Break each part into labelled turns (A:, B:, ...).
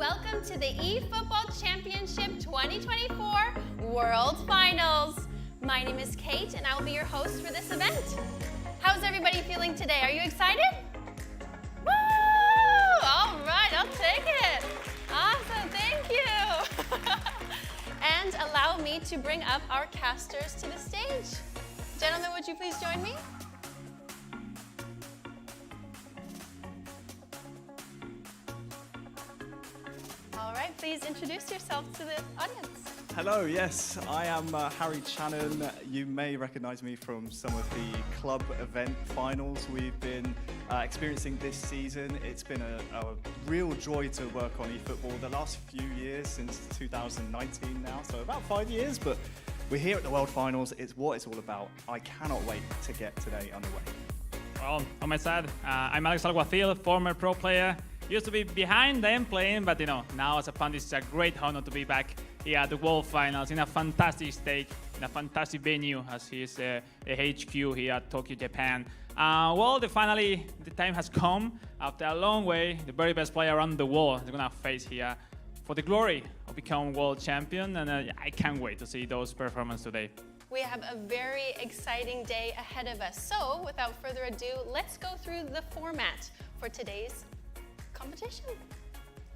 A: welcome to the eFootball Championship 2024 World Finals. My name is Kate and I will be your host for this event. How's everybody feeling today? Are you excited? Woo! All right, I'll take it. Awesome, thank you. And allow me to bring up our casters to the stage. Gentlemen, would you please join me? All right, please introduce yourself to the audience.
B: Hello, yes, I am Harry Channon. You may recognize me from some of the club event finals we've been experiencing this season. It's been a real joy to work on eFootball the last few years, since 2019 now, so about 5 years, but we're here at the World Finals. It's what it's all about. I cannot wait to get today underway.
C: Well, on my side, I'm Alex Alguacil, former pro player. Used to be behind them playing, but now as a fan, this is a great honor to be back here at the World Finals in a fantastic stage, in a fantastic venue, as is the HQ here at Tokyo, Japan. Finally, the time has come. After a long way, the very best player around the world is going to face here for the glory of becoming world champion, and I can't wait to see those performances today.
A: We have a very exciting day ahead of us. So, without further ado, let's go through the format for today's competition.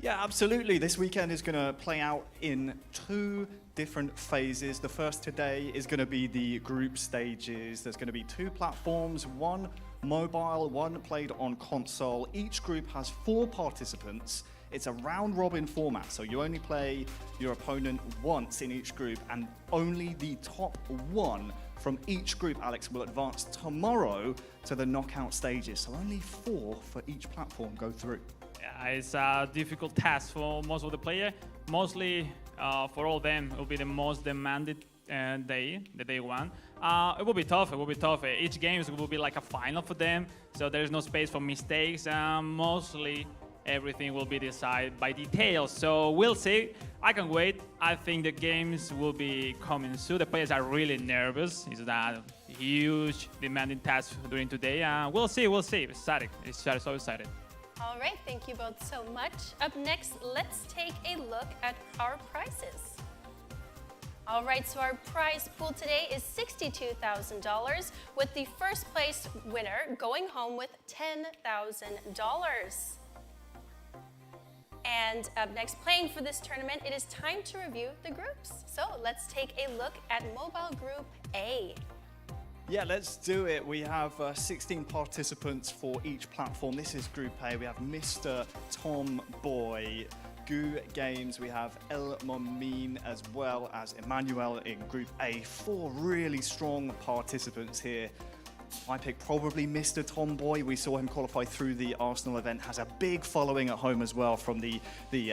B: Yeah, absolutely. This weekend is going to play out in two different phases. The first today is going to be the group stages. There's going to be two platforms, one mobile, one played on console. Each group has 4 participants. It's a round-robin format, so you only play your opponent once in each group, and only the top one from each group, Alex, will advance tomorrow to the knockout stages. So only 4 for each platform go through.
C: Yeah, it's a difficult task for most of the players. Mostly for all of them, it will be the most demanded day, the day one. It will be tough. Each game will be like a final for them, so there's no space for mistakes. Mostly everything will be decided by details. So we'll see. I can wait. I think the games will be coming soon. The players are really nervous. It's a huge, demanding task during today. We'll see. Excited. So excited.
A: All right, thank you both so much. Up next, let's take a look at our prizes. All right, so our prize pool today is $62,000, with the first place winner going home with $10,000. And up next, playing for this tournament, it is time to review the groups. So let's take a look at Mobile Group A.
B: Yeah, let's do it. We have 16 participants for each platform. This is Group A. We have Mr. Tomboy, Goo Games. We have El Momin as well as Emmanuel in Group A. 4 really strong participants here. I pick probably Mr. Tomboy. We saw him qualify through the Arsenal event. Has a big following at home as well from the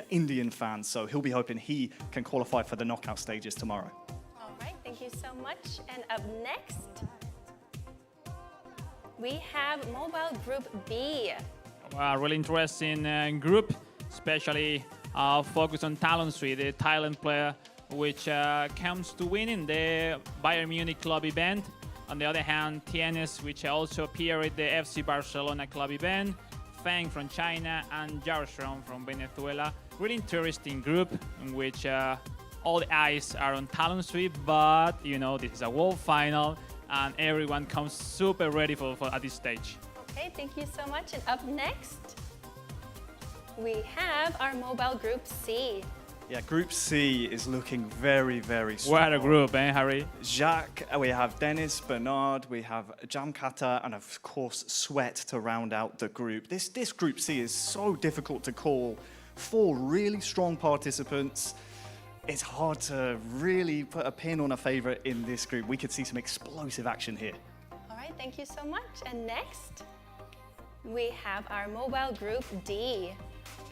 B: Indian fans. So he'll be hoping he can qualify for the knockout stages tomorrow.
A: All right, thank you so much. And up next, we have Mobile Group B.
C: Really interesting group, especially focused on Talon Street, the Thailand player, which comes to winning the Bayern Munich club event. On the other hand, Tienes, which also appeared at the FC Barcelona club event, Feng from China, and Jarstrom from Venezuela. Really interesting group in which all the eyes are on Talon Street, but this is a world final, and everyone comes super ready for at this stage.
A: Okay, thank you so much. And up next, we have our Mobile Group C.
B: Yeah, Group C is looking very, very strong.
C: What a group, Harry?
B: Jacques, we have Dennis, Bernard, we have Jamkata, and of course Sweat to round out the group. This Group C is so difficult to call. 4 really strong participants. It's hard to really put a pin on a favorite in this group. We could see some explosive action here.
A: All right, thank you so much. And next, we have our Mobile Group D.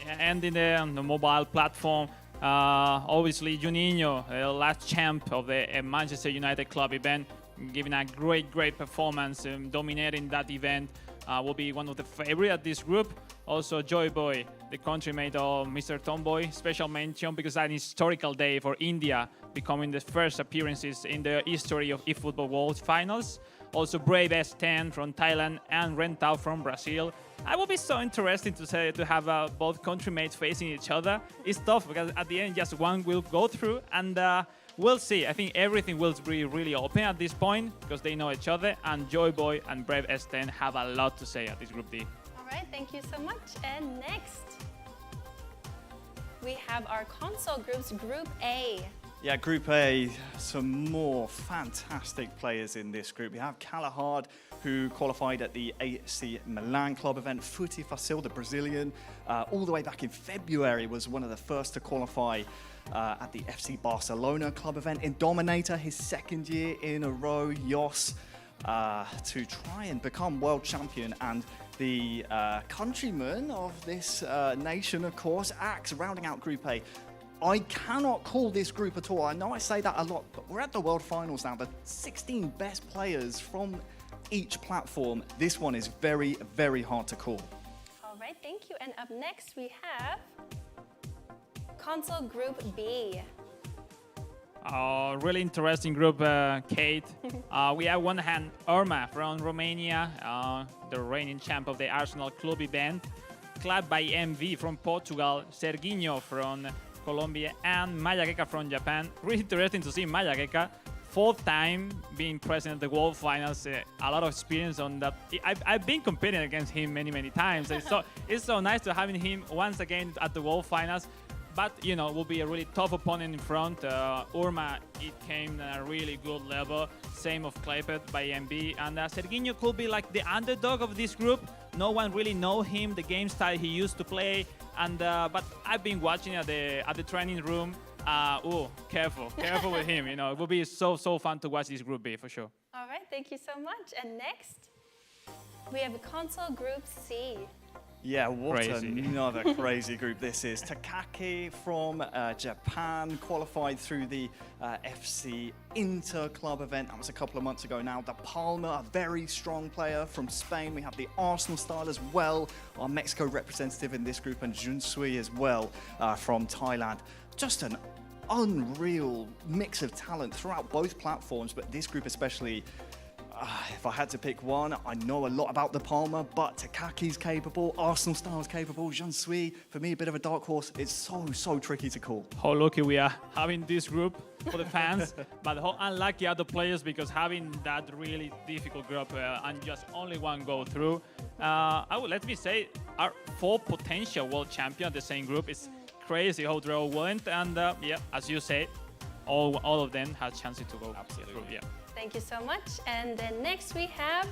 C: Yeah, and in the mobile platform, obviously Juninho, last champ of the Manchester United club event, giving a great performance, dominating that event, will be one of the favorites at this group. Also Joy Boy, the countrymate of Mr. Tomboy, special mention because it's an historical day for India, becoming the first appearances in the history of eFootball World Finals. Also Brave S10 from Thailand and Rentao from Brazil. I will be so interesting to have both countrymates facing each other. It's tough because at the end just one will go through, and we'll see. I think everything will be really open at this point because they know each other, and Joy Boy and Brave S10 have a lot to say at this Group D.
A: All right, thank you so much. And next, we have our console groups, Group A.
B: Yeah, Group A, some more fantastic players in this group. We have Calahard, who qualified at the AC Milan club event. Futi Facil, the Brazilian, all the way back in February, was one of the first to qualify at the FC Barcelona club event. Indominator, his second year in a row. Jos, to try and become world champion, and the countryman of this nation, of course, Axe, rounding out Group A. I cannot call this group at all. I know I say that a lot, but we're at the World Finals now. The 16 best players from each platform. This one is very, very hard to call.
A: All right, thank you. And up next, we have console Group B.
C: Really interesting group, Kate. We have one hand Irma from Romania, the reigning champ of the Arsenal club event. Clad by MV from Portugal, Serginho from Colombia, and Maya Geka from Japan. Really interesting to see Maya Geka, fourth time being present at the World Finals. A lot of experience on that. I've been competing against him many times. It's so nice to having him once again at the World Finals. But, you know, will be a really tough opponent in front. Urma, it came at a really good level. Same of Klepet by MB. And Serginho could be like the underdog of this group. No one really know him, the game style he used to play. And but I've been watching at the training room. Careful with him. You know, it will be so fun to watch this Group B for sure.
A: All right, thank you so much. And next, we have console Group C.
B: Yeah, what
C: Crazy.
B: Another crazy group this is. Takaki from Japan qualified through the FC Inter club event. That was a couple of months ago now. De Palma, a very strong player from Spain. We have the Arsenal style as well, our Mexico representative in this group, and Junsui as well from Thailand. Just an unreal mix of talent throughout both platforms, but this group especially. If I had to pick one, I know a lot about De Palma, but Takaki's capable, Arsenal style's capable, Junsui, for me, a bit of a dark horse. It's so tricky to call.
C: How lucky we are having this group for the fans, but how unlucky are the players because having that really difficult group and just only one go through. Let me say, our 4 potential world champions at the same group is crazy how they all went, and yeah, as you say, all of them have chances to go.
B: Absolutely.
C: Through, yeah.
A: Thank you so much. And then next we have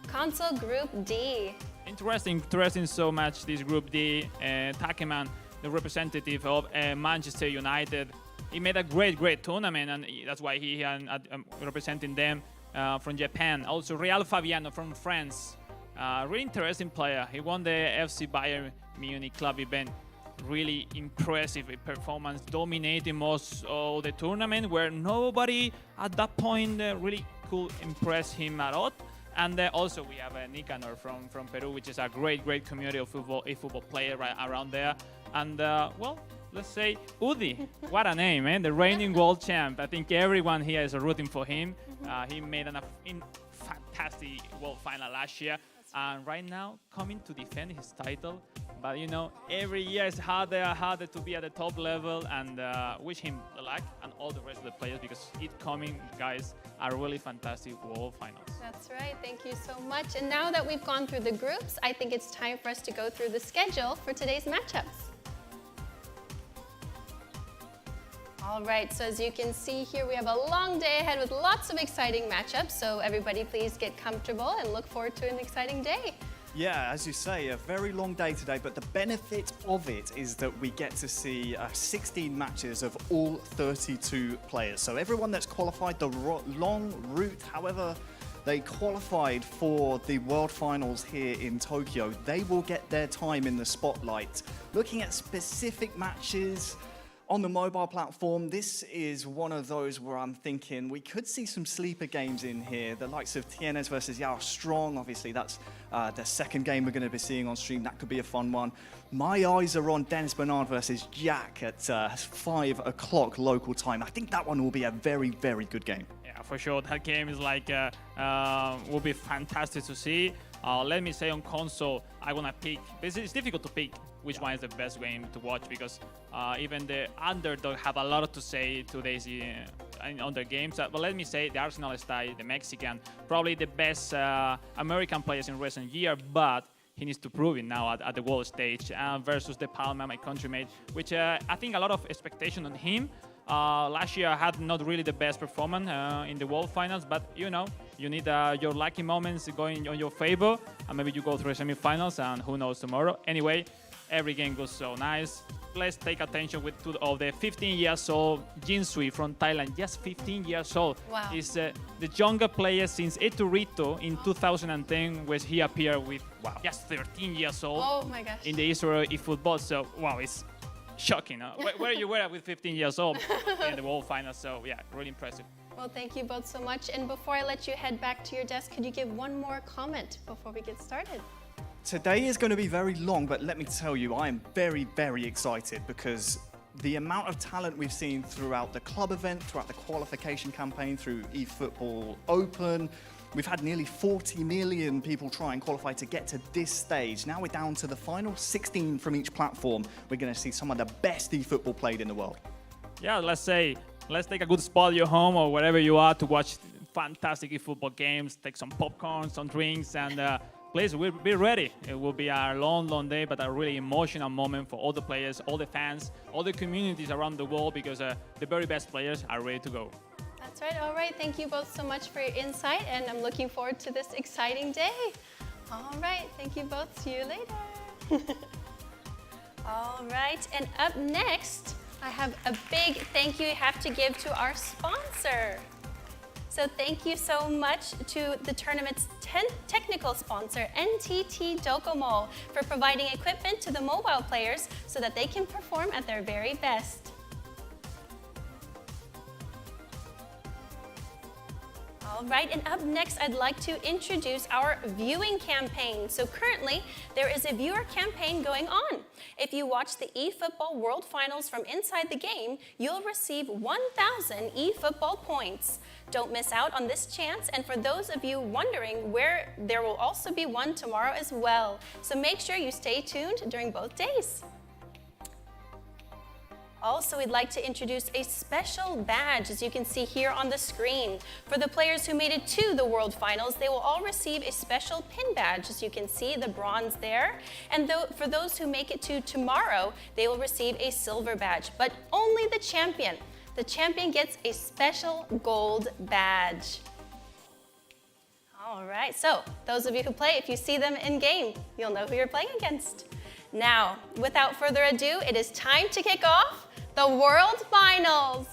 A: console Group D.
C: Interesting so much this Group D. Takeman, the representative of Manchester United, he made a great tournament, and that's why he representing them from Japan. Also Real Fabiano from France, really interesting player. He won the FC Bayern Munich club event. Really impressive performance, dominating most of the tournament, where nobody at that point really could impress him at all. And also we have Nicanor from Peru, which is a great community of eFootball player right around there. And well, let's say Udi, what a name, man! The reigning world champ. I think everyone here is rooting for him. He made a fantastic world final last year, and right now coming to defend his title. But you know, every year it's harder to be at the top level, and wish him the luck and all the rest of the players, because it coming, guys, are really fantastic world finals.
A: That's right, thank you so much. And now that we've gone through the groups, I think it's time for us to go through the schedule for today's matchups. All right, so as you can see here, we have a long day ahead with lots of exciting matchups. So everybody please get comfortable and look forward to an exciting day.
B: Yeah, as you say, a very long day today, but the benefit of it is that we get to see 16 matches of all 32 players. So everyone that's qualified the long route, however they qualified for the World Finals here in Tokyo, they will get their time in the spotlight. Looking at specific matches on the mobile platform, this is one of those where I'm thinking we could see some sleeper games in here. The likes of Tienes versus Yao Strong, obviously that's the second game we're going to be seeing on stream. That could be a fun one. My eyes are on Dennis Bernard versus Jack at 5 o'clock local time. I think that one will be a very good game.
C: Yeah, for sure. That game is like will be fantastic to see. Let me say on console, I want to pick. It's difficult to pick which one is the best game to watch because even the underdog have a lot to say today's on their games. But let me say the Arsenal style, the Mexican, probably the best American players in recent year, but he needs to prove it now at the world stage versus De Palma, my countrymate, which I think a lot of expectation on him. Last year I had not really the best performance in the World Finals, but you know, you need your lucky moments going on your favor, and maybe you go through the semifinals, and who knows tomorrow. Anyway, every game goes so nice. Let's take attention with the 15-year-old Jin Sui from Thailand, just 15 years old.
A: Wow.
C: He's the younger player since Eturito in 2010, where he appeared with just 13 years old
A: Oh my gosh.
C: in the Israel eFootball. So wow, it's shocking. Where you were with 15 years old in the World Finals. So yeah, really impressive.
A: Well, thank you both so much. And before I let you head back to your desk, could you give one more comment before we get started?
B: Today is going to be very long, but let me tell you, I am very, very excited because the amount of talent we've seen throughout the club event, throughout the qualification campaign, through eFootball Open, we've had nearly 40 million people try and qualify to get to this stage. Now we're down to the final 16 from each platform. We're going to see some of the best eFootball played in the world.
C: Yeah, let's take a good spot at your home or wherever you are to watch fantastic eFootball games, take some popcorn, some drinks, and please, we'll be ready. It will be a long, long day, but a really emotional moment for all the players, all the fans, all the communities around the world, because the very best players are ready to go.
A: That's right. All right. Thank you both so much for your insight, and I'm looking forward to this exciting day. All right. Thank you both. See you later. All right. And up next, I have a big thank you I have to give to our sponsor. So thank you so much to the tournament's technical sponsor, NTT Docomo, for providing equipment to the mobile players so that they can perform at their very best. All right, and up next, I'd like to introduce our viewing campaign. So currently, there is a viewer campaign going on. If you watch the eFootball World Finals from inside the game, you'll receive 1,000 eFootball points. Don't miss out on this chance, and for those of you wondering, there will also be one tomorrow as well. So make sure you stay tuned during both days. Also, we'd like to introduce a special badge, as you can see here on the screen. For the players who made it to the World Finals, they will all receive a special pin badge, as you can see, the bronze there. And for those who make it to tomorrow, they will receive a silver badge, but only the champion. The champion gets a special gold badge. All right, so those of you who play, if you see them in game, you'll know who you're playing against. Now, without further ado, it is time to kick off the World Finals.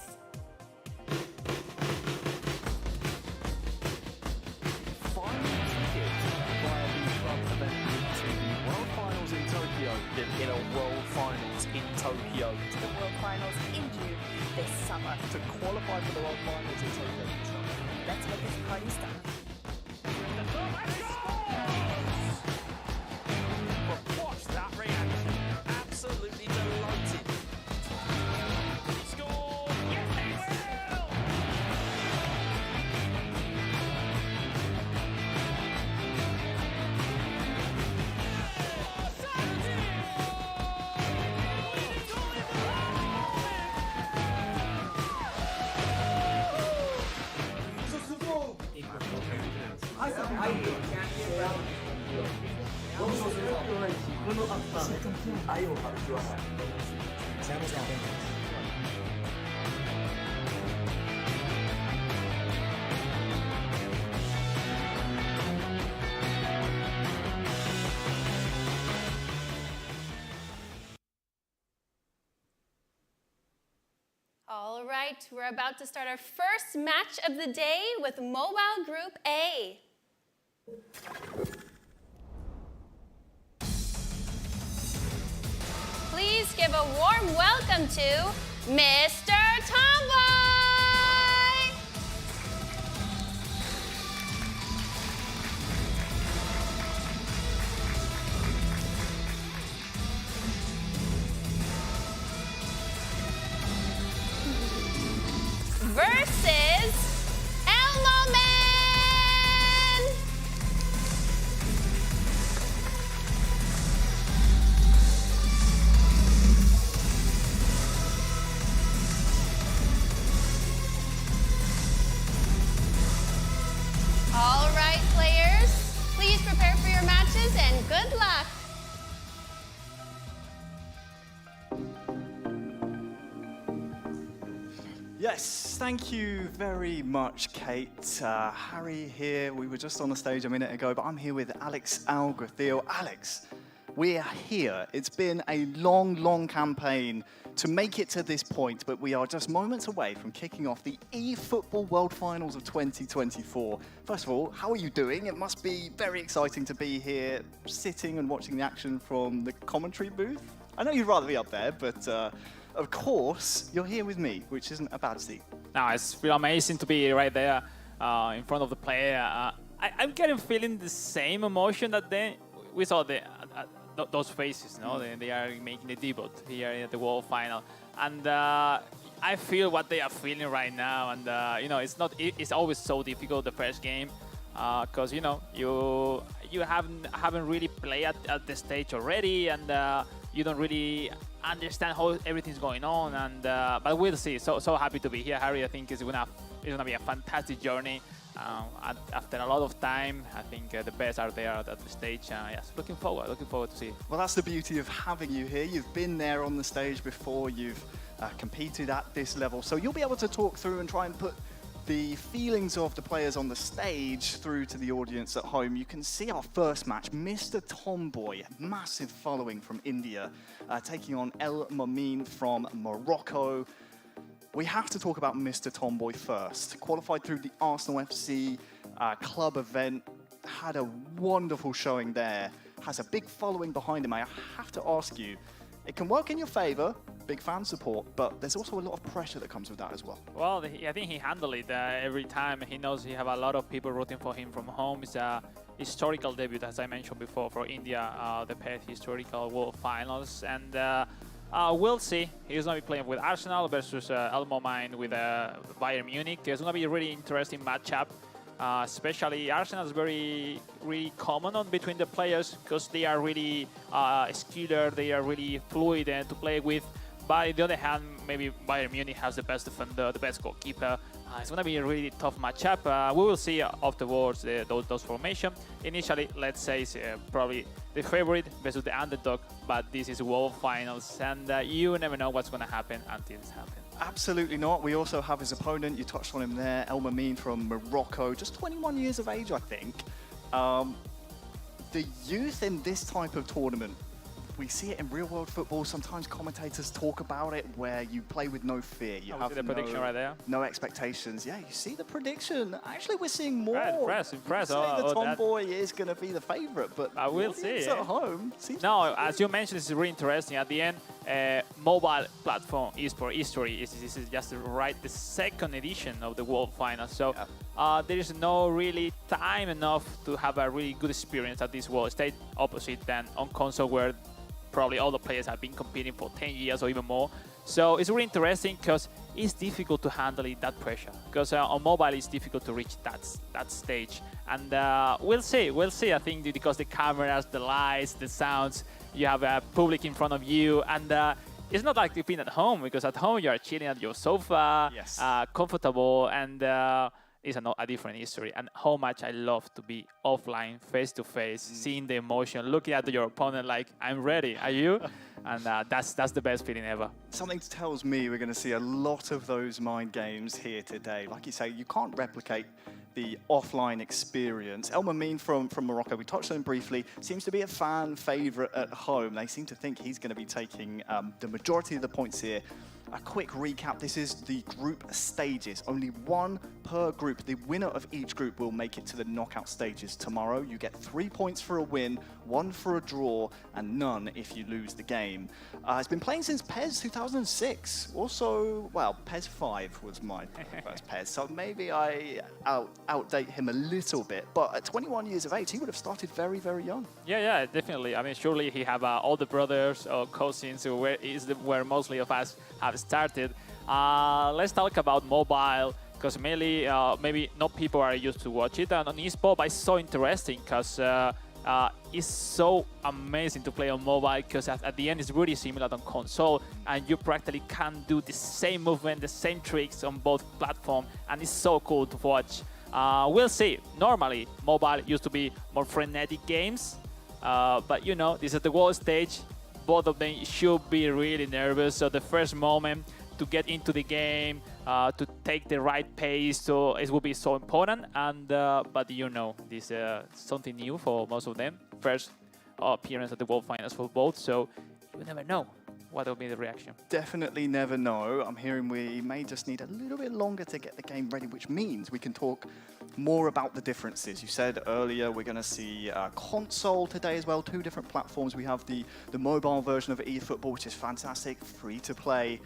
D: In a World Finals in Tokyo.
E: To the World Finals in June this summer.
D: To qualify for the World Finals in Tokyo.
E: Let's make this party start.
D: But watch that reaction. Absolutely delighted. Score! Yes, they will!
A: All right, we're about to start our first match of the day with Mobile Group A. Please give a warm welcome to Mr. Tomboy! Versus Elmo Man!
B: Yes, thank you very much, Kate. Harry here. We were just on the stage a minute ago, but I'm here with Alex Alguacil. Alex, we're here. It's been a long, long campaign to make it to this point, but we are just moments away from kicking off the eFootball World Finals of 2024. First of all, how are you doing? It must be very exciting to be here, sitting and watching the action from the commentary booth. I know you'd rather be up there, but of course, you're here with me, which isn't a bad seat.
C: No, it's really amazing to be right there in front of the player. I'm feeling the same emotion that we saw those faces. No, they are making the debut here at the World Final, and I feel what they are feeling right now. And it's always so difficult the first game because you haven't really played at the stage already, and you don't really understand how everything's going on, and but we'll see. So happy to be here, Harry. I think it's gonna be a fantastic journey. After a lot of time, I think the best are there at the stage. Yes, looking forward to see.
B: Well, that's the beauty of having you here. You've been there on the stage before. You've competed at this level, so you'll be able to talk through and try and put the feelings of the players on the stage through to the audience at home. You can see our first match, Mr. Tomboy, massive following from India, taking on El Momin from Morocco. We have to talk about Mr. Tomboy first. Qualified through the Arsenal FC club event, had a wonderful showing there, has a big following behind him. I have to ask you, it can work in your favor, big fan support, but there's also a lot of pressure that comes with that as well.
C: Well, I think he handled it every time. He knows he have a lot of people rooting for him from home. It's a historical debut, as I mentioned before, for India, the PES historical World Finals, and we'll see. He's going to be playing with Arsenal versus El Momin with Bayern Munich. It's going to be a really interesting matchup. Especially Arsenal is really common on between the players because they are really skilled, they are really fluid to play with. But on the other hand, maybe Bayern Munich has the best defender, the best goalkeeper. It's going to be a really tough matchup. We will see afterwards those formations. Initially, let's say it's probably the favorite versus the underdog, but this is World Finals, and you never know what's going to happen until it's happened.
B: Absolutely not. We also have his opponent. You touched on him there, El Momin from Morocco, just 21 years of age, I think. The youth in this type of tournament, we see it in real world football. Sometimes commentators talk about it where you play with no fear. You have
C: the prediction right there.
B: No expectations. Yeah, you see the prediction. Actually, we're seeing more.
C: Impress.
B: The Tomboy is going to be the favorite, but
C: I will see
B: at home.
C: No, as you mentioned, this is really interesting. At the end, mobile platform is for history. This is just the second edition of the World Final. So there is no really time enough to have a really good experience at this world stage, opposite than on console where probably all the players have been competing for 10 years or even more. So it's really interesting because it's difficult to handle that pressure. Because on mobile, it's difficult to reach that stage. And we'll see. I think because the cameras, the lights, the sounds, you have a public in front of you. And it's not like you've been at home, because at home you are chilling at your sofa, comfortable, and it's a different history. And how much I love to be offline, face to face, seeing the emotion, looking at your opponent like, I'm ready, are you? And that's the best feeling ever.
B: Something tells me we're going to see a lot of those mind games here today. Like you say, you can't replicate the offline experience. El Momin from Morocco, we touched on him briefly, seems to be a fan favorite at home. They seem to think he's going to be taking the majority of the points here. A quick recap, this is the group stages. Only one per group. The winner of each group will make it to the knockout stages tomorrow. You get 3 points for a win, 1 for a draw, and none if you lose the game. It's been playing since PES 2006. Also, well, PES 5 was my first PES, so maybe I outdate him a little bit. But at 21 years of age, he would have started very, very young.
C: Yeah, definitely. I mean, surely he have older brothers or cousins where mostly of us have started. Let's talk about mobile, because mainly maybe not people are used to watch it. And on eSport, but it's so interesting because it's so amazing to play on mobile, because at the end it's really similar on console, and you practically can do the same movement, the same tricks on both platforms, and it's so cool to watch. We'll see. Normally, mobile used to be more frenetic games, but this is the world stage. Both of them should be really nervous. So the first moment
F: to get into the game, to take the right pace. So it will be so important. And but this something new for most of them. First appearance at the World Finals for both. So you never know what will be the reaction.
B: Definitely never know. I'm hearing we may just need a little bit longer to get the game ready, which means we can talk more about the differences. You said earlier we're going to see console today as well, 2 different platforms. We have the mobile version of eFootball, which is fantastic, free to play.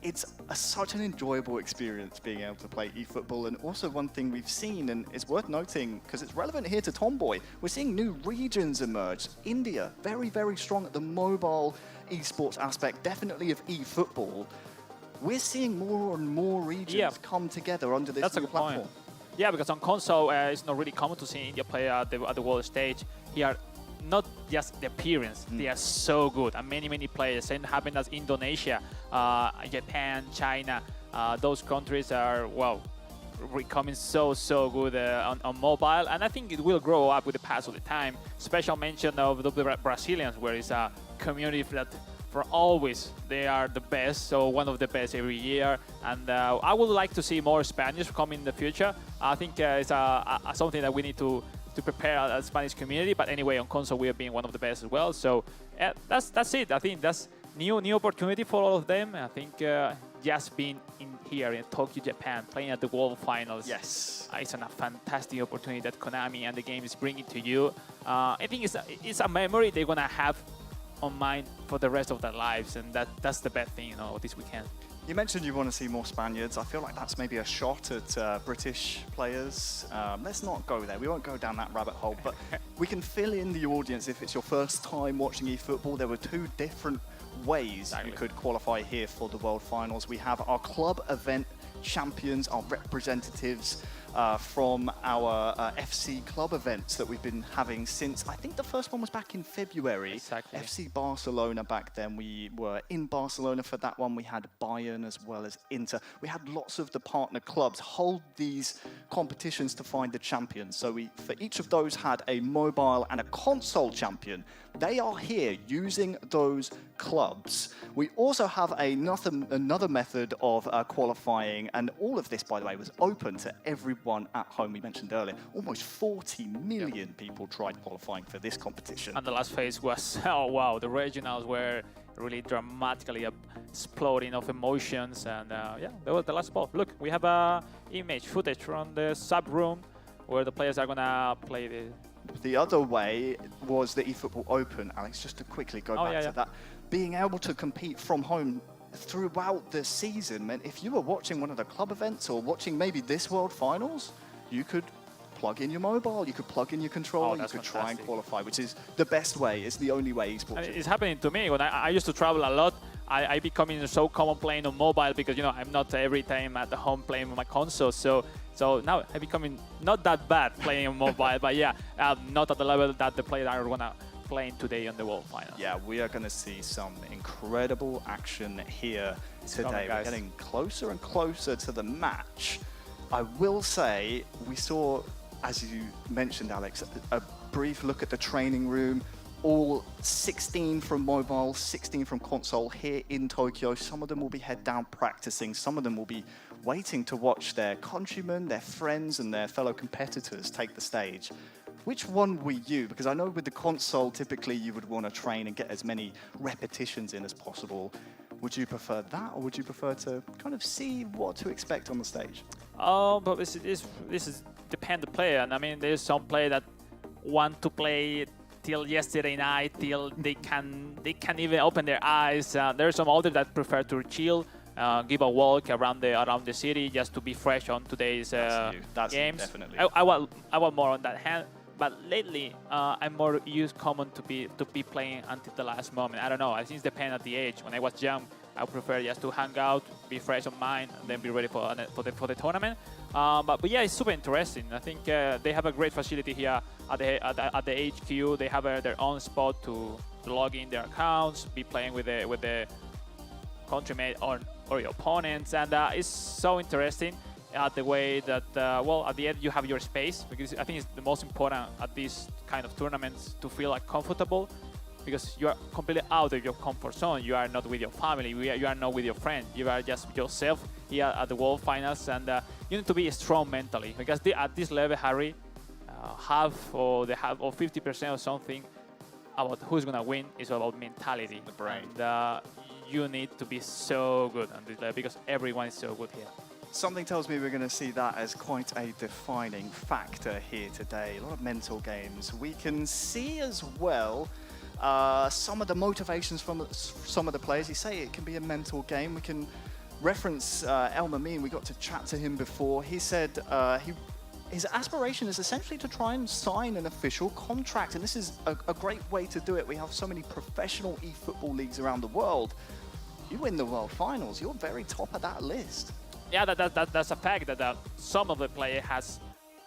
B: It's such an enjoyable experience being able to play eFootball. And also one thing we've seen, and it's worth noting, because it's relevant here to Tomboy, we're seeing new regions emerge. India, very, very strong at the mobile esports aspect, definitely of eFootball. We're seeing more and more regions come together under this
F: That's
B: new
F: a good
B: platform.
F: point. Yeah, because on console, it's not really common to see India play at the world stage. Here, not just the appearance, they are so good. And many players. Same happened as Indonesia, Japan, China. Those countries are, becoming so good on mobile. And I think it will grow up with the pass of the time. Special mention of the Brazilians, where it's a community that for always they are the best, so one of the best every year. And I would like to see more Spanish come in the future. I think it's something that we need to prepare a Spanish community. But anyway, on console we have been one of the best as well. So that's it. I think that's new opportunity for all of them. I think just being here in Tokyo, Japan, playing at the World Finals.
B: Yes.
F: It's a fantastic opportunity that Konami and the game is bringing to you. I think it's a memory they're gonna have on mind for the rest of their lives, and that's the best thing, this weekend.
B: You mentioned you want to see more Spaniards. I feel like that's maybe a shot at British players. Let's not go there. We won't go down that rabbit hole, but we can fill in the audience if it's your first time watching eFootball. There were 2 different ways you could qualify here for the World Finals. We have our club event champions, our representatives from our FC club events that we've been having since, I think the first one was back in February.
F: Exactly.
B: FC Barcelona back then. We were in Barcelona for that one. We had Bayern as well as Inter. We had lots of the partner clubs hold these competitions to find the champions. So we, for each of those, had a mobile and a console champion. They are here using those clubs. We also have another method of qualifying, and all of this, by the way, was open to everyone at home. We mentioned earlier, almost 40 million people tried qualifying for this competition.
F: And the last phase was, the regionals were really dramatically exploding of emotions. And that was the last ball. Look, we have a footage from the sub room where the players are gonna play
B: The other way was the eFootball Open, Alex, just to quickly go back to that. Being able to compete from home throughout the season meant if you were watching one of the club events or watching maybe this World Finals, you could plug in your mobile, you could plug in your controller, you could try and qualify, which is the best way. It's the only way esports.
F: It's happening to me. When I used to travel a lot, I becoming so common playing on mobile because, I'm not every time at the home playing with my console. So now I'm becoming not that bad playing on mobile, but not at the level that the players are gonna playing today on the World Final.
B: Yeah, we are going to see some incredible action here today. We're getting closer and closer to the match. I will say we saw, as you mentioned, Alex, a brief look at the training room. All 16 from mobile, 16 from console here in Tokyo. Some of them will be head down practicing. Some of them will be waiting to watch their countrymen, their friends, and their fellow competitors take the stage. Which one were you? Because I know with the console, typically you would want to train and get as many repetitions in as possible. Would you prefer that, or would you prefer to kind of see what to expect on the stage?
F: But this is depend the player. And I mean, there's some player that want to play till yesterday night, till they can even open their eyes. There's some others that prefer to chill, give a walk around the city just to be fresh on today's games.
B: Definitely.
F: I want more on that hand. But lately, I'm more common to be playing until the last moment. I don't know. I think it depends on the age. When I was young, I prefer just to hang out, be fresh on mind, and then be ready for the tournament. But yeah, it's super interesting. I think they have a great facility here at the HQ. They have their own spot to log in their accounts, be playing with the countrymate or your opponents, and it's so interesting. The way that, at the end you have your space, because I think it's the most important at these kind of tournaments to feel like comfortable. because you are completely out of your comfort zone. You are not with your family. You are not with your friend. You are just yourself here at the World Finals, and you need to be strong mentally, because at this level, Harry, half or 50% or something about who's gonna win is about mentality.
B: The brain.
F: And you need to be so good on this level because everyone is so good here.
B: Something tells me we're going to see that as quite a defining factor here today. A lot of mental games. We can see as well some of the motivations from some of the players. You say it can be a mental game. We can reference El Mamin. We got to chat to him before. He said his aspiration is essentially to try and sign an official contract, and this is a great way to do it. We have so many professional eFootball leagues around the world. You win the World Finals, you're very top of that list.
F: Yeah, that's a fact that some of the players has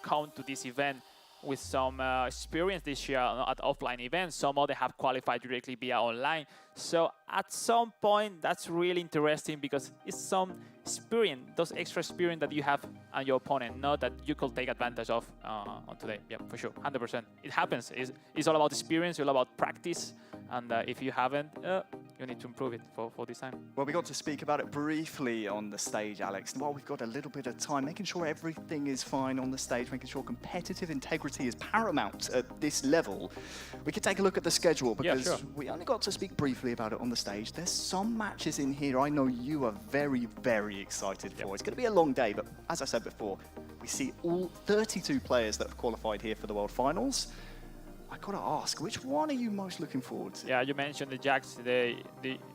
F: come to this event with some experience this year at offline events. Some of them have qualified directly via online. So at some point, that's really interesting because it's some experience, those extra experience that you have on your opponent, not that you could take advantage of on today. Yeah, for sure, 100%. It happens. It's all about experience, all about practice. And if you haven't, you need to improve it for this time.
B: Well, we got to speak about it briefly on the stage, Alex. And while we've got a little bit of time, making sure everything is fine on the stage, making sure competitive integrity is paramount at this level, we could take a look at the schedule because we only got to speak briefly about it on the stage. There's some matches in here I know you are very, very excited for. It's going to be a long day, but as I said before, we see all 32 players that have qualified here for the World Finals. I gotta ask, which one are you most looking forward to?
F: Yeah, you mentioned the Jacks, the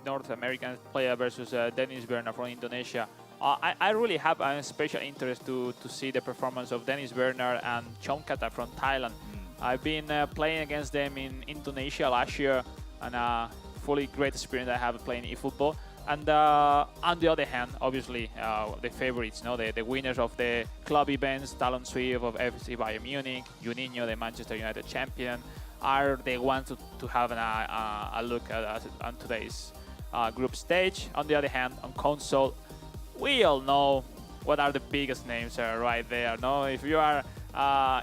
F: North American player versus Dennis Werner from Indonesia. I really have a special interest to see the performance of Dennis Werner and Chomkata from Thailand. I've been playing against them in Indonesia last year, and fully great experience I have playing eFootball. And on the other hand, obviously, the favorites, the winners of the club events, Talon Swift of FC Bayern Munich, Juninho, the Manchester United champion, are the ones to have a look at on today's group stage. On the other hand, on console, we all know what are the biggest names right there. No, if you are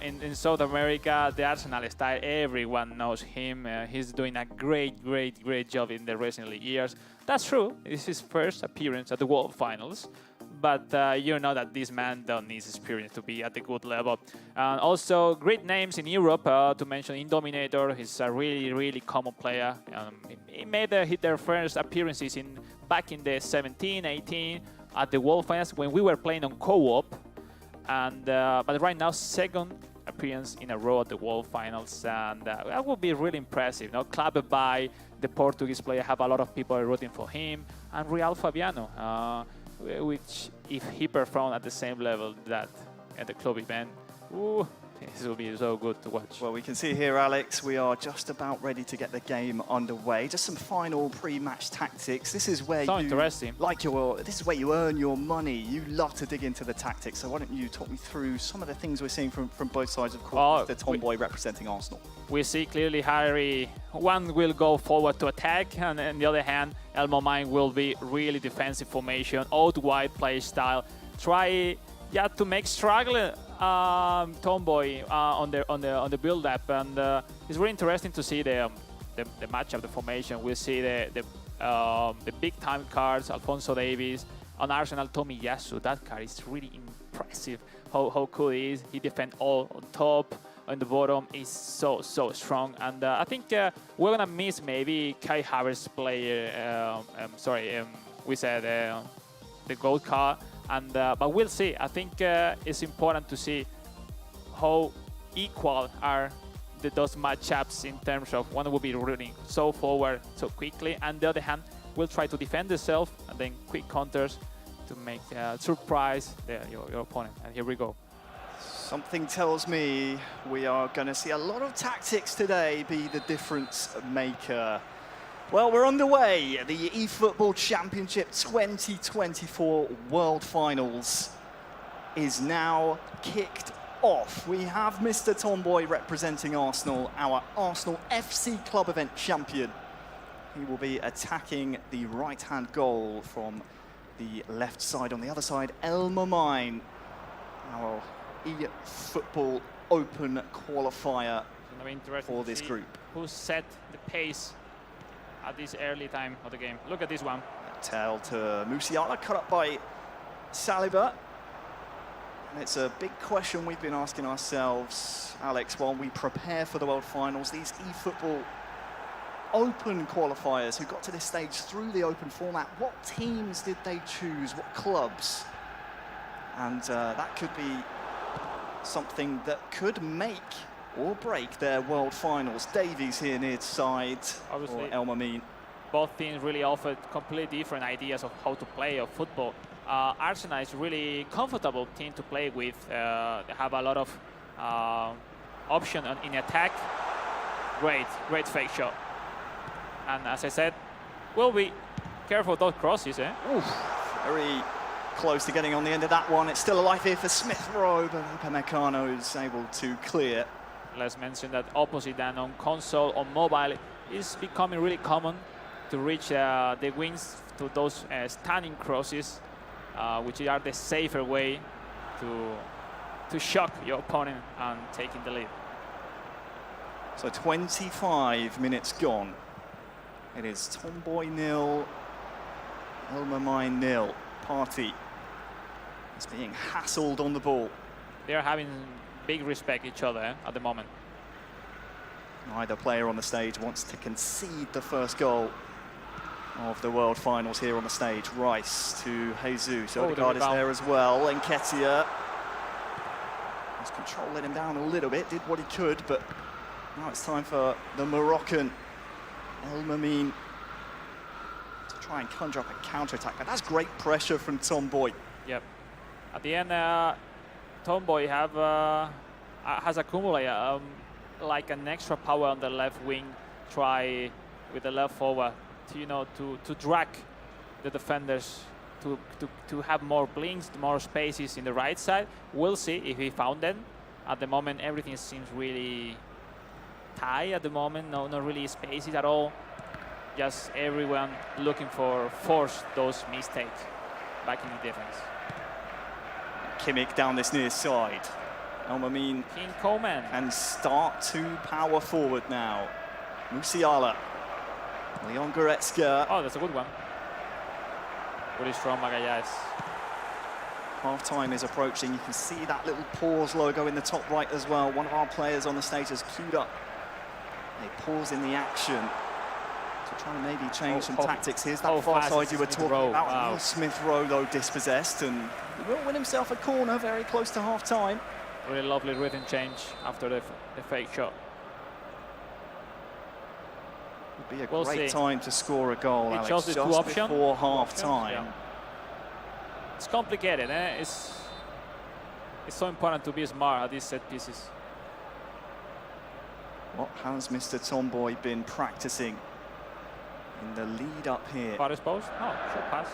F: in South America, the Arsenal style, everyone knows him. He's doing a great job in the recent years. That's true. This is his first appearance at the World Finals, but you know that this man don't need experience to be at the good level. And also, great names in Europe. To mention Indominator, he's a really common player. He made their first appearances back in the 17, 18 at the World Finals when we were playing on co-op. And but right now, second appearance in a row at the World Finals, and that would be really impressive. Clubbed by the Portuguese player, have a lot of people rooting for him, and Real Fabiano, which if he performed at the same level that at the club event, this will be so good to watch.
B: Well, we can see here, Alex, we are just about ready to get the game underway. Just some final pre-match tactics. This is where
F: interesting.
B: This is where you earn your money. You love to dig into the tactics. So why don't you talk me through some of the things we're seeing from both sides of court, the Tomboy representing Arsenal.
F: We see clearly Harry, one will go forward to attack, and on the other hand, Elmo Mine will be really defensive formation, out wide play style. Try to make struggle Tomboy on the build-up, and it's really interesting to see the matchup, the formation. We see the big-time cards, Alphonso Davies, on Arsenal, Tomiyasu. That card is really impressive, how cool he is. He defends all on top, on the bottom is so strong, and I think we're gonna miss maybe Kai Havertz player, we said the gold card. And but we'll see. I think it's important to see how equal are those matchups in terms of one will be running so forward so quickly, and the other hand will try to defend themselves and then quick counters to make surprise your opponent. And here we go.
B: Something tells me we are going to see a lot of tactics today be the difference maker. Well, we're underway. The eFootball Championship 2024 World Finals is now kicked off. We have Mr. Tomboy representing Arsenal, our Arsenal FC club event champion. He will be attacking the right-hand goal from the left side. On the other side, Elmo Mine, our eFootball Open qualifier for this group.
F: Who set the pace at this early time of the game. Look at this one.
B: Tail to Musiala, cut up by Saliba. And it's a big question we've been asking ourselves, Alex, while we prepare for the World Finals. These eFootball Open qualifiers who got to this stage through the open format, what teams did they choose? What clubs? And that could be something that could make or break their World Finals. Davies here near side,
F: Obviously,
B: or El Mamin.
F: both teams really offered completely different ideas of how to play of football. Arsenal is really comfortable team to play with. They have a lot of option in attack. Great fake shot. And as I said, we'll be careful of those crosses, eh?
B: Oof, very close to getting on the end of that one. It's still alive here for Smith Rowe, but Upamecano is able to clear.
F: Let's mention that opposite than on console, on mobile, it's becoming really common to reach the wings to those stunning crosses, which are the safer way to shock your opponent and taking the lead.
B: So 25 minutes gone. It is Tomboy 0, El Mamin 0. Party is being hassled on the ball.
F: They're having big respect each other at the moment.
B: Neither player on the stage wants to concede the first goal of the World Finals here on the stage. Rice to Jesus. Odegaard is there as well. Nketiah was controlling him down a little bit, did what he could, but now it's time for the Moroccan El Mamin to try and conjure up a counter-attack. And that's great pressure from Tomboy.
F: Yep. At the end, Tomboy has accumulated like an extra power on the left wing. Try with the left forward to drag the defenders to have more blinks, more spaces in the right side. We'll see if he found them. At the moment, everything seems really tight at the moment. Not really spaces at all. Just everyone looking for force those mistakes back in the defense.
B: Kimmich down this near side. El Mamin
F: King Coleman
B: and start to power forward now. Musiala. Leon Goretzka.
F: Oh, that's a good one. Really strong Magallanes.
B: Half-time is approaching. You can see that little pause logo in the top right as well. One of our players on the stage has queued up a pause in the action to try and maybe change some tactics. Here's that far side you were talking about.
F: Wow.
B: Smith Rowe, though, dispossessed, and he will win himself a corner very close to half-time.
F: Really lovely rhythm change after the fake shot.
B: Would be a great time to score a goal, Alex, just before half-time.
F: Yeah. It's complicated, eh? It's so important to be smart at these set pieces.
B: What has Mr. Tomboy been practicing in the lead up here?
F: Far exposed? No, short pass.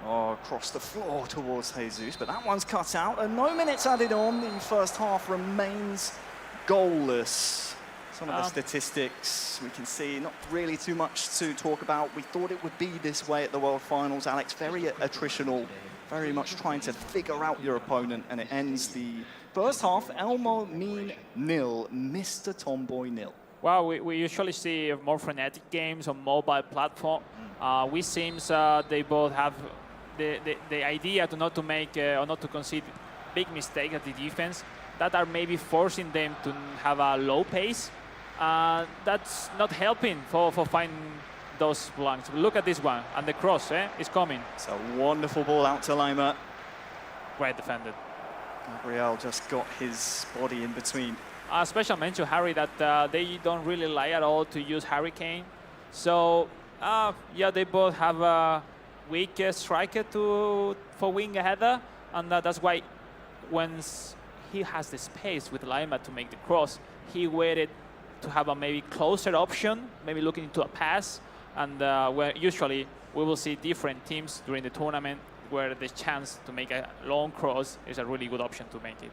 B: Oh, across the floor towards Jesus, but that one's cut out, and no minutes added on. The first half remains goalless. Some of the statistics we can see, not really too much to talk about. We thought it would be this way at the World Finals, Alex. Very attritional, very much trying to figure out your opponent, and it ends the first half. El Mamin 0, Mr. Tomboy 0.
F: Well, we usually see more frenetic games on mobile platform. We seems they both have the idea to not to make or not to concede big mistakes at the defense that are maybe forcing them to have a low pace. That's not helping for finding those blanks. Look at this one, and the cross is coming.
B: It's a wonderful ball out to Lima.
F: Great defended.
B: Gabriel just got his body in between.
F: Special mention, Harry, that they don't really like at all to use Hurricane. So, yeah, they both have a weak striker for wing a header, and that's why once he has the space with Lima to make the cross, he waited to have a maybe closer option, maybe looking into a pass, and where usually we will see different teams during the tournament where the chance to make a long cross is a really good option to make it.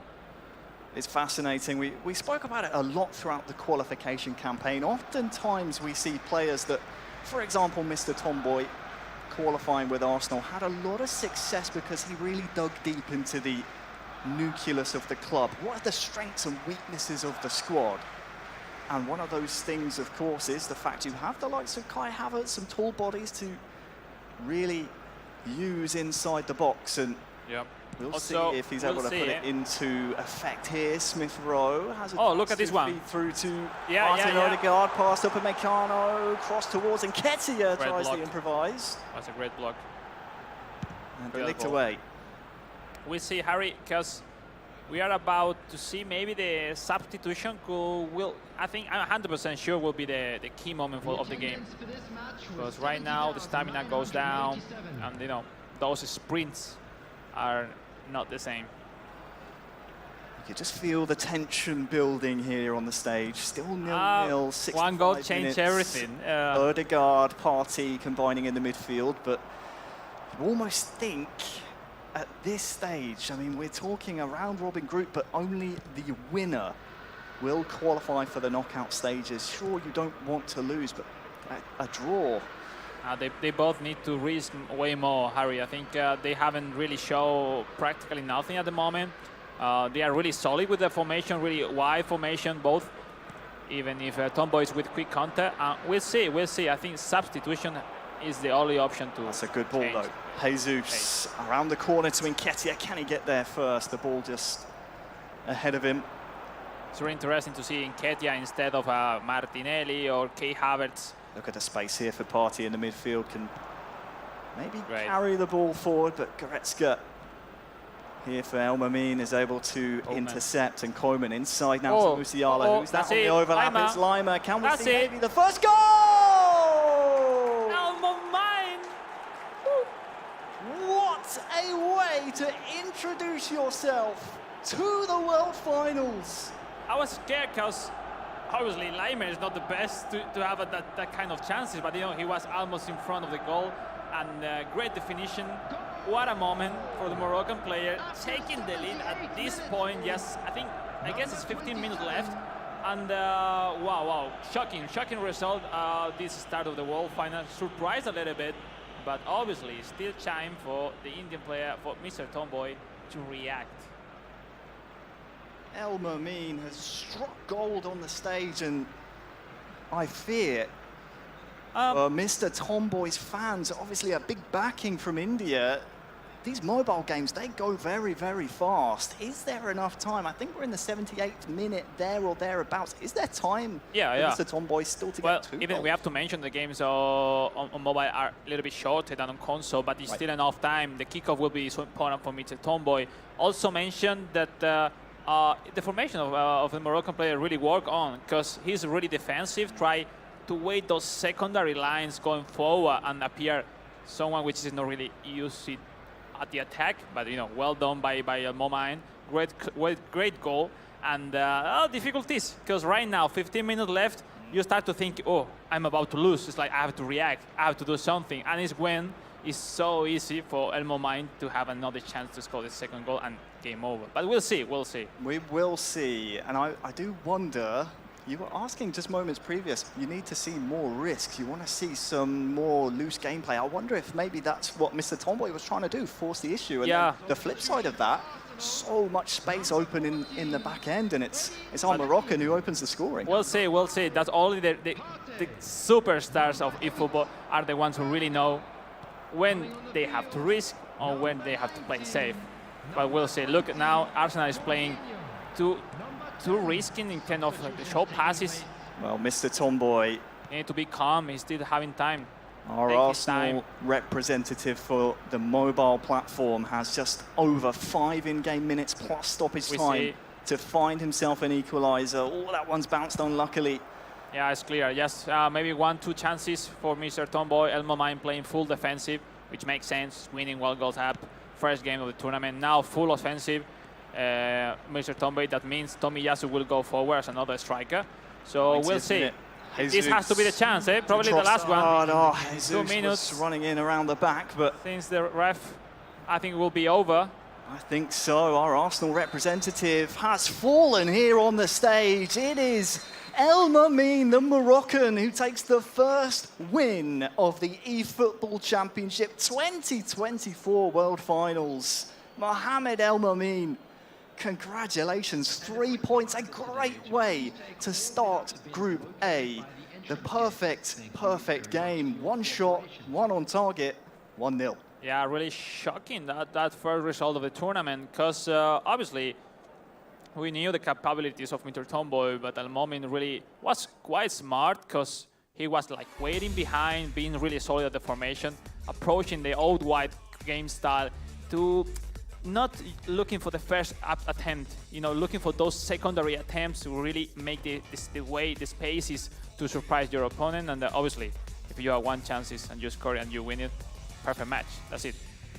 B: It's fascinating. We spoke about it a lot throughout the qualification campaign. Oftentimes we see players that, for example, Mr. Tomboy, qualifying with Arsenal, had a lot of success because he really dug deep into the nucleus of the club. What are the strengths and weaknesses of the squad? And one of those things, of course, is the fact you have the likes of Kai Havertz, some tall bodies to really use inside the box. And
F: Yep.
B: we'll
F: Also,
B: see if he's
F: we'll
B: able to
F: see,
B: put it into effect here. Smith Rowe has a
F: Oh, look
B: chance
F: at this
B: to
F: one.
B: feed through to
F: Yeah,
B: Martin
F: yeah.
B: Odegaard, passed up a Meccano, cross towards Nketiah,
F: Great
B: tries
F: block.
B: to improvise.
F: That's a great block.
B: And
F: Great
B: licked
F: ball.
B: away.
F: We see Harry, because we are about to see maybe the substitution I think I'm 100% sure will be the key moment of the game. Because right now the stamina goes down, and you know those sprints are not the same.
B: You can just feel the tension building here on the stage. Still 0-0, 65
F: one goal changed
B: minutes.
F: everything.
B: Odegaard, Partey combining in the midfield, but you almost think at this stage, I mean, we're talking a round-robin group, but only the winner will qualify for the knockout stages. Sure, you don't want to lose, but a draw.
F: They both need to risk way more, Harry. I think they haven't really shown practically nothing at the moment. They are really solid with the formation, really wide formation, both. Even if Tomboy is with quick counter, we'll see. I think substitution is the only option to.
B: That's a good ball,
F: change.
B: though. Jesus around the corner to Nketiah. Can he get there first? The ball just ahead of him.
F: It's really interesting to see Nketiah instead of Martinelli or Kai Havertz.
B: Look at the space here for Partey in the midfield. Can maybe
F: Great.
B: carry the ball forward, but Goretzka here for El Mamin is able to intercept, and Koeman inside now to Musiala. Who's that
F: that's
B: on the
F: it.
B: overlap?
F: Lima.
B: It's Lima. Can we
F: That's
B: see
F: it.
B: maybe the first goal?
F: Alma mine!
B: What a way to introduce yourself to the World Finals.
F: I was scared because obviously Lima is not the best to have that kind of chances, but you know he was almost in front of the goal, and great definition. What a moment for the Moroccan player, taking the lead at this point. Yes, I guess it's 15 minutes left, and wow, shocking result. This start of the World Final surprised a little bit, but obviously still time for the Indian player, for Mr. Tomboy, to react.
B: El Mamin has struck gold on the stage, and I fear Mr. Tomboy's fans, obviously a big backing from India. These mobile games, they go very, very fast. Is there enough time? I think we're in the 78th minute there or thereabouts. Is there time for Mr. Tomboy still to get two
F: even
B: goals?
F: we have to mention the games on mobile are a little bit shorter than on console, but it's still enough time. The kickoff will be so important for Mr. Tomboy. Also mentioned that the formation of the Moroccan player really work on, because he's really defensive, try to wait those secondary lines going forward and appear someone which is not really used it at the attack, but you know, well done by Momain. Great goal, and difficulties, because right now 15 minutes left, you start to think, oh, I'm about to lose. It's like I have to react, I have to do something, and it's when it's so easy for El Momain to have another chance to score the second goal and game over. But we'll see.
B: We will see, and I do wonder. You were asking just moments previous, you need to see more risks. You want to see some more loose gameplay. I wonder if maybe that's what Mr. Tomboy was trying to do, force the issue. And then the flip side of that, so much space open in the back end, and it's our Moroccan who opens the scoring.
F: We'll see. That's only the superstars of eFootball are the ones who really know when they have to risk or when they have to play safe. But we'll see. Look, now Arsenal is playing too risking in kind of like the short passes.
B: Well, Mr. Tomboy,
F: You need to be calm. He's still having time.
B: our
F: Take his
B: Arsenal representative for the mobile platform, has just over 5 in-game minutes plus stoppage time to find himself an equaliser. Oh, that one's bounced unluckily.
F: Yeah, it's clear. Yes, maybe 1-2 chances for Mr. Tomboy. El Momain playing full defensive, which makes sense. Winning while goals up. First game of the tournament. Now full offensive. Mr. Tomboy, that means Tomiyasu will go forward as another striker. So we'll see. This has to be the chance, eh? Probably the last one.
B: Oh, Jesus
F: 2 minutes.
B: was running in around the back, but
F: Since the ref, I think it will be over.
B: I think so. Our Arsenal representative has fallen here on the stage. It is El Mamin, the Moroccan, who takes the first win of the eFootball Championship 2024 World Finals. Mohamed El Mamin Congratulations, 3 points, a great way to start Group A. The perfect game. One shot, one on target, 1-0.
F: Yeah, really shocking that first result of the tournament, because obviously we knew the capabilities of Mr. Tomboy, but at the moment really was quite smart, because he was like waiting behind, being really solid at the formation, approaching the old white game style to not looking for the first attempt, looking for those secondary attempts to really make the spaces to surprise your opponent. And obviously, if you have one chances and you score and you win it, perfect match. That's it.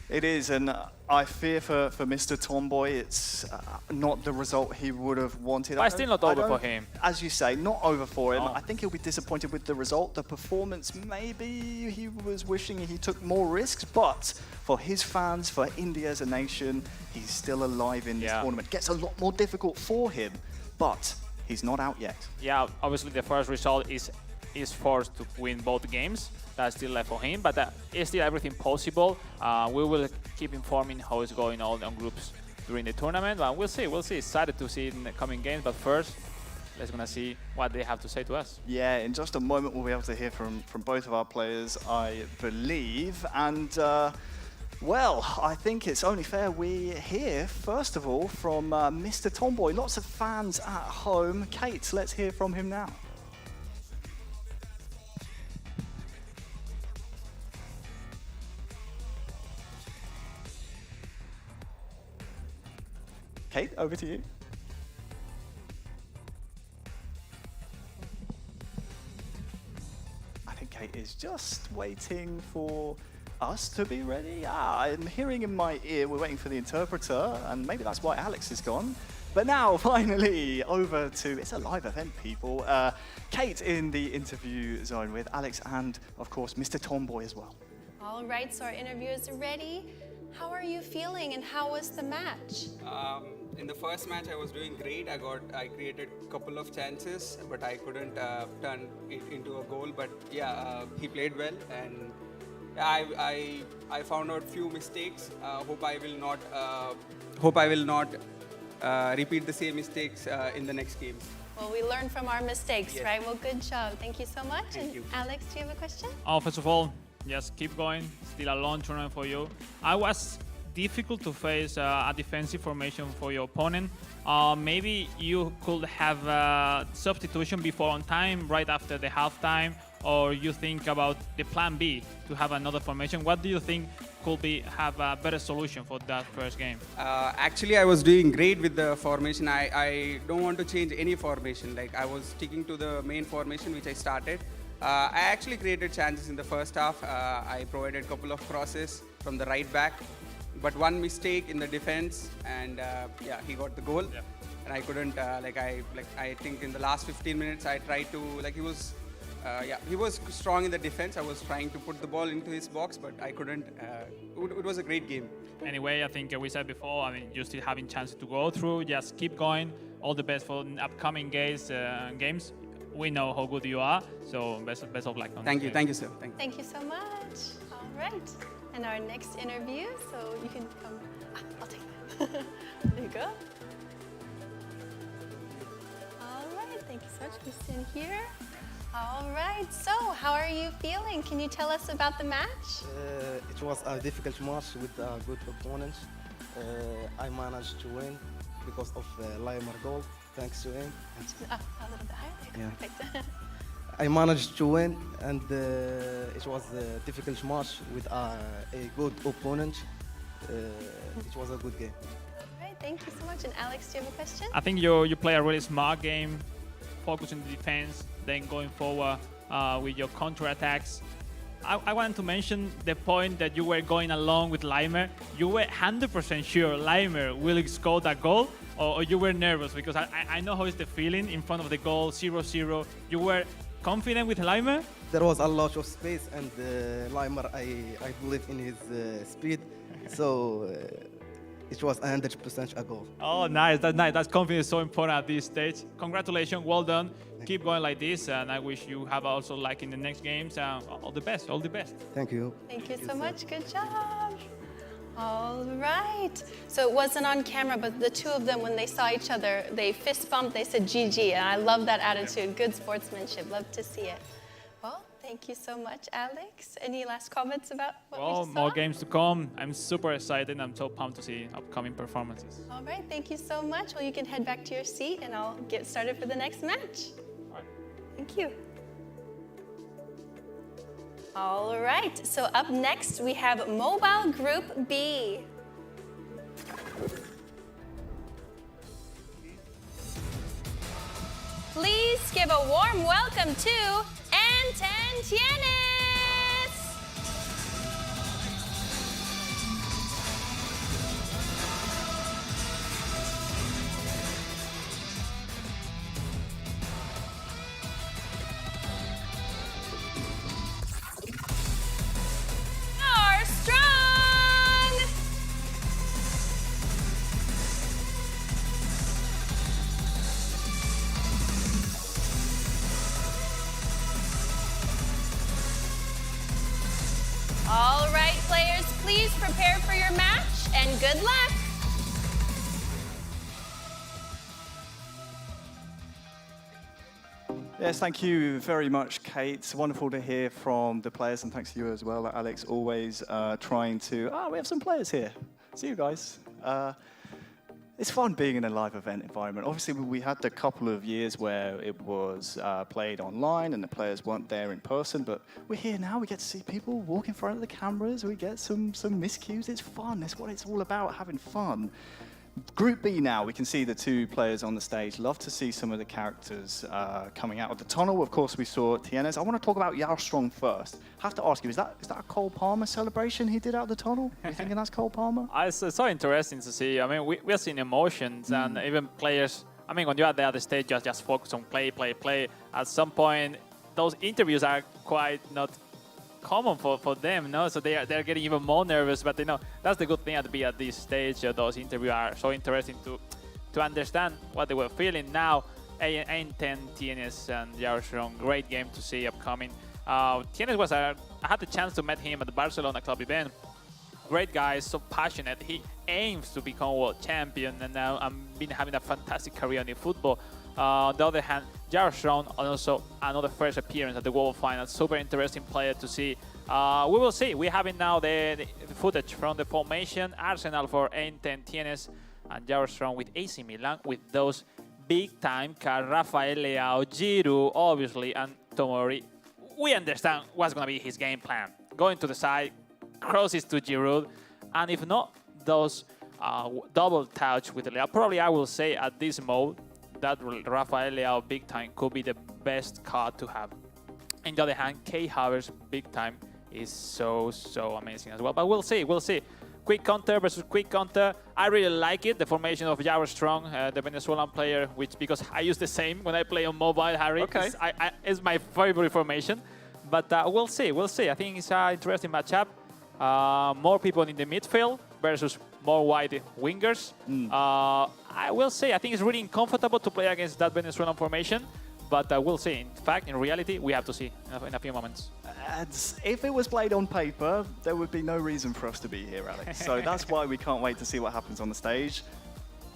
B: It is, and I fear for Mr. Tomboy, it's not the result he would have wanted.
F: But still not over for him.
B: As you say, not over for him.
F: Oh.
B: I think he'll be disappointed with the result. The performance, maybe he was wishing he took more risks, but for his fans, for India as a nation, he's still alive in this tournament. Gets a lot more difficult for him, but he's not out yet.
F: Yeah, obviously the first result is forced to win both games. That's still left for him, but it's still everything possible. We will keep informing how it's going on groups during the tournament, but we'll see. We'll see. Excited to see it in the coming games, but first, let's gonna see what they have to say to us.
B: Yeah, in just a moment we'll be able to hear from both of our players, I believe, and well, I think it's only fair we hear first of all from Mr. Tomboy. Lots of fans at home. Kate, let's hear from him now. Kate, over to you. I think Kate is just waiting for us to be ready. I'm hearing in my ear, we're waiting for the interpreter, and maybe that's why Alex is gone. But now, finally, over to, it's a live event, people. Kate in the interview zone with Alex and, of course, Mr. Tomboy as well.
A: All right, so our interviewers are ready. How are you feeling and how was the match?
G: In the first match, I was doing great. I created a couple of chances, but I couldn't turn it into a goal. But yeah, he played well, and I found out few mistakes. Hope I will not repeat the same mistakes in the next game.
A: Well, we learn from our mistakes,
G: Yes.
A: right? Well, good job. Thank you so much.
G: Thank
A: And
G: you.
A: Alex, do you have a question?
C: First of all, just keep going. Still a long tournament for you. I was difficult to face a defensive formation for your opponent. Maybe you could have a substitution before on time, right after the halftime, or you think about the plan B to have another formation. What do you think could have a better solution for that first game?
G: Actually, I was doing great with the formation. I don't want to change any formation. Like I was sticking to the main formation which I started. I actually created chances in the first half. I provided a couple of crosses from the right back, but one mistake in the defense, and yeah, he got the goal.
C: Yeah.
G: And I couldn't. I think in the last 15 minutes, I tried to he was strong in the defense. I was trying to put the ball into his box, but I couldn't. It was a great game.
C: Anyway, I think we said before, you're still having chances to go through. Just keep going. All the best for upcoming games. We know how good you are, so best of luck.
G: Thank you, sir. Thank you.
A: Thank you so much. All right. And our next interview, so you can come. I'll take that. There you go. All right. Thank you so much. Please stand here. All right. So, how are you feeling? Can you tell us about the match?
H: It was a difficult match with good opponents. I managed to win because of Laimer goal, thanks to him.
A: Oh, a little bit higher. There you go.
H: Yeah.
A: Perfect.
H: I managed to win, and it was a difficult match with a good opponent. It was a good game.
A: All right. Thank you so much. And Alex, do you have a question?
C: I think you play a really smart game, focusing the defense, then going forward with your counter-attacks. I want to mention the point that you were going along with Laimer. You were 100% sure Laimer will score that goal, or you were nervous? Because I know how is the feeling in front of the goal, 0-0. You were confident with Laimer?
H: There was a lot of space, and Laimer, I believe in his speed, so it was 100% a goal.
C: Oh, nice. That's nice. That confidence is so important at this stage. Congratulations. Well done. Keep going like this, and I wish you have also like in the next games. All the best. All the best.
H: Thank you.
A: Thank you so much. Good job. All right. So it wasn't on camera, but the two of them, when they saw each other, they fist bumped, they said GG, and I love that attitude. Good sportsmanship, love to see it. Well, thank you so much, Alex. Any last comments about what we
C: Well,
A: just saw?
C: more games to come. I'm super excited. I'm so pumped to see upcoming performances.
A: All right, thank you so much. Well, you can head back to your seat, and I'll get started for the next match.
C: All right.
A: Thank you. All right, so up next we have Mobile Group B. Please give a warm welcome to Anton Tienes. Are strong. All right, players, please prepare for your match and good luck.
B: Yes, thank you very much, Kate. It's wonderful to hear from the players, and thanks to you as well, Alex, always trying to... we have some players here. See you guys. It's fun being in a live event environment. Obviously, we had a couple of years where it was played online and the players weren't there in person, but we're here now. We get to see people walk in front of the cameras. We get some miscues. It's fun. That's what it's all about, having fun. Group B now, we can see the two players on the stage. Love to see some of the characters coming out of the tunnel. Of course, we saw Tienes. I want to talk about Yarstrong first. I have to ask you, is that a Cole Palmer celebration he did out of the tunnel? Are you thinking that's Cole Palmer?
F: It's so interesting to see. I mean, we're seeing emotions and even players. I mean, when you're at the stage, just focus on play. At some point, those interviews are quite not common for them, no? So they're getting even more nervous, but that's the good thing at this stage. Those interviews are so interesting to understand what they were feeling. Now, A10, Tienes and Yarstrong, great game to see upcoming. Tienes was I had the chance to meet him at the Barcelona club event. Great guy, so passionate. He aims to become world champion, and now I've been having a fantastic career in football. On the other hand, Yarstrong, also another first appearance at the World Finals. Super interesting player to see. We will see. We're having now the footage from the formation. Arsenal for A10 Tienes and Yarstrong with AC Milan with those big-time cards. Rafael Leao, Giroud, obviously, and Tomori. We understand what's going to be his game plan. Going to the side, crosses to Giroud, and if not, those double touch with Leao. Probably I will say at this mode, that Rafael Leao big time could be the best card to have. On the other hand, Kai Havertz big time is so amazing as well. But we'll see. Quick counter versus quick counter. I really like it. The formation of Yarstrong, the Venezuelan player, because I use the same when I play on mobile, Harry.
B: Okay.
F: It's my favorite formation. But we'll see. I think it's an interesting matchup. More people in the midfield versus more wide wingers. I will say, I think it's really uncomfortable to play against that Venezuelan formation, but we'll see. In fact, in reality, we have to see in a few moments.
B: If it was played on paper, there would be no reason for us to be here, Alex. So that's why we can't wait to see what happens on the stage.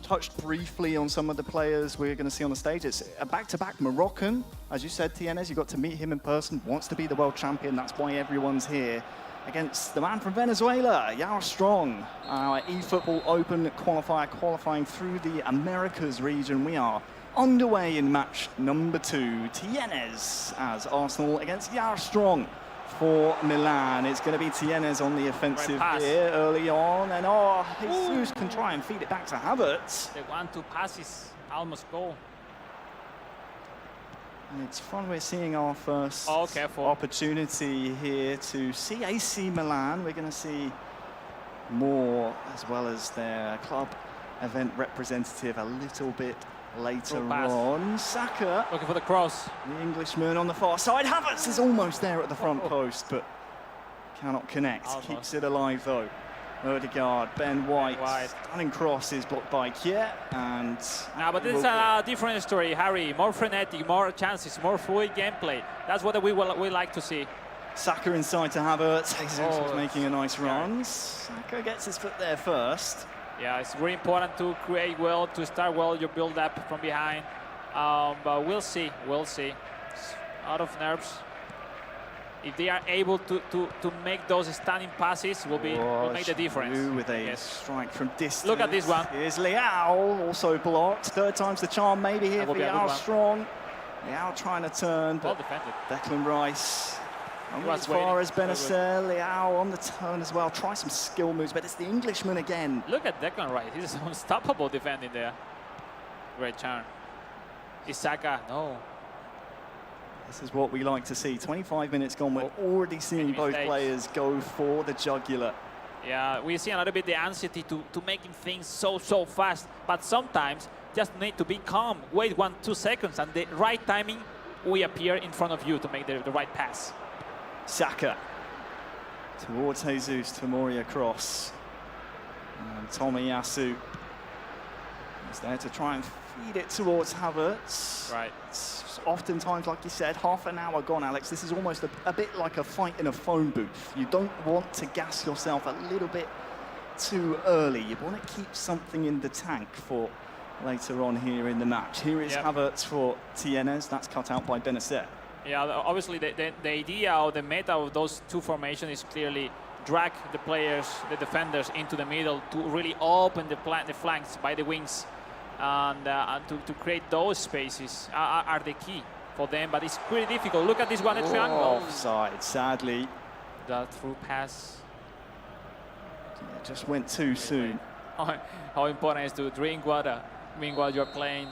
B: Touched briefly on some of the players we're going to see on the stage. It's a back-to-back Moroccan. As you said, Tienes, you got to meet him in person, wants to be the world champion. That's why everyone's here. Against the man from Venezuela, Yarstrong, our eFootball Open qualifier, qualifying through the Americas region. We are underway in match number 2. Tienes as Arsenal against Yarstrong for Milan. It's going to be Tienes on the offensive here early on. And Jesus can try and feed it back to Havertz.
C: The 1-2 passes, almost goal.
B: And it's fun. We're seeing our first opportunity here to see AC Milan. We're going to see more, as well as their club event representative a little bit later on. Saka,
F: looking for the cross.
B: The Englishman on the far side. Havertz is almost there at the front post, but cannot connect.
F: Almost.
B: Keeps it alive, though. Odegaard, Ben White. Stunning cross is blocked by Kier. And
F: but this is a different story, Harry. More frenetic, more chances, more fluid gameplay. That's what we like to see.
B: Saka inside to Havertz. Jesus was
F: Oh,
B: making a nice run. Saka gets his foot there first.
F: Yeah, it's really important to create well, to start well your build-up from behind. But we'll see, we'll see. It's out of nerves. If they are able to make those standing passes, will make the difference.
B: Giroud with a
F: Yes.
B: strike from distance.
F: Look at this one.
B: Here's Leao, also blocked. Third time's the charm, maybe here
F: That
B: for
F: will be a good
B: Leao
F: one.
B: strong. Leao trying to turn,
F: Well
B: but
F: defended.
B: Declan Rice. Only
F: was
B: as far
F: waiting.
B: as Benacer, Leao on the turn as well. Try some skill moves, but it's the Englishman again.
F: Look at Declan Rice. He's unstoppable defending there. Great turn. Isaka, no.
B: This is what we like to see. 25 minutes gone, we're already seeing
F: Many
B: both
F: mistakes.
B: players go for the jugular.
F: Yeah, we see a little bit the anxiety to making things so fast. But sometimes just need to be calm. Wait 1-2 seconds, and the right timing will appear in front of you to make the right pass.
B: Saka towards Jesus, Tomori across. And Tomiyasu is there to try and feed it towards Havertz.
F: Right.
B: It's oftentimes, like you said, half an hour gone, Alex. This is almost a bit like a fight in a phone booth. You don't want to gas yourself a little bit too early. You want to keep something in the tank for later on here in the match. Here is
F: Yep.
B: Havertz for Tienes. That's cut out by Benacer.
F: Yeah, obviously the idea or the meta of those two formations is clearly drag the players, the defenders into the middle to really open the flanks by the wings, and to create those spaces are the key for them. But it's pretty difficult. Look at this one, a triangle.
B: Offside, sadly.
F: That through pass.
B: It just went too soon.
F: How important it is to drink water meanwhile you're playing.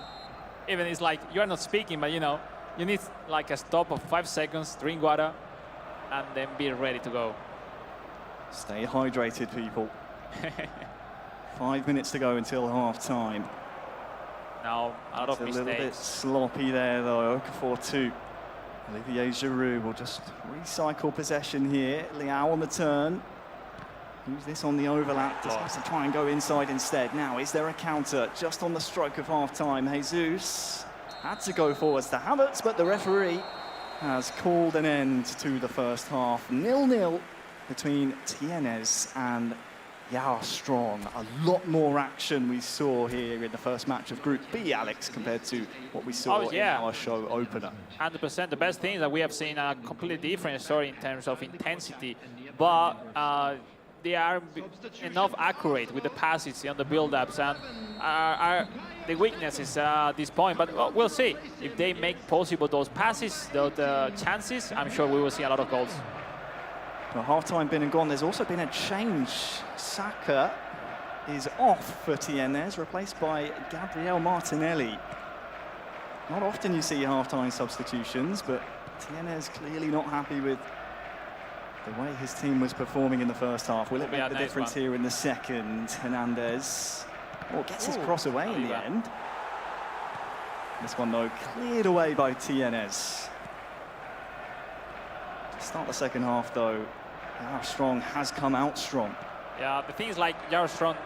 F: Even it's like you're not speaking, but you know, you need like a stop of 5 seconds, drink water, and then be ready to go.
B: Stay hydrated, people. 5 minutes to go until half time.
F: Now, a lot of
B: It's a little bit
F: mistakes.
B: sloppy there, though. 4-2. Olivier Giroud will just recycle possession here. Leao on the turn. Who's this on the overlap? Decides to try and go inside instead. Now, is there a counter just on the stroke of half time? Jesus had to go forwards to Havertz, but the referee has called an end to the first half. 0-0 between Tienes and Yao Strong. A lot more action we saw here in the first match of Group B, Alex, compared to what we saw
F: Oh, yeah.
B: in our show opener.
F: 100%. The best thing is that we have seen a completely different story in terms of intensity, but they are enough accurate with the passes and the build-ups, and are the weaknesses at this point. But we'll see if they make possible those passes, those chances. I'm sure we will see a lot of goals.
B: Well, half-time been and gone. There's also been a change. Saka is off for Tienes, replaced by Gabriel Martinelli. Not often you see half-time substitutions, but Tienes clearly not happy with the way his team was performing in the first half. Will it make the difference here in the second? Hernandez gets his cross away in the end. This one, though, cleared away by Tienes. To start the second half, though, Yao Strong has come out strong.
F: Yeah, the thing is like Yao Strong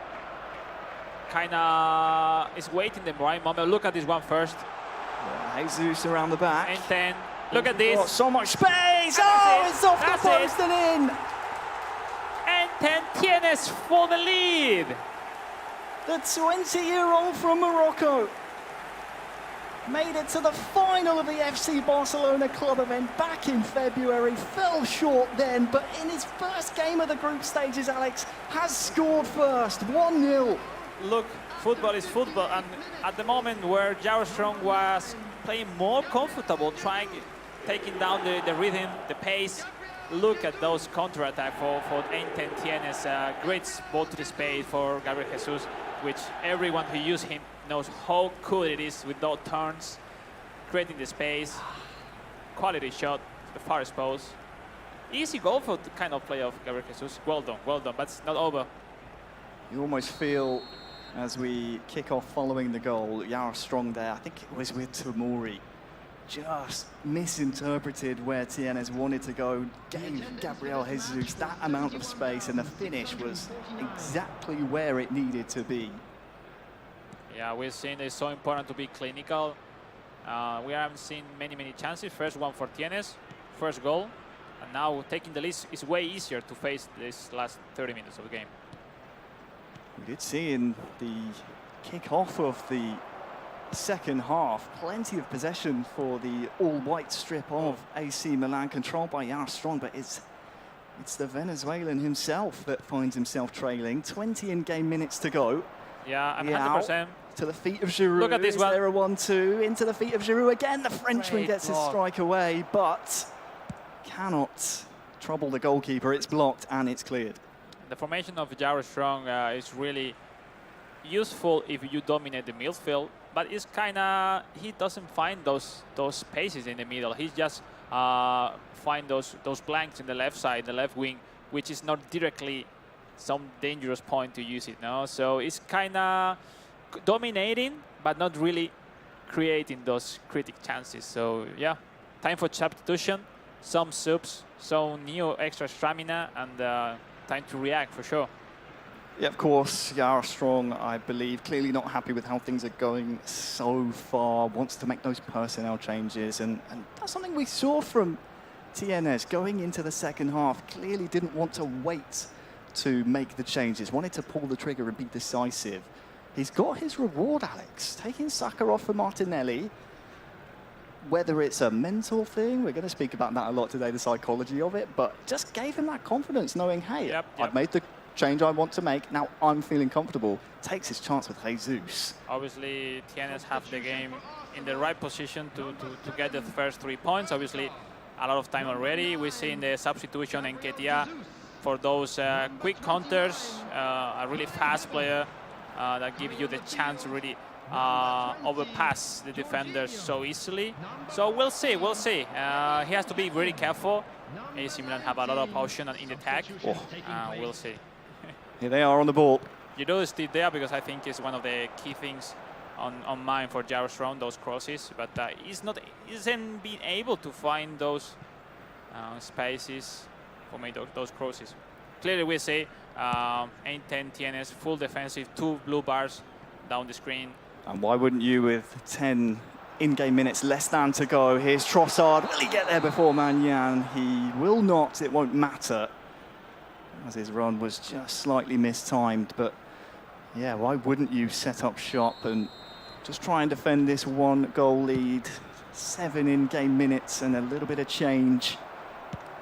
F: kind of is waiting the right moment. Look at this one first.
B: Yeah, Jesus around the back.
F: And then, look at this.
B: Got so much space!
F: That's it.
B: It's off the
F: That's
B: post
F: it.
B: and in!
F: And then Tienes for the lead.
B: The 20-year-old from Morocco made it to the final of the FC Barcelona club event back in February. Fell short then, but in his first game of the group stages, Alex has scored first, 1-0.
F: Look, football is football, and at the moment where Yao Strong was playing more comfortable, taking down the rhythm, the pace, look at those counter-attack for Enten Tienes. Great ball to the space for Gabriel Jesus, which everyone who uses him knows how cool it is with those turns, creating the space, quality shot, the farthest post. Easy goal for the kind of play of Gabriel Jesus. Well done, but it's not over.
B: You almost feel, as we kick off following the goal, Yao Strong there, I think it was with Tomori, just misinterpreted where Tienes wanted to go, gave Gabriel Jesus that amount of space, and the finish was exactly where it needed to be.
F: Yeah, we've seen it's so important to be clinical. We haven't seen many chances. First one for Tienes, first goal. And now taking the lead is way easier to face this last 30 minutes of the game.
B: We did see in the kick-off of the second half, plenty of possession for the all-white strip of AC Milan, controlled by Jar Strong, but it's the Venezuelan himself that finds himself trailing. 20 in-game minutes to go.
F: Yeah, I'm
B: Liao
F: 100%.
B: to the feet of Giroud.
F: Look at this
B: Is
F: one.
B: there a 1-2 into the feet of Giroud again? The Frenchman
F: Great
B: gets his
F: block.
B: strike away, but cannot trouble the goalkeeper. It's blocked and it's cleared.
F: The formation of Jar Strong is really useful if you dominate the midfield, but it's kind of, he doesn't find those spaces in the middle. He just find those blanks in the left side, the left wing, which is not directly some dangerous point to use it. No, so it's kind of dominating, but not really creating those critic chances. So yeah, time for substitution, some subs, some new extra stamina, and time to react for sure.
B: Yeah, of course, Jar Strong, I believe, clearly not happy with how things are going so far, wants to make those personnel changes, and that's something we saw from TNS going into the second half. Clearly didn't want to wait to make the changes, wanted to pull the trigger and be decisive. He's got his reward, Alex, taking Saka off for Martinelli. Whether it's a mental thing, we're going to speak about that a lot today, the psychology of it, but just gave him that confidence, knowing, hey, I've made the change I want to make, now I'm feeling comfortable. Takes his chance with Jesus.
F: Obviously, TNS have the game in the right position to get the first 3 points. Obviously, a lot of time already. We see in the substitution in Ketia for those quick counters, a really fast player that gives you the chance to really overpass the defenders so easily. So we'll see, we'll see. He has to be very careful. AC Milan have a lot of option in the attack. We'll see.
B: Here they are on the ball.
F: Giroud is still there because I think it's one of the key things on mine for Jar Strong, those crosses, but isn't being able to find those spaces for me, those crosses. Clearly we see 8-10 TNS, full defensive, 2 blue bars down the screen.
B: And why wouldn't you, with 10 in-game minutes less than to go? Here's Trossard. Will he get there before Manyan? He will not. It won't matter, as his run was just slightly mistimed. But yeah, why wouldn't you set up shop and just try and defend this 1-goal lead? 7 in-game minutes and a little bit of change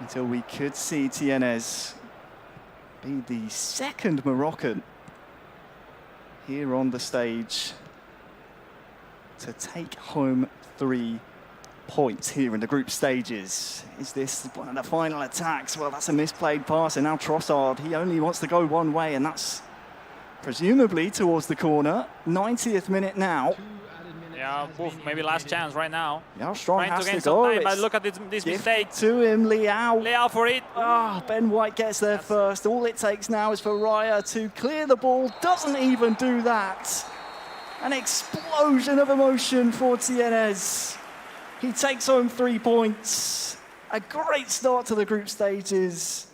B: until we could see TNS be the second Moroccan here on the stage to take home 3 points here in the group stages. Is this one of the final attacks? Well, that's a misplayed pass, and now Trossard, he only wants to go one way, and that's presumably towards the corner. 90th minute now.
F: Yeah, maybe last chance right now.
B: Yeah, Strong
F: Trying
B: has
F: to gain
B: to
F: some
B: go.
F: time, but
B: It's
F: look at this mistake.
B: to him, Liao.
F: Liao for it.
B: Ben White gets there first. All it takes now is for Raya to clear the ball. Doesn't even do that. An explosion of emotion for TNS. He takes home 3 points. A great start to the group stages.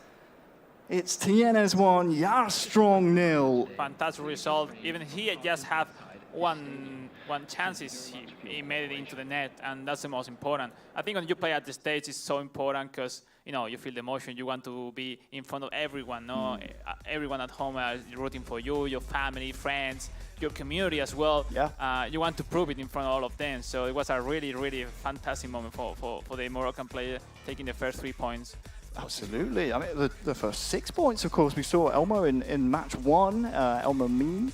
B: It's TNS 1, Jar Strong 0.
F: Fantastic result. Even he just had one chances, he made it into the net, and that's the most important. I think when you play at the stage, it's so important because you feel the emotion. You want to be in front of everyone. No, everyone at home is rooting for you, your family, friends, your community as well.
B: Yeah.
F: You want to prove it in front of all of them. So it was a really, really fantastic moment for the Moroccan player taking the first 3 points.
B: Absolutely. I mean, the first 6 points, of course, we saw Elmo in match 1. Elmo Mean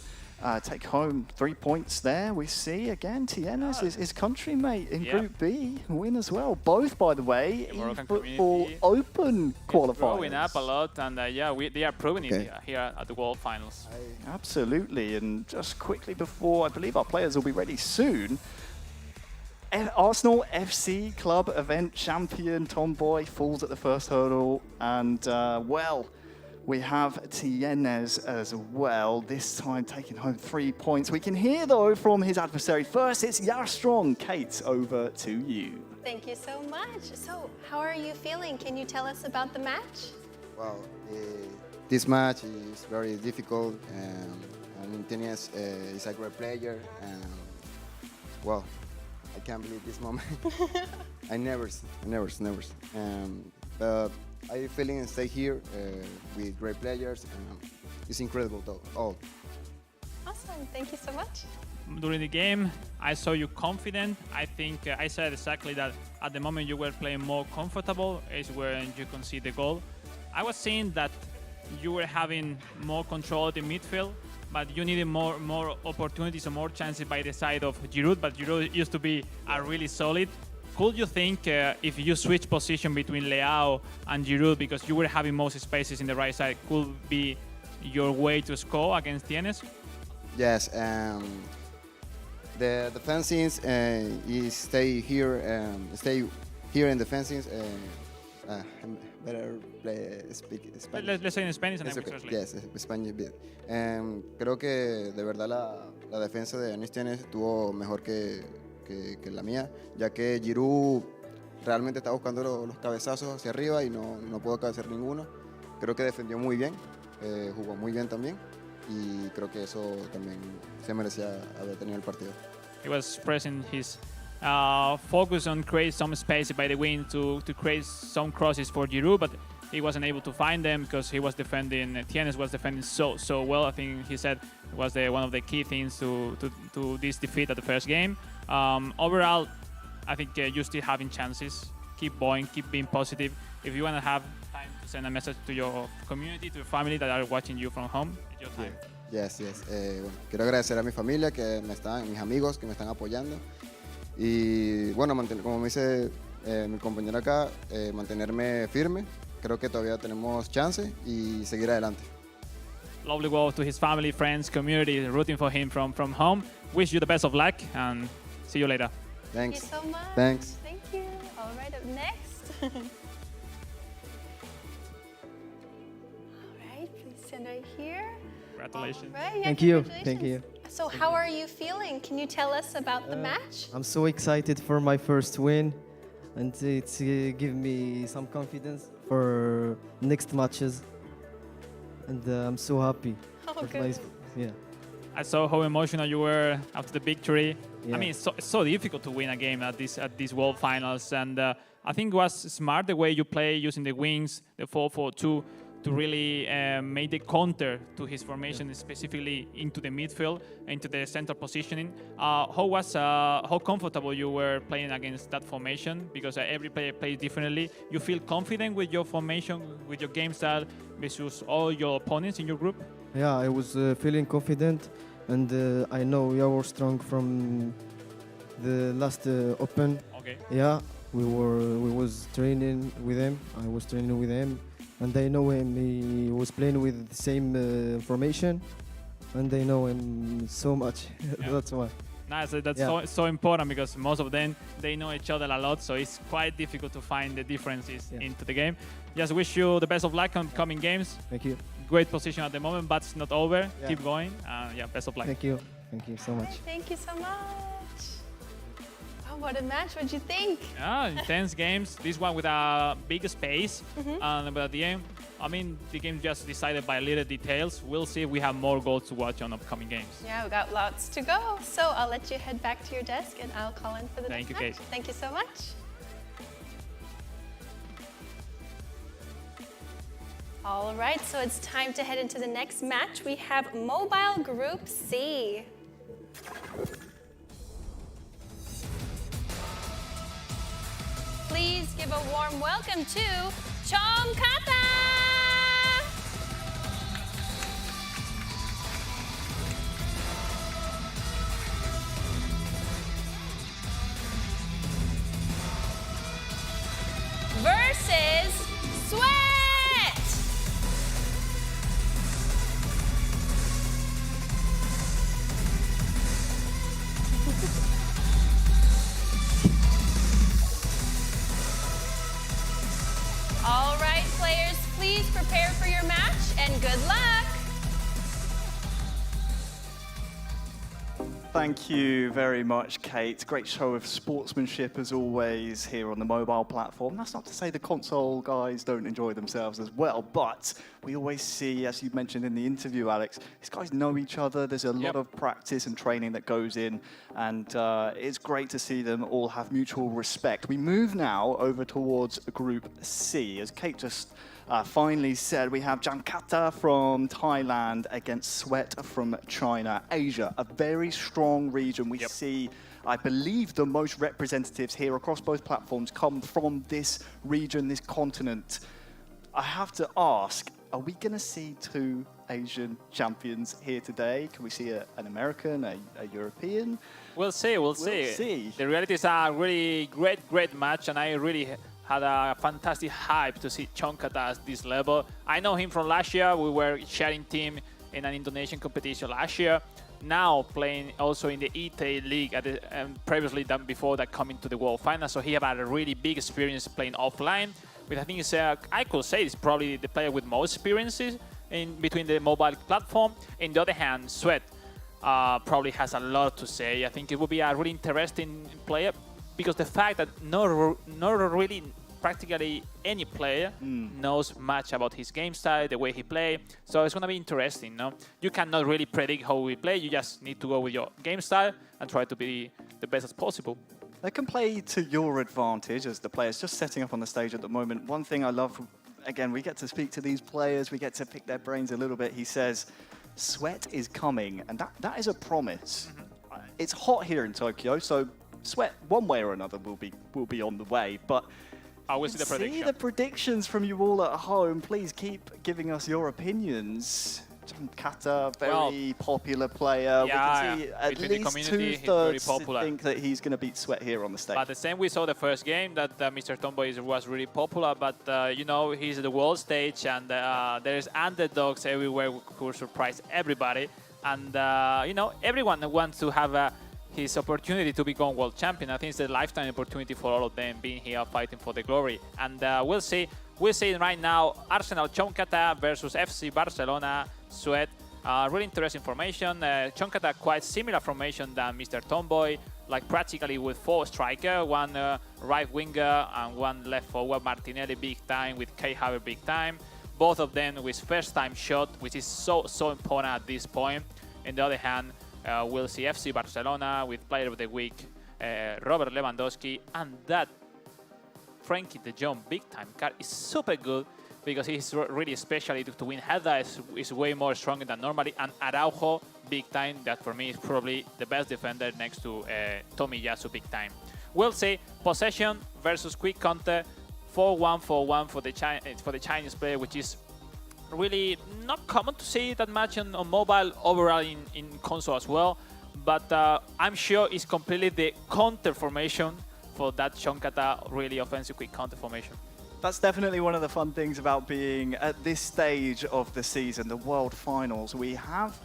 B: take home 3 points there. We see again TNS, his country-mate in Group B, win as well. Both, by the way, eFootball Open qualifiers.
F: Growing up a lot, and they are proving it here at the World Finals.
B: Absolutely. And just quickly before, I believe our players will be ready soon. Arsenal FC Club event champion Tomboy falls at the first hurdle, and we have TNS as well, this time taking home 3 points. We can hear, though, from his adversary. First, it's Jar Strong. Kate, over to you.
A: Thank you so much. So, how are you feeling? Can you tell us about the match?
I: Well, this match is very difficult, and TNS is a great player, and I can't believe this moment. I never. but I feeling stay here with great players, and it's incredible though. All.
A: Awesome. Thank you so much.
C: During the game, I saw you confident. I think I said exactly that at the moment you were playing more comfortable is when you concede the goal. I was seeing that you were having more control at the midfield, but you needed more opportunities and more chances by the side of Giroud, but Giroud used to be really solid. Could you think if you switch position between Leao and Giroud, because you were having most spaces in the right side, could be your way to score against Tienes?
I: Yes, the defenses stay here in the fences. Better speak Spanish.
C: Let's say in Spanish and
I: It's
C: then we
I: okay.
C: translate.
I: Yes, Spanish bit. Creo que de verdad la defensa de Anis Tienes estuvo mejor que la mía, ya que Giroud realmente está buscando los cabezazos hacia arriba y no pudo cabecear ninguno. Creo que defendió muy bien, jugó muy bien también, y creo que eso también se merecía haber tenido el partido.
C: He was pressing his focus on create some space by the wing to create some crosses for Giroud, but he wasn't able to find them because he was defending. Tienes was defending so well. I think he said it was one of the key things to this defeat at the first game. Overall, I think you're still having chances. Keep going, keep being positive. If you want to have time to send a message to your community, to your family that are watching you from home, it's your time.
I: Yes. Bueno, quiero agradecer a mi familia, mis amigos que me están apoyando. Y bueno, como me dice mi compañero acá, mantenerme firme. Creo que todavía tenemos chance y seguir adelante.
C: Lovely words to his family, friends, community, rooting for him from home. Wish you the best of luck and see you later.
I: Thanks.
A: Thank you so much.
I: Thanks.
A: Thank you. All right, up next. All right, please stand right here.
C: Congratulations.
A: All right, yeah,
J: Thank you.
A: congratulations.
J: Thank you.
A: So how are you feeling? Can you tell us about the match?
J: I'm so excited for my first win, and it's give me some confidence for next matches. And I'm so happy.
A: Oh,
J: for
A: good.
J: yeah.
C: I saw how emotional you were after the victory.
J: Yeah.
C: I mean, it's so difficult to win a game at these World Finals, and I think it was smart the way you play using the wings, the 4-4-2, to really make the counter to his formation, specifically into the midfield, into the center positioning. How comfortable you were playing against that formation? Because every player plays differently. You feel confident with your formation, with your game style, versus all your opponents in your group?
J: Yeah, I was feeling confident, and I know we are strong from the last Open.
C: Okay.
J: Yeah, we was training with him. I was training with him, and I know him. He was playing with the same formation, and I know him so much.
C: Yeah.
J: That's why.
C: Nice. That's
J: Yeah.
C: so important because most of them, they know each other a lot, so it's quite difficult to find the differences into the game. Just wish you the best of luck on coming games.
J: Thank you.
C: Great position at the moment, but it's not over.
J: Yeah.
C: Keep going. Best of luck.
J: Thank you. Thank you so much.
A: Thank you so much. Oh, what a match. What'd you think?
C: Yeah, intense games. This one with a big space. But at the end, I mean, the game just decided by little details. We'll see if we have more goals to watch on upcoming games.
A: Yeah, we got lots to go. So I'll let you head back to your desk and I'll call in for the
C: Thank
A: next
C: you,
A: match.
C: Kate.
A: Thank you so much. All right, so it's time to head into the next match. We have Mobile Group C. Please give a warm welcome to Chom Kata! Versus Sweat! All right, players, please
B: Thank you very much, Kate. Great show of sportsmanship as always here on the mobile platform. That's not to say the console guys don't enjoy themselves as well, but we always see, as you mentioned in the interview, Alex, these guys know each other. There's a lot of practice and training that goes in, and it's great to see them all have mutual respect. We move now over towards Group C. As Kate just finally said, we have Jankata from Thailand against Sweat from China. Asia, a very strong region. We see, I believe, the most representatives here across both platforms come from this region, this continent. I have to ask, are we going to see two Asian champions here today? Can we see an American, a European?
F: We'll see, we'll see. The reality is a really great match, and I really had a fantastic hype to see Chongkata at this level. I know him from last year. We were sharing team in an Indonesian competition last year. Now playing also in the ETA League previously done before that coming to the World Final. So he had a really big experience playing offline. But I think it's, I could say it's probably the player with most experiences in between the mobile platform. On the other hand, Sweat probably has a lot to say. I think it will be a really interesting player, because the fact that not really practically any player knows much about his game style, the way he plays. So it's going to be interesting, no? You cannot really predict how we play. You just need to go with your game style and try to be the best as possible.
B: They can play to your advantage as the players just setting up on the stage at the moment. One thing I love, again, we get to speak to these players, we get to pick their brains a little bit. He says, Sweat is coming, and that is a promise. It's hot here in Tokyo, so Sweat, one way or another, will be on the way. But
F: I will see the prediction.
B: See the predictions from you all at home. Please keep giving us your opinions. Kata, very popular player.
F: Yeah,
B: we can see at least two-thirds think that he's going to beat Sweat here on the stage.
F: But the same we saw the first game, that Mr. Tomboy was really popular. But, you know, he's at the world stage, and there's underdogs everywhere who surprise everybody. And, you know, everyone wants to have his opportunity to become world champion. I think it's a lifetime opportunity for all of them being here fighting for the glory. And we'll see. We're seeing right now Arsenal Chongkata versus FC Barcelona Sweat. Really interesting formation. Chongkata quite similar formation than Mr. Tomboy, like practically with 4 strikers, one right winger and one left forward. Martinelli big time with Kai Havertz big time. Both of them with first time shot, which is so important at this point. On the other hand, we'll see FC Barcelona with player of the week, Robert Lewandowski, and that Frankie de Jong big time card is super good, because he's really, especially to win header, is way more stronger than normally. And Araujo big time, that for me is probably the best defender next to Tomiyasu big time. We'll see possession versus quick counter, 4-1-4-1 for the Chinese player, which is really not common to see that much on mobile, overall in console as well. But I'm sure it's completely the counter formation for that Chongkata, really offensive quick counter formation.
B: That's definitely one of the fun things about being at this stage of the season, the World Finals. We have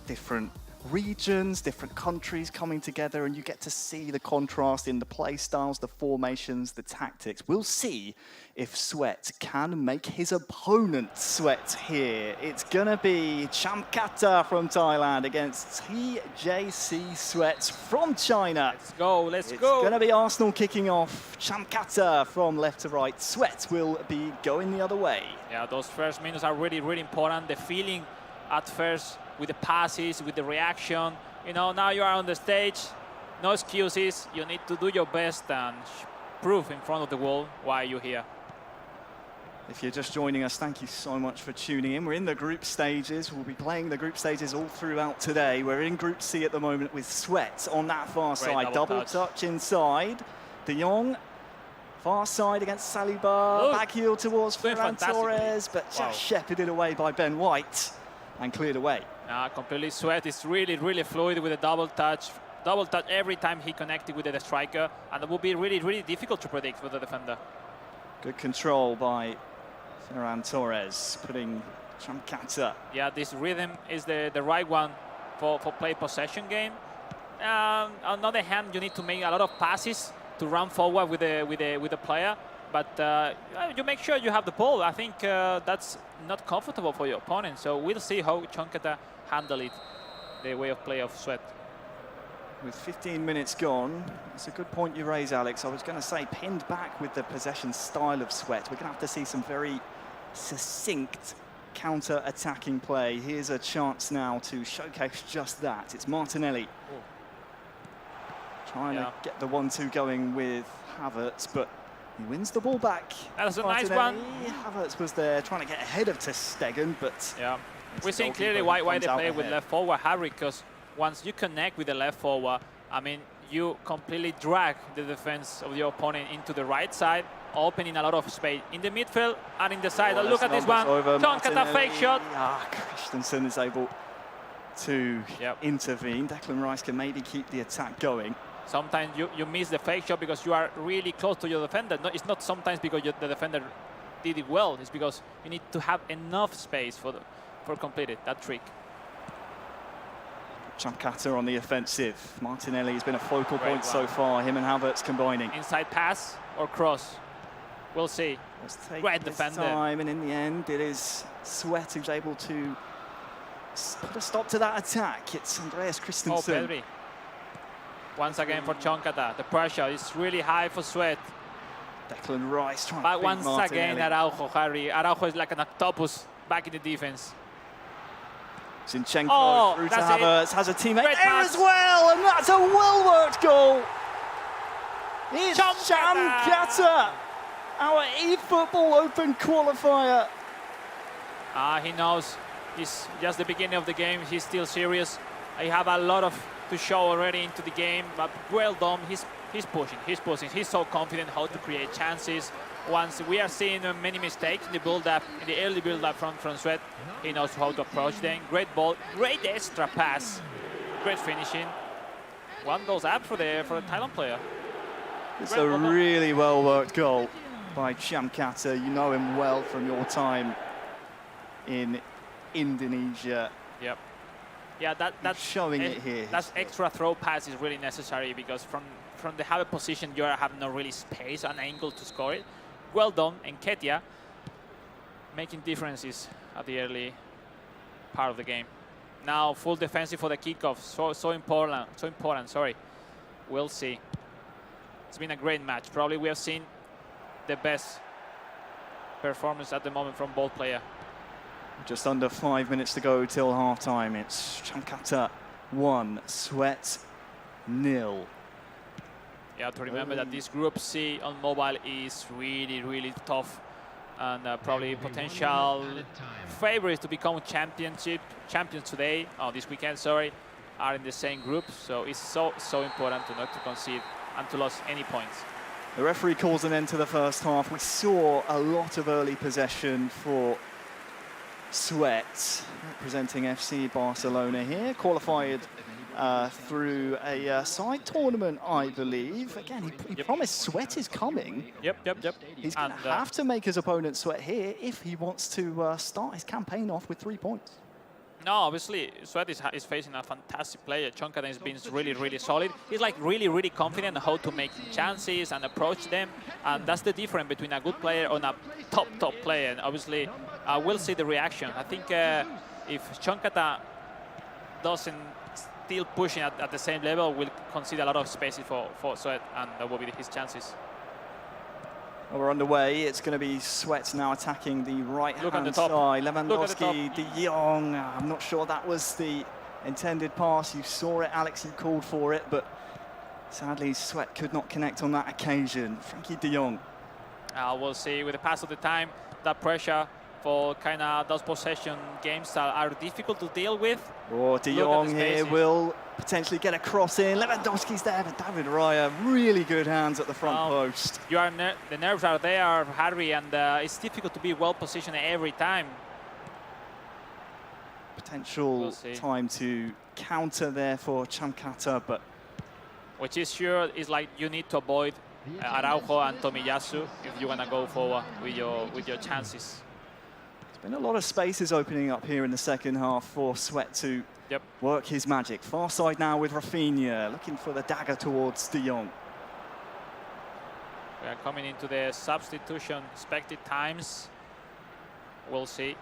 B: different regions, different countries coming together, and you get to see the contrast in the play styles, the formations, the tactics. We'll see if Sweat can make his opponent sweat here. It's gonna be Chamkata from Thailand against TJC Sweat from China.
F: Let's go.
B: It's gonna be Arsenal kicking off. Chamkata from left to right. Sweat will be going the other way.
F: Yeah, those first minutes are really important. The feeling at first, with the passes, with the reaction. You know, now you are on the stage, no excuses. You need to do your best and prove in front of the world why you're here.
B: If you're just joining us, thank you so much for tuning in. We're in the group stages. We'll be playing the group stages all throughout today. We're in Group C at the moment with Sweat on that far side. Double touch inside. De Jong, far side against Saliba. Back heel towards Ferran Torres, but just shepherded away by Ben White and cleared away.
F: Completely Sweat is really fluid with a double touch every time he connected with the striker, and it will be really difficult to predict for the defender.
B: Good control by Ferran Torres, putting Chamkata.
F: Yeah, this rhythm is the right one for play possession game. On the other hand, you need to make a lot of passes to run forward with the player, but you make sure you have the ball. I think that's not comfortable for your opponent, so we'll see how Chongkata handle it, the way of play of Sweat.
B: with 15 minutes gone. It's a good point you raise, Alex. I was going to say pinned back with the possession style of Sweat. We're going to have to see some very succinct counter-attacking play. Here's a chance now to showcase just that. It's Martinelli trying to get the 1-2 going with Havertz, but he wins the ball back.
F: That's a nice
B: Martinelli.
F: one.
B: Havertz was there trying to get ahead of ter Stegen, but
F: yeah, we're seeing clearly why they play with left forward Harry, because once you connect with the left forward, I mean, you completely drag the defense of your opponent into the right side, opening a lot of space in the midfield and in the side. Look at this one. Chonkata fake shot.
B: Christensen is able to intervene. Declan Rice can maybe keep the attack going.
F: Sometimes you miss the fake shot because you are really close to your defender. No, it's not sometimes because the defender did it well. It's because you need to have enough space for completing that trick.
B: Chonkata on the offensive. Martinelli has been a focal point so far. Him and Havertz combining.
F: Inside pass or cross. We'll see.
B: Let's take
F: Great
B: this
F: defender.
B: time, and in the end, it is Sweat who's able to put a stop to that attack. It's Andreas Christensen.
F: Oh, Pedri. Once again for Chonkata. The pressure is really high for Sweat.
B: Declan Rice trying
F: but
B: to beat
F: once
B: Martinelli.
F: again, Araujo, Harry. Araujo is like an octopus back in the defense.
B: Zinchenko through to Havertz, has a teammate
F: Great
B: there
F: pass.
B: as well, and that's a well-worked goal. It's Chonkata, our eFootball Open qualifier.
F: He knows it's just the beginning of the game. He's still serious. I have a lot to show already into the game, but well done. He's pushing. He's so confident how to create chances. Once we are seeing many mistakes in the build-up, in the early build-up from Sweat, he knows how to approach them. Great ball, great extra pass, great finishing. One goes up for the Thailand player.
B: It's a really well-worked goal by Chonkata. You know him well from your time in Indonesia.
F: Yep. Yeah, that's
B: showing it here.
F: That extra throw pass is really necessary because from the Havertz position you have no really space and angle to score it. Well done, and Ketia making differences at the early part of the game. Now full defensive for the kickoff. So important. Sorry. We'll see. It's been a great match. Probably we have seen the best performance at the moment from both players.
B: Just under 5 minutes to go till half-time. It's Chonkata 1, Sweat 0.
F: Yeah, to remember that this Group C on mobile is really, really tough, and probably potential favorites to become champions today, this weekend, sorry, are in the same group. So it's so important to not to concede and to lose any points.
B: The referee calls an end to the first half. We saw a lot of early possession for Sweat, representing FC Barcelona here, qualified through a side tournament, I believe. Again, he promised Sweat is coming.
F: Yep.
B: He's going to have to make his opponent sweat here if he wants to start his campaign off with 3 points.
F: No, obviously, Sweat is facing a fantastic player. Chonkata has been really, really solid. He's like really, really confident how to make chances and approach them. And that's the difference between a good player and a top player. And obviously, we'll see the reaction. I think if Chonkata doesn't still pushing at the same level, we'll concede a lot of spaces for Sweat, and that will be his chances.
B: Well, we're underway. It's going to be Sweat now attacking the right-hand side. Lewandowski, De Jong. I'm not sure that was the intended pass. You saw it, Alex. You called for it, but sadly, Sweat could not connect on that occasion. Frankie De Jong.
F: We'll see with the pass of the time, that pressure for kind of those possession games that are difficult to deal with.
B: Oh, De Jong here will potentially get a cross in. Lewandowski's there, but David Raya, really good hands at the front post.
F: The nerves are there, Harry, and it's difficult to be well positioned every time.
B: Potential time to counter there for Chonkata, but
F: which is sure is like you need to avoid Araujo and Tomiyasu if you want to go forward with your chances.
B: There's been a lot of spaces opening up here in the second half for Sweat to work his magic. Far side now with Rafinha, looking for the dagger towards De Jong.
F: We are coming into the substitution expected times. We'll see.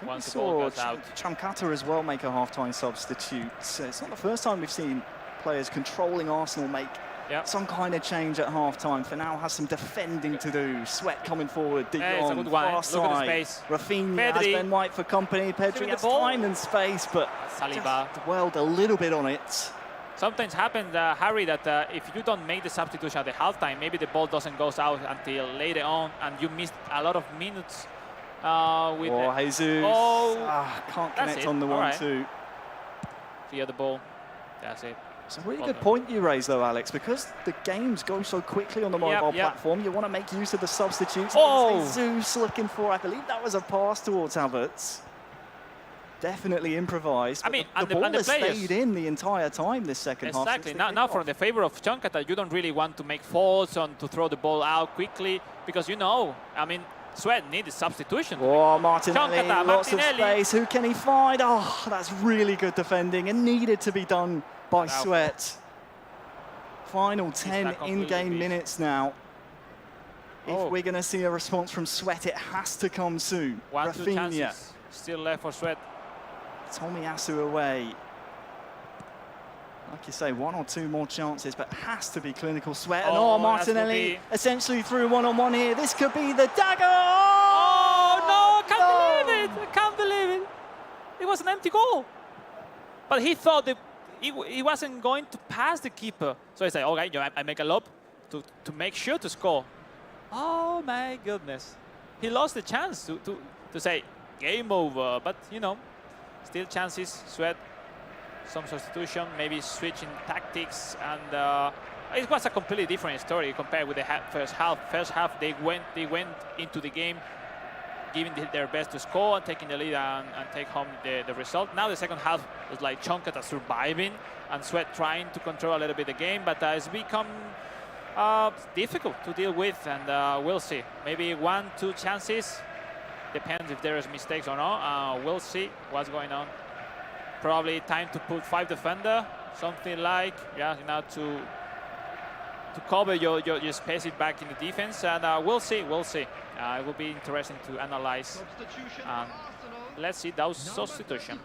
F: Once the ball goes out.
B: Chonkata as well make a half-time substitute. So it's not the first time we've seen players controlling Arsenal make some kind of change at half-time. For now, has some defending to do. Sweat coming forward. De
F: Yeah, it's a
B: Jong,
F: good one.
B: far
F: Look at the
B: side.
F: space.
B: Rafinha has
F: Pedri.
B: Ben White for company. Pedri
F: Giving the
B: has
F: ball.
B: time and space, but
F: Saliba.
B: just dwelled a little bit on it.
F: Sometimes happens, Harry, that if you don't make the substitution at the halftime, maybe the ball doesn't go out until later on, and you missed a lot of minutes with
B: Jesus. Can't
F: that's
B: connect
F: it.
B: on the
F: All right.
B: 1-2.
F: Clear the ball. That's it.
B: It's a really
F: Well
B: good
F: done.
B: point you raised, though, Alex, because the games go so quickly on the mobile platform. You want to make use of the substitutes.
F: Oh!
B: Zeus looking for, I believe that was a pass towards Havertz. Definitely improvised.
F: I mean,
B: the
F: and the
B: ball has
F: players-
B: stayed in the entire time this second half.
F: Exactly.
B: since the
F: Now
B: kickoff.
F: from the favor of Chankata, you don't really want to make faults on to throw the ball out quickly because I mean, Sweat needs substitution.
B: Oh, Martinelli,
F: Chankata,
B: lots of
F: Martinelli.
B: space. Who can he find? Oh, that's really good defending and needed to be done by Sweat. Final 10
F: that completely
B: in-game
F: beat.
B: minutes now.
F: Oh.
B: If we're going to see a response from Sweat, it has to come soon.
F: 1-2 chances still left for Sweat.
B: Tomiyasu away. Like you say, 1 or 2 more chances, but has to be clinical. Sweat. And
F: Oh,
B: Martinelli
F: that's
B: essentially through one-on-one here. This could be the dagger.
F: Oh, no, I can't believe it. I can't believe it. It was an empty goal. But he thought that he wasn't going to pass the keeper. So he said, okay, I make a lob to make sure to score. Oh, my goodness. He lost the chance to say game over. But, still chances. Sweat, some substitution, maybe switching tactics. And it was a completely different story compared with the first half. First half, they went into the game giving their best to score and taking the lead and take home the result. Now the second half was like Chankata surviving and Sweat trying to control a little bit the game, but it's become difficult to deal with, and we'll see. Maybe 1-2 chances, depends if there is mistakes or not. We'll see what's going on. Probably time to put 5 defender, something like, to cover your spaces back in the defense, and we'll see. It will be interesting to analyze. Let's see those substitution.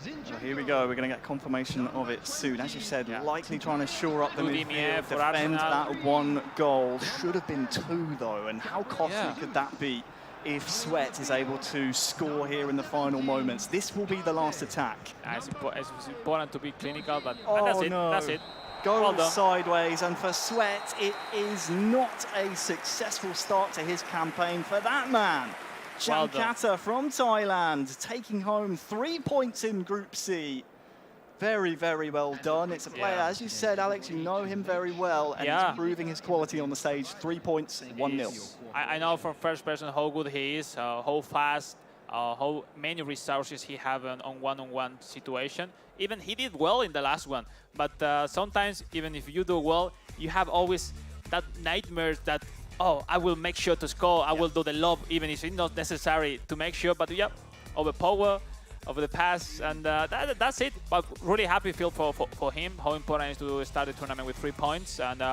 B: Well, here we go. We're going to get confirmation of it soon. As you said, likely trying to shore up the midfield,
F: for
B: defend
F: Arsenal.
B: that 1 goal. Should have been 2, though. And how costly could that be if Sweat is able to score here in the final moments? This will be the last attack.
F: It's important to be clinical, but
B: Oh,
F: that's it.
B: no.
F: That's it.
B: Goal
F: Well done.
B: sideways, and for Sweat, it is not a successful start to his campaign for that man.
F: Well done.
B: Chankata from Thailand, taking home 3 points in Group C. Very, very well done. It's a player, as you said, Alex, you know him very well, and he's proving his quality on the stage. 3 points, 1-0.
F: I know from first person how good he is, how fast, how many resources he have on one-on-one situation. Even he did well in the last one, but sometimes even if you do well, you have always that nightmare that, oh, I will make sure to score, I will do the lob, even if it's not necessary to make sure, but overpower, over the pass, and that's it. But really happy feel for him, how important it is to start the tournament with 3 points, and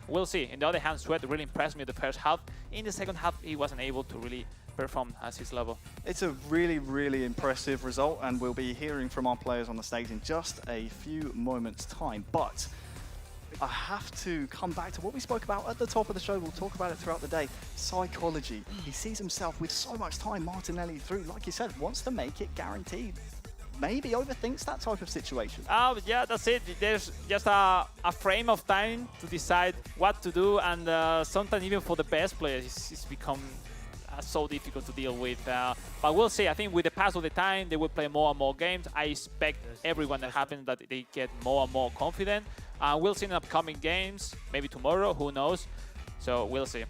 F: we'll see. On the other hand, Sweat really impressed me the first half. In the second half, he wasn't able to really perform at his level.
B: It's a really, really impressive result, and we'll be hearing from our players on the stage in just a few moments' time. But I have to come back to what we spoke about at the top of the show. We'll talk about it throughout the day. Psychology. He sees himself with so much time, Martinelli through, like you said, wants to make it guaranteed. Maybe overthinks that type of situation.
F: Yeah, that's it. There's just a frame of time to decide what to do, and sometimes even for the best players, it's become so difficult to deal with. But we'll see. I think with the pass of the time, they will play more and more games. I expect everyone that happens that they get more and more confident. We'll see in upcoming games, maybe tomorrow, who knows. So we'll see.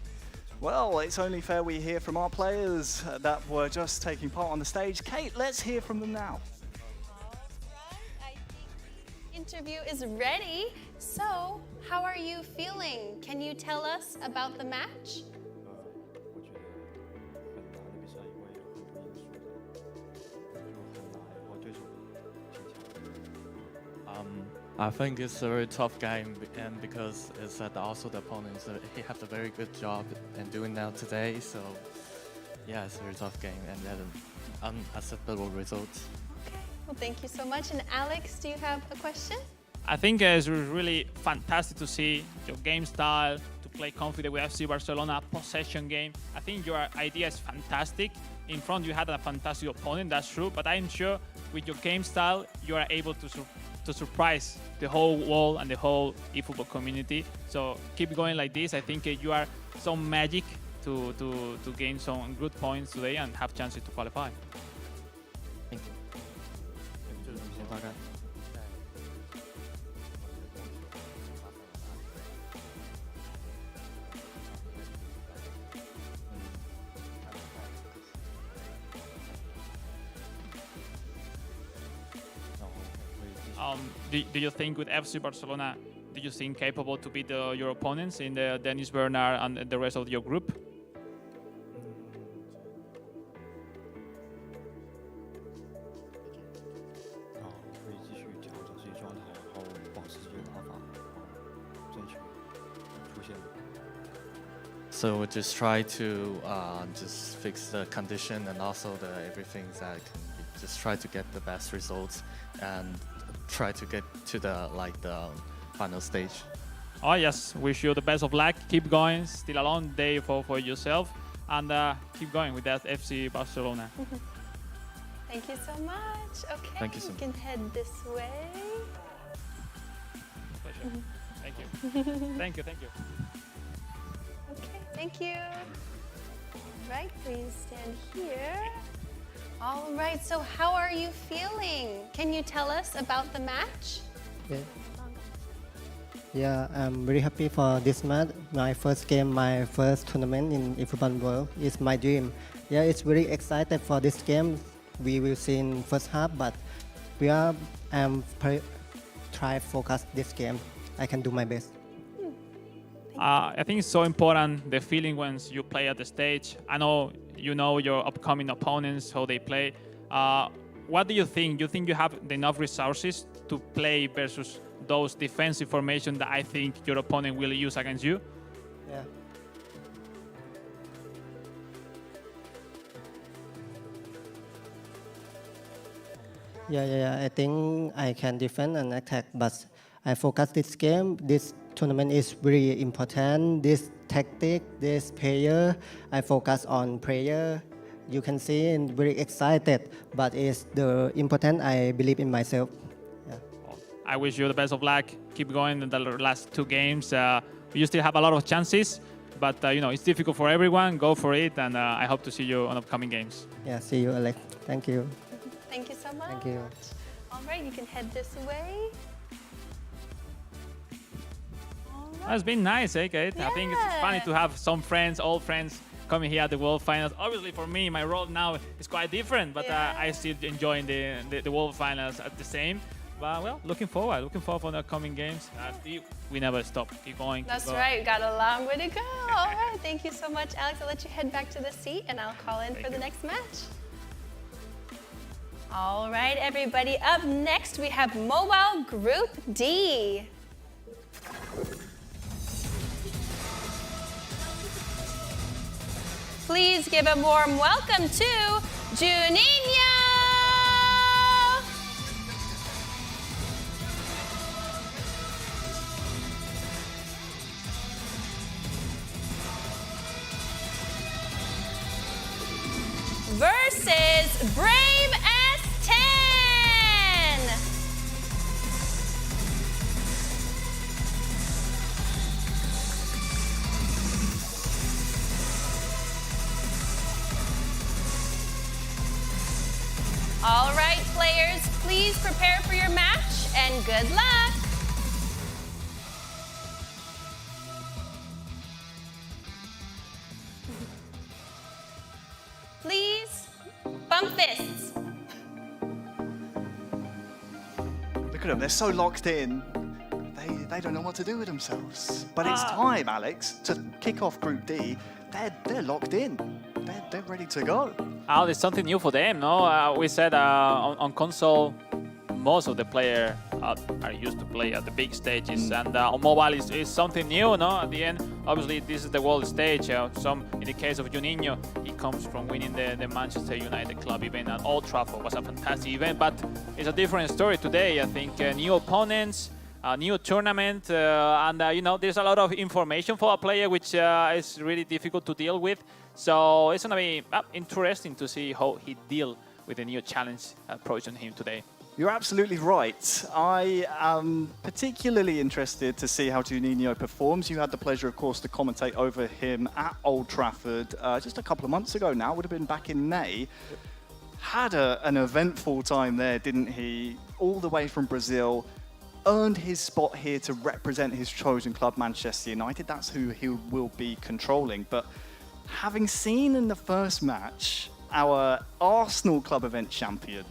B: Well, it's only fair we hear from our players that were just taking part on the stage. Kate, let's hear from them now.
A: I think the interview is ready. So, how are you feeling? Can you tell us about the match?
K: I think it's a very tough game, and because it's also the opponent, so he has a very good job in doing that today. So yeah, it's a very tough game and an unacceptable result.
A: Okay. Well, thank you so much. And Alex, do you have a question?
C: I think it's really fantastic to see your game style, to play confident with FC Barcelona, possession game. I think your idea is fantastic. In front, you had a fantastic opponent, that's true, but I'm sure with your game style, you are able to surprise the whole world and the whole eFootball community. So keep going like this. I think you are some magic to gain some good points today and have chances to qualify.
F: Thank you.
J: 就是这些大概。
C: Do you think with FC Barcelona, do you think capable to beat your opponents in the Dennis Bernard and the rest of your group?
K: So we'll just try to just fix the condition and also the everything that can just try to get the best results and try to get to the final stage.
C: Oh yes, wish you the best of luck. Keep going. Still a long day for yourself, and keep going with that FC Barcelona.
A: Thank you so much. Okay,
K: Thank you so
A: can head this way.
C: Pleasure. Thank you. Thank you. Thank you.
A: Okay, thank you. All right, please stand here. All right, so how are you feeling? Can you tell us about the match?
L: Yeah, I'm very happy for this match. My first game, my first tournament in eFootball World is my dream. Yeah, it's very excited for this game. We will see in first half, but try focus this game. I can do my best.
C: I think it's so important, the feeling when you play at the stage. I know you know your upcoming opponents, how they play. What do you think? Do you think you have enough resources to play versus those defensive formations that I think your opponent will use against you?
L: Yeah. Yeah. I think I can defend and attack, but I focus this game. This tournament is very important. This tactic, this player, I focus on player. You can see I'm very excited, but it's the important. I believe in myself. Yeah.
C: I wish you the best of luck. Keep going in the last two games. You still have a lot of chances, but it's difficult for everyone. Go for it, and I hope to see you on upcoming games.
L: Yeah, see you, Alex. Thank you.
A: Thank you so much.
L: Thank you.
A: All right, you can head this way.
C: It's been nice, eh, Kate? I think it's funny to have some friends, old friends, coming here at the World Finals. Obviously, for me, my role now is quite different, but I still enjoying the World Finals at the same. But, well, looking forward for the upcoming games. We never stop. Keep going.
A: That's right. Got a long way to go. All right. Thank you so much, Alex. I'll let you head back to the seat, and I'll call in for the next match. All right, everybody. Up next, we have Mobile Group D. Please give a warm welcome to Juninho! Versus Brave S10! All right, players, please prepare for your match and good luck. Please bump fists.
B: Look at them, they're so locked in. They don't know what to do with themselves. But it's time, Alex, to kick off Group D. They're locked in. They're ready to go.
F: There's something new for them, no? We said on console, most of the players are used to play at the big stages, and on mobile is something new, no? At the end, obviously, this is the world stage. In the case of Juninho, he comes from winning the Manchester United club event at Old Trafford. It was a fantastic event, but it's a different story today. I think new opponents, a new tournament, and you know, there's a lot of information for a player which is really difficult to deal with. So it's gonna be interesting to see how he deal with the new challenge approach on him today.
B: You're absolutely right. I am particularly interested to see how Juninho performs. You had the pleasure, of course, to commentate over him at Old Trafford just a couple of months ago now. Would have been back in May. Had an eventful time there, didn't he? All the way from Brazil. Earned his spot here to represent his chosen club, Manchester United. That's who he will be controlling. But having seen in the first match our Arsenal club event champion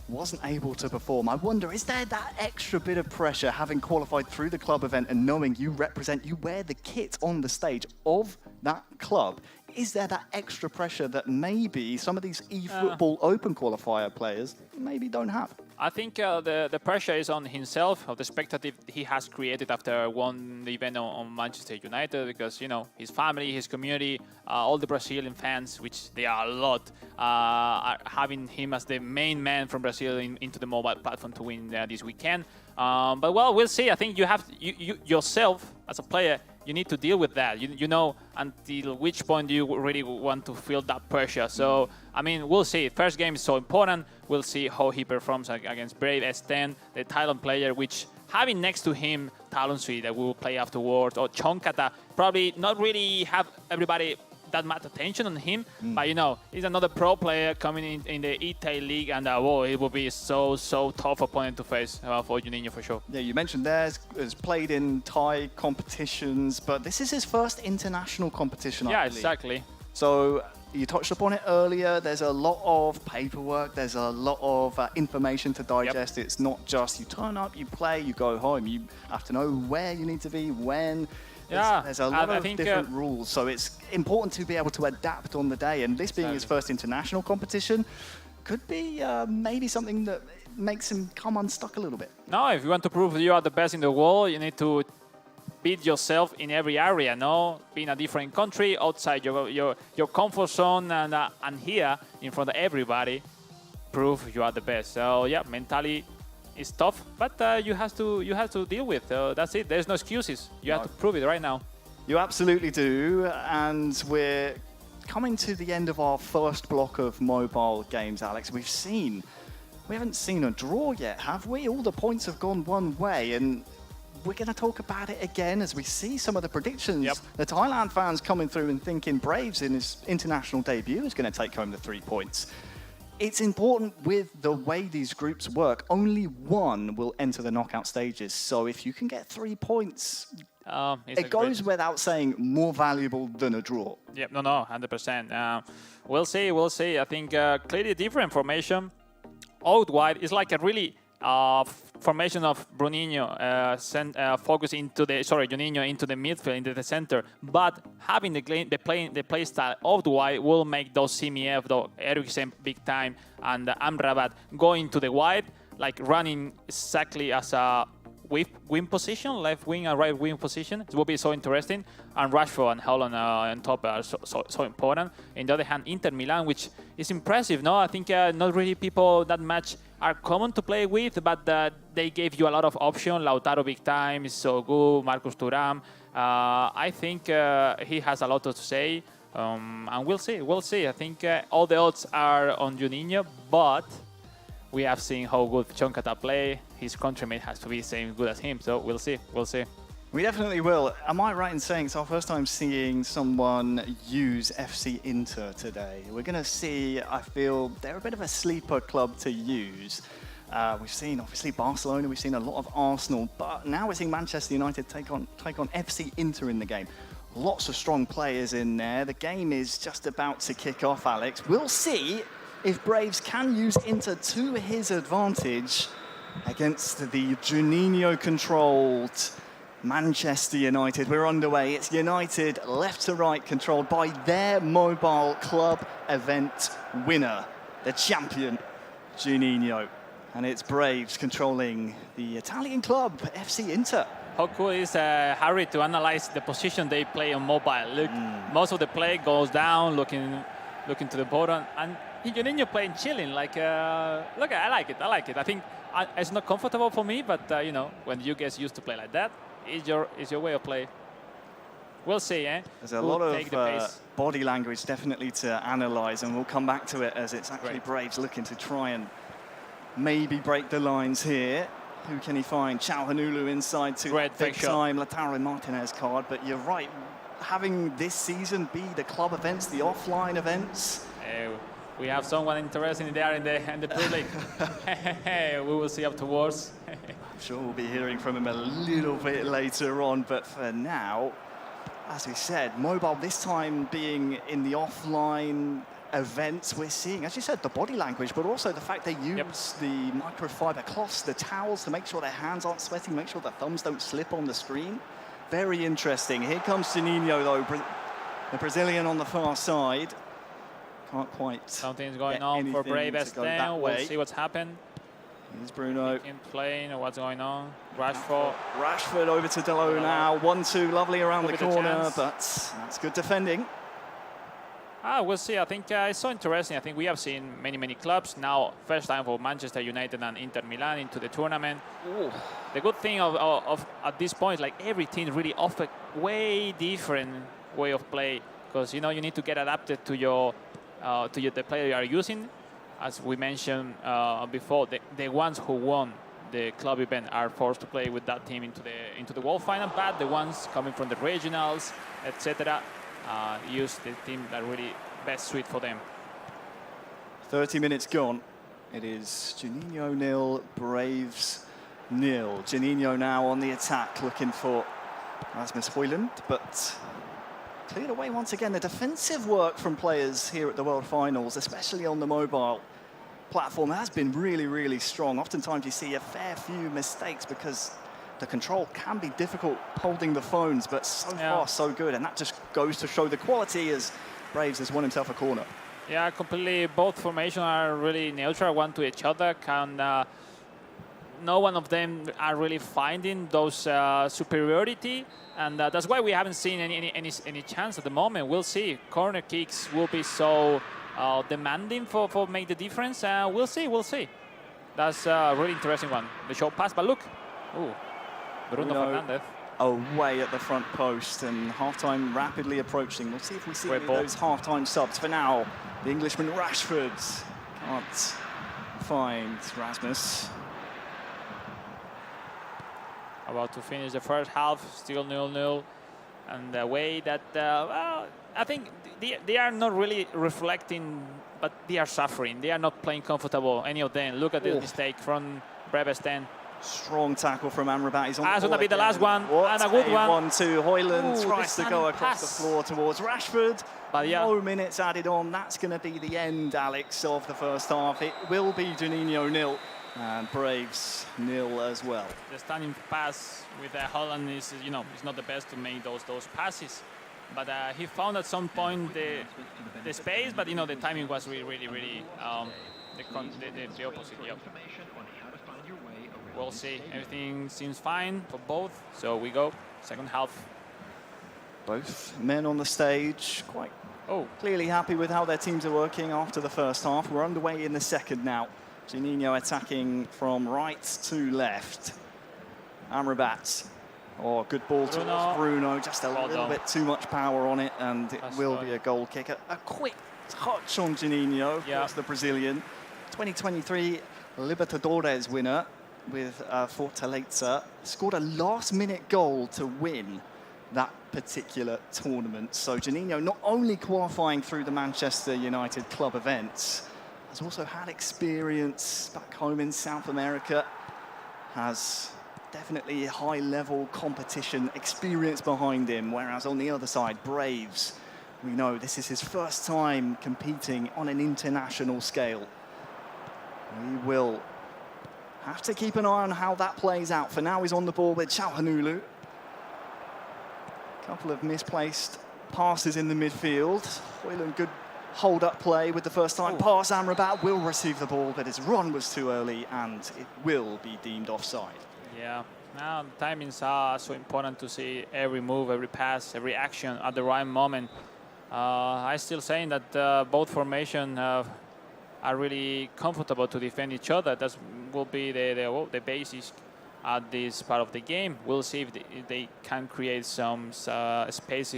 B: wasn't able to perform, I wonder, is there that extra bit of pressure having qualified through the club event and knowing you represent, you wear the kit on the stage of that club? Is there that extra pressure that maybe some of these eFootball Open qualifier players maybe don't have?
F: I think the pressure is on himself, of the spectacle he has created after one event on Manchester United, because, you know, his family, his community, all the Brazilian fans, which they are a lot, are having him as the main man from Brazil into the mobile platform to win this weekend. But, well, we'll see. I think you have you yourself, as a player, you need to deal with that. You know until which point you really want to feel that pressure. So, I mean, we'll see. First game is so important. We'll see how he performs against Brave S10, the Thailand player, which having next to him Talon Sui that we will play afterwards, or Chonkata, probably not really have everybody that much attention on him, but you know, he's another pro player coming in the E-Tail League, and whoa, it will be so tough opponent to face for Juninho for sure.
B: Yeah, you mentioned has played in Thai competitions, but this is his first international competition, I believe.
F: Exactly.
B: So you touched upon it earlier, there's a lot of paperwork, there's a lot of information to digest. Yep. It's not just you turn up, you play, you go home. You have to know where you need to be, when.
F: Yeah,
B: there's a lot of different rules, so it's important to be able to adapt on the day. And this being his first international competition could be maybe something that makes him come unstuck a little bit.
F: No, if you want to prove you are the best in the world, you need to beat yourself in every area, no? Be in a different country, outside your comfort zone, and here, in front of everybody, prove you are the best. So yeah, mentally it's tough, but you have to deal with. That's it. There's no excuses. You have to prove it right now.
B: You absolutely do, and we're coming to the end of our first block of mobile games, Alex. We haven't seen a draw yet, have we? All the points have gone one way, and we're going to talk about it again as we see some of the predictions. Yep. The Thailand fans coming through and thinking Braves in his international debut is going to take home the 3 points. It's important with the way these groups work. Only one will enter the knockout stages. So if you can get 3 points, it goes without saying more valuable than a draw.
F: Yep, no, 100%. We'll see. I think clearly different formation. Out wide is like a really formation of Juninho Juninho into the midfield, into the center. But having the play style of the wide will make those CMF, though Eriksen big time, and Amrabat going to the wide, like running exactly as a wing position, left wing and right wing position. It will be so interesting. And Rashford and Haaland on top are so important. On the other hand, Inter Milan, which is impressive, no? I think not really people that much are common to play with, but they gave you a lot of options. Lautaro big time is so good. Marcus Thuram. I think he has a lot to say. And we'll see. I think all the odds are on Juninho, but we have seen how good Chonkata play. His countryman has to be the same good as him, so we'll see.
B: We definitely will. Am I right in saying it's our first time seeing someone use FC Inter today? We're going to see, I feel, they're a bit of a sleeper club to use. We've seen, obviously, Barcelona, we've seen a lot of Arsenal, but now we're seeing Manchester United take on FC Inter in the game. Lots of strong players in there. The game is just about to kick off, Alex. We'll see if Braves can use Inter to his advantage against the Juninho-controlled Manchester United. We're underway. It's United left to right, controlled by their mobile club event winner, the champion, Juninho. And it's Braves controlling the Italian club, FC Inter.
F: How cool is Harry to analyze the position they play on mobile? Look, most of the play goes down, looking to the bottom, and Juninho playing chilling, like, look, I like it. I think it's not comfortable for me, but you know, when you guys used to play like that, it's your way of play. We'll see, eh?
B: There's a lot of body language definitely to analyse, and we'll come back to it as it's actually Braves looking to try and maybe break the lines here. Who can he find? Chanalulu inside to big time Lautaro Martinez card, but you're right. Having this season be the club events, the offline events.
F: We have someone interesting there in the public. We will see afterwards.
B: I'm sure we'll be hearing from him a little bit later on, but for now, as we said, mobile this time being in the offline events, we're seeing, as you said, the body language, but also the fact they use the microfiber cloths, the towels, to make sure their hands aren't sweating, make sure their thumbs don't slip on the screen. Very interesting. Here comes Juninho, though, the Brazilian on the far side. Can't quite.
F: Something's going on for Brave Estén. We'll see what's happened.
B: Here's Bruno.
F: In playing, what's going on? Rashford.
B: Rashford over to Delo now. 1-2, lovely around the corner, but that's good defending.
F: We'll see. I think it's so interesting. I think we have seen many clubs. Now, first time for Manchester United and Inter Milan into the tournament. Ooh. The good thing of at this point, like every team really offer way different way of play, because you know you need to get adapted to your the player you are using. As we mentioned before, the ones who won the club event are forced to play with that team into the World Final, but the ones coming from the regionals, etc., use the team that really best suit for them.
B: 30 minutes gone. It is Juninho 0, Braves 0. Juninho now on the attack, looking for Rasmus Højlund, but cleared away once again. The defensive work from players here at the World Finals, especially on the mobile platform, has been really strong. Oftentimes you see a fair few mistakes because the control can be difficult holding the phones, but so far so good, and that just goes to show the quality as Braves has won himself a corner.
F: Yeah, completely. Both formations are really neutral, one to each other. No one of them are really finding those superiority, and that's why we haven't seen any chance at the moment. We'll see. Corner kicks will be so demanding for make the difference. We'll see. That's a really interesting one. The short pass, but look, Bruno Fernandes
B: away at the front post, and halftime rapidly approaching. We'll see if we see any of those halftime subs. For now, the Englishman Rashford can't find Rasmus.
F: About to finish the first half, still 0-0, and the way that well, I think they are not really reflecting, but they are suffering. They are not playing comfortable, any of them. Look at this mistake from Brave Estén.
B: Strong tackle from Amrabat. He's on
F: that's going to be the last one, and a good one.
B: 1-2. Højlund tries to go across the floor towards Rashford.
F: But yeah,
B: no minutes added on. That's going to be the end, Alex, of the first half. It will be Juninho 0 and Braves 0 as well.
F: The stunning pass with Holland is, you know, it's not the best to make those passes. But he found at some point the space, but you know the timing was really the opposite. Yep. We'll see. Everything seems fine for both, so we go second half.
B: Both men on the stage quite clearly happy with how their teams are working after the first half. We're underway in the second now. Juninho attacking from right to left. Amrabat. Good ball towards Bruno. Just a little bit too much power on it, and it will be a goal kick. A quick touch on Juninho, that's the Brazilian. 2023 Libertadores winner with Fortaleza. Scored a last-minute goal to win that particular tournament. So Juninho not only qualifying through the Manchester United club events, has also had experience back home in South America, has definitely high-level competition experience behind him, whereas on the other side, Braves, we know this is his first time competing on an international scale. We will have to keep an eye on how that plays out. For now, he's on the ball with Chanalulu. Couple of misplaced passes in the midfield. Højlund, good hold-up play with the first-time pass. Amrabat will receive the ball, but his run was too early, and it will be deemed offside.
F: Yeah, now timings are so important to see every move, every pass, every action at the right moment. I'm still saying that both formation are really comfortable to defend each other. That will be the basis at this part of the game. We'll see if they can create some space,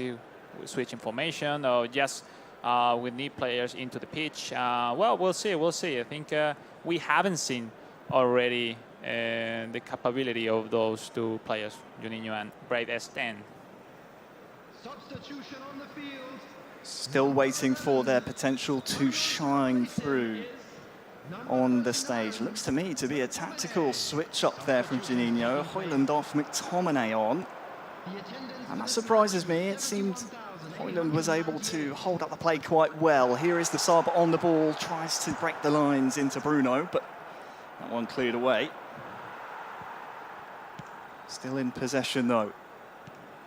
F: switch information, or just we need players into the pitch. Well, we'll see. We'll see. I think we haven't seen already the capability of those two players, Juninho and Brave S10.
M: Substitution on the field.
B: Still waiting for their potential to shine through on the stage. Looks to me to be a tactical switch up there from Juninho. Højlund off, McTominay on. And that surprises me. It seemed Højlund was able to hold up the play quite well. Here is the sub on the ball, tries to break the lines into Bruno, but that one cleared away. Still in possession though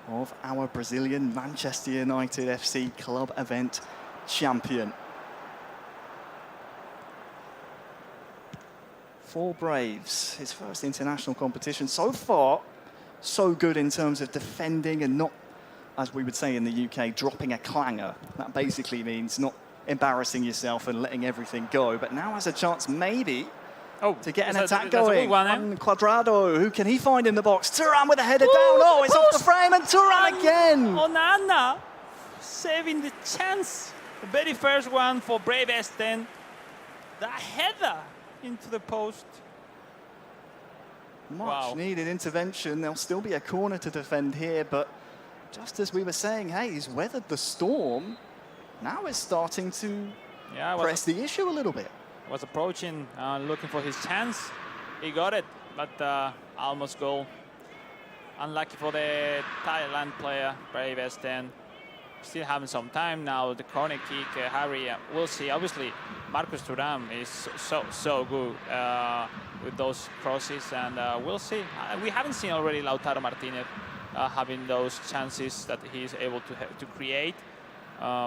B: of our Brazilian Manchester United FC club event champion. For Braves, his first international competition. So far, so good in terms of defending and not, as we would say in the UK, dropping a clanger. That basically means not embarrassing yourself and letting everything go. But now has a chance maybe to get an attack going. Juan Cuadrado, who can he find in the box? Thuram with a header down. Oh, it's off the frame, and Thuram again.
F: Onana saving the chance. The very first one for Brave S10. The header into the post.
B: Much needed intervention. There'll still be a corner to defend here, but just as we were saying, hey, he's weathered the storm. Now is starting to press the issue a little bit.
F: Was approaching, looking for his chance. He got it, but almost goal. Unlucky for the Thailand player, Brave S10. Still having some time now. The corner kick, Harry, we'll see. Obviously, Marcus Thuram is so good with those crosses, and we'll see. We haven't seen already Lautaro Martinez having those chances that he's able to create,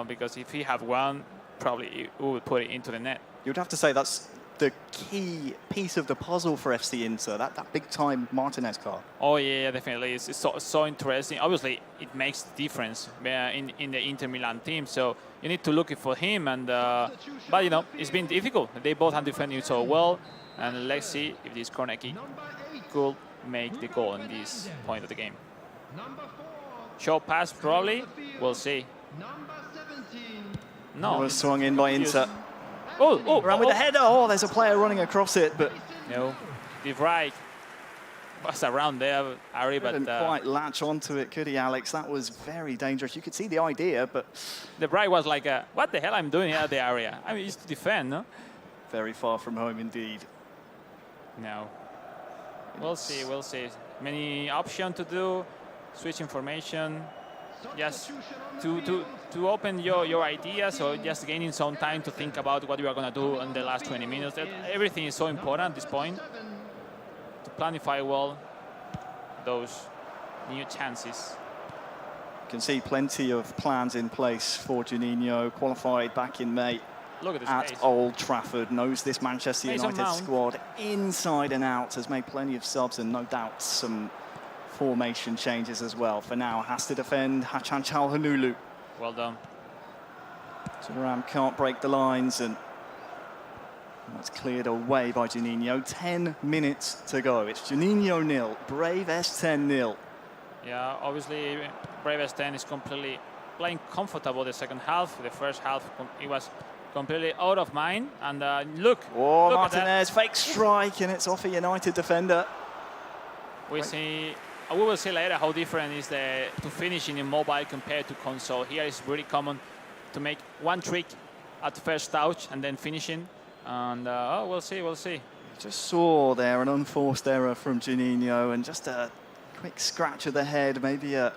F: because if he had one, probably he would put it into the net.
B: You'd have to say that's the key piece of the puzzle for FC Inter, that big-time Martinez card.
F: Oh, yeah, definitely. It's so interesting. Obviously, it makes a difference in the Inter Milan team, so you need to look for him. And but, you know, it's been difficult. They both have defended so well, and let's see if this corner kick could make the goal in this point of the game. Short pass, probably. We'll see. No.
B: It was swung in by Inter. Around with the header. Oh, there's a player running across it, but
F: no, the right was around there, Ari, but
B: didn't quite latch onto it, could he, Alex? That was very dangerous. You could see the idea, but
F: the right was like, what the hell I'm doing here at the area? I mean, it's to defend, no?
B: Very far from home indeed.
F: No. We'll see, we'll see. Many options to do, switch information, just to open your ideas, or just gaining some time to think about what you are going to do in the last 20 minutes. Everything is so important at this point, to planify well those new chances.
B: You can see plenty of plans in place for Juninho, qualified back in May.
F: Look at this
B: at
F: pace.
B: Old Trafford, knows this Manchester
F: Mason
B: United
F: Mount.
B: squad inside and out, has made plenty of subs and no doubt some formation changes as well. For now, has to defend Hachan Çalhanoğlu.
F: Well done.
B: Thuram can't break the lines, and that's cleared away by Juninho. 10 minutes to go. It's Juninho 0, Brave S10 0.
F: Yeah, obviously, Brave S10 is completely playing comfortable the second half. The first half, it was completely out of mind. And look
B: Oh,
F: look
B: Martinez, fake strike, and it's off a United defender.
F: We will see later how different is to finishing in mobile compared to console. Here it's really common to make one trick at first touch and then finishing. And we'll see, we'll see.
B: Just saw there an unforced error from Juninho, and just a quick scratch of the head. Maybe a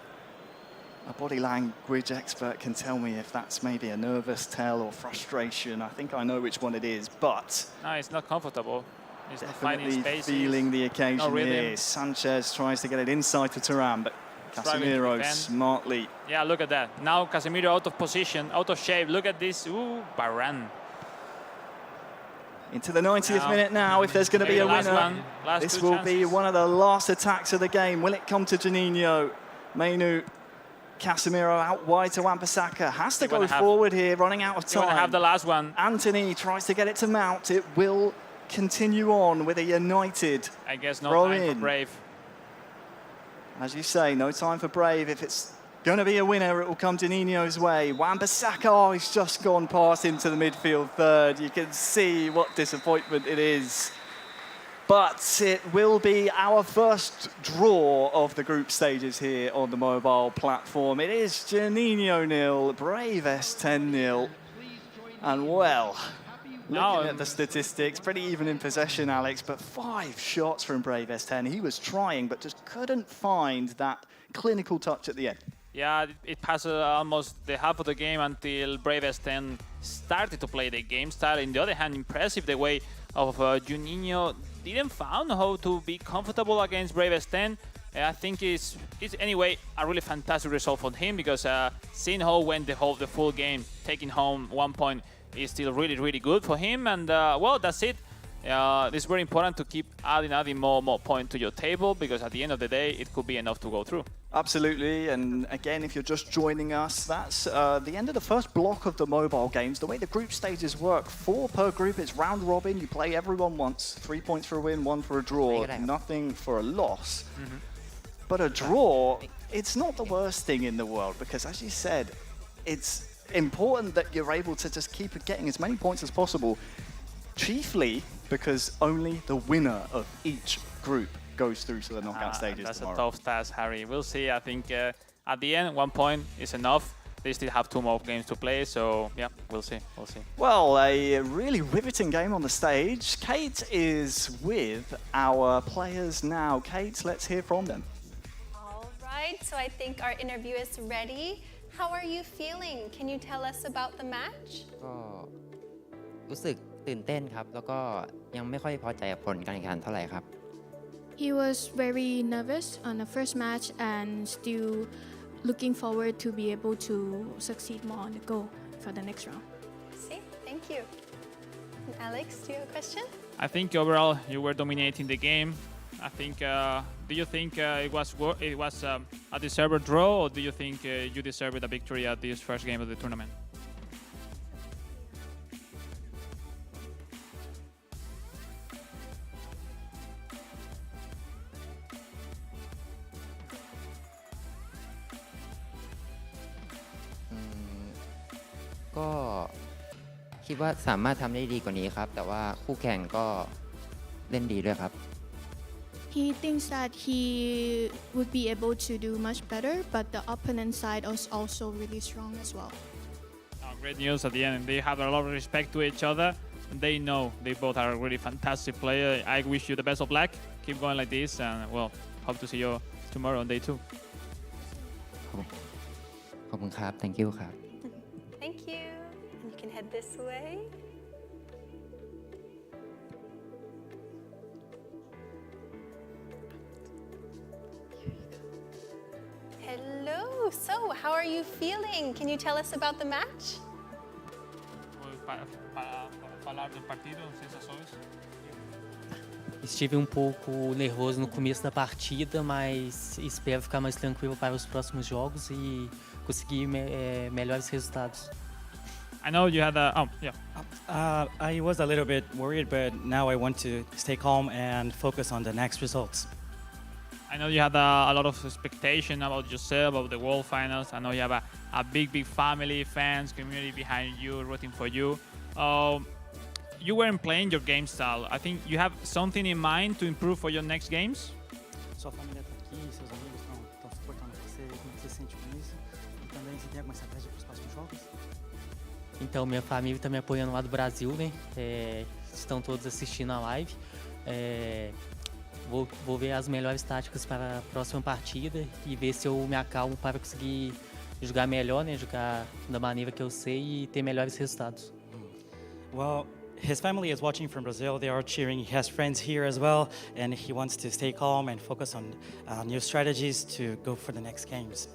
B: body language expert can tell me if that's maybe a nervous tell or frustration. I think I know which one it is, but
F: no, it's not comfortable. He's
B: definitely feeling the occasion here. Sanchez tries to get it inside to Thuram, but Casemiro smartly.
F: Yeah, look at that. Now Casemiro out of position, out of shape. Look at this. Ooh, Varane.
B: Into the 90th minute now, if there's going to be a winner. This will be one of the last attacks of the game. Will it come to Juninho? Mainu Casemiro out wide to Wan-Bissaka. Has to go
F: gonna
B: forward here, running out of
F: He's going to
B: time.
F: have the last one.
B: Anthony tries to get it to Mount. It will continue on with a United
F: I guess no
B: throw
F: time
B: in.
F: for Brave.
B: As you say, no time for Brave. If it's going to be a winner, it will come to Nino's way. Wan-Bissaka, oh, he's just gone past into the midfield third. You can see what disappointment it is. But it will be our first draw of the group stages here on the mobile platform. It is Janino 0, Brave S10 0. And well, looking at the statistics, pretty even in possession, Alex, but 5 shots from Brave S10. He was trying, but just couldn't find that clinical touch at the end.
F: Yeah, it passed almost the half of the game until Brave S10 started to play the game style. On the other hand, impressive the way of Juninho didn't found how to be comfortable against Brave S10. I think it's anyway a really fantastic result for him because seeing how went the full game, taking home 1 point is still really good for him. And well, that's it. It's very important to keep adding more points to your table because at the end of the day, it could be enough to go through.
B: Absolutely, and again, if you're just joining us, that's the end of the first block of the mobile games. The way the group stages work, 4 per group, it's round robin, you play everyone once, 3 points for a win, 1 for a draw, nothing for a loss. But a draw, it's not the worst thing in the world because as you said, it's important that you're able to just keep getting as many points as possible, chiefly because only the winner of each group goes through to the knockout stages
F: That's
B: tomorrow.
F: a tough task, Harry. We'll see. I think at the end, 1 point is enough. They still have 2 more games to play, so yeah, we'll see.
B: Well, a really riveting game on the stage. Kate is with our players now. Kate, let's hear from them.
A: All right, so I think our interview is ready. How are you feeling? Can you tell us about the match?
M: ก็รู้สึกตื่นเต้นครับแล้วก็ยังไม่ค่อยพอใจกับผลการแข่งขันเท่าไหร่ครับ
N: He was very nervous on the first match and still looking forward to be able to succeed more on the goal for the next round.
A: See, thank you. And Alex, do you have a question?
C: I think overall you were dominating the game. I think. Do you think it was a deserved draw, or do you think you deserved a victory at this first game of the tournament?
M: Mm, ก็คิดว่าสามารถทำได้ดีกว่านี้ครับแต่ว่าคู่แข่งก็เล่นดีด้วยครับ
N: He thinks that he would be able to do much better, but the opponent side is also really strong as well.
C: Great news at the end. They have a lot of respect to each other. They know they both are a really fantastic player. I wish you the best of luck. Keep going like this, and well, hope to see you tomorrow on day 2.
M: ขอบคุณครับ thank you ครับ
A: Thank you. And you can head this way. Hello. So, how are you feeling? Can you tell us about the match?
C: Falar do partido, sensações.
O: Estive um pouco nervoso no começo da partida, mas espero ficar mais tranquilo para os próximos jogos e conseguir melhores resultados.
C: I know you had a...
P: I was a little bit worried, but now I want to stay calm and focus on the next results.
C: I know you had a lot of expectation about yourself, about the World Finals. I know you have a big family, fans, community behind you, rooting for you. You weren't playing your game style. I think you have something in mind to improve for your next games?
P: Sua família está aqui, seus amigos estão suportando você, como você se sente com isso? E também você tem alguma estratégia para os próximos jogos?
O: Então, minha família está me apoiando lá do Brasil, né? Estão todos assistindo a live. Vou ver as melhores táticas para a próxima partida e ver se eu me acalmo para conseguir jogar melhor, né? Jogar da maneira que eu sei e ter melhores resultados.
P: Well, his family is watching from Brazil. They are cheering. He has friends here as well, and he wants to stay calm and focus on new strategies to go for the next games.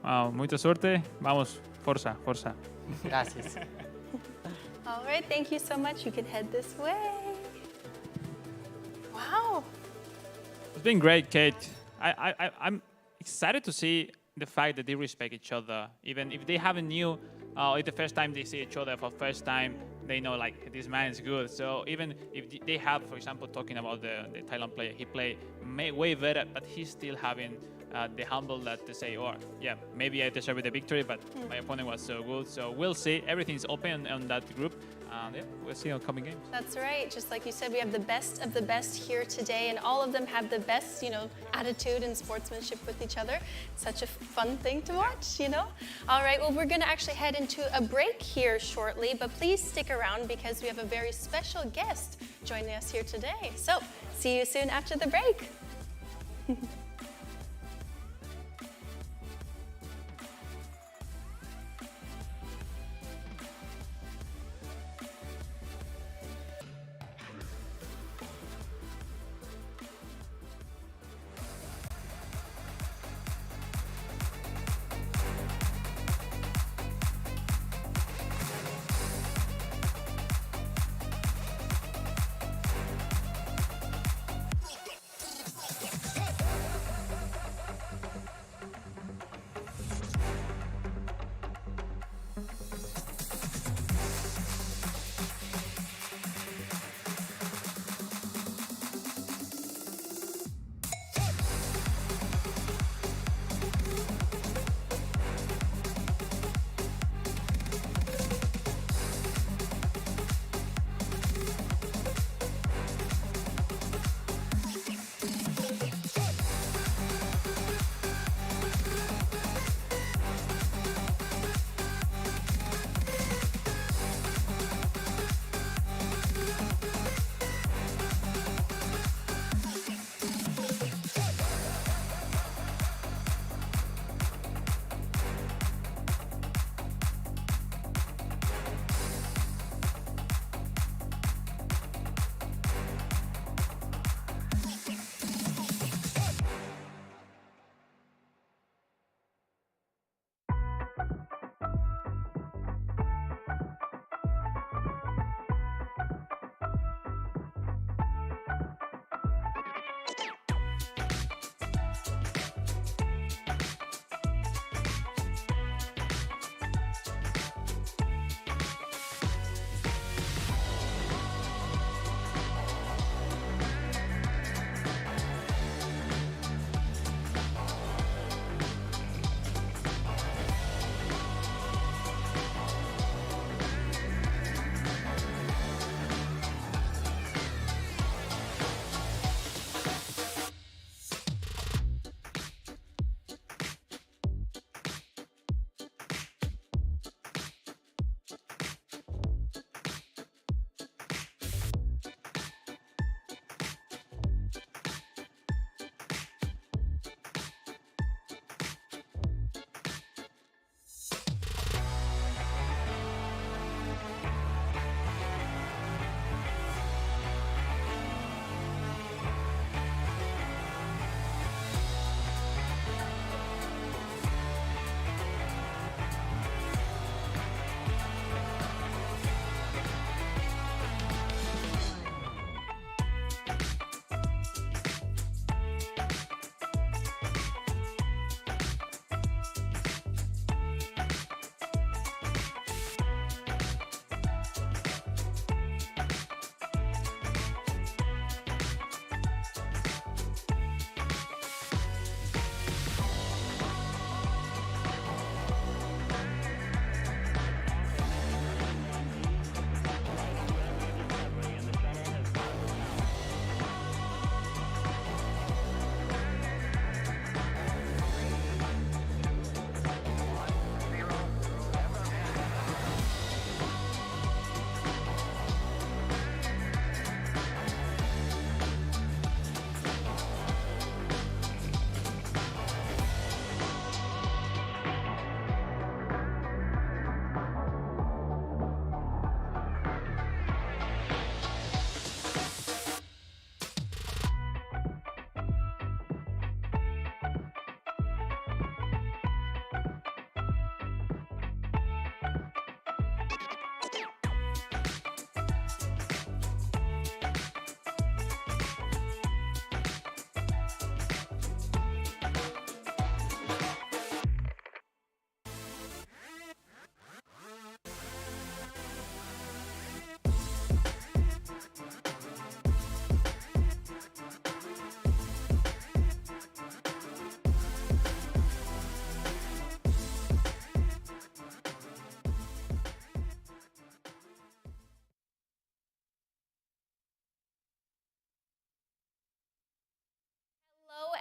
C: Wow, muita suerte. Vamos, forza.
O: Gracias.
A: All right, thank you so much. You can head this way. Wow.
C: It's been great, Kate. I'm excited to see the fact that they respect each other, even if they haven't knew. It's the first time they see each other for the first time, they know like this man is good. So even if they have, for example, talking about the Thailand player, he played way better, but he's still having the humble that to say, oh yeah, maybe I deserved the victory, but my opponent was so good. So we'll see. Everything's open on that group. Yeah, we'll see on coming games.
A: That's right. Just like you said, we have the best of the best here today, and all of them have the best, attitude and sportsmanship with each other. It's such a fun thing to watch, All right, well, we're going to actually head into a break here shortly, but please stick around because we have a very special guest joining us here today. So, see you soon after the break.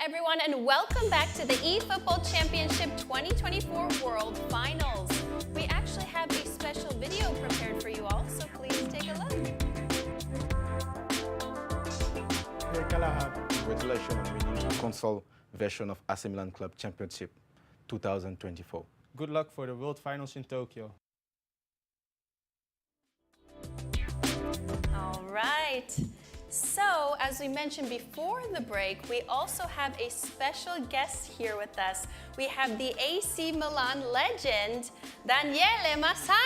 A: everyone, and welcome back to the eFootball Championship 2024 World Finals. We actually have a special video prepared for you all, so please take a look.
Q: Hey, Callahan. Congratulations on winning the console version of AC Milan Club Championship 2024. Good luck for the World Finals in Tokyo.
A: All right. So, as we mentioned before the break, we also have a special guest here with us. We have the AC Milan legend, Daniele Massaro.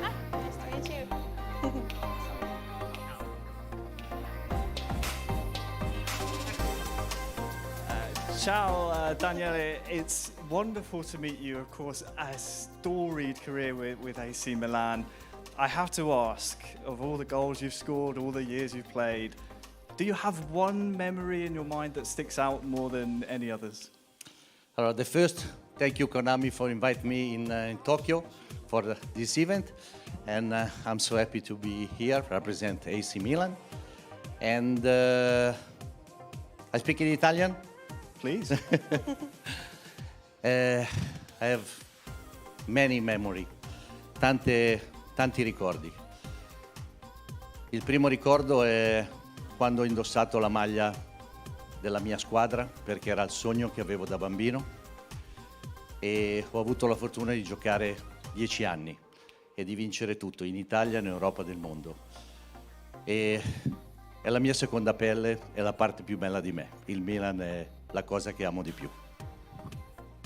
A: Hi, nice to meet you.
B: Ciao, Daniele. It's wonderful to meet you. Of course, a storied career with AC Milan. I have to ask, of all the goals you've scored, all the years you've played, do you have one memory in your mind that sticks out more than any others?
R: The first, thank you, Konami, for inviting me in Tokyo for this event. And I'm so happy to be here, represent AC Milan. And I speak in Italian.
B: Please.
R: I have many memory, tanti ricordi. Il primo ricordo è quando ho indossato la maglia della mia squadra, perché era il sogno che avevo da bambino, e ho avuto la fortuna di giocare 10 anni e di vincere tutto in Italia, in Europa e nel mondo. E è la mia seconda pelle, è la parte più bella di me. Il Milan è la cosa che amo di più.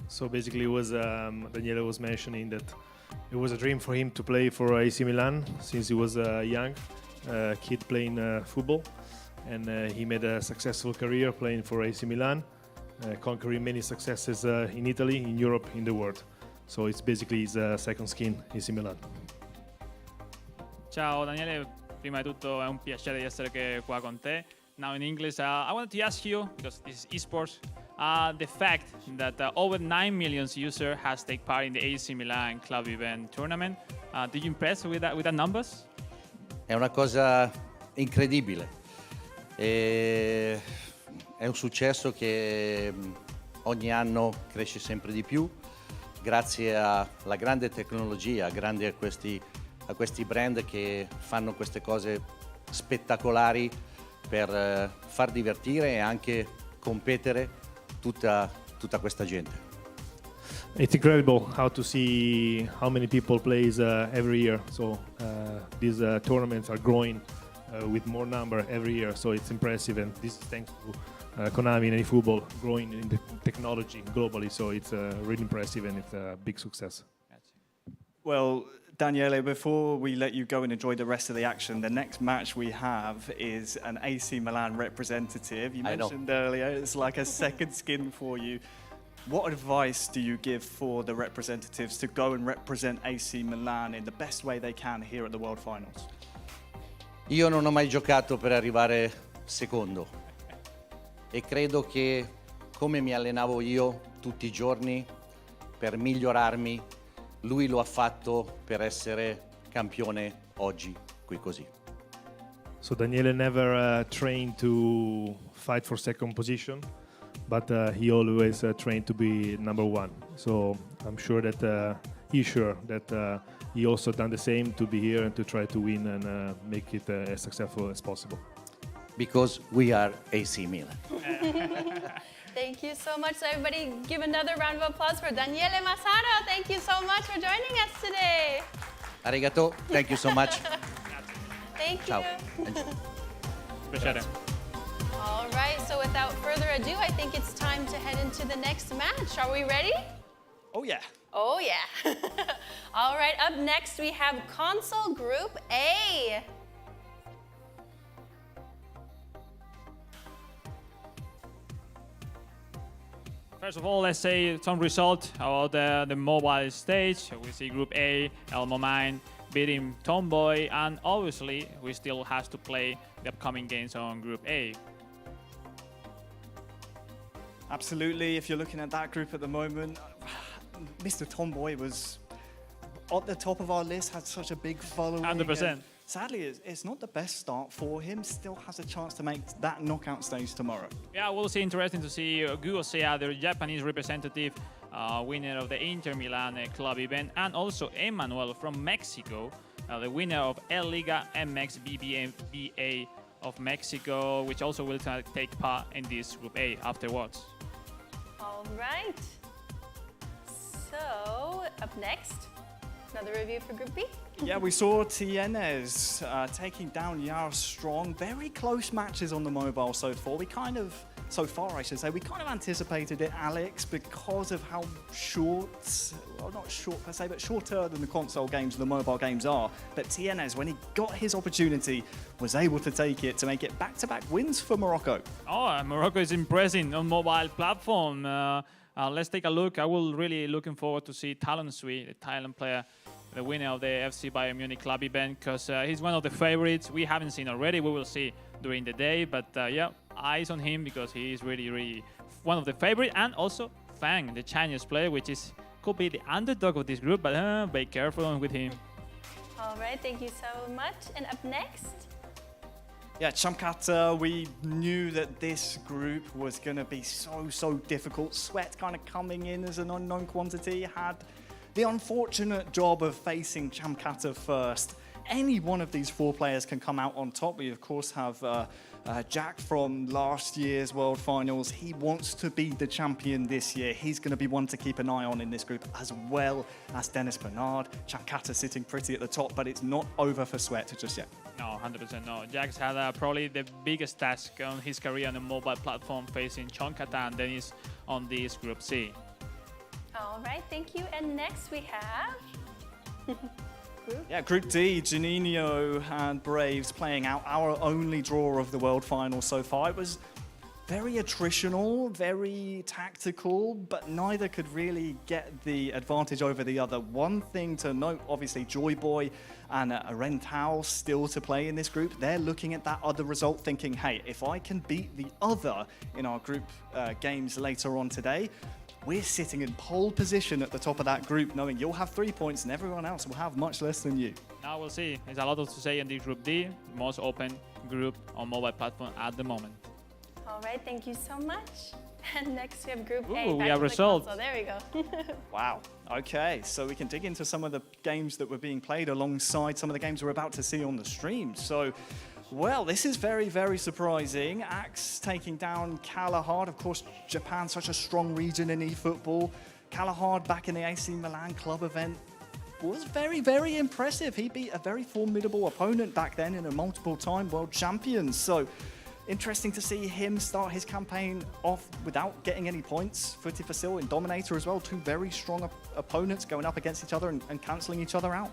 S: So basically, it was Daniele was mentioning that it was a dream for him to play for AC Milan since he was a young kid playing football, and he made a successful career playing for AC Milan, conquering many successes in Italy, in Europe, in the world. So it's basically his second skin, AC Milan.
C: Ciao Daniele, prima di tutto è un piacere di essere qua con te. Now in English, I wanted to ask you, because this is esports, the fact that over 9 million users has taken part in the AC Milan club event tournament. Did you impress with that numbers?
R: È una cosa incredibile. È un successo che ogni anno cresce sempre di più, grazie alla grande tecnologia, grazie a questi brand che fanno queste cose spettacolari per far divertire e anche competere tutta questa gente.
S: It's incredible how to see how many people plays every year. So these tournaments are growing with more number every year. So it's impressive, and this is thanks to Konami and eFootball growing in the technology globally. So it's really impressive, and it's a big success.
B: Well, Daniele, before we let you go and enjoy the rest of the action, the next match we have is an AC Milan representative. You mentioned earlier it's like a second skin for you. What advice do you give for the representatives to go and represent AC Milan in the best way they can here at the World Finals?
R: Io non ho mai giocato per arrivare secondo e credo che come mi allenavo io tutti i giorni per migliorarmi, lui lo ha fatto per essere campione oggi, qui così.
S: So Daniele never trained to fight for second position, but he always trained to be number one. So I'm sure that he's sure that he also done the same to be here and to try to win and make it as successful as possible.
R: Because we are AC Milan.
A: Thank you so much. So everybody give another round of applause for Daniele Massaro. Thank you so much for joining us today.
R: Arigato, thank you so much.
A: Thank
R: Ciao.
C: Piacere.
A: All right, so without further ado, I think it's time to head into the next match. Are we ready?
B: Oh yeah.
A: Oh yeah. All right, up next we have Console Group A.
C: First of all, let's say some result about the mobile stage. We see Group A, Elmo Mine beating Tomboy, and obviously we still have to play the upcoming games on Group A.
B: Absolutely. If you're looking at that group at the moment, Mr. Tomboy was at the top of our list, had such a big following.
C: 100%.
B: Sadly, it's not the best start for him. Still has a chance to make that knockout stage tomorrow.
C: Yeah, we'll see. Interesting to see Gu Osea, the Japanese representative, winner of the Inter Milan club event, and also Emmanuel from Mexico, the winner of El Liga MX BBVA of Mexico, which also will take part in this Group A afterwards.
A: All right. So, up next, another review for Group B.
B: Yeah, we saw Tienes taking down Yara Strong. Very close matches on the mobile so far. We kind of anticipated it, Alex, because of how short, well, not short per se, but shorter than the console games and the mobile games are. But Tienes, when he got his opportunity, was able to take it to make it back-to-back wins for Morocco.
C: Oh, Morocco is impressing on mobile platform. Let's take a look. I will really looking forward to see Talon Sui, the Thailand player, the winner of the FC Bayern Munich club event, because he's one of the favorites. We haven't seen already. We will see during the day. But yeah, eyes on him because he is really, really one of the favorites. And also Fang, the Chinese player, which could be the underdog of this group. But be careful with him.
A: All right, thank you so much. And up next,
B: yeah, Chamkata, we knew that this group was going to be so difficult. Sweat kind of coming in as an unknown quantity, had the unfortunate job of facing Chamkata first. Any one of these four players can come out on top. We, of course, have Jack from last year's World Finals. He wants to be the champion this year. He's going to be one to keep an eye on in this group, as well as Dennis Bernard. Chamkata sitting pretty at the top, but it's not over for Sweat just yet.
C: No, 100% no. Jack's had probably the biggest task on his career on the mobile platform, facing Chamkata and Dennis on this Group C.
A: all right, thank you. And next we have
B: Yeah, Group D, Juninho and Braves playing out our only draw of the World Final so far. It was very attritional, very tactical, but neither could really get the advantage over the other. One thing to note, obviously, Joy Boy and Rentao still to play in this group. They're looking at that other result thinking, hey, if I can beat the other in our group games later on today, we're sitting in pole position at the top of that group, knowing you'll have 3 points and everyone else will have much less than you.
C: Now we'll see. There's a lot to say in this Group D, the most open group on mobile platform at the moment.
A: All right, thank you so much. And next we have Group A.
C: Ooh, we
A: back
C: have
A: to the
C: results.
A: console. There we go.
B: Wow. Okay, so we can dig into some of the games that were being played alongside some of the games we're about to see on the stream. So, well, this is very surprising. Axe taking down Kalahard. Of course, Japan, such a strong region in eFootball. Kalahard back in the AC Milan club event was very impressive. He beat a very formidable opponent back then in a multiple-time world champion. So, interesting to see him start his campaign off without getting any points. Futi Fasil in Dominator as well. Two very strong opponents going up against each other and cancelling each other out.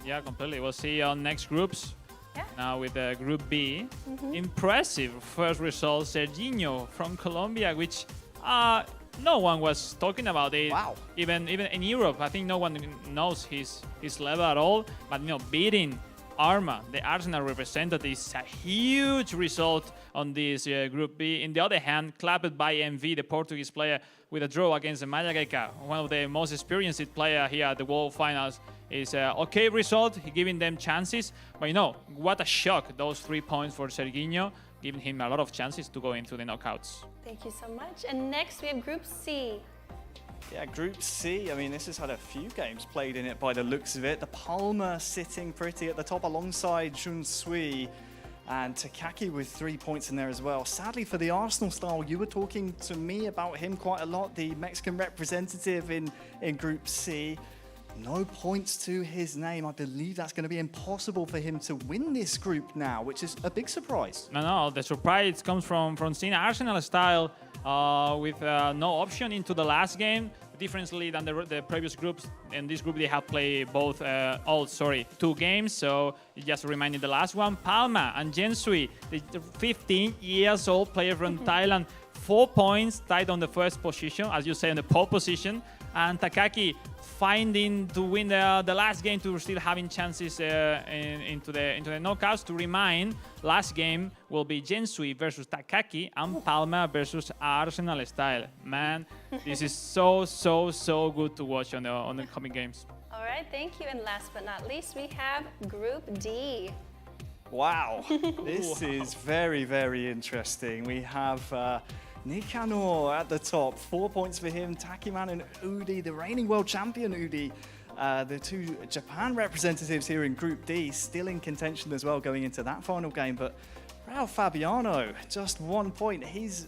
C: Yeah, completely. We'll see on next groups.
A: Yeah.
C: Now with Group B. Impressive first result, Serginho from Colombia, which no one was talking about it.
B: Wow.
C: Even in Europe, I think no one knows his level at all. But beating Arma, the Arsenal representative, is a huge result on this Group B. On the other hand, clapped by MV, the Portuguese player, with a draw against the Malaga, one of the most experienced player here at the World Finals. Is an okay result, giving them chances. But what a shock, those 3 points for Serginho, giving him a lot of chances to go into the knockouts.
A: Thank you so much. And next we have Group C.
B: Yeah, Group C, I mean, this has had a few games played in it by the looks of it. The Palmer sitting pretty at the top alongside Jun Sui, and Takaki with 3 points in there as well. Sadly for the Arsenal style, you were talking to me about him quite a lot, the Mexican representative in Group C. No points to his name. I believe that's going to be impossible for him to win this group now, which is a big surprise.
C: No, the surprise comes from seeing Arsenal style with no option into the last game. Differently than the previous groups. In this group, they have played both, 2 games. So just reminding the last one, Palma and Jensui, the 15 years old player from Thailand, 4 points, tied on the first position, as you say, in the pole position. And Takaki finding to win the last game to still having chances into the knockouts. To remind, last game will be Jensui versus Takaki and Palma versus Arsenal Style. Man, this is so good to watch on the coming games.
A: All right, thank you. And last but not least, we have Group D.
B: Wow, this is very interesting. We have Nikanor at the top, 4 points for him. Takiman and Udi, the reigning world champion Udi, the two Japan representatives here in Group D, still in contention as well going into that final game. But Raul Fabiano, just 1 point. He's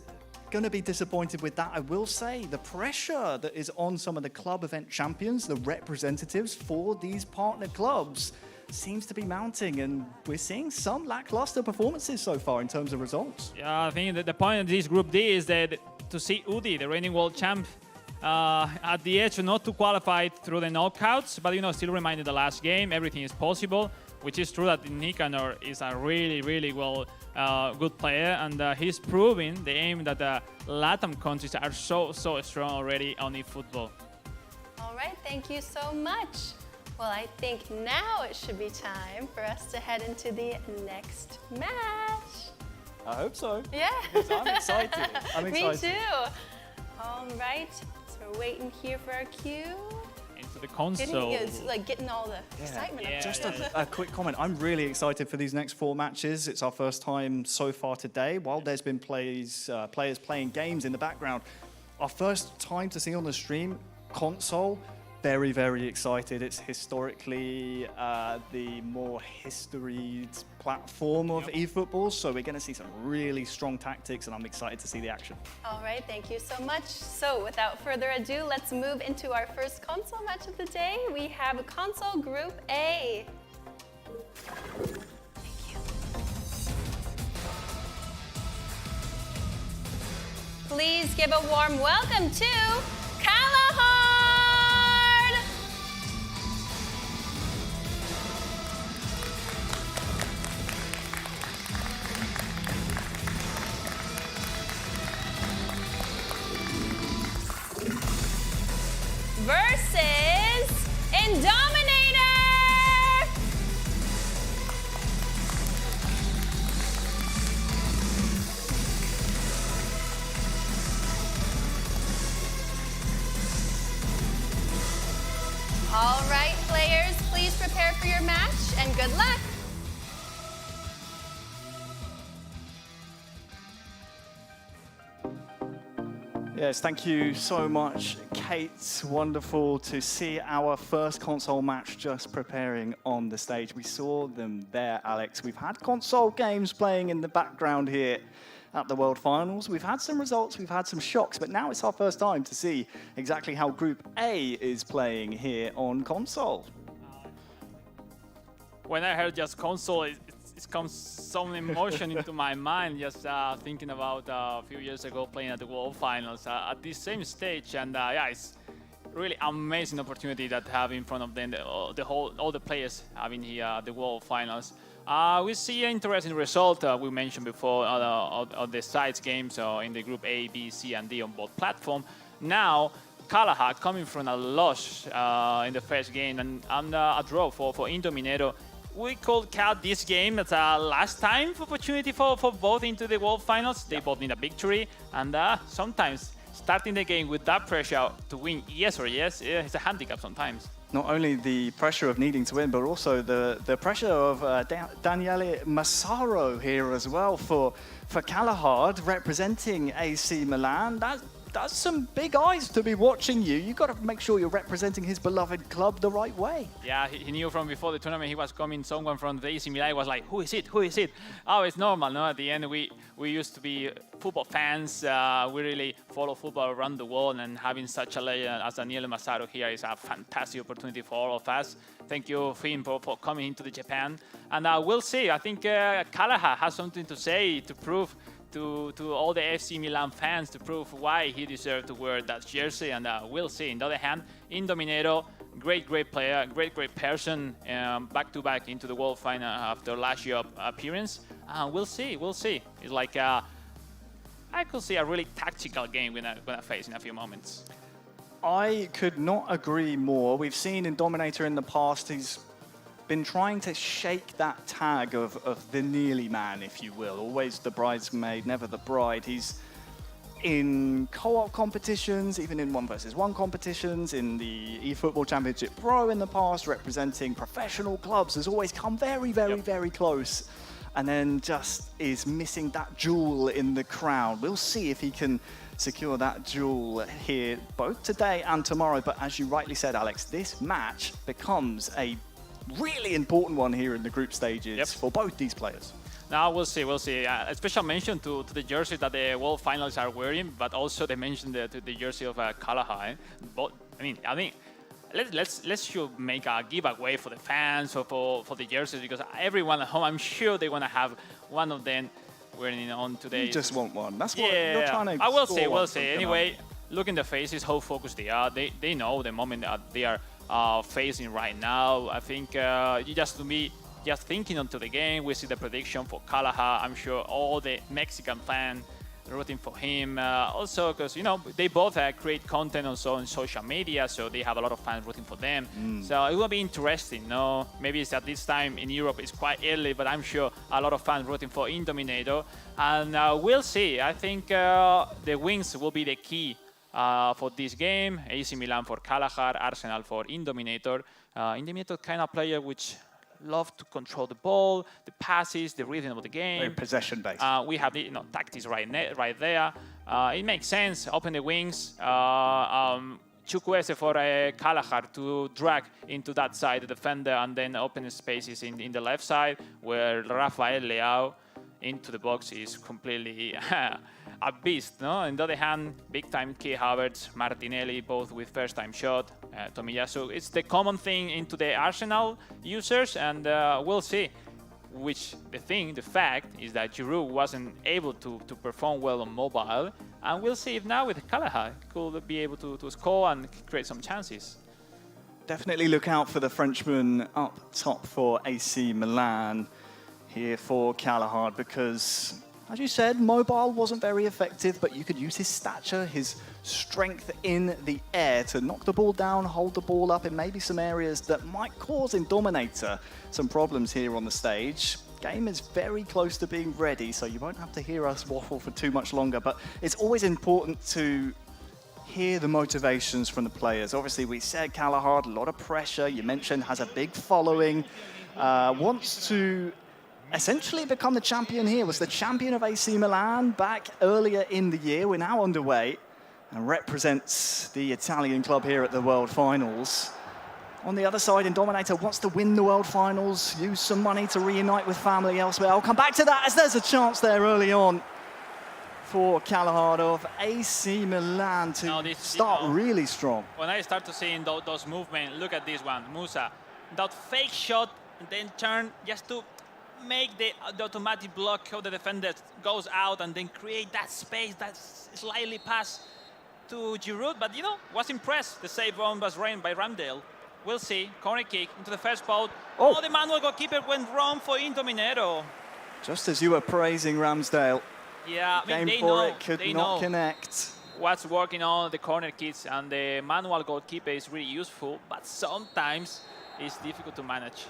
B: going to be disappointed with that. I will say the pressure that is on some of the club event champions, the representatives for these partner clubs, seems to be mounting, and we're seeing some lackluster performances so far in terms of results.
C: Yeah, I think that the point of this Group D is that to see Udi, the reigning world champ, at the edge, not to qualify through the knockouts, but still reminded the last game, everything is possible, which is true that Nikanor is a really well good player, and he's proving the aim that the LATAM countries are so strong already on eFootball.
A: All right, thank you so much. Well, I think now it should be time for us to head into the next match.
B: I hope so.
A: Yeah.
B: I'm excited.
A: Me too. All right, so we're waiting here for our cue.
C: Into the console.
A: Getting all the excitement.
B: Just a quick comment. I'm really excited for these next 4 matches. It's our first time so far today. While there's been players playing games in the background, our first time to see on the stream console. Very excited. It's historically the more historied platform of eFootball, so we're going to see some really strong tactics, and I'm excited to see the action.
A: All right, thank you so much. So without further ado, let's move into our first console match of the day. We have console Group A. Thank you. Please give a warm welcome to Kalahar! Versus Indominator! All right, players, please prepare for your match and good luck.
B: Yes, thank you so much, Kate. Wonderful to see our first console match just preparing on the stage. We saw them there, Alex. We've had console games playing in the background here at the World Finals. We've had some results, we've had some shocks, but now it's our first time to see exactly how Group A is playing here on console.
C: When I heard just console, it comes some emotion into my mind, just thinking about a few years ago playing at the World Finals at this same stage, and it's really amazing opportunity that have in front of them all the players having here at the World Finals. We see an interesting result we mentioned before of the sides games in the Group A, B, C, and D on both platforms. Now Kalahar coming from a loss in the first game and a draw for Indominero. We could count this game as a last time opportunity for both into the World Finals. They both need a victory, and sometimes starting the game with that pressure to win yes or yes is a handicap sometimes.
B: Not only the pressure of needing to win, but also the pressure of Daniele Massaro here as well for Kalahar representing AC Milan. That's some big eyes to be watching you. You've got to make sure you're representing his beloved club the right way.
C: Yeah, he knew from before the tournament he was coming. Someone from the AC Milan was like, who is it? Who is it? Oh, it's normal, no? At the end, we used to be football fans. We really follow football around the world, and having such a legend as Daniele Massaro here is a fantastic opportunity for all of us. Thank you, Finn, for coming into the Japan. And we'll see. I think Kalahar has something to say to prove to all the FC Milan fans to prove why he deserved to wear that jersey, and we'll see. On the other hand, Indominero, great player, great person, back-to-back into the World Final after last year's appearance. We'll see. It's like, I
F: I could see a really tactical game gonna face in a few moments.
B: I could not agree more. We've seen in Dominator in the past, he's been trying to shake that tag of the nearly man, if you will. Always the bridesmaid, never the bride. He's in co-op competitions, even in 1v1 competitions, in the eFootball Championship Pro in the past, representing professional clubs, has always come very, very close, and then just is missing that jewel in the crown. We'll see if he can secure that jewel here both today and tomorrow. But as you rightly said, Alex, this match becomes a really important one here in the group stages for both these players.
F: Now we'll see. A special mention to the jersey that the World Finals are wearing, but also they mentioned the jersey of Kalahar. But I mean, let's should make a giveaway for the fans or for the jerseys, because everyone at home, I'm sure they want to have one of them wearing on today.
B: You just want one. That's what you're trying to.
F: I will say. We'll see. Anyway, look in the faces, how focused they are. They know the moment that they are facing right now. I think you just thinking onto the game. We see the prediction for Kalahar. I'm sure all the Mexican fans rooting for him. Also, because they both create content also on social media, so they have a lot of fans rooting for them. So it will be interesting. No, maybe it's at this time in Europe it's quite early, but I'm sure a lot of fans rooting for Indominator, and we'll see. I think the wins will be the key for this game. AC Milan for Kalahar, Arsenal for Indominator. Indominator kind of player which love to control the ball, the passes, the rhythm of the game.
B: Very possession-based.
F: We have the tactics right there. It makes sense. Open the wings. Chukwueze for Kalahar to drag into that side the defender, and then open spaces in the left side where Rafael Leao into the box is completely a beast. No? On the other hand, big-time Kai Havertz, Martinelli, both with first-time shot. Tomiyasu. It's the common thing into the Arsenal users, and we'll see. The fact is that Giroud wasn't able to perform well on mobile, and we'll see if now with Kalahar could be able to score and create some chances.
B: Definitely look out for the Frenchman up top for AC Milan here for Kalahar, because, as you said, mobile wasn't very effective, but you could use his stature, his strength in the air to knock the ball down, hold the ball up in maybe some areas that might cause Indominator some problems here on the stage. Game is very close to being ready, so you won't have to hear us waffle for too much longer, but it's always important to hear the motivations from the players. Obviously, we said Kalahar, a lot of pressure. You mentioned has a big following, wants to essentially become the champion here. Was the champion of AC Milan back earlier in the year. We're now underway and represents the Italian club here at the World Finals. On the other side, Indominator wants to win the World Finals, use some money to reunite with family elsewhere. I'll come back to that as there's a chance there early on for Kalahar of AC Milan to start really strong.
F: When I start to see those movements, look at this one, Musa. That fake shot and then turn just to make the automatic block of the defender goes out and then create that space, that slightly pass to Giroud. But was impressed. The save one was rained by Ramsdale. We'll see. Corner kick into the first post. Oh, the manual goalkeeper went wrong for Indominator.
B: Just as you were praising Ramsdale.
F: Yeah, I mean,
B: they know. It could not connect.
F: What's working on the corner kicks, and the manual goalkeeper is really useful, but sometimes it's difficult to manage.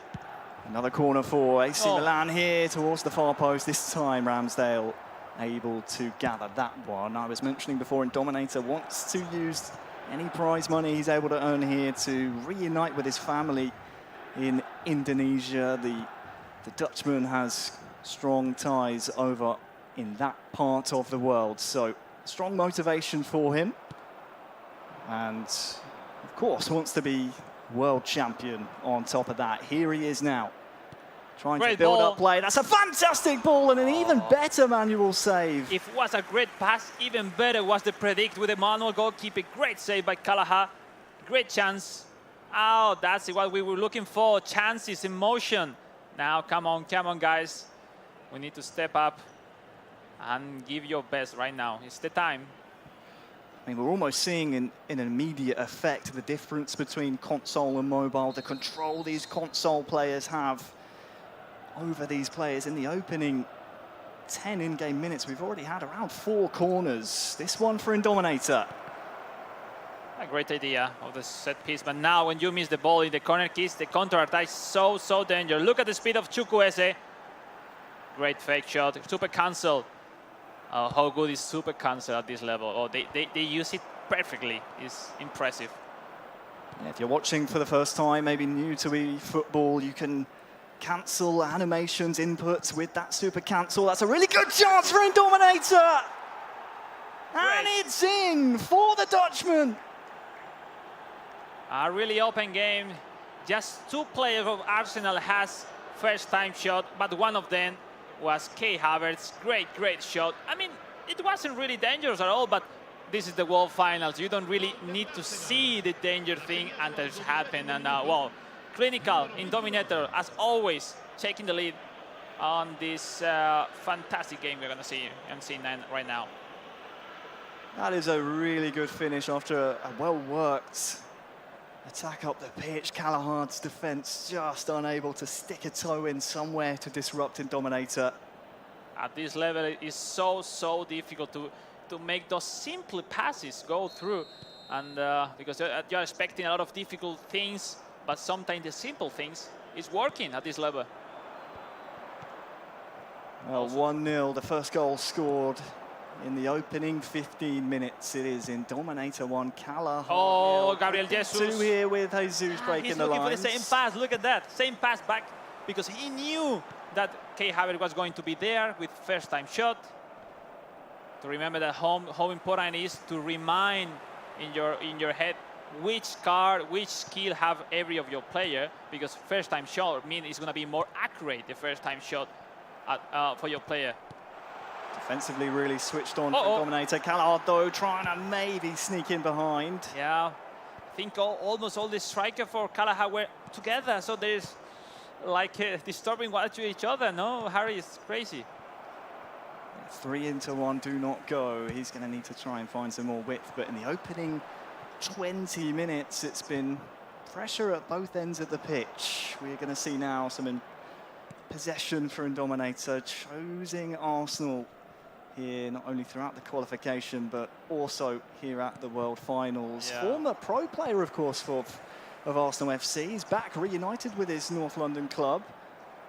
B: Another corner for AC Milan here towards the far post. This time Ramsdale able to gather that one. I was mentioning before, Indominator wants to use any prize money he's able to earn here to reunite with his family in Indonesia. The Dutchman has strong ties over in that part of the world, so strong motivation for him. And of course wants to be world champion on top of that. Here he is now, trying to build up play. That's a fantastic ball and an even better manual save.
F: If it was a great pass, even better was the predict with the manual goalkeeper. Great save by Kalahar. Great chance. Oh, that's what we were looking for. Chances in motion. Now, come on, guys. We need to step up and give your best right now. It's the time.
B: I mean, we're almost seeing in an immediate effect the difference between console and mobile, the control these console players have over these players. In the opening 10 in-game minutes, we've already had around 4 corners. This one for Indominator.
F: A great idea of the set piece, but now when you miss the ball in the corner kicks, the counter-attack is so dangerous. Look at the speed of Chukwueze. Great fake shot, super cancel. How good is super cancel at this level? Oh, they use it perfectly. It's impressive.
B: Yeah, if you're watching for the first time, maybe new to eFootball, you can cancel animations, inputs with that super cancel. That's a really good chance for Indominator! And it's in for the Dutchman.
F: A really open game. Just 2 players of Arsenal has first time shot, but one of them was Kai Havertz. Great shot. I mean, it wasn't really dangerous at all, but this is the World Finals. You don't really need to see the danger thing until it's happened. And well, clinical Indominator, as always, taking the lead on this fantastic game we're going to see right now.
B: That is a really good finish after a well-worked attack up the pitch. Callahard's defence just unable to stick a toe in somewhere to disrupt Indominator.
F: At this level, it is so difficult to make those simple passes go through. And because you're expecting a lot of difficult things, but sometimes the simple things is working at this level.
B: Well, 1-0, the first goal scored in the opening 15 minutes. It is Indominator 1, Callahard.
F: Oh, Gabriel Jesus.
B: 2 here with Jesus breaking the lines.
F: He's looking for the same pass. Look at that. Same pass back, because he knew that Kai Havertz was going to be there with first-time shot. To remember that how important it is to remind in your head which card, which skill have every of your player, because first-time shot means it's going to be more accurate, the first-time shot for your player.
B: Defensively really switched on for Dominator. Callahard, though, trying to maybe sneak in behind.
F: Yeah, I think almost all the strikers for Callahard were together, so there's like disturbing one to each other. No, Harry is crazy.
B: 3 into 1, do not go. He's going to need to try and find some more width, but in the opening 20 minutes, it's been pressure at both ends of the pitch. We're going to see now some possession for Indominator, choosing Arsenal here, not only throughout the qualification, but also here at the World Finals.
F: Yeah.
B: Former pro player, of course, of Arsenal FC. He's back, reunited with his North London club.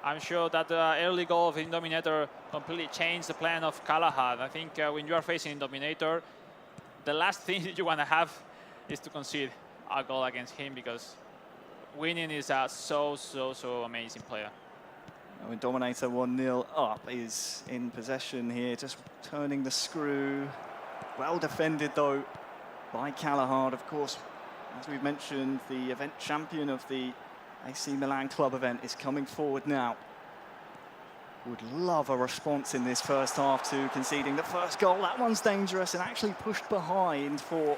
F: I'm sure that the early goal of Indominator completely changed the plan of Callahard. I think when you are facing Indominator, the last thing that you want to have is to concede a goal against him, because winning is a so amazing player.
B: Indominator 1-0 up, is in possession here, just turning the screw. Well defended, though, by Callahard. Of course, as we've mentioned, the event champion of the AC Milan club event is coming forward now. Would love a response in this first half to conceding the first goal. That one's dangerous and actually pushed behind for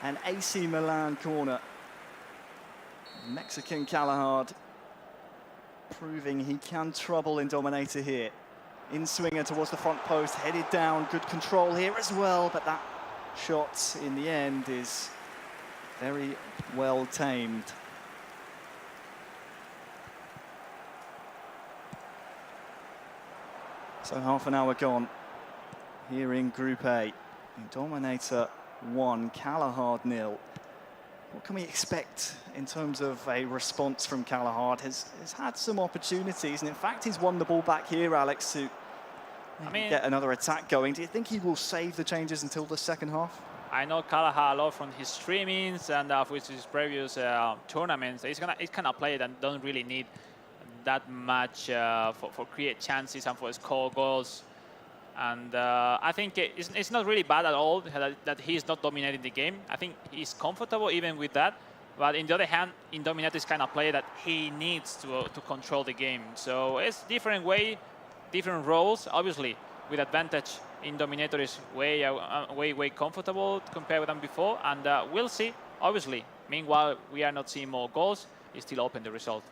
B: an AC Milan corner. Mexican Callahard proving he can trouble Indominator here. In swinger towards the front post, headed down, good control here as well, but that shot in the end is very well tamed. So half an hour gone here in Group A. Indominator 1, Callahard 0. What can we expect in terms of a response from Callahard? Has had some opportunities, and in fact he's won the ball back here, Alex, to get another attack going. Do you think he will save the changes until the second half?
F: I know Callahard a lot from his streamings and with his previous tournaments. He's gonna play that don't really need that much for create chances and for score goals. And I think it's not really bad at all that he's not dominating the game. I think he's comfortable even with that. But on the other hand, Indominator is kind of player that he needs to control the game. So it's different way, different roles. Obviously, with advantage, Indominator is way comfortable compared with them before. And we'll see. Obviously, meanwhile, we are not seeing more goals. It's still open the result.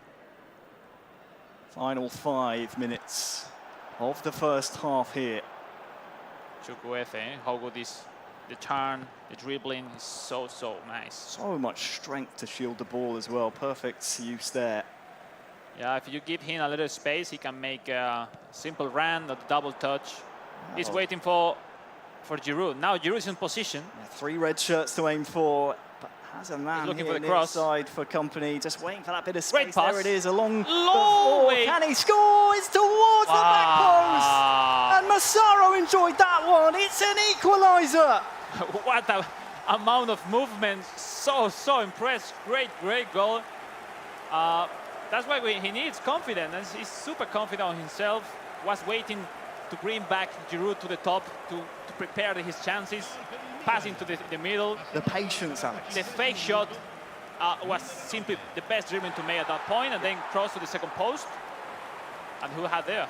B: Final 5 minutes of the first half here.
F: Chukwueze, how good is the turn, the dribbling is so nice.
B: So much strength to shield the ball as well. Perfect use there.
F: Yeah, if you give him a little space, he can make Simple run, not double touch. He's waiting for Giroud. Now Giroud is in position.
B: Yeah, 3 red shirts to aim for, but has a man
F: looking
B: here
F: for the cross.
B: inside for company, just waiting for that bit of space.
F: Great pass.
B: There it is, along the
F: Long
B: floor.
F: way.
B: Can he score? It's towards the back post. And Massaro enjoyed that one. It's an equaliser.
F: What a amount of movement. So impressed. Great goal. That's why he needs confidence. He's super confident on himself. Was waiting to bring back Giroud to the top to prepare his chances. Passing to the middle.
B: The patience, Alex.
F: The fake shot was simply the best dribbling to make at that point, and then cross to the second post. And who had there?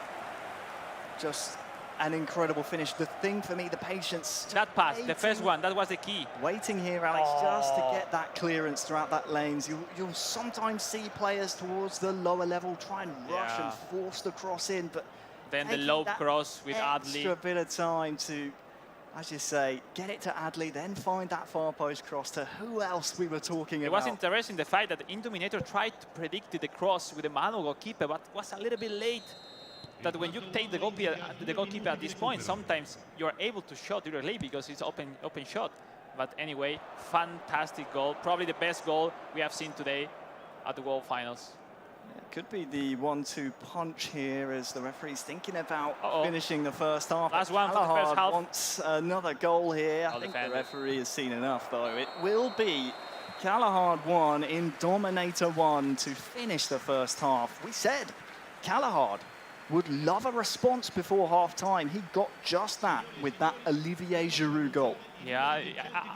B: Just an incredible finish. The thing for me, the patience.
F: That pass, the first one, that was the key.
B: Waiting here, Alex, just to get that clearance throughout that lanes. You'll sometimes see players towards the lower level try and rush and force the cross in, but
F: then the low cross with Adli.
B: Extra bit of time to, as you say, get it to Adli, then find that far post cross to who else we were talking
F: It
B: about.
F: was interesting the fact that Indominator tried to predict the cross with the manual goalkeeper, but was a little bit late. That when you take the goalkeeper at this point, sometimes you're able to shot directly because it's open shot. But anyway, fantastic goal. Probably the best goal we have seen today at the World Finals.
B: It could be the 1-2 punch here as the referee's thinking about finishing the first half.
F: Last one for the first
B: Callahard
F: half.
B: wants another goal here. I think the referee has seen enough, though. It will be Callahard 1 in Dominator 1 to finish the first half. We said Callahard would love a response before half-time. He got just that with that Olivier Giroud goal.
F: Yeah,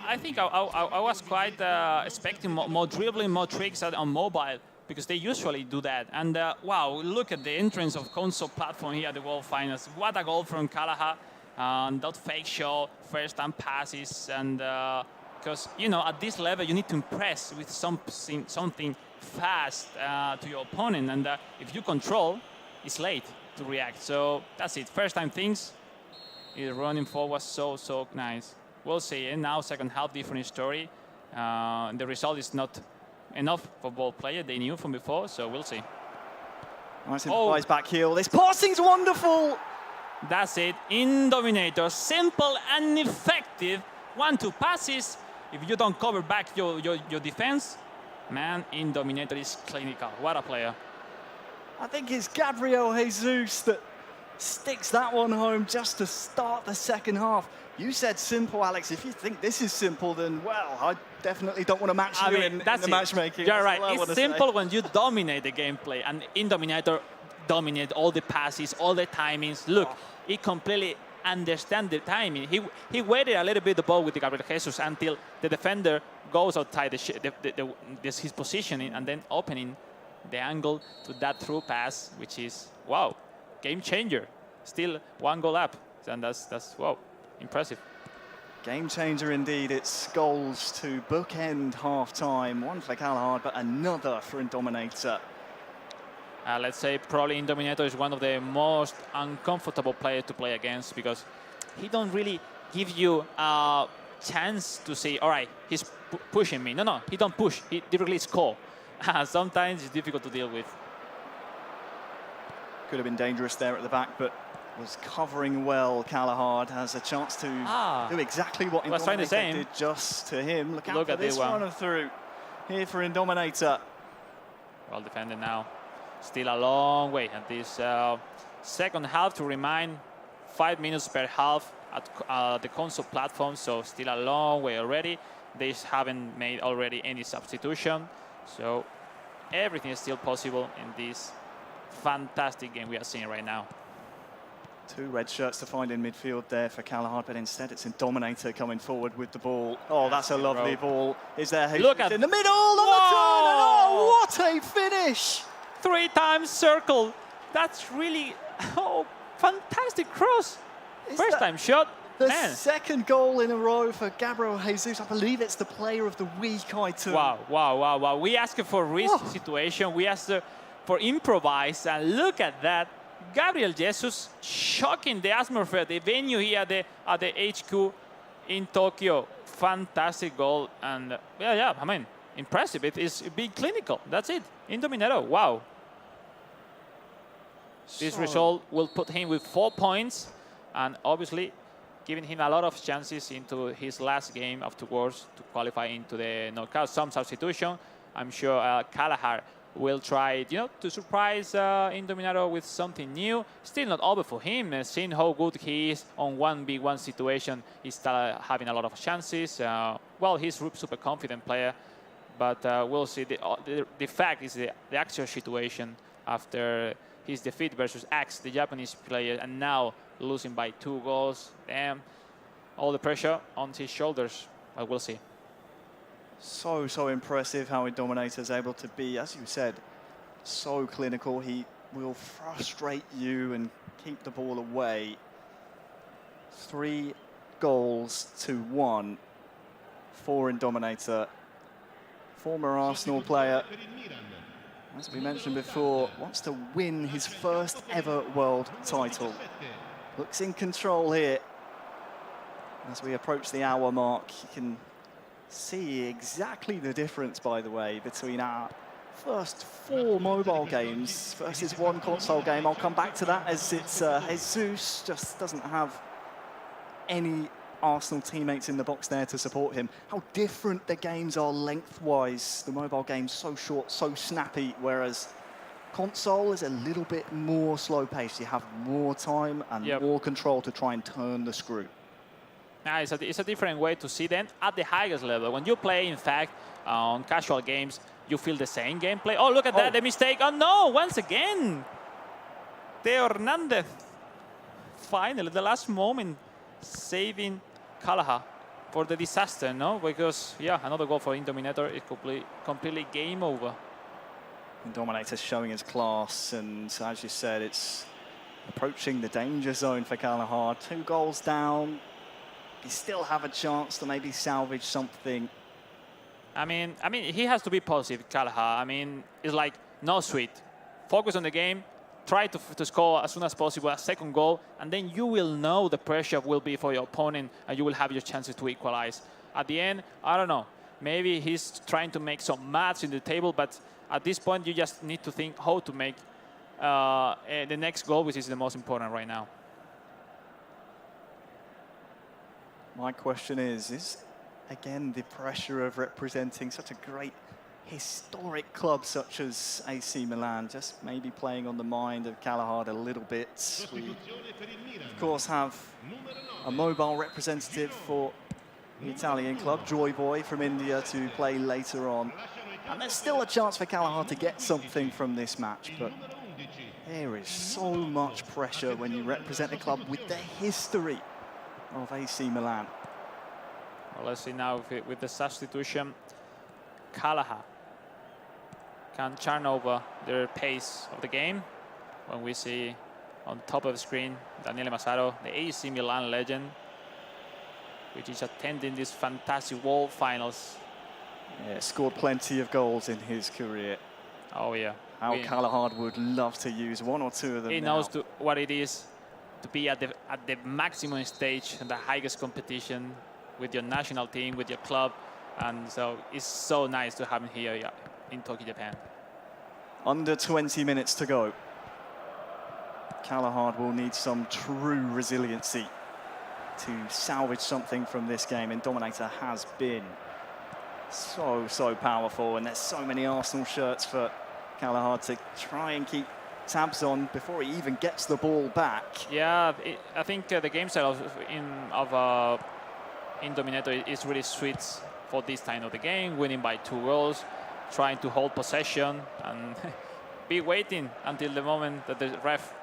F: I think I was quite expecting more dribbling, more tricks on mobile, because they usually do that. And wow, look at the entrance of console platform here at the World Finals. What a goal from Callahard. That fake shot, first-time passes, and because, you know, at this level, you need to impress with something fast to your opponent. And if you control, it's late to react. So that's it. First-time things. His running forward was so nice. We'll see. And now second half, different story. The result is not enough for both players. They knew from before, so we'll see.
B: Nice improvised back heel. This passing's wonderful.
F: That's it. In Dominator, simple and effective. 1-2 passes. If you don't cover back your defense, man, in Dominator is clinical. What a player.
B: I think it's Gabriel Jesus that sticks that one home just to start the second half. You said simple, Alex. If you think this is simple, then, well, I definitely don't want to match you in the matchmaking.
F: You're right.
B: That's all I
F: It's
B: wanna
F: simple
B: say.
F: when you dominate the gameplay. And in Dominator, dominate all the passes, all the timings. Look, he completely understands the timing. He waited a little bit the ball with the Gabriel Jesus until the defender goes outside his positioning and then opening the angle to that through pass, which is, wow, game changer. Still 1 goal up. And that's wow. Impressive.
B: Game changer indeed. It's goals to bookend half-time. One for Callahard, but another for Indominator.
F: Let's say probably Indominator is one of the most uncomfortable players to play against because he don't really give you a chance to say, all right, he's pushing me. No, he don't push. He directly score. Sometimes it's difficult to deal with.
B: Could have been dangerous there at the back, but was covering well. Callahard has a chance to do exactly what
F: was trying the
B: Indominator
F: same.
B: did just to him. Look out
F: Look
B: for
F: at
B: this
F: this one.
B: one through here for Indominator.
F: Well defended now. Still a long way at this second half. To remind, 5 minutes per half at the console platform, so still a long way already. They haven't made already any substitution, so everything is still possible in this fantastic game we are seeing right now.
B: 2 red shirts to find in midfield there for Callahard, but instead it's Indominator coming forward with the ball. Oh, that's a lovely ball. Is there Jesus
F: Look at
B: in the middle on the turn? And oh, what a finish!
F: 3 times circle. That's really, fantastic cross. First time shot.
B: The
F: Man.
B: second goal in a row for Gabriel Jesus. I believe it's the player of the week, I too.
F: Wow. We asked for risk situation. We asked for improvise, and look at that. Gabriel Jesus shocking the atmosphere, the venue here at the HQ in Tokyo. Fantastic goal, and yeah, I mean, impressive. It is being clinical. That's it. Indominator, wow. This
B: So-
F: result will put him with 4 points, and obviously giving him a lot of chances into his last game afterwards to qualify into the knockout. Some substitution. I'm sure Kalahar will try, to surprise Indominator with something new. Still not over for him. Seeing how good he is on 1v1 situation, he's still having a lot of chances. Well, he's a super confident player, but we'll see. The fact is the actual situation after his defeat versus Axe, the Japanese player, and now losing by 2 goals. Damn, all the pressure on his shoulders. But we'll see.
B: So impressive how Indominator is able to be, as you said, so clinical. He will frustrate you and keep the ball away. 3 goals to 1 for Indominator. Former Arsenal player, as we mentioned before, wants to win his first ever world title. Looks in control here. As we approach the hour mark, you can see exactly the difference, by the way, between our first 4 mobile games versus 1 console game. I'll come back to that, as it's Jesus just doesn't have any Arsenal teammates in the box there to support him. How different the games are lengthwise. The mobile game's so short, so snappy, whereas console is a little bit more slow-paced. You have more time and more control to try and turn the screw.
F: Nah, it's a different way to see them at the highest level. When you play, in fact, on casual games, you feel the same gameplay. Oh, look at that, the mistake. Oh, no, once again. Theo Hernandez. Finally, the last moment, saving Kalahar for the disaster, no? Because, yeah, another goal for Indominator is completely game over.
B: Indominator's showing his class, and as you said, it's approaching the danger zone for Kalahar. 2 goals down. You still have a chance to maybe salvage something.
F: I mean, he has to be positive, Kalahar. I mean, it's like, no sweat. Focus on the game. Try to score as soon as possible a second goal, and then you will know the pressure will be for your opponent, and you will have your chances to equalize. At the end, I don't know. Maybe he's trying to make some maths in the table, but at this point, you just need to think how to make the next goal, which is the most important right now.
B: My question is again the pressure of representing such a great historic club such as AC Milan just maybe playing on the mind of Kalahar a little bit. We, of course, have a mobile representative for the Italian club, Joy Boy from India, to play later on. And there's still a chance for Kalahar to get something from this match, but there is so much pressure when you represent a club with the history of AC Milan.
F: Well, let's see now with the substitution. Kalahar can turn over the pace of the game. When we see on top of the screen Daniele Massaro, the AC Milan legend, which is attending these fantastic World Finals.
B: Yeah, scored plenty of goals in his career.
F: Oh yeah.
B: How Kalahar would love to use 1 or 2 of them.
F: He
B: now.
F: knows what it is to be at the maximum stage, the highest competition with your national team, with your club, and so it's so nice to have him here in Tokyo, Japan.
B: Under 20 minutes to go. Kalahar will need some true resiliency to salvage something from this game. Indominator has been so powerful, and there's so many Arsenal shirts for Kalahar to try and keep tabs on before he even gets the ball back.
F: Yeah, I think the game style of Indominator is really sweet for this time of the game, winning by 2 goals, trying to hold possession and be waiting until the moment that the ref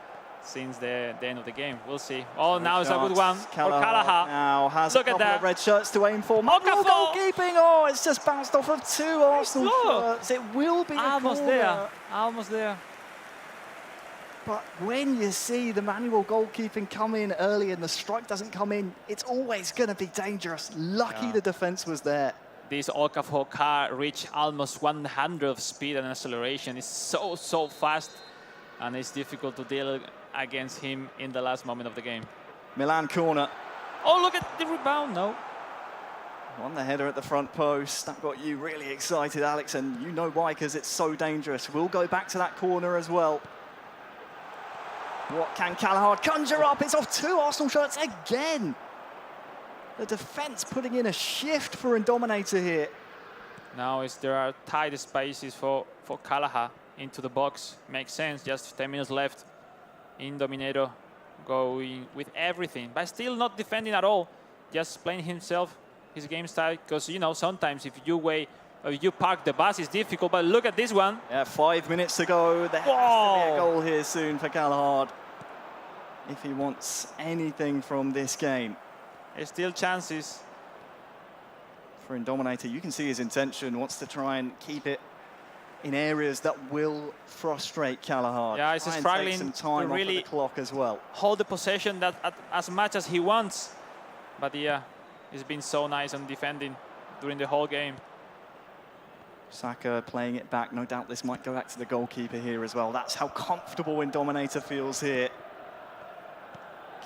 F: sees the end of the game. We'll see. Oh, now it's a good one for Kalahar.
B: Now has
F: Look
B: a
F: at
B: couple
F: that.
B: of red shirts to aim for. Manual goalkeeping. Oh, it's just bounced off of 2 Arsenal shirts. It will be
F: almost
B: a corner.
F: there. Almost there.
B: But when you see the manual goalkeeping come in early and the strike doesn't come in, it's always going to be dangerous. Lucky the defense was there.
F: This Okafor car reached almost 100 of speed and acceleration. It's so fast, and it's difficult to deal against him in the last moment of the game.
B: Milan corner.
F: Oh, look at the rebound. No.
B: On the header at the front post. That got you really excited, Alex, and you know why, because it's so dangerous. We'll go back to that corner as well. What can Callahard conjure up? It's off 2 Arsenal shirts again. The defence putting in a shift for Indominator here.
F: Now there are tight spaces for Callahard into the box. Makes sense, just 10 minutes left. Indominator going with everything, but still not defending at all. Just playing himself, his game style, because, you know, sometimes if you wait or you park the bus, it's difficult, but look at this one.
B: Yeah, 5 minutes to go. There has to be a goal here soon for Callahard if he wants anything from this game.
F: There's still chances.
B: For Indominator, you can see his intention, wants to try and keep it in areas that will frustrate Callahard.
F: Yeah, he's
B: try and
F: struggling
B: take some time
F: to
B: off
F: really
B: of the clock as well.
F: Hold the possession as much as he wants. But yeah, he's been so nice on defending during the whole game.
B: Saka playing it back. No doubt this might go back to the goalkeeper here as well. That's how comfortable Indominator feels here.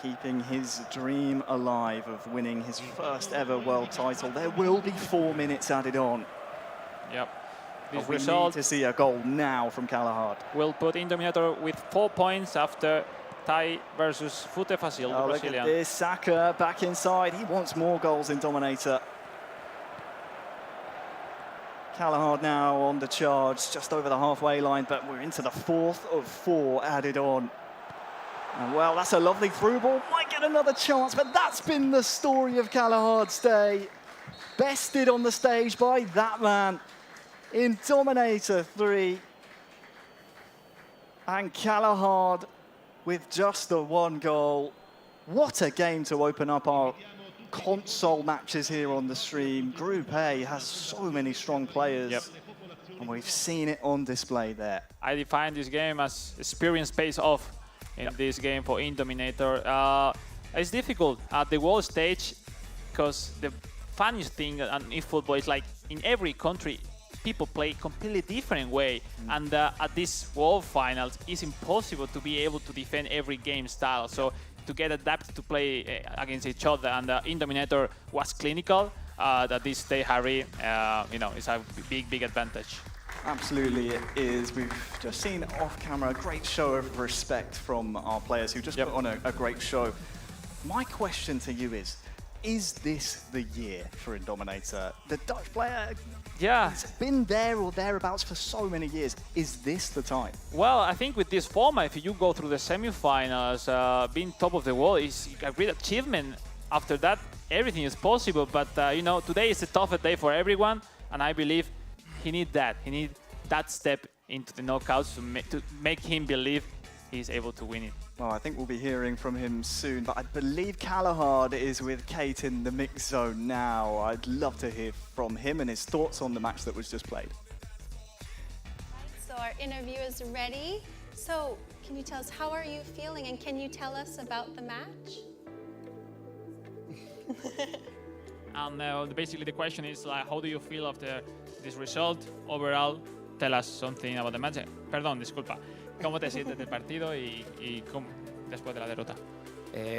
B: Keeping his dream alive of winning his first ever world title. There will be 4 minutes added on.
F: Yep. This
B: we
F: result
B: need to see a goal now from Callahard.
F: Will put Indominator with 4 points after tie versus Fute Facil, the
B: Look
F: Brazilian.
B: at this, Saka back inside. He wants more goals in Dominator. Callahard now on the charge, just over the halfway line, but we're into the 4th of 4 added on. And well, that's a lovely through ball. Might get another chance, but that's been the story of Callahard's day. Bested on the stage by that man in Dominator 3. And Callahard with just the 1 goal. What a game to open up our console matches here on the stream. Group A has so many strong players.
F: Yep.
B: And we've seen it on display there.
F: I define this game as experience pays off in this game for Indominator. It's difficult at the world stage because the funniest thing on eFootball is like in every country people play completely different way, and at this world finals it's impossible to be able to defend every game style, so to get adapted to play against each other, and Indominator was clinical. That this day, Harry, you know, is a big advantage.
B: Absolutely it is. We've just seen off camera a great show of respect from our players who just put on a great show. My question to you is this the year for Indominator? The Dutch player has been there or thereabouts for so many years. Is this the time?
F: Well, I think with this format, if you go through the semifinals, being top of the world is a great achievement. After that, everything is possible. But, you know, today is a tougher day for everyone, and I believe he needs that. He needs that step into the knockouts to make him believe he's able to win it.
B: Well, I think we'll be hearing from him soon, but I believe Callahard is with Kate in the mix zone now. I'd love to hear from him and his thoughts on the match that was just played.
A: So our interview is ready. So can you tell us, how are you feeling, and can you tell us about the match?
C: And basically the question is, like, how do you feel after this result overall? Tell us something about the match. Perdón, disculpa. ¿Cómo te sientes del partido y después de la derrota?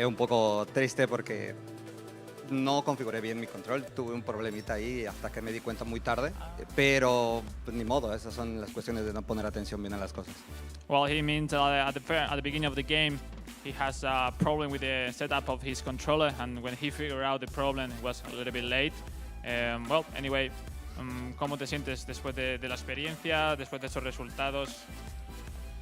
T: Un poco triste porque no configuré bien mi control. Tuve un problemita ahí hasta que me di cuenta muy tarde. Pero pues, ni modo, esas son las cuestiones de no poner atención bien a las cosas.
C: Well, he means at the beginning of the game, he has a problem with the setup of his controller, and when he figured out the problem, it was a little bit late. Well, anyway, ¿cómo te sientes después de la experiencia, después de esos resultados?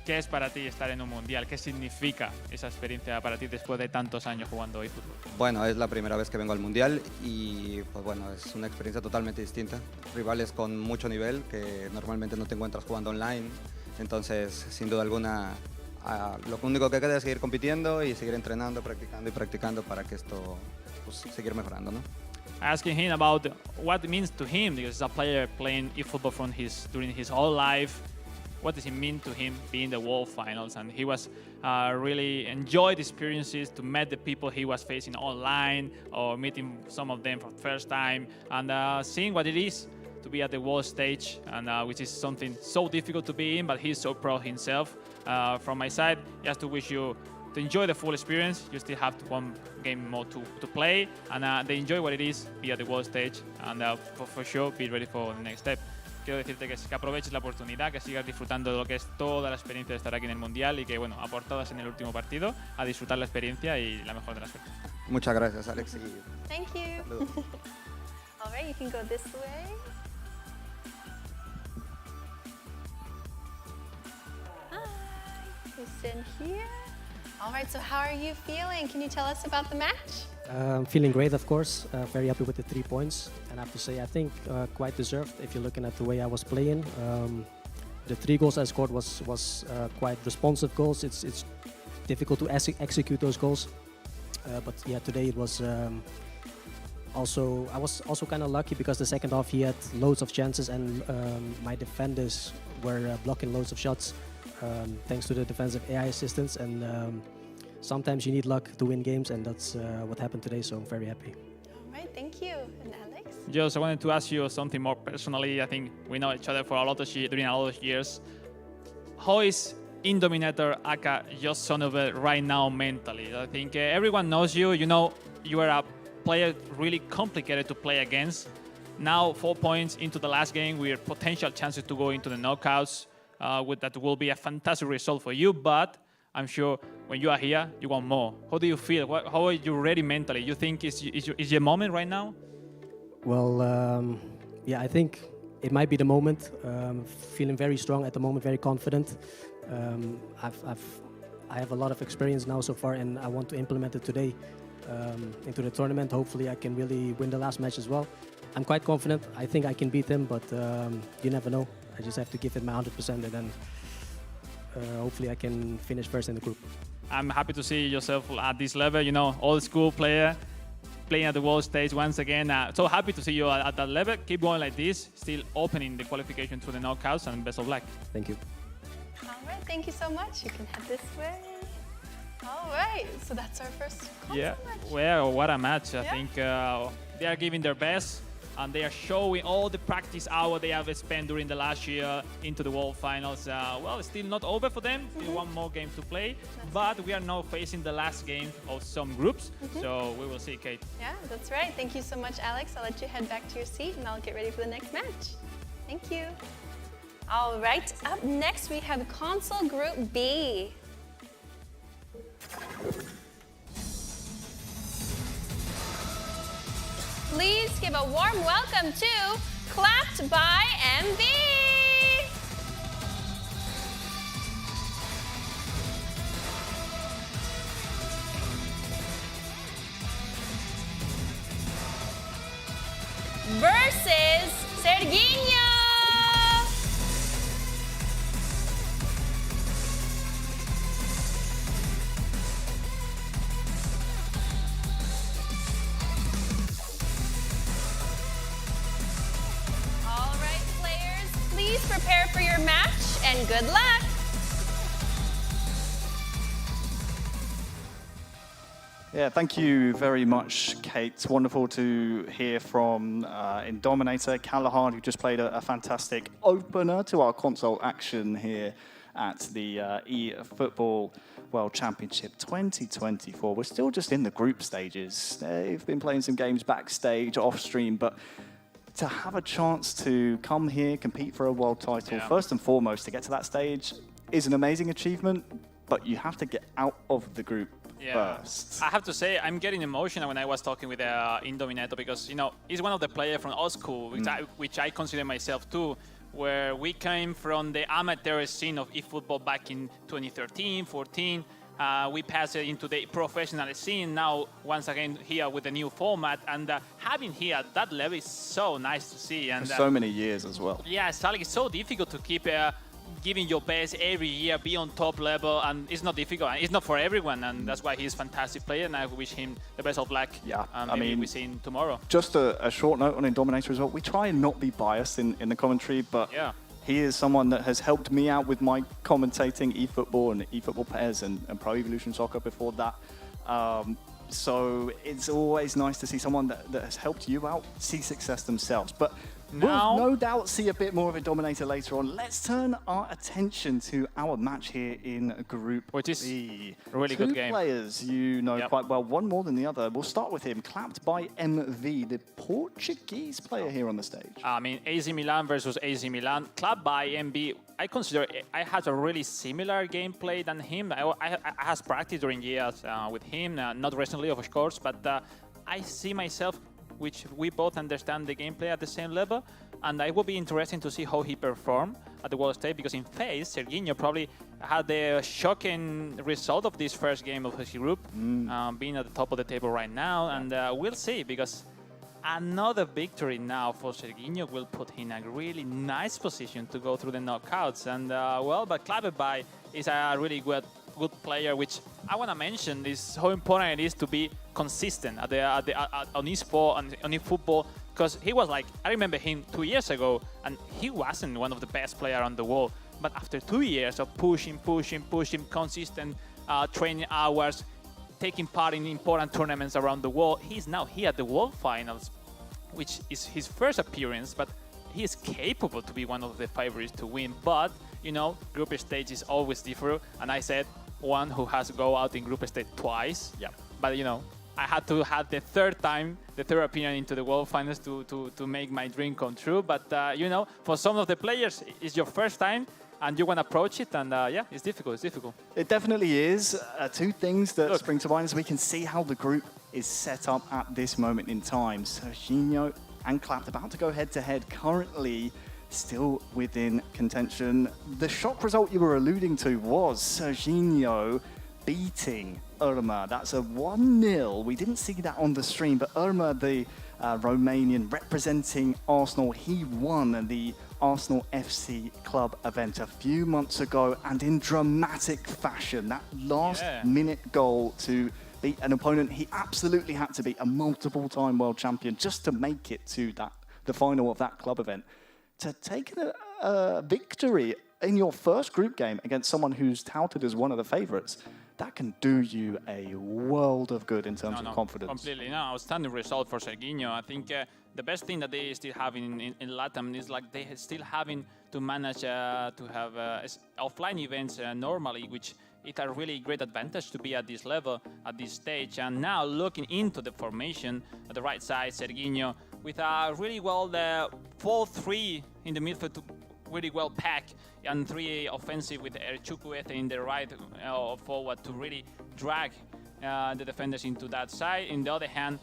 C: ¿Qué es para ti estar en un mundial? ¿Qué significa esa experiencia para ti después de tantos años jugando eFootball?
T: Bueno, es la primera vez que vengo al mundial y pues bueno, es una experiencia totalmente distinta. Rivales con mucho nivel que normalmente no te encuentras jugando online. Entonces, sin duda alguna, lo único que queda es seguir compitiendo y seguir entrenando, practicando y practicando para que esto, pues, seguir mejorando, ¿no?
C: Asking him about what it means to him, because he's a player playing eFootball during his whole life. What does it mean to him being the World Finals? And he was really enjoyed experiences to meet the people he was facing online, or meeting some of them for the first time, and seeing what it is to be at the world stage, and which is something so difficult to be in, but he's so proud himself. From my side, just to wish you to enjoy the full experience. You still have one game more to play, and they enjoy what it is, be at the world stage, and for sure be ready for the next step. quiero decirte que aproveches la oportunidad, que sigas disfrutando de lo que es toda la experiencia de estar aquí en el Mundial y que, bueno, aportadas en el último partido, a disfrutar la experiencia y la mejor de las suertes.
T: Muchas gracias, Alex. Y
A: Thank you.
T: saludos.
A: All right, you can go this way. Hi, you sit here. All right, so how are you feeling? Can you tell us about the match?
U: Feeling great, of course. Very happy with the 3 points. And I have to say, I think quite deserved if you're looking at the way I was playing. The 3 goals I scored was quite responsive goals. It's difficult to execute those goals. But yeah, today it was I was also kind of lucky because the second half he had loads of chances and my defenders were blocking loads of shots thanks to the defensive AI assistance. And sometimes you need luck to win games, and that's what happened today, so I'm very happy.
A: All right, thank you. And Alex?
C: Just I wanted to ask you something more personally. I think we know each other for during a lot of years. How is Indominator aka Just Sonover right now mentally? I think everyone knows you. You know you are a player really complicated to play against. Now 4 points into the last game with potential chances to go into the knockouts. That will be a fantastic result for you, but I'm sure when you are here, you want more. How do you feel? How are you ready mentally? You think is your moment right now?
U: Well, yeah, I think it might be the moment. Feeling very strong at the moment, very confident. I have a lot of experience now so far, and I want to implement it today into the tournament. Hopefully, I can really win the last match as well. I'm quite confident. I think I can beat him, but you never know. I just have to give it my 100%, and then hopefully I can finish first in the group.
C: I'm happy to see yourself at this level. You know, old school player, playing at the world stage once again. So happy to see you at that level. Keep going like this, still opening the qualification to the knockouts, and best of luck.
U: Thank you.
A: All right, thank you so much. You can head this way. All right, so that's our first console match.
C: Well, what a match. I think they are giving their best, and they are showing all the practice hour they have spent during the last year into the World Finals. Well, it's still not over for them. Still one more game to play, but we are now facing the last game of some groups, so we will see, Kate.
A: Yeah, that's right. Thank you so much, Alex. I'll let you head back to your seat, and I'll get ready for the next match. Thank you. All right, up next we have Console Group B. Please give a warm welcome to Clapped by MV. Versus Serginho. Please prepare for your match and good luck.
B: Yeah, thank you very much, Kate. It's wonderful to hear from Indominator Callahard, who just played a fantastic opener to our console action here at the eFootball World Championship 2024. We're still just in the group stages. They've been playing some games backstage, off stream, but to have a chance to come here, compete for a world title, first and foremost, to get to that stage is an amazing achievement, but you have to get out of the group first.
C: I have to say, I'm getting emotional when I was talking with Indominator because, you know, he's one of the players from old school, which I consider myself too, where we came from the amateur scene of eFootball back in 2013, 14. We passed it into the professional scene now, once again, here with the new format. And having here at that level is so nice to see. And
B: so many years as well.
C: Yeah, it's so difficult to keep giving your best every year, be on top level. And it's not difficult. It's not for everyone. And that's why he's a fantastic player. And I wish him the best of luck.
B: Yeah,
C: I mean, we see him tomorrow.
B: Just a short note on Indominator as well. We try and not be biased in the commentary, but he is someone that has helped me out with my commentating eFootball and eFootball pairs and Pro Evolution Soccer before that. So it's always nice to see someone that has helped you out see success themselves. But
C: Now,
B: we'll no doubt see a bit more of a dominator later on. Let's turn our attention to our match here in Group
C: which is
B: B.
C: a really
B: Two
C: good game.
B: players you know
C: Yep.
B: quite well, one more than the other. We'll start with him, clapped by MV, the Portuguese player here on the stage.
F: I mean, AC Milan versus AC Milan, clubbed by MB. I consider I had a really similar gameplay than him. I has practiced during years with him, not recently, of course, but I see myself, which we both understand the gameplay at the same level, and it will be interesting to see how he performed at the world stage, because in face, Serginho probably had the shocking result of this first game of his group, being at the top of the table right now, and we'll see, because another victory now for Serginho will put him in a really nice position to go through the knockouts, and well, but Klaverby is a really good player, which I want to mention is how important it is to be consistent on eSport and on eFootball, because he was like, I remember him 2 years ago, and he wasn't one of the best players on the world. But after 2 years of pushing, consistent training hours, taking part in important tournaments around the world, he's now here at the World Finals, which is his first appearance, but he is capable to be one of the favorites to win. But, you know, group stage is always different, and I said one who has to go out in group stage twice. Yeah. But, you know, I had to have the third appearance into the World Finals to make my dream come true. But, you know, for some of the players, it's your first time, and you want to approach it, and yeah, it's difficult.
B: It definitely is. Two things that spring to mind is we can see how the group is set up at this moment in time. Serginho and Clapped about to go head-to-head, currently still within contention. The shock result you were alluding to was Serginho beating Irma. That's a 1-0. We didn't see that on the stream, but Irma, the Romanian representing Arsenal, he won the Arsenal FC Club event a few months ago, and in dramatic fashion. That last-minute goal to beat an opponent he absolutely had to beat, a multiple-time world champion, just to make it to the final of that club event. To take a victory in your first group game against someone who's touted as one of the favourites, that can do you a world of good in terms of confidence.
F: Completely. No, outstanding result for Serginho. I think the best thing that they still have in LATAM is like they still having to manage to have offline events normally, which it's a really great advantage to be at this level, at this stage. And now looking into the formation at the right side, Serginho with a really well 4-3 in the midfield, to really well packed, and 3 offensive with Chukwueze in the right forward to really drag the defenders into that side. On the other hand,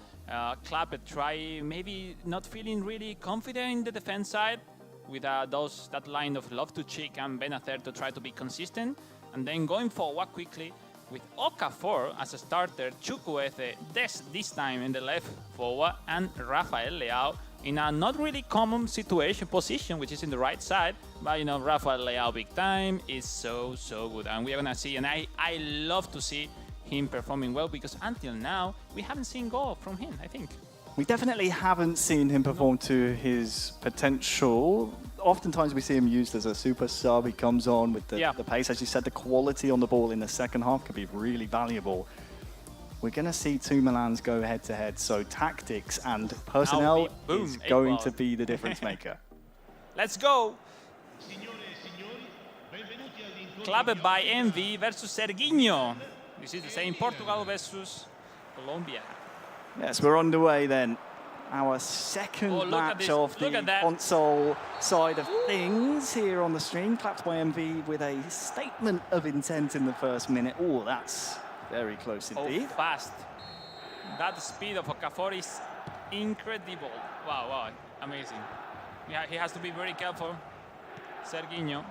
F: Clapped try maybe not feeling really confident in the defense side with that line of Loftus-Cheek and Benacer to try to be consistent, and then going forward quickly with Okafor as a starter, Chukwueze this time in the left forward, and Rafael Leao in a not really common position, which is in the right side. But, you know, Rafael Leao big time is so good. And we are going to see, and I love to see him performing well, because until now, we haven't seen goal from him, I think.
B: We definitely haven't seen him perform to his potential. Oftentimes we see him used as a super sub. He comes on with the pace. As you said, the quality on the ball in the second half could be really valuable. We're going to see two Milans go head-to-head, so tactics and personnel is going to be the difference maker.
F: Let's go! Clubbed by MV versus Serginho. This is the same Portugal versus Colombia.
B: Yes, we're underway then. Our second match of the console side of things here on the stream. Clapped by MV with a statement of intent in the first minute. Oh, that's very close indeed.
F: Oh, fast. That speed of Okafor is incredible. Wow, amazing. Yeah, he has to be very careful, Serginho.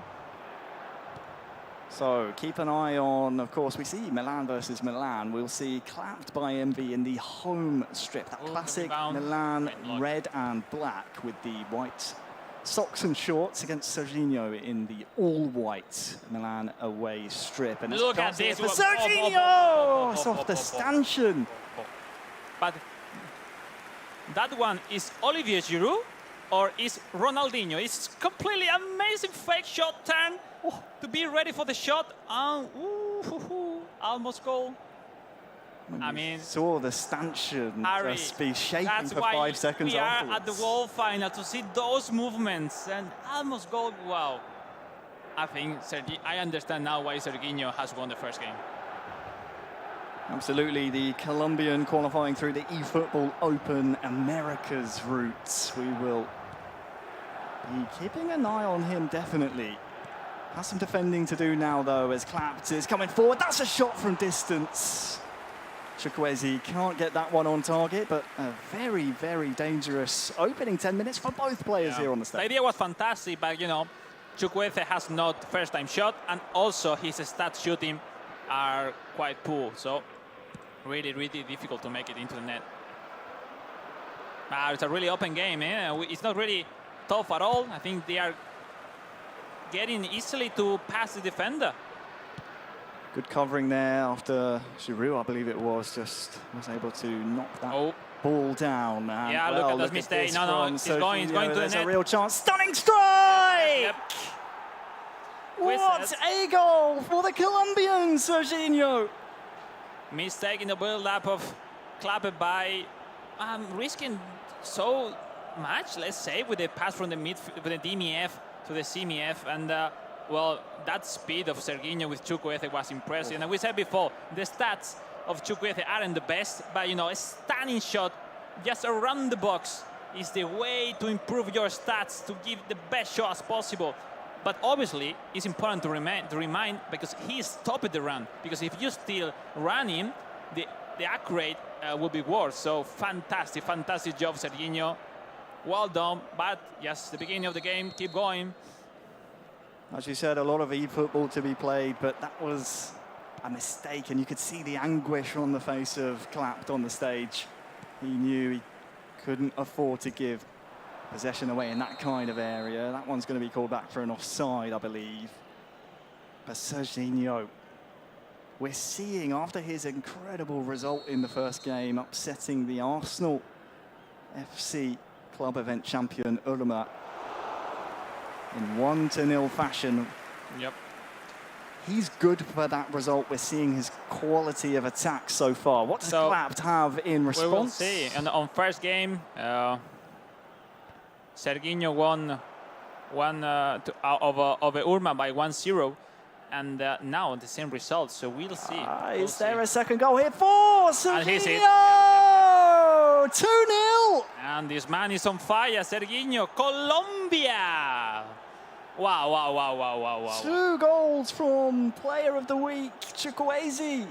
B: So keep an eye on, of course, we see Milan versus Milan. We'll see Clapped by MV in the home strip. That classic Milan red and black with the white socks and shorts against Serginho in the all-white Milan away strip. And
F: look at this
B: for Serginho! It's off the stanchion.
F: But that one is Olivier Giroud or is Ronaldinho? It's completely amazing fake shot turn to be ready for the shot. Almost goal.
C: I mean,
B: saw the stanchion
C: Harry,
B: just be shaking
C: that's
B: for
C: why
B: 5 seconds
C: we are
B: afterwards.
C: at the World Final to see those movements and almost go, wow. I think I understand now why Serginho has won the first game.
B: Absolutely, the Colombian qualifying through the eFootball Open Americas route. We will be keeping an eye on him, definitely. Has some defending to do now, though, as Clapt is coming forward. That's a shot from distance. Chukwueze can't get that one on target, but a very, very dangerous opening 10 minutes for both players here on the
C: The
B: stage.
C: idea was fantastic, but, you know, Chukwueze has not first-time shot, and also his stats shooting are quite poor, so really, really difficult to make it into the net. It's a really open game, eh? It's not really tough at all. I think they are getting easily to pass the defender.
B: Good covering there after Giroud, I believe it was able to knock that ball down. And
C: Yeah, look at that mistake.
B: this
C: No,
B: from
C: it's going to the
B: There's
C: net.
B: a real chance. Stunning strike!
C: Yep.
B: What a goal for the Colombian, Serginho.
C: Mistake in the build-up of Clapped by risking so much, let's say, with the pass from the with the DMF to the CMF, and well, that speed of Serginho with Chukwueze was impressive. And we said before, the stats of Chukwueze aren't the best, but you know, a stunning shot just around the box is the way to improve your stats, to give the best shot as possible. But obviously, it's important to remind because he stopped the run. Because if you still running, the accurate will be worse. So fantastic, fantastic job, Serginho. Well done. But yes, the beginning of the game, keep going.
B: As you said, a lot of eFootball to be played, but that was a mistake, and you could see the anguish on the face of Clapped on the stage. He knew he couldn't afford to give possession away in that kind of area. That one's going to be called back for an offside, I believe. But Serginho, we're seeing, after his incredible result in the first game, upsetting the Arsenal FC club event champion Urma in 1-0 fashion.
C: Yep.
B: He's good for that result. We're seeing his quality of attack so far. What does Clapped have in response?
C: We will see. And on first game, Serginho won over Urma by 1-0. And now the same result, so we'll see.
B: Is there a second goal here for
C: And he's it.
B: Serginho? 2-0.
C: And this man is on fire, Serginho. Colombia! Wow, wow, wow, wow, wow, wow.
B: 2 goals from Player of the Week, Chukwueze.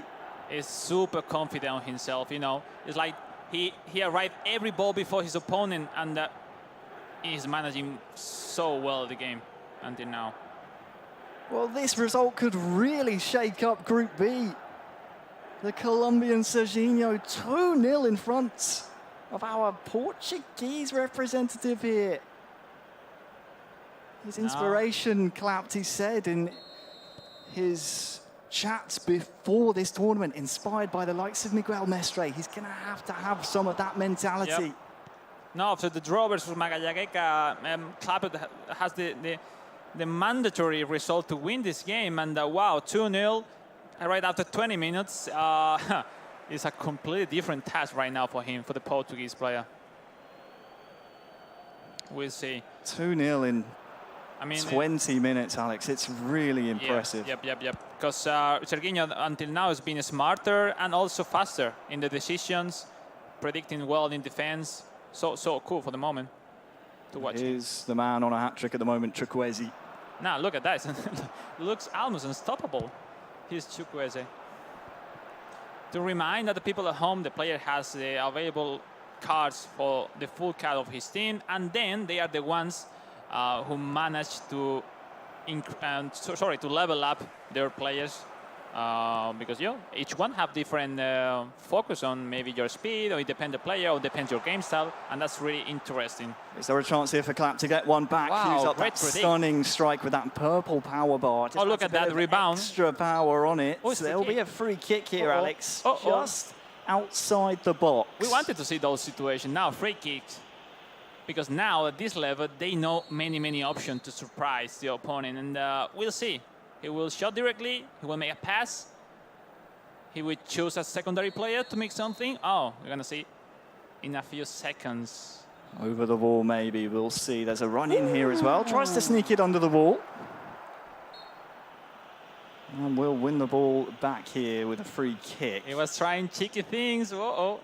C: Is super confident on himself, you know. It's like he arrived every ball before his opponent, and he's managing so well the game until now.
B: Well, this result could really shake up Group B. The Colombian Serginho 2-0 in front of our Portuguese representative here. His inspiration, Clapped, he said in his chats before this tournament, inspired by the likes of Miguel Mestre. He's going to have some of that mentality.
C: Yep. No, after the draw versus Magallaneca, Clapped has the mandatory result to win this game, and wow, 2-0 right after 20 minutes is a completely different task right now for him, for the Portuguese player. We'll see.
B: 2-0 in 20 minutes, Alex. It's really impressive.
C: Yep. Because Serginho until now has been smarter and also faster in the decisions, predicting well in defense. So cool for the moment to watch.
B: He's the man on a hat-trick at the moment, Chukwueze.
C: Now look at that. Looks almost unstoppable. Here's Chukwueze. To remind that the people at home, the player has the available cards for the full card of his team, and then they are the ones who manage to level up their players because each one have different focus on maybe your speed, or it depends the player, or depends your game style, and that's really interesting.
B: Is there a chance here for Clapp to get one back?
C: Wow,
B: Use up
C: great
B: that
C: predict.
B: stunning strike with that purple power bar. Just
C: Look
B: adds a
C: at
B: bit
C: that
B: of
C: rebound.
B: Extra power on it.
C: It's
B: There'll
C: free
B: be a free kick here,
C: Uh-oh.
B: Alex.
C: Uh-oh.
B: Just outside the box.
C: We wanted to see those situations. Now free kicks. Because now at this level, they know many options to surprise the opponent. And we'll see. He will shot directly. He will make a pass.
F: he will choose a secondary player to make something. Oh, we're gonna see in a few seconds.
B: Over the wall, maybe. We'll see. There's a run in here as well. Tries to sneak it under the wall. And will win the ball back here with a free kick.
F: He was trying cheeky things. Uh-oh,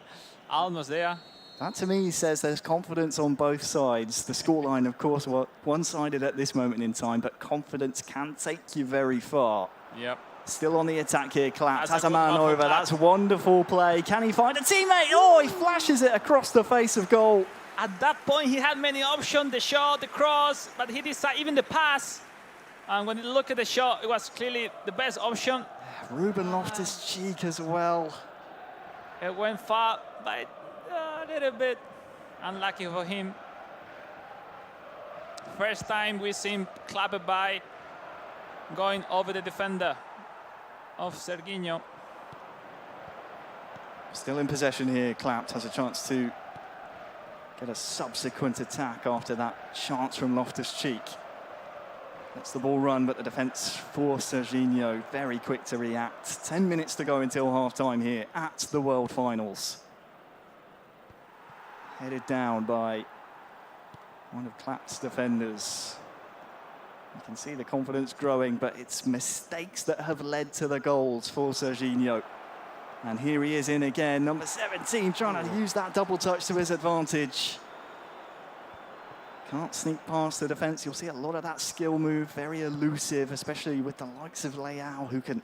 F: almost there.
B: That to me says there's confidence on both sides. The scoreline, of course, one-sided at this moment in time, but confidence can take you very far.
F: Yep.
B: Still on the attack here, Claps.
F: That's
B: Has a man over. That's wonderful play. Can he find a teammate? Oh, he flashes it across the face of goal.
F: At that point, he had many options, the shot, the cross, but he decided even the pass. And when you look at the shot, it was clearly the best option.
B: Ruben Loftus-Cheek as well.
F: It went far, but a little bit unlucky for him. First time we see him clapped by going over the defender of Serginho.
B: Still in possession here, Clapped has a chance to get a subsequent attack after that chance from Loftus-Cheek. Lets the ball run, but the defence for Serginho very quick to react. 10 minutes to go until half-time here at the World Finals. Headed down by one of Clapped's defenders. You can see the confidence growing, but it's mistakes that have led to the goals for Serginho. And here he is in again, number 17, trying to use that double touch to his advantage. Can't sneak past the defence. You'll see a lot of that skill move, very elusive, especially with the likes of Leao, who can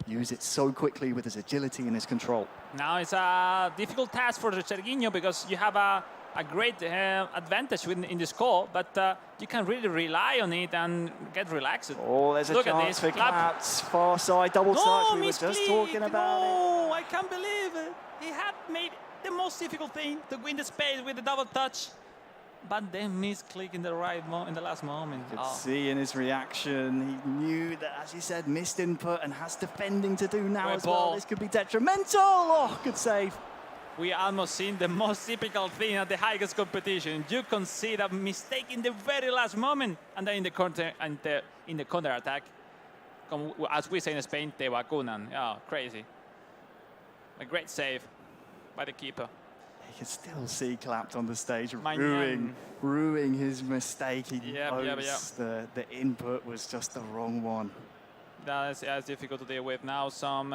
B: use it so quickly with his agility and his control.
F: Now it's a difficult task for Serginho because you have a great advantage in the score, but you can really rely on it and get relaxed.
B: Oh, there's a chance for Claps. Far side, double touch. We were just talking about it.
F: No, I can't believe it. He had made the most difficult thing to win the space with the double touch, but then misclick in the in the last moment.
B: You could see in his reaction, he knew that, as you said, missed input and has defending to do now as well. This could be detrimental. Oh, good save.
F: We almost seen the most typical thing at the highest competition. You can see that mistake in the very last moment, and then in the counter attack, as we say in Spain, te vacunan. Yeah, crazy. A great save by the keeper.
B: You can still see Clapped on the stage, ruining his mistake. He knows the input was just the wrong one.
F: That's difficult to deal with. Now some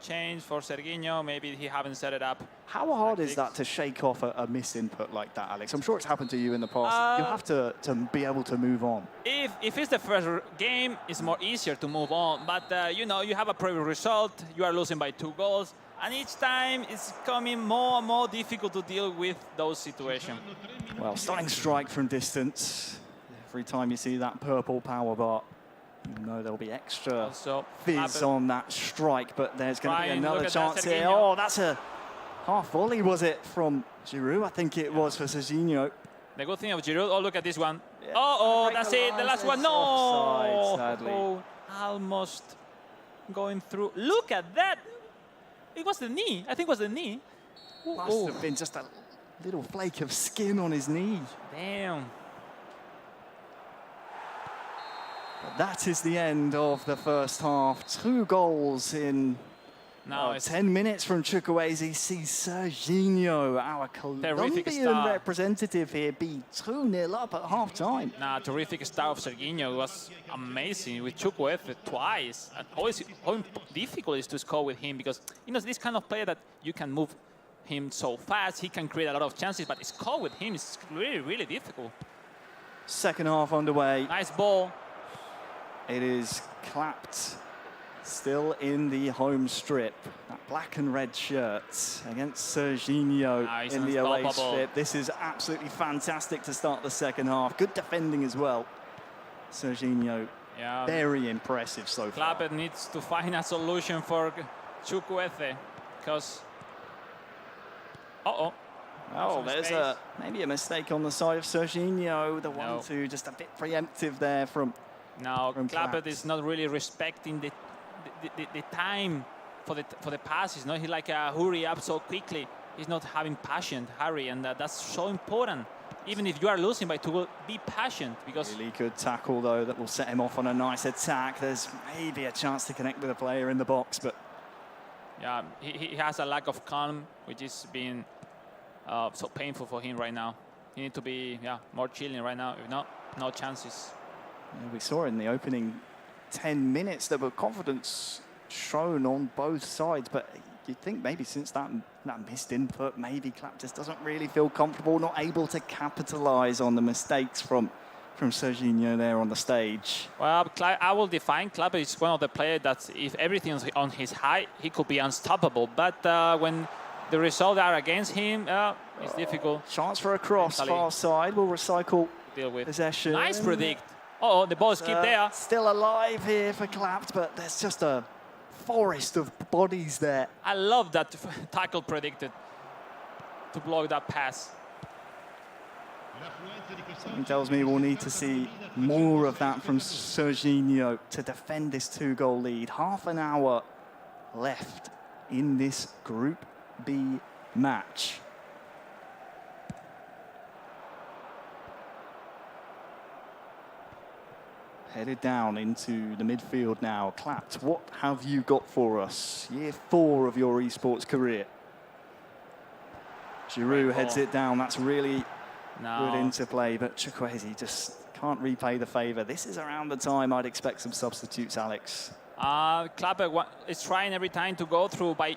F: change for Serginho. Maybe he haven't set it up.
B: How hard is that to shake off a misinput like that, Alex? I'm sure it's happened to you in the past. You have to be able to move on.
F: If it's the first game, it's more easier to move on. But you know, you have a previous result. You are losing by 2 goals. And each time it's becoming more and more difficult to deal with those situations.
B: Well, stunning strike from distance. Every time you see that purple power bar, you know there'll be extra fizz on that strike, but there's going to be another chance here. Oh, that's a half volley, was it, from Giroud? I think it was for Serginho.
F: The good thing of Giroud, oh, look at this one. Oh, that's it, the last one. No!
B: Offside, sadly.
F: Oh, almost going through. Look at that! It was the knee. I think it was the knee.
B: Must have been just a little flake of skin on his knee.
F: Damn.
B: But that is the end of the first half. 2 goals in 10 minutes from Chukwueze. Sees Serginho, our Colombian representative here, be 2-0 up at half-time.
F: Terrific start of Serginho. It was amazing with Chukwueze twice. And always how difficult it is to score with him because, you know, this kind of player that you can move him so fast. He can create a lot of chances, but score with him is really, really difficult.
B: Second half underway.
F: Nice ball.
B: It is Clapped, still in the home strip. That black and red shirt against Serginho in the away strip. This is absolutely fantastic to start the second half. Good defending as well. Serginho, very impressive so far.
F: Clapped needs to find a solution for Chukwueze because...
B: Oh, there's maybe a mistake on the side of Serginho. The 1-2, just a bit preemptive there from...
F: Now, Clapped is not really respecting the time for the passes. No, he like hurry up so quickly. He's not having passion, hurry, and that's so important. Even if you are losing by 2 goals, be patient because
B: really good tackle though that will set him off on a nice attack. There's maybe a chance to connect with a player in the box, but
F: Yeah, he has a lack of calm, which is being so painful for him right now. He needs to be more chilling right now. If not, no chances.
B: Yeah, we saw in the opening 10 minutes there were confidence shown on both sides, but you'd think maybe since that missed input, maybe Clapp just doesn't really feel comfortable, not able to capitalize on the mistakes from Serginho there on the stage.
F: Well, I will define Clapp is one of the players that if everything's on his high, he could be unstoppable. But when the results are against him, it's difficult.
B: Chance for a cross, far side. We'll recycle possession.
F: Nice predict. Oh, the ball is kept there.
B: Still alive here for Clapp, but there's just a forest of bodies there.
F: I love that tackle predicted to block that pass.
B: Something tells me we'll need to see more of that from Serginho to defend this 2-goal lead. Half an hour left in this Group B match. Headed down into the midfield now. Clapp, what have you got for us? Year 4 of your esports career. Giroud heads it down. That's really good interplay, but Chukwueze just can't repay the favour. This is around the time I'd expect some substitutes, Alex.
F: Clapp is trying every time to go through by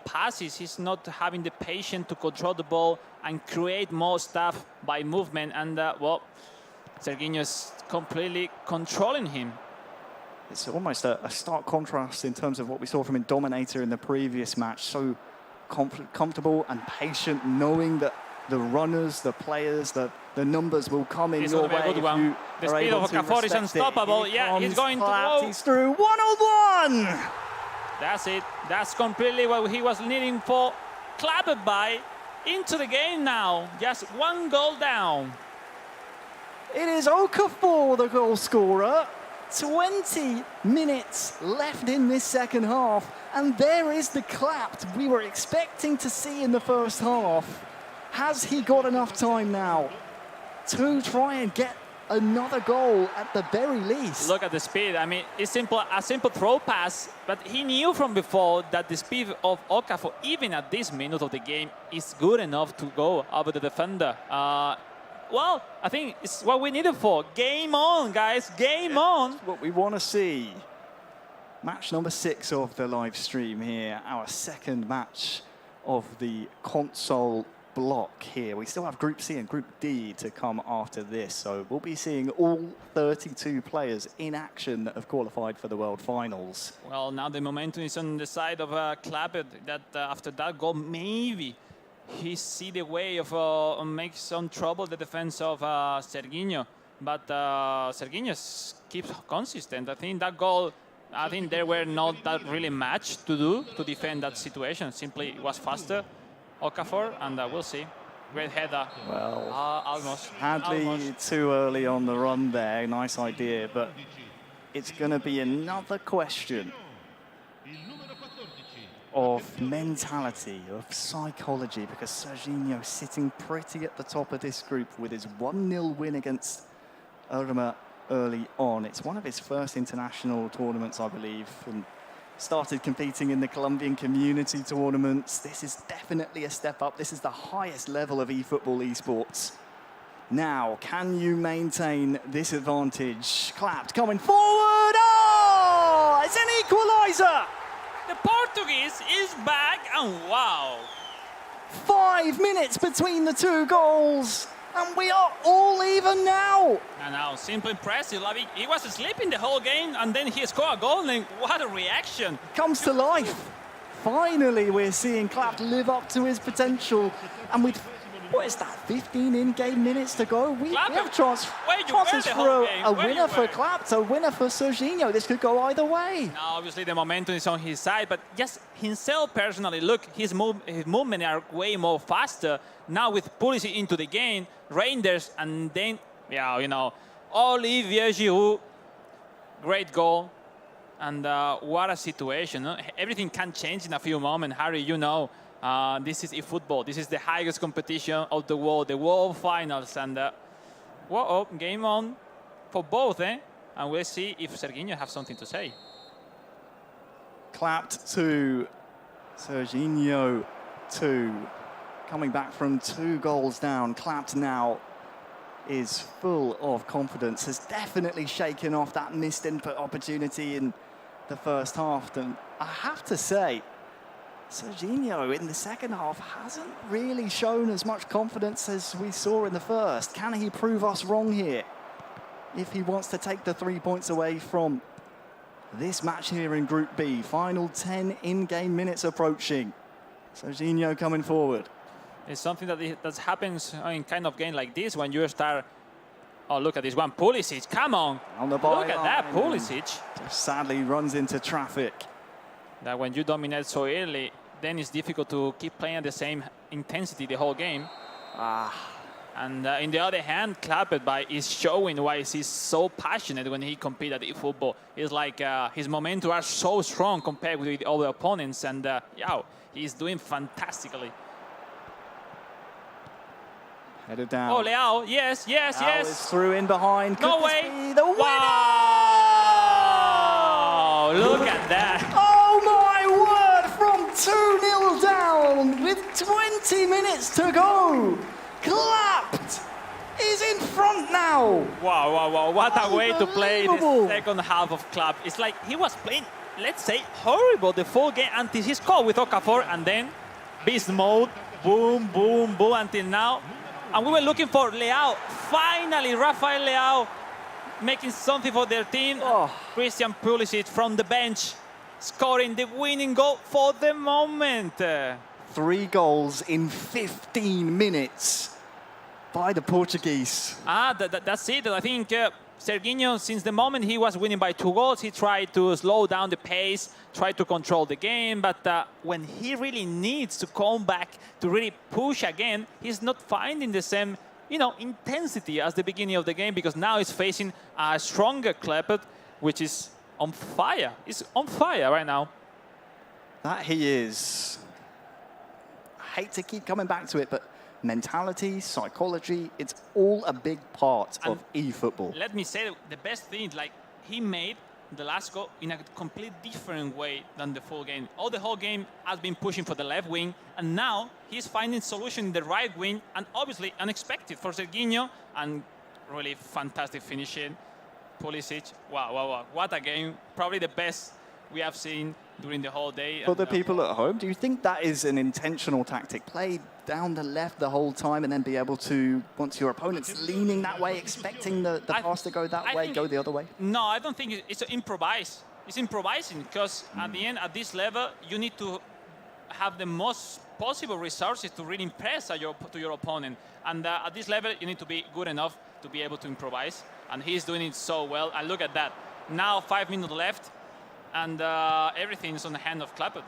F: passes. He's not having the patience to control the ball and create more stuff by movement. And well, Serginho is completely controlling him.
B: It's almost a stark contrast in terms of what we saw from Dominator in the previous match. So comfortable and patient, knowing that the runners, the players, the numbers will come in your way.
F: Good one. The speed of Okafor is unstoppable. Yeah, he's going to go.
B: He's through 1-on-1.
F: That's it. That's completely what he was needing for. Clapped by into the game now. Just 1 goal down.
B: It is Okafor, the goal scorer. 20 minutes left in this second half. And there is the Clapp we were expecting to see in the first half. Has he got enough time now to try and get another goal at the very least?
F: Look at the speed. I mean, it's a simple throw pass, but he knew from before that the speed of Okafor, even at this minute of the game, is good enough to go over the defender. Well, I think it's what we needed for. Game on, guys. Game on.
B: That's what we want to see. Match number 6 of the live stream here. Our second match of the console block here. We still have Group C and Group D to come after this. So we'll be seeing all 32 players in action that have qualified for the World Finals.
F: Well, now the momentum is on the side of Clapp. That after that goal, maybe he see the way of make some trouble the defense of Serginho, but Serginho keeps consistent. I think that goal, they were not that really matched to do to defend that situation. Simply it was faster, Okafor, and we'll see. Great header.
B: Well,
F: almost.
B: Hadley too early on the run there. Nice idea, but it's going to be another question of mentality, of psychology, because Serginho sitting pretty at the top of this group with his 1-0 win against Irma early on. It's one of his first international tournaments, I believe, and started competing in the Colombian community tournaments. This is definitely a step up. This is the highest level of eFootball esports. Now, can you maintain this advantage? Clapped, coming forward. Oh, it's an equaliser.
F: The Portuguese is back, and wow.
B: 5 minutes between the 2 goals, and we are all even now.
F: Now, simply impressive. He was sleeping the whole game, and then he scored a goal, and what a reaction.
B: Comes to life. Finally, we're seeing Clapp live up to his potential, and with, what is that, 15 in-game minutes to go? We have chances for a winner for Clapp, a winner for Serginho. This could go either way.
F: Now, obviously, the momentum is on his side, but just himself personally, look, his movement are way more faster. Now with Pulisic into the game, Reinders, and then, Olivier Giroud, great goal. And what a situation. Everything can change in a few moments. Harry, this is eFootball. This is the highest competition of the World Finals. And game on for both, eh? And we'll see if Serginho has something to say.
B: Clapped to Serginho 2, coming back from 2 goals down. Clapped now is full of confidence, has definitely shaken off that missed input opportunity in the first half. And I have to say, Serginho in the second half hasn't really shown as much confidence as we saw in the first. Can he prove us wrong here if he wants to take the 3 points away from this match here in Group B? Final 10 in-game minutes approaching. Serginho coming forward.
F: It's something that happens in kind of game like this when you start. Oh, look at this one, Pulisic! Come on,
B: the
F: look at that, Pulisic.
B: Sadly, runs into traffic.
F: That when you dominate so early, then it's difficult to keep playing at the same intensity the whole game. And in the other hand, Clapped is showing why he's so passionate when he competes at eFootball. It's like his momentum are so strong compared with the other opponents, and yeah, he's doing fantastically.
B: Headed down.
F: Oh, Leao, yes.
B: Is through in behind.
F: No way.
B: The winner!
F: Wow! Look at that.
B: Oh my word! From 2-0 down with 20 minutes to go. Clapped is in front now.
F: Wow. What a way to play the second half of Clap. It's like he was playing, let's say, horrible the full game until he scored with Okafor, and then beast mode, boom, until now. And we were looking for Leao. Finally, Rafael Leao making something for their team. Christian Pulisic from the bench, scoring the winning goal for the moment.
B: 3 goals in 15 minutes by the Portuguese.
F: That's it. I think Serginho, since the moment he was winning by 2 goals, he tried to slow down the pace, tried to control the game. But when he really needs to come back to really push again, he's not finding the same, intensity as the beginning of the game, because now he's facing a stronger Clapped, which is on fire. He's on fire right now.
B: That he is. I hate to keep coming back to it, but mentality, psychology, it's all a big part of eFootball.
F: Let me say the best thing, like he made the last goal in a complete different way than the full game. All the whole game has been pushing for the left wing, and now he's finding solution in the right wing, and obviously unexpected for Serginho, and really fantastic finishing. Pulisic, wow. What a game. Probably the best we have seen during the whole day.
B: For the people at home, do you think that is an intentional tactic? Play down the left the whole time and then be able to, once your opponent's leaning that way, expecting the pass to go that way, go the other way?
F: No, I don't think it's improvise. It's improvising, because at the end, at this level, you need to have the most possible resources to really impress to your opponent. And at this level, you need to be good enough to be able to improvise. And he's doing it so well. And look at that. Now 5 minutes left, and everything's on the hand of Clapped.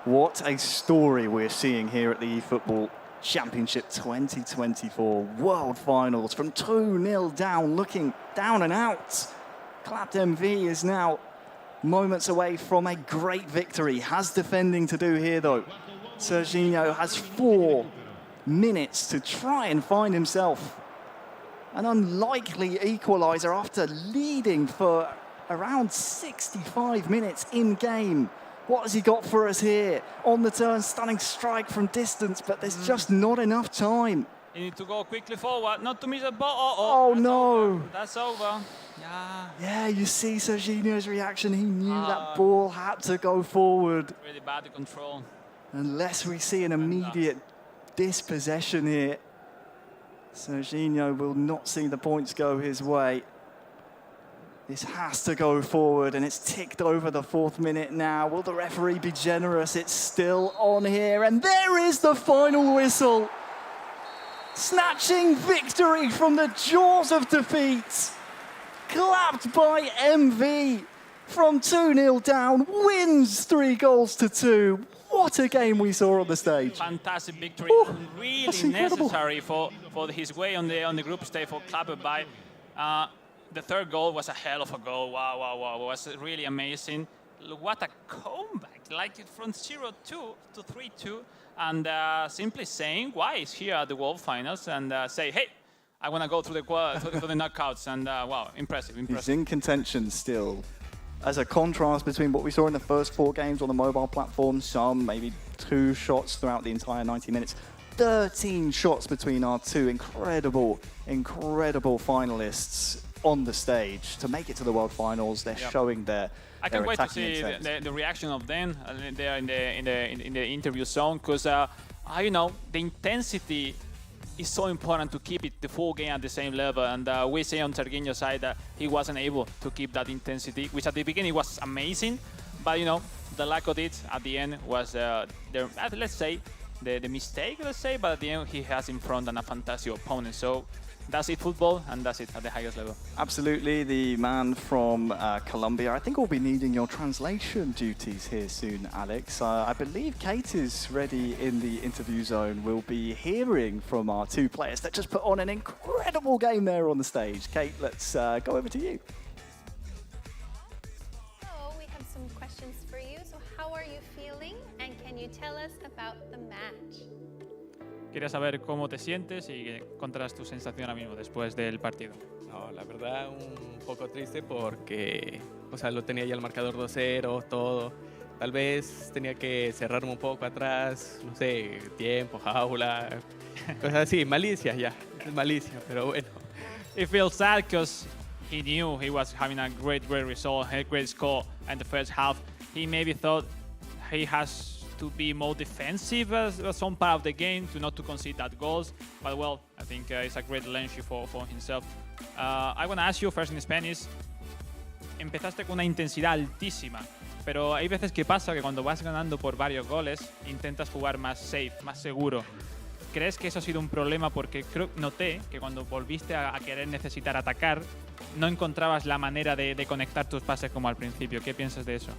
B: What a story we're seeing here at the eFootball Championship 2024 World Finals. From 2-0 down, looking down and out. Clapped MV is now moments away from a great victory. Has defending to do here, though. Serginho has 4 minutes to try and find himself an unlikely equaliser after leading for around 65 minutes in game. What has he got for us here? On the turn, stunning strike from distance, but there's just not enough time.
F: You need to go quickly forward, not to miss a ball.
B: Oh no.
F: That's over.
B: Yeah, you see Serginho's reaction. He knew that ball had to go forward.
F: Really bad to control.
B: Unless we see an immediate dispossession here, Serginho will not see the points go his way. This has to go forward, and it's ticked over the 4th minute now. Will the referee be generous? It's still on here, and there is the final whistle. Snatching victory from the jaws of defeat. Clapped by MV from 2-0 down, wins 3-2. What a game we saw on the stage.
F: Fantastic victory. Really
B: incredible.
F: Necessary for his way on the group stage for Clapped by. The 3rd goal was a hell of a goal. Wow. It was really amazing. Look, what a comeback. Like from 0-2 to 3-2. And simply saying why he's here at the World Finals and say, hey, I want to go through the knockouts. And wow, impressive.
B: He's in contention still as a contrast between what we saw in the first 4 games on the mobile platform, some maybe 2 shots throughout the entire 90 minutes, 13 shots between our 2 incredible finalists on the stage to make it to the World Finals. They're showing their
F: I can't wait to
B: attacking
F: see
B: intent.
F: the reaction of them there in the interview zone, because you know, the intensity is so important to keep it the full game at the same level, and we see on Serginho's side that he wasn't able to keep that intensity, which at the beginning was amazing, but you know, the lack of it at the end was let's say the mistake, but at the end he has in front a fantastic opponent. So that's eFootball, and that's it at the highest level.
B: Absolutely, the man from Colombia. I think we'll be needing your translation duties here soon, Alex. I believe Kate is ready in the interview zone. We'll be hearing from our 2 players that just put on an incredible game there on the stage. Kate, let's go over to you.
A: So we have some questions for you. So how are you feeling, and can you tell us about the match?
C: Quería saber cómo te sientes y contras tu sensación ahora mismo después del partido.
E: No, la verdad un poco triste porque, o sea, lo tenía ya el marcador 2-0, todo. Tal vez tenía que cerrarme un poco atrás, no sé, tiempo, jaula, cosas así, malicia ya, es malicia, pero bueno.
C: He feels sad because he knew he was having a great result, a great score in the first half. He maybe thought he has to be more defensive as some part of the game, not to concede that goals. But well, I think it's a great learning for himself. I want to ask you first in Spanish. Empezaste con una intensidad altísima, pero hay veces que pasa que cuando vas ganando por varios goles, intentas jugar más safe, más seguro. ¿Crees que eso ha sido un problema? Porque noté que cuando volviste a querer necesitar atacar, no encontrabas la manera de conectar tus pases como al principio. ¿Qué piensas de eso?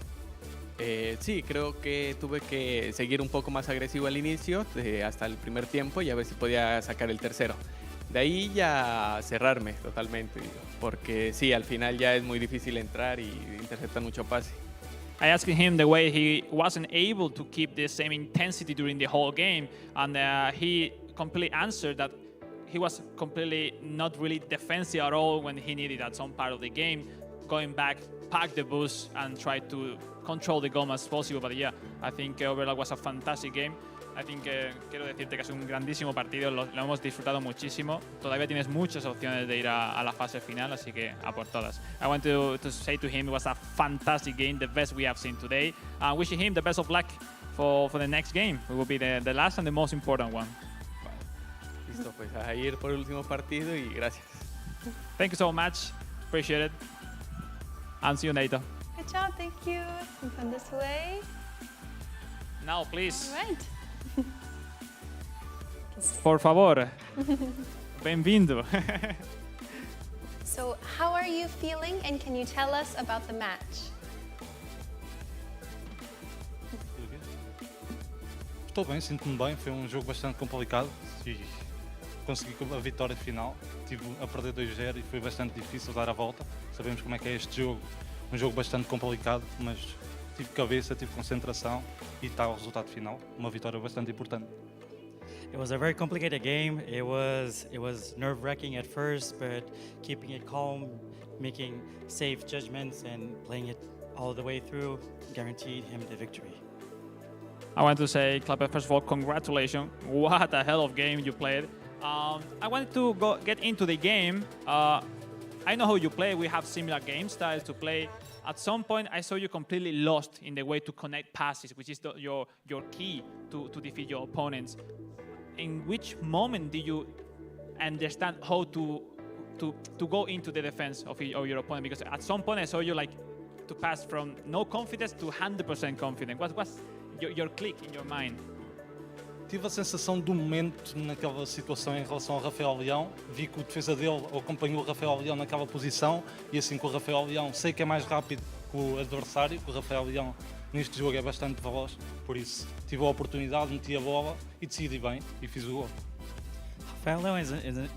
E: Sí, creo que tuve que seguir un poco más agresivo al inicio, hasta el primer tiempo, y a ver si podía sacar el tercero. De ahí ya cerrarme totalmente, porque sí, al final ya es muy difícil entrar y interceptar mucho pase.
C: I asked him the way he wasn't able to keep the same intensity during the whole game, and he completely answered that he was completely not really defensive at all when he needed at some part of the game, going back, pack the bus, and try to control the goal as possible. But yeah, I think overall was a fantastic game. I think quiero decirte que es un grandísimo partido, lo hemos disfrutado muchísimo. Todavía tienes muchas opciones de ir a la fase final, así que a por todas. I want to say to him it was a fantastic game, the best we have seen today. Wishing him the best of luck for the next game. It will be the last and the most important one.
E: Listo, pues a ir por el último partido y gracias.
C: Thank you so much. Appreciate it. And see you later.
A: Good job, thank you. And come this way.
C: Now, please.
A: All right.
C: Por favor. Bem-vindo.
A: So, how are you feeling, and can you tell us about the match?
V: Estou bem, sinto-me bem. Foi um jogo bastante complicado e consegui a vitória final. Estive a perder 2-0 e foi bastante difícil dar a volta. Sabemos como é que é este jogo, um jogo bastante complicado, mas tive cabeça, tive concentração e está o resultado final. Uma vitória bastante importante.
P: It was a very complicated game. It was nerve-wracking at first, but keeping it calm, making safe judgments, and playing it all the way through guaranteed him the victory.
C: I want to say, Clapper, first of all, congratulations. What a hell of a game you played. I wanted to get into the game. I know how you play. We have similar game styles to play. At some point, I saw you completely lost in the way to connect passes, which is your key to defeat your opponents. In which moment did you understand how to go into the defense of your opponent? Because at some point, I saw you like to pass from no confidence to 100% confident. What was your click in your mind?
V: Tive a sensação do momento naquela situação em relação ao Rafael Leão. Vi que o defesa dele acompanhou o Rafael Leão naquela posição e assim com o Rafael Leão sei que é mais rápido que o adversário, que o Rafael Leão neste jogo é bastante veloz, por isso tive a oportunidade, meti a bola e decidi bem e fiz o gol.
P: Rafael Leão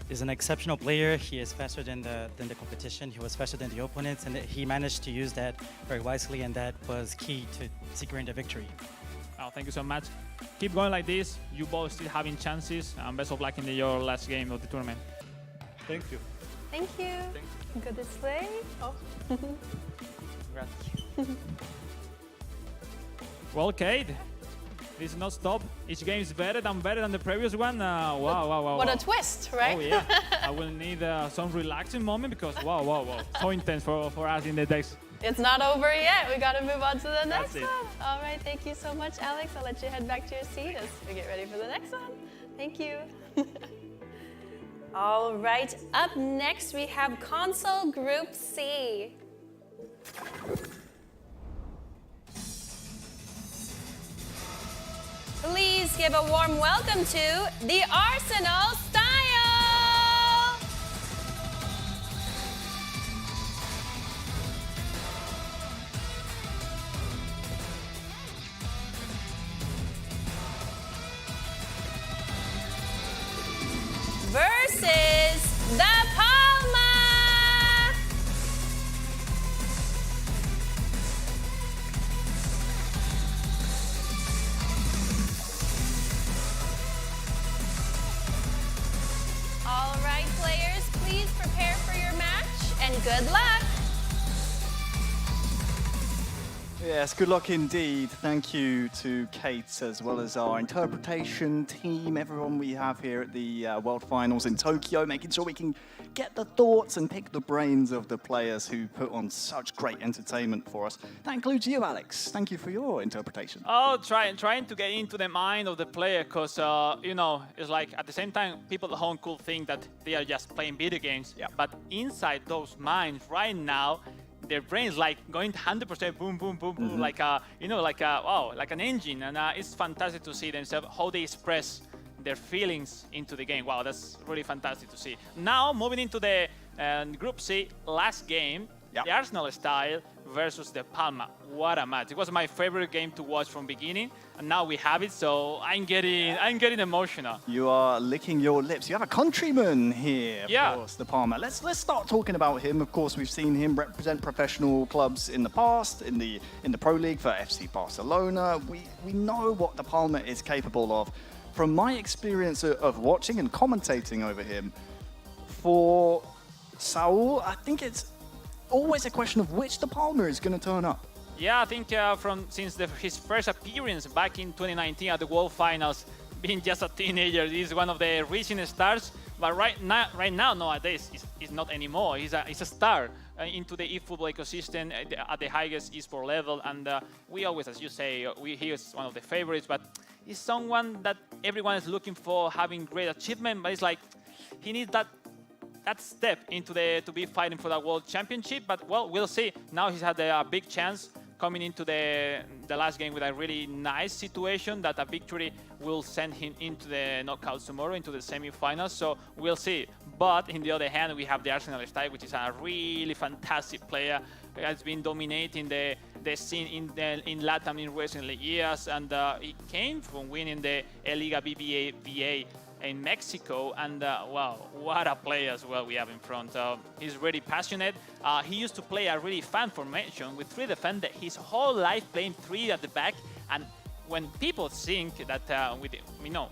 P: is an exceptional player. He is faster than the competition. He was faster than the opponents, and he managed to use that very wisely, and that was key to securing the victory.
C: Oh, thank you so much. Keep going like this. You both still having chances. And best of luck in your last game of the tournament.
V: Thank you.
A: Thank you. Go this way. Oh.
F: Congrats.
C: Well, Kate, this is not stop. Each game is better than the previous one. Wow.
A: What a twist, right?
C: Oh, yeah. I will need some relaxing moment because wow. So intense for us in the decks.
A: It's not over yet. We got to move on to the next
C: That's it.
A: one. All right, thank you so much, Alex. I'll let you head back to your seat as we get ready for the next one. Thank you. All right, up next we have Console Group C. Please give a warm welcome to the Arsenal Style. Versus the Palma. All right, players, please prepare for your match and good luck.
B: Yes, good luck indeed. Thank you to Kate as well as our interpretation team, everyone we have here at the World Finals in Tokyo, making sure we can get the thoughts and pick the brains of the players who put on such great entertainment for us. That includes you, Alex. Thank you for your interpretation.
F: Oh, trying to get into the mind of the player, because it's like at the same time people at home could think that they are just playing video games, but inside those minds right now, their brains like going 100% boom, boom, boom, boom, like like an engine, and it's fantastic to see themselves how they express their feelings into the game. Wow, that's really fantastic to see. Now moving into the Group C, last game, the Arsenal Style versus the Palma. What a match! It was my favorite game to watch from beginning, and now we have it. So I'm getting emotional.
B: You are licking your lips. You have a countryman here, of course, the Palma. Let's start talking about him. Of course, we've seen him represent professional clubs in the past, in the Pro League for FC Barcelona. We know what the Palma is capable of. From my experience of watching and commentating over him, for Saul, I think it's always a question of which De Palma is going to turn up.
F: Yeah, I think since his first appearance back in 2019 at the World Finals, being just a teenager, he's one of the rising stars. But right now, nowadays, he's not anymore. He's a star into the eFootball ecosystem at the highest esport level. And we always, as you say, he is one of the favorites. But he's someone that everyone is looking for, having great achievement. But it's like he needs that step into to be fighting for that World Championship. But well, we'll see. Now he's had a big chance coming into the last game with a really nice situation that a victory will send him into the knockouts tomorrow, into the semi-finals. So we'll see. But on the other hand, we have the Arsenal Style, which is a really fantastic player. He has been dominating the scene in Latam in recent years, and he came from winning the Liga BBVA in Mexico, and wow, what a player as well we have in front. He's really passionate. He used to play a really fan formation with 3 defenders his whole life, playing 3 at the back. And when people think that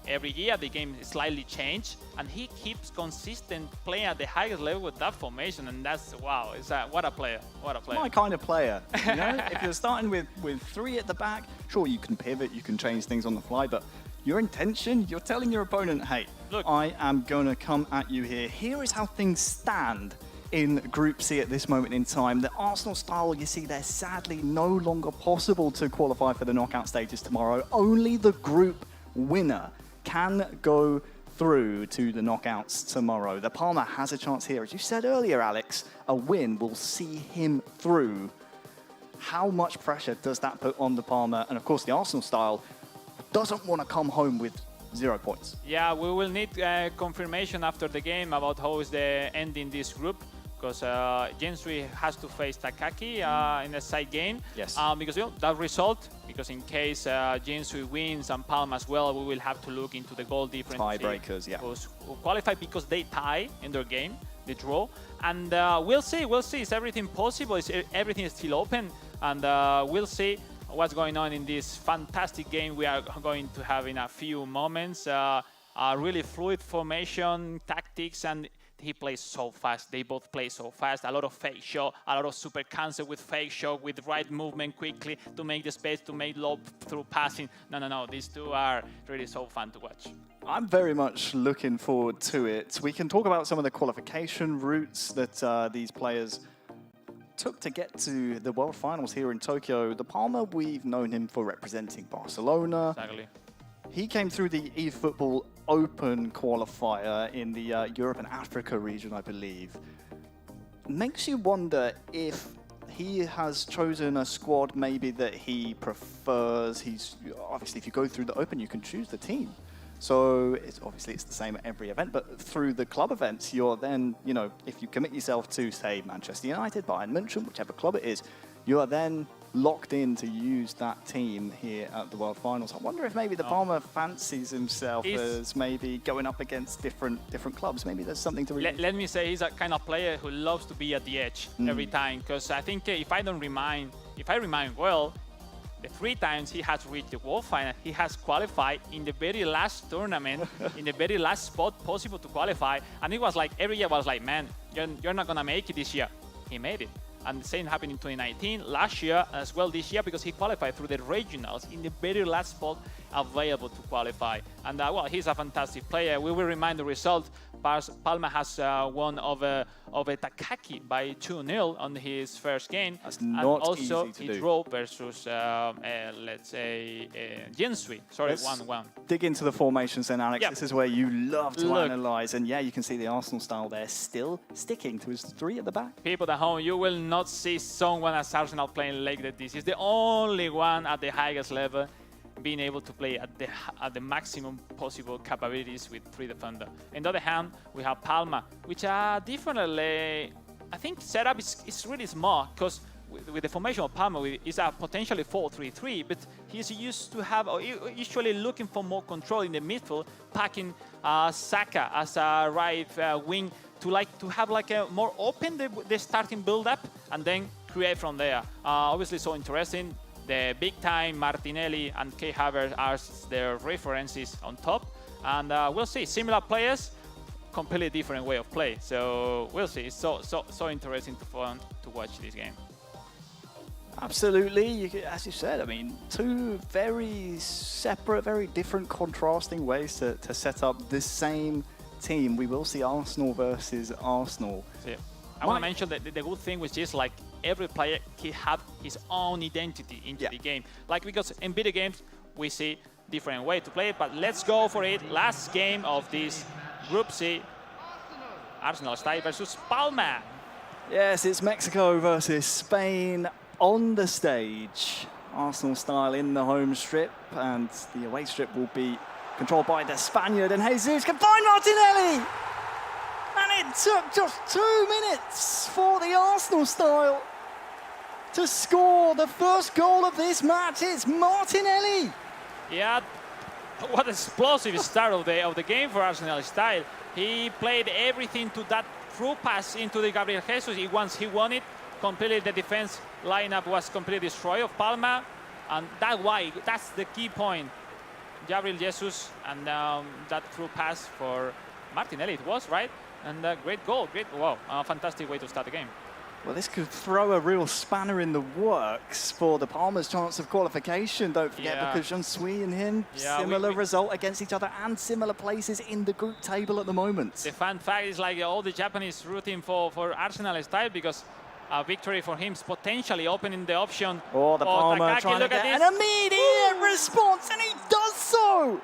F: every year the game is slightly changed, and he keeps consistent playing at the highest level with that formation, and that's wow. What a player! What a player!
B: My kind of player. You know, if you're starting with 3 at the back, sure you can pivot, you can change things on the fly, but your intention, you're telling your opponent, hey, look, I am going to come at you here. Here is how things stand in Group C at this moment in time. The Arsenal Style, you see, they're sadly no longer possible to qualify for the knockout stages tomorrow. Only the group winner can go through to the knockouts tomorrow. The Palma has a chance here. As you said earlier, Alex, a win will see him through. How much pressure does that put on the Palma? And of course, the Arsenal Style doesn't want to come home with 0 points.
F: Yeah, we will need confirmation after the game about how is the ending this group, because Gensui has to face Takaki in a side game.
B: Yes.
F: Because that result, because in case Gensui wins and Palma as well, we will have to look into the goal difference.
B: Tiebreakers, yeah.
F: Who qualify because they tie in their game, they draw. And we'll see. Is everything possible? Everything is still open? And we'll see what's going on in this fantastic game we are going to have in a few moments. A really fluid formation, tactics, and he plays so fast. They both play so fast. A lot of fake shot, a lot of super cancel with fake shot, with right movement quickly to make the space, to make lob through passing. No. These two are really so fun to watch.
B: I'm very much looking forward to it. We can talk about some of the qualification routes that these players took to get to the World Finals here in Tokyo. De Palma, we've known him for representing Barcelona.
F: Exactly.
B: He came through the eFootball Open qualifier in the Europe and Africa region, I believe. Makes you wonder if he has chosen a squad maybe that he prefers. Obviously, if you go through the Open, you can choose the team. So obviously it's the same at every event, but through the club events, you're then, if you commit yourself to, say, Manchester United, Bayern München, whichever club it is, you are then locked in to use that team here at the World Finals. I wonder if maybe De Palma fancies himself as maybe going up against different clubs. Maybe there's something to read.
F: Let me say he's a kind of player who loves to be at the edge every time, because I think if I remind well, the 3 times he has reached the World Final, he has qualified in the very last tournament, in the very last spot possible to qualify. And it was like, every year was like, man, you're not going to make it this year. He made it. And the same happened in 2019, last year as well this year, because he qualified through the regionals in the very last spot available to qualify. And well, he's a fantastic player. We will remind the result. Palma has won over Takaki by 2-0 on his first game.
B: That's not easy to do.
F: Also, he drew versus, let's say, Jinsui. Sorry, 1-1.
B: Dig into the formations then, Alex.
F: Yep.
B: This is where you love to analyze. And yeah, you can see the Arsenal style there, still sticking to his 3 at the back.
F: People at home, you will not see someone as Arsenal playing like this. He's the only one at the highest level being able to play at the maximum possible capabilities with 3 defenders. On the other hand, we have Palma, which are differently, I think setup is really small, because with the formation of Palma, it's a potentially 4-3-3, but he's used to have, or usually looking for more control in the midfield, packing Saka as a right wing to have like a more open the starting build-up and then create from there. Obviously, so interesting. The big-time Martinelli and Kai Havertz are their references on top. And we'll see. Similar players, completely different way of play. So we'll see. It's so interesting to watch this game.
B: Absolutely. As you said, I mean, 2 very separate, very different, contrasting ways to set up this same team. We will see Arsenal versus Arsenal.
F: Yeah. I want to mention that the good thing, which is like every player can have his own identity into the game. Like, because in video games, we see different way to play it, but let's go for it. Last game of this Group C, Arsenal style versus Palma.
B: Yes, it's Mexico versus Spain on the stage. Arsenal style in the home strip, and the away strip will be controlled by the Spaniard, and Jesus can find Martinelli! And it took just 2 minutes for the Arsenal style to score the first goal of this match. It's Martinelli.
F: Yeah, what an explosive start of the game for Arsenal style. He played everything to that through pass into the Gabriel Jesus. Once he won it, completely the defense lineup was completely destroyed of Palma, and that's the key point. Gabriel Jesus and that through pass for Martinelli, it was, right? And great goal, fantastic way to start the game.
B: Well, this could throw a real spanner in the works for the Palma's chance of qualification, don't forget, because Jinsui and him, similar result against each other and similar places in the group table at the moment.
F: The fun fact is like all the Japanese rooting for Arsenal style, because a victory for him is potentially opening the option.
B: Oh, the Palma
F: Takaki.
B: trying to get an immediate response, and he does so!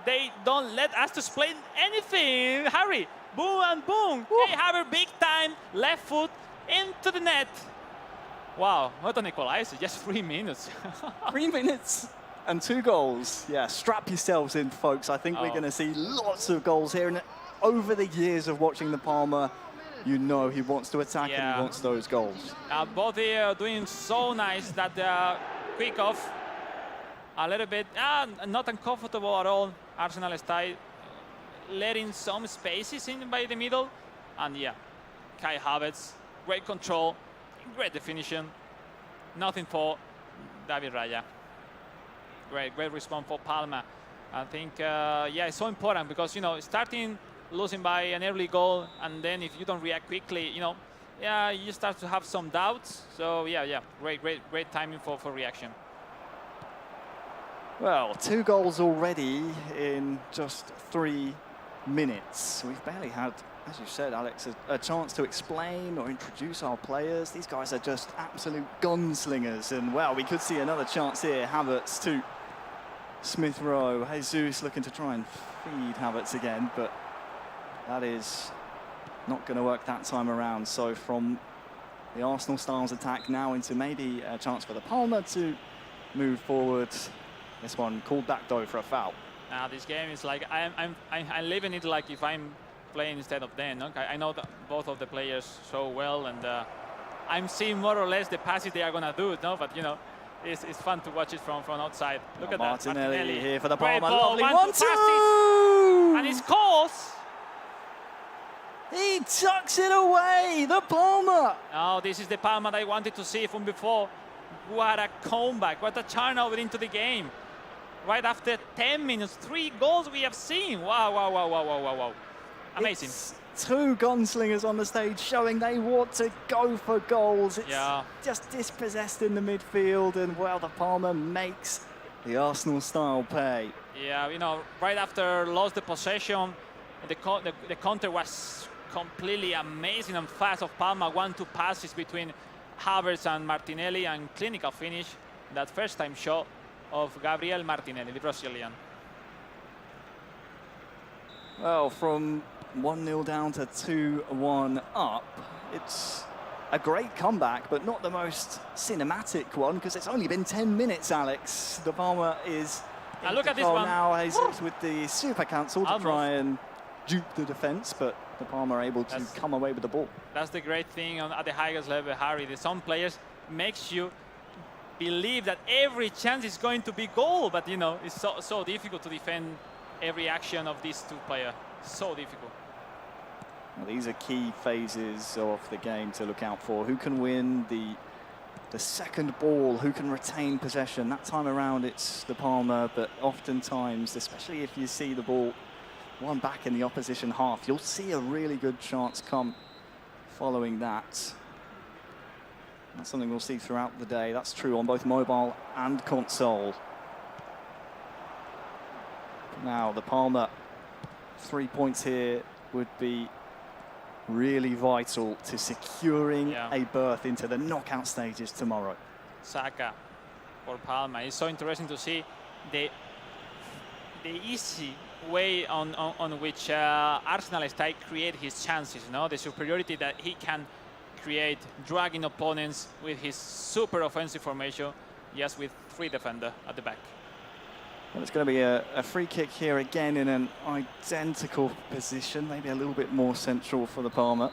F: They don't let us to explain anything. Hurry, boom and boom. They have a big time left foot into the net. Wow, what an equalizer, just 3 minutes.
B: 3 minutes and 2 goals. Yeah, strap yourselves in, folks. I think we're going to see lots of goals here. And over the years of watching the Palma, you know he wants to attack and he wants those goals.
F: Both are doing so nice that Kickoff, a little bit, not uncomfortable at all. Arsenal style, letting some spaces in by the middle. And Kai Havertz, great control, great definition. Nothing for David Raya. Great response for Palma. I think, it's so important because, starting losing by an early goal, and then if you don't react quickly, you start to have some doubts. So yeah, great timing for reaction.
B: Well, 2 goals already in just 3 minutes. We've barely had, as you said, Alex, a chance to explain or introduce our players. These guys are just absolute gunslingers. And, well, we could see another chance here. Havertz to Smith Rowe. Jesus looking to try and feed Havertz again, but that is not going to work that time around. So from the Arsenal Styles attack now into maybe a chance for the Palmer to move forward. This one called back though for a foul.
F: Now this game is like I'm living it like if I'm playing instead of them. Okay? I know that both of the players so well, and I'm seeing more or less the passes they are gonna do. No, but it's fun to watch it from outside. Look at that.
B: Martinelli here for the
F: Great
B: Palmer.
F: ball,
B: Lovely 1-2,
F: and he scores.
B: He tucks it away. The Palmer.
F: Oh, this is the Palmer I wanted to see from before. What a comeback! What a turnover into the game. Right after 10 minutes, 3 goals we have seen. Wow. Amazing.
B: It's 2 gunslingers on the stage showing they want to go for goals. It's just dispossessed in the midfield, and, well, the Palmer makes the Arsenal style pay.
F: Yeah, right after lost the possession, the counter was completely amazing and fast of Palmer. 1-2 passes between Havertz and Martinelli, and clinical finish. That first time shot of Gabriel Martinelli, the Brazilian.
B: Well, from 1-0 down to 2-1 up, it's a great comeback, but not the most cinematic one, because it's only been 10 minutes, Alex. The Palmer is in
F: look at this
B: control
F: one.
B: now. Jesus with the super cancel to try and dupe the defense, but the Palmer able to come away with the ball.
F: That's the great thing at the highest level, Harry. Some players makes you believe that every chance is going to be goal, but it's so difficult to defend every action of these 2 players. So difficult.
B: Well, these are key phases of the game to look out for. Who can win the second ball? Who can retain possession? That time around, it's the Palmer, but oftentimes, especially if you see the ball one back in the opposition half, you'll see a really good chance come following that. That's something we'll see throughout the day. That's true on both mobile and console. Now, the Palmer 3 points here would be really vital to securing a berth into the knockout stages tomorrow.
F: Saka for Palmer. It's so interesting to see the easy way on which Arsenal style create his chances. The superiority that he can create, dragging opponents with his super offensive formation, just with 3 defenders at the back.
B: Well, it's going to be a free kick here again in an identical position, maybe a little bit more central for the Palmer.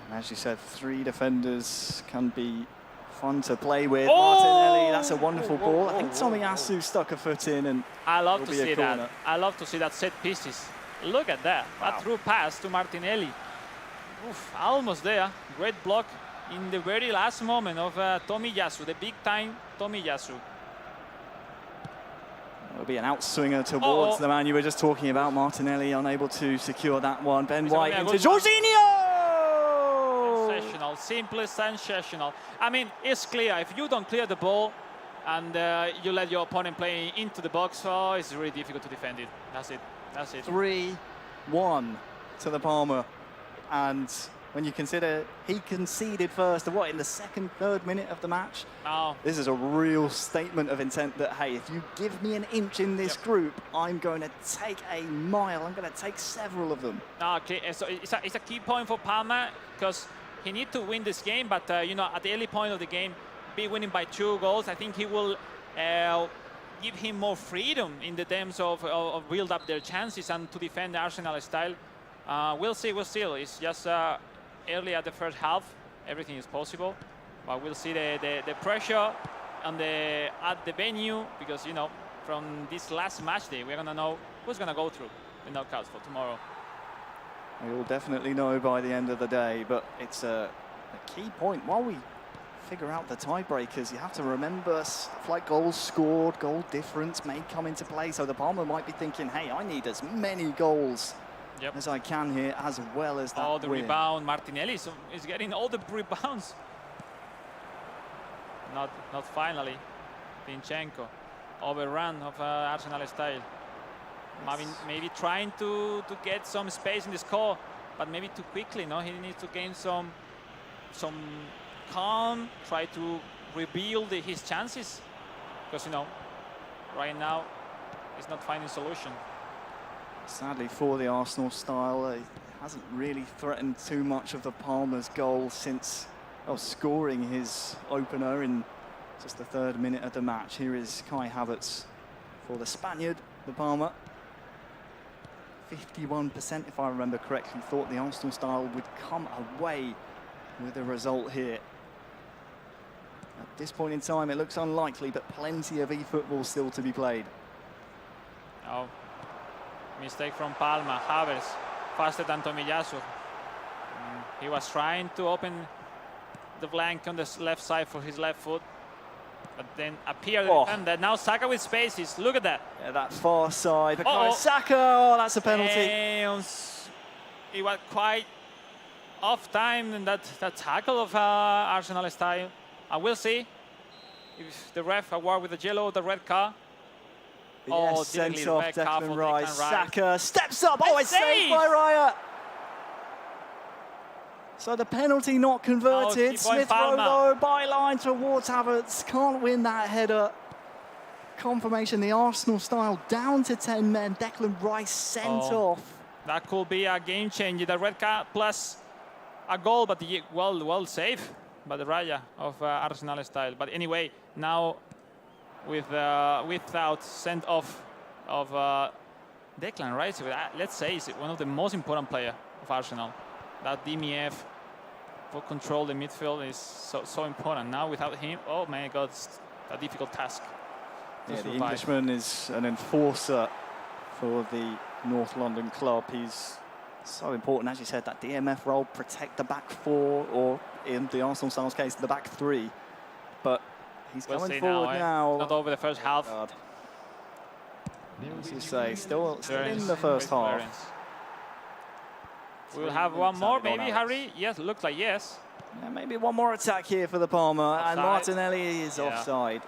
B: And as you said, 3 defenders can be fun to play with. Martinelli, that's a wonderful ball. I think Tomiyasu stuck a foot in, and
F: I love to see that. I love to see that set pieces. Look at that. Wow. A through pass to Martinelli. Oof, almost there. Great block in the very last moment of Tomiyasu, the big time Tomiyasu.
B: It'll be an outswinger towards the man you were just talking about. Martinelli unable to secure that one. Ben White into Jorginho!
F: Sensational, simply sensational. I mean, it's clear. If you don't clear the ball and you let your opponent play into the box, it's really difficult to defend it. That's it. That's it.
B: 3-1 to the Palmer. And when you consider he conceded first, in the second, third minute of the match, this is a real statement of intent that, hey, if you give me an inch in this group, I'm going to take a mile. I'm going to take several of them.
F: Okay, so it's a key point for Palmer, because he needs to win this game, but, at the early point of the game, be winning by 2 goals. I think he will give him more freedom in the terms of build up their chances and to defend the Arsenal style. We'll see. It's just early at the first half. Everything is possible, but we'll see the pressure at the venue, because from this last match day we're gonna know who's gonna go through the knockouts for tomorrow.
B: We will definitely know by the end of the day, but it's a key point. While we figure out the tiebreakers, you have to remember stuff like goals scored, goal difference may come into play. So the Palmer might be thinking, hey, I need as many goals as I can here, as well as that
F: Oh, the
B: win.
F: rebound. Martinelli is getting all the rebounds. Not finally. Pinchenko. Overrun of Arsenal style. Maybe trying to get some space in the score, but maybe too quickly. No, he needs to gain some calm. Try to rebuild his chances, because right now he's not finding solution.
B: Sadly for the Arsenal style, he hasn't really threatened too much of the Palmer's goal since scoring his opener in just the 3rd minute of the match. Here is Kai Havertz for the Spaniard, the Palmer. 51%, if I remember correctly, thought the Arsenal style would come away with a result here. At this point in time, it looks unlikely, but plenty of eFootball still to be played.
F: Oh, mistake from Palma. Havertz, faster than Tomiyasu. He was trying to open the blank on the left side for his left foot, but then appeared the defender. Now Saka with spaces. Look at that.
B: Yeah, that far side. Saka, oh, that's a penalty.
F: He was quite off time in that tackle of Arsenal style. And we'll see if the ref award with the yellow or the red card.
B: Yes, sent off Declan Rice. Saka steps up. Oh, it's saved by Raya. So the penalty not converted. Smith Rowe, though, byline towards Havertz. Can't win that header. Confirmation, the Arsenal style down to 10 men. Declan Rice sent off.
F: That could be a game changer. The red card plus a goal, but well saved by the Raya of Arsenal style. But anyway, now without send off of Declan Rice, let's say is one of the most important players of Arsenal. That DMF for control the midfield is so important. Now without him, oh my God, it's a difficult task.
B: Yeah, the Englishman is an enforcer for the North London club. He's so important, as you said, that DMF role, protect the back four, or in the Arsenal style's case, the back three. But he's coming forward now.
F: Not over the first half.
B: As you say, still in the first half.
F: We'll have one more, maybe, Harry? Yes, looks like yes.
B: Yeah, maybe one more attack here for the Palmer.
F: Offside.
B: And Martinelli is offside.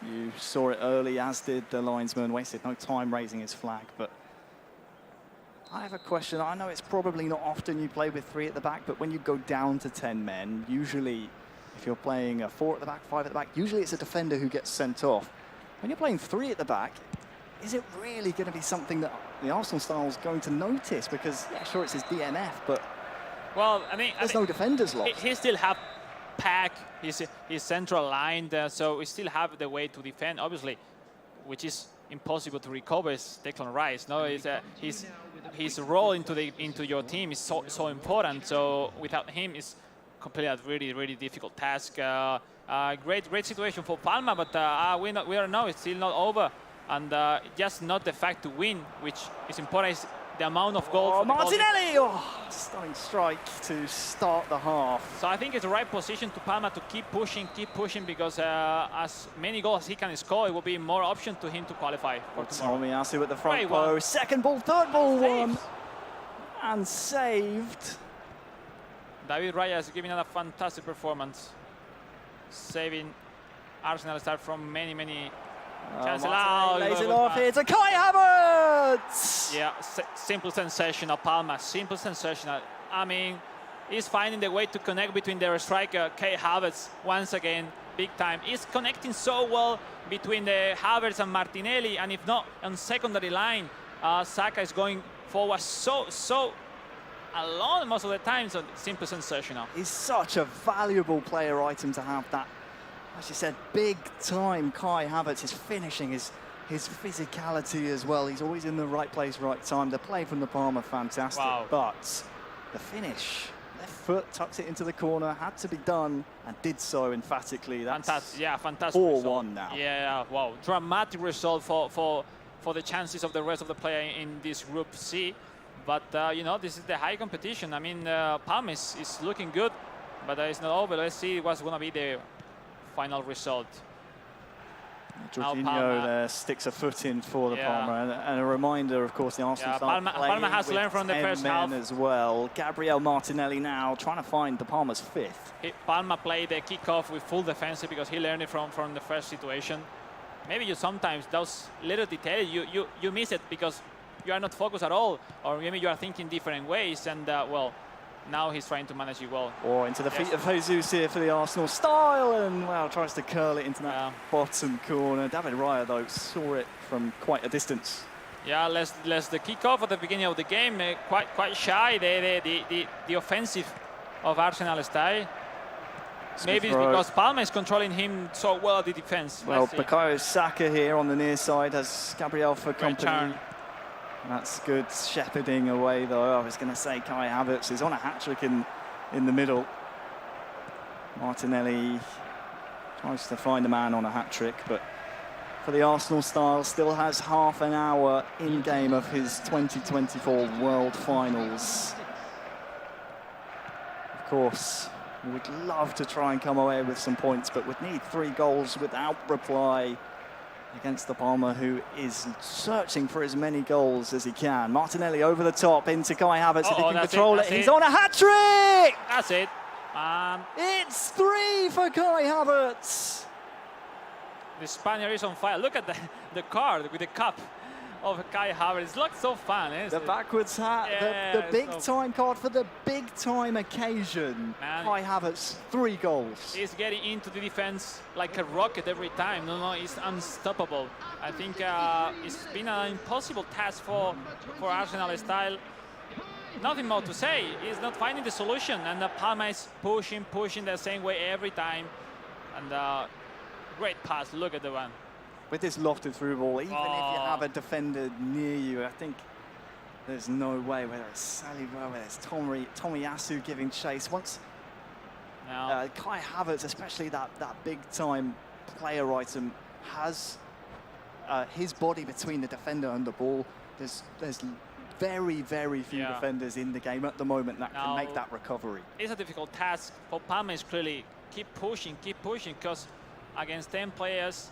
B: You saw it early, as did the linesman. Wasted no time raising his flag. But I have a question. I know it's probably not often you play with 3 at the back, but when you go down to 10 men, usually if you're playing a 4 at the back, 5 at the back, usually it's a defender who gets sent off. When you're playing 3 at the back, is it really going to be something that the Arsenal style is going to notice? Because, yeah, sure, it's his DNF, but there's no defenders lost.
F: He still have pack his central line there, so we still have the way to defend, obviously, which is impossible to recover. Is Declan Rice. No, his role into your team is so important. So without him, it's completely a really difficult task. Great situation for Palma, but we are now. It's still not over. And just not the fact to win, which is important, is the amount of goals.
B: Oh, Martinelli! Stunning strike to start the half.
F: So I think it's the right position to Palma to keep pushing, because as many goals as he can score, it will be more option to him to qualify for tomorrow.
B: Tomiyasu at the front post. Second ball, third ball, won. And saved.
F: David Raya is giving a fantastic performance. Saving Arsenal start from many chances.
B: Lays it off here to Kai Havertz!
F: Yeah, simple sensational, Palma. Simple sensational. I mean, he's finding the way to connect between their striker, Kai Havertz, once again, big time. He's connecting so well between the Havertz and Martinelli, and if not, on secondary line, Saka is going forward so alone most of the time, so simple sensational.
B: He's such a valuable player item to have. That, as you said, big time Kai Havertz, his finishing, his physicality as well. He's always in the right place, right time. The play from the Palmer, fantastic.
F: Wow.
B: But the finish, left foot, tucks it into the corner, had to be done, and did so emphatically. That's
F: fantastic
B: 4-1 now.
F: Yeah, wow. Dramatic result for the chances of the rest of the player in this Group C. But, this is the high competition. I mean, Palmer is looking good, but it's not over. Let's see what's going to be the final result.
B: Jorginho there sticks a foot in for the Palma, and a reminder, of course, the Arsenal start
F: Palma has
B: with
F: learned from the
B: 10
F: first
B: men
F: half
B: as well. Gabriel Martinelli now trying to find the Palma's fifth.
F: Palma played the kickoff with full defensive because he learned it from the first situation. Maybe you sometimes, those little details, you miss it because you are not focused at all, or maybe you are thinking different ways, and well, now he's trying to manage it well.
B: Or into the feet of Jesus here for the Arsenal style, and well, tries to curl it into that bottom corner. David Raya, though, saw it from quite a distance.
F: Yeah, less the kickoff at the beginning of the game, quite shy. The offensive of Arsenal style. Maybe it's because Palma is controlling him so well at the defense.
B: Well, Bukayo Saka here on the near side has Gabriel for company. That's good shepherding away, though. I was going to say Kai Havertz is on a hat-trick in the middle. Martinelli tries to find a man on a hat-trick, but for the Arsenal style, still has half an hour in-game of his 2024 World Finals. Of course, we would love to try and come away with some points, but would need 3 goals without reply against the Palma, who is searching for as many goals as he can. Martinelli over the top into Kai Havertz. If he can control it, he's on a hat-trick!
F: That's it.
B: It's 3 for Kai Havertz.
F: The Spaniard is on fire. Look at the card with the cup of Kai Havertz. It looks so fun.
B: The backwards hat, the big-time card for the big-time occasion. Kai Havertz, 3 goals.
F: He's getting into the defense like a rocket every time. No, he's unstoppable. I think it's been an impossible task for Arsenal style. Nothing more to say. He's not finding the solution, and Palma is pushing the same way every time. And great pass. Look at the one.
B: With this lofted through ball, even if you have a defender near you, I think there's no way, whether it's Saliba, whether it's Tomiyasu giving chase. Once Kai Havertz, especially that big-time player item, has his body between the defender and the ball, there's very, very few defenders in the game at the moment that can make that recovery.
F: It's a difficult task for Palma. Is clearly keep pushing, because against 10 players,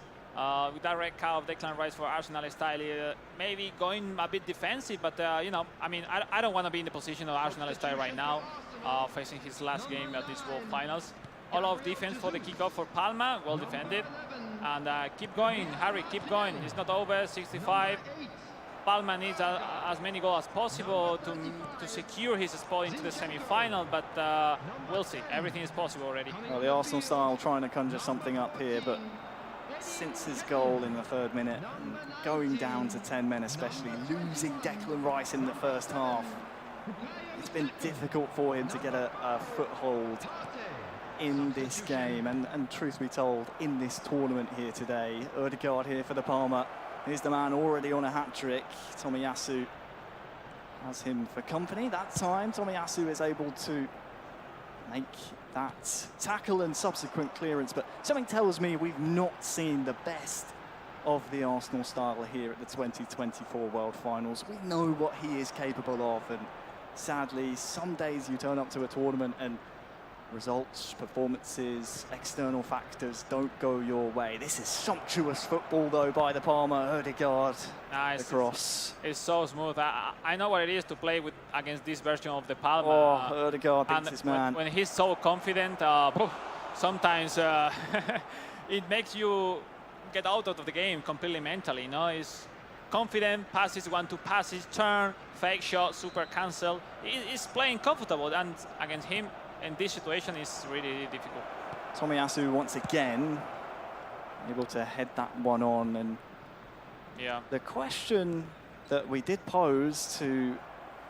F: with that red card of Declan Rice for Arsenal style, maybe going a bit defensive, but you know, I mean, I don't want to be in the position of Arsenal style right now, facing his last game at this World Finals. All of defense for the kickoff for Palma, well defended, and keep going, Harry, keep going. It's not over. 65. Palma needs as many goals as possible to secure his spot into the semi-final, but we'll see. Everything is possible already.
B: Well, the Arsenal style trying to conjure something up here, but since his goal in the 3rd minute, going down to 10 men especially, losing Declan Rice in the first half, it's been difficult for him to get a foothold in this game, and truth be told, in this tournament here today. Ødegaard here for the Palma. Here's the man already on a hat-trick. Tomiyasu has him for company that time. Tomiyasu is able to make that tackle and subsequent clearance, but something tells me we've not seen the best of the Arsenal style here at the 2024 World Finals. We know what he is capable of, and sadly, some days you turn up to a tournament and results, performances, external factors don't go your way. This is sumptuous football, though, by the Palma. Ødegaard, the cross.
F: It's so smooth. I know what it is to play against this version of the Palma.
B: Oh, Ødegaard beats his man.
F: When he's so confident, sometimes it makes you get out of the game completely mentally. You know, he's confident, passes 1-2 passes, turn, fake shot, super cancel. He's playing comfortable, and against him, in this situation, is really difficult.
B: Tomiyasu once again able to head that one on, and the question that we did pose to,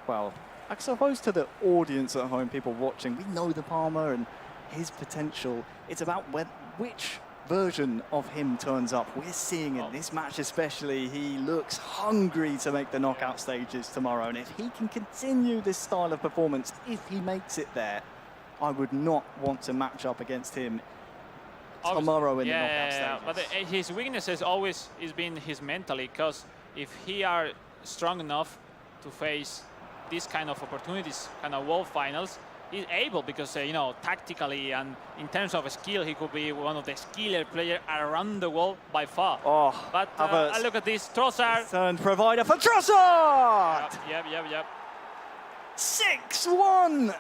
B: well, I suppose to the audience at home, people watching, we know the Palma and his potential. It's about which version of him turns up. We're seeing in this match especially, he looks hungry to make the knockout stages tomorrow, and if he can continue this style of performance, if he makes it there, I would not want to match up against him tomorrow in the knockout stages.
F: But his weakness has always been his mentally, because if he are strong enough to face these kind of opportunities, kind of World Finals, he's able because you know, tactically and in terms of skill, he could be one of the skiller players around the world by far.
B: Oh,
F: but look at this, Trossard.
B: Turn provider for Trossard.
F: Yep.
B: 6-1.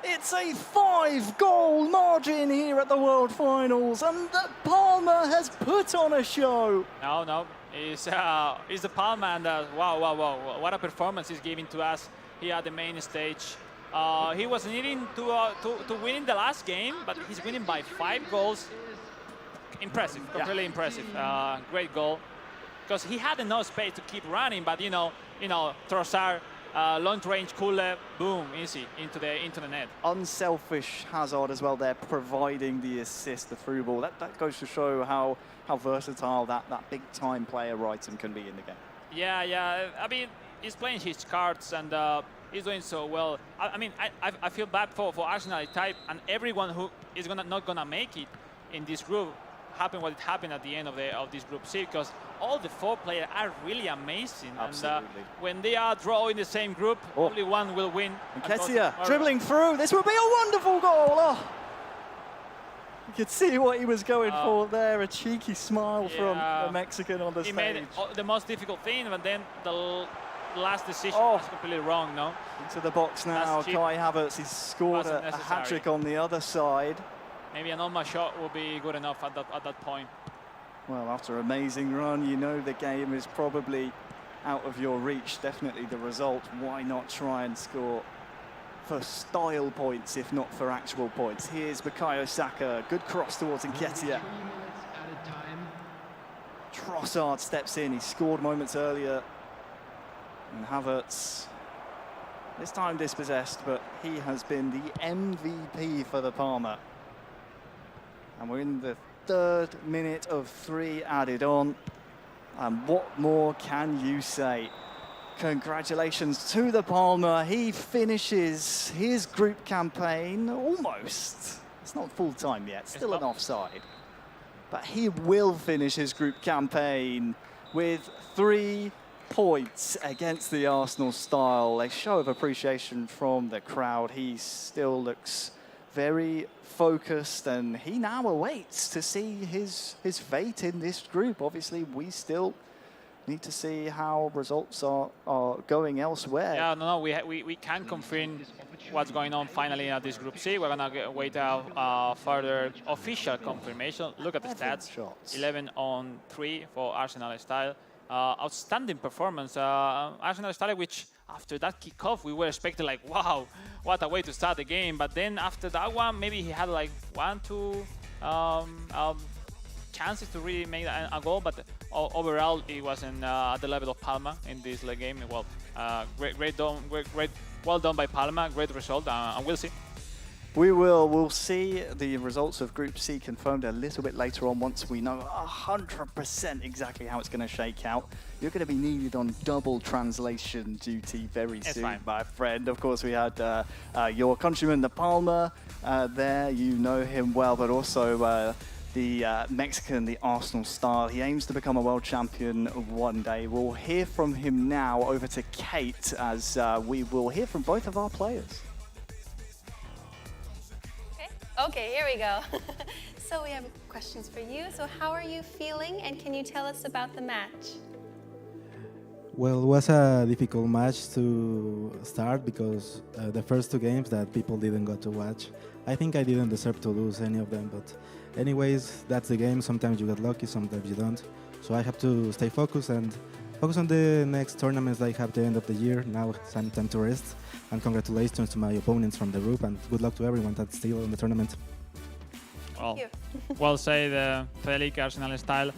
B: It's a 5-goal margin here at the World Finals, and the Palmer has put on a show.
F: No, he's the Palmer, and wow, what a performance he's giving to us here at the main stage. He was needing to win in the last game, but he's winning by 5 goals. Impressive, completely impressive. Great goal, because he had enough space to keep running, but you know, Trossard. Long range cooler, boom, easy into the net.
B: Unselfish Hazard as well there, providing the assist, the through ball. That goes to show how versatile that big time player Wrighton can be in the game.
F: Yeah. I mean, he's playing his cards and he's doing so well. I feel bad for Arsenal type and everyone who is not gonna make it in this group. Happened what it happened at the end of this group C, because all the 4 players are really amazing.
B: Absolutely.
F: And when they are draw in the same group, only one will win.
B: Nketiah dribbling through. This would be a wonderful goal. Oh. You could see what he was going for there. A cheeky smile from the Mexican on the stage.
F: He made the most difficult thing, but then the last decision was completely wrong. No.
B: Into the box now. Kai Havertz. He's scored a hat-trick on the other side.
F: Maybe a normal shot will be good enough at that point.
B: Well, after an amazing run, you know the game is probably out of your reach. Definitely the result. Why not try and score for style points, if not for actual points? Here's Bukayo Saka. Good cross towards Nketiah. Trossard steps in. He scored moments earlier. And Havertz, this time dispossessed, but he has been the MVP for the Palmer. And we're in the 3rd minute of 3 added on. And what more can you say? Congratulations to the Palmer. He finishes his group campaign almost. It's not full time yet, still an offside. But he will finish his group campaign with 3 points against the Arsenal style. A show of appreciation from the crowd. He still looks very focused, and he now awaits to see his fate in this group. Obviously, we still need to see how results are going elsewhere.
F: Yeah, no, we can confirm what's going on finally at this Group C. We're gonna wait out further official confirmation. Look at the stats: 11 on 3 for Arsenal style. Outstanding performance. Arsenal style, which after that kickoff, we were expecting like, wow, what a way to start the game. But then after that one, maybe he had like 1-2 chances to really make a goal. But overall, he wasn't at the level of Palma in this game. Well, well done by Palma. Great result, and we'll see.
B: We'll see the results of Group C confirmed a little bit later on once we know 100% exactly how it's going to shake out. You're going to be needed on double translation duty very soon, my friend. Of course, we had your countryman, the Palmer, there. You know him well, but also the Mexican, the Arsenal star. He aims to become a world champion one day. We'll hear from him now. Over to Kate, as we will hear from both of our players.
A: Okay, here we go. So we have questions for you. So how are you feeling, and can you tell us about the match?
D: Well, it was a difficult match to start because the first 2 games that people didn't go to watch. I think I didn't deserve to lose any of them, but anyways, that's the game. Sometimes you get lucky, sometimes you don't. So I have to stay focused and focus on the next tournaments that I have at the end of the year. Now it's time to rest. And congratulations to my opponents from the group, and good luck to everyone that's still in the tournament.
C: Well said, Felic, Arsenal style.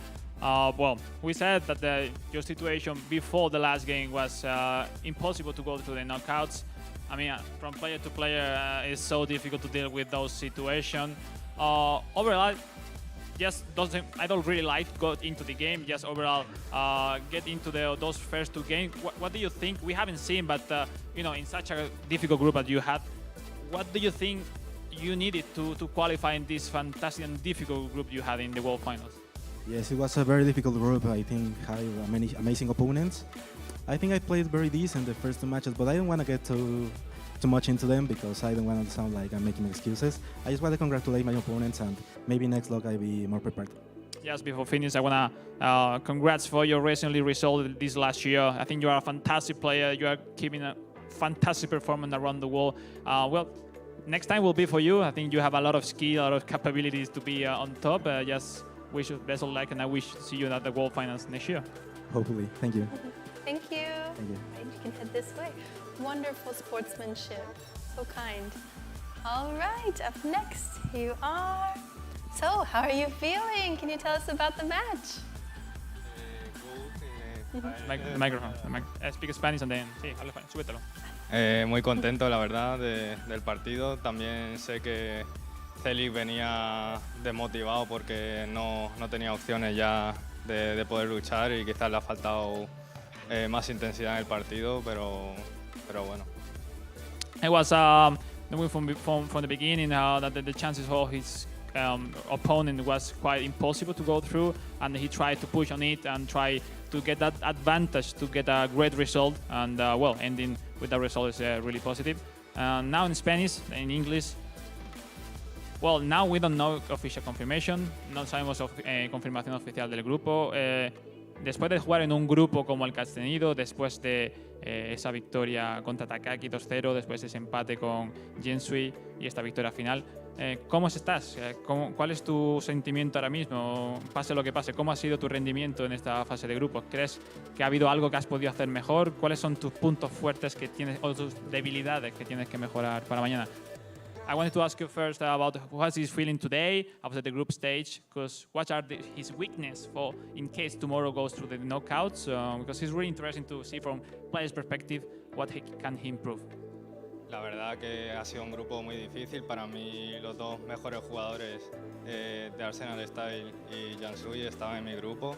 C: Well, we said that your situation before the last game was impossible to go to the knockouts. I mean, from player to player, it's so difficult to deal with those situations. Overall, I don't really like to go into the game. Just overall, get into those first 2 games. What do you think? We haven't seen, but in such a difficult group that you had, what do you think you needed to qualify in this fantastic and difficult group you had in the World Finals?
D: Yes, it was a very difficult group. I think I had many amazing opponents. I think I played very decent the first 2 matches, but I didn't want to get too too much into them because I don't want to sound like I'm making excuses. I just want to congratulate my opponents and maybe next log I'll be more prepared.
C: Just before finish, I want to congrats for your recently result this last year. I think you are a fantastic player. You are keeping a fantastic performance around the world. Well, next time will be for you. I think you have a lot of skill, a lot of capabilities to be on top. Just wish you best of luck, and I wish to see you at the World Finals next year.
D: Hopefully. Thank you.
A: Thank you.
D: Thank you.
A: Right, you can head this way. Wonderful sportsmanship. So kind. All right, up next you are. So, how are you feeling? Can you tell us about the match?
C: Microphone. Speak Spanish and then, sí, habla español, súbetelo.
G: Muy contento, la verdad, del partido. También sé que Celic venía desmotivado porque no tenía opciones ya de poder luchar y quizás le ha faltado más intensidad en el partido, pero bueno.
C: It was knowing from the beginning that the chances for his opponent was quite impossible to go through, and he tried to push on it and try to get that advantage to get a great result, and well, ending with that result is really positive. Now in Spanish, in English, well, now we don't know official confirmation, no sabemos confirmación oficial del grupo. Después de jugar en un grupo como el que has tenido, después de esa victoria contra Takaki 2-0, después de ese empate con Jensui y esta victoria final, ¿cómo estás? ¿Cuál es tu sentimiento ahora mismo? Pase lo que pase, ¿cómo ha sido tu rendimiento en esta fase de grupos? ¿Crees que ha habido algo que has podido hacer mejor? ¿Cuáles son tus puntos fuertes que tienes o tus debilidades que tienes que mejorar para mañana? I wanted to ask you first about what he's feeling today after the group stage, because what are his weaknesses for in case tomorrow goes through the knockouts? Because it's really interesting to see from players' perspective what can he improve.
G: La verdad que ha sido un grupo muy difícil. Para mí los dos mejores jugadores de Arsenal Style y Jansui estaban en mi grupo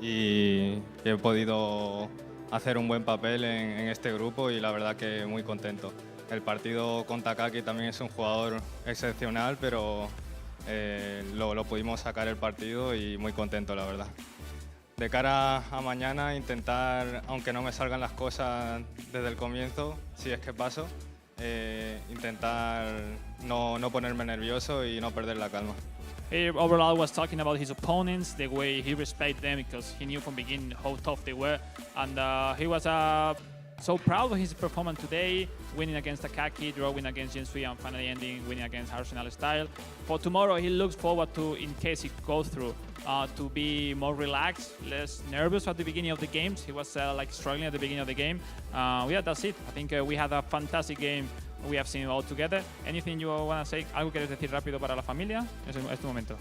G: y he podido hacer un buen papel en este grupo y la verdad que muy contento. El partido con Takaki también es un jugador excepcional, pero lo pudimos sacar el partido y muy contento, la verdad. De cara a mañana, intentar, aunque no me salgan las cosas desde el comienzo, si es que paso, intentar no ponerme nervioso y no perder la calma.
C: He overall was talking about his opponents, the way he respected them, because he knew from the beginning how tough they were, and he was so proud of his performance today, winning against Takaki, drawing against Jensui, and finally ending winning against Arsenal Style. For tomorrow, he looks forward to, in case he goes through, to be more relaxed, less nervous at the beginning of the games. He was like struggling at the beginning of the game. Yeah, that's it. I think we had a fantastic game. We have seen all together. Anything you want to say? ¿Algo quieres decir rápido para la familia? Es tu momento.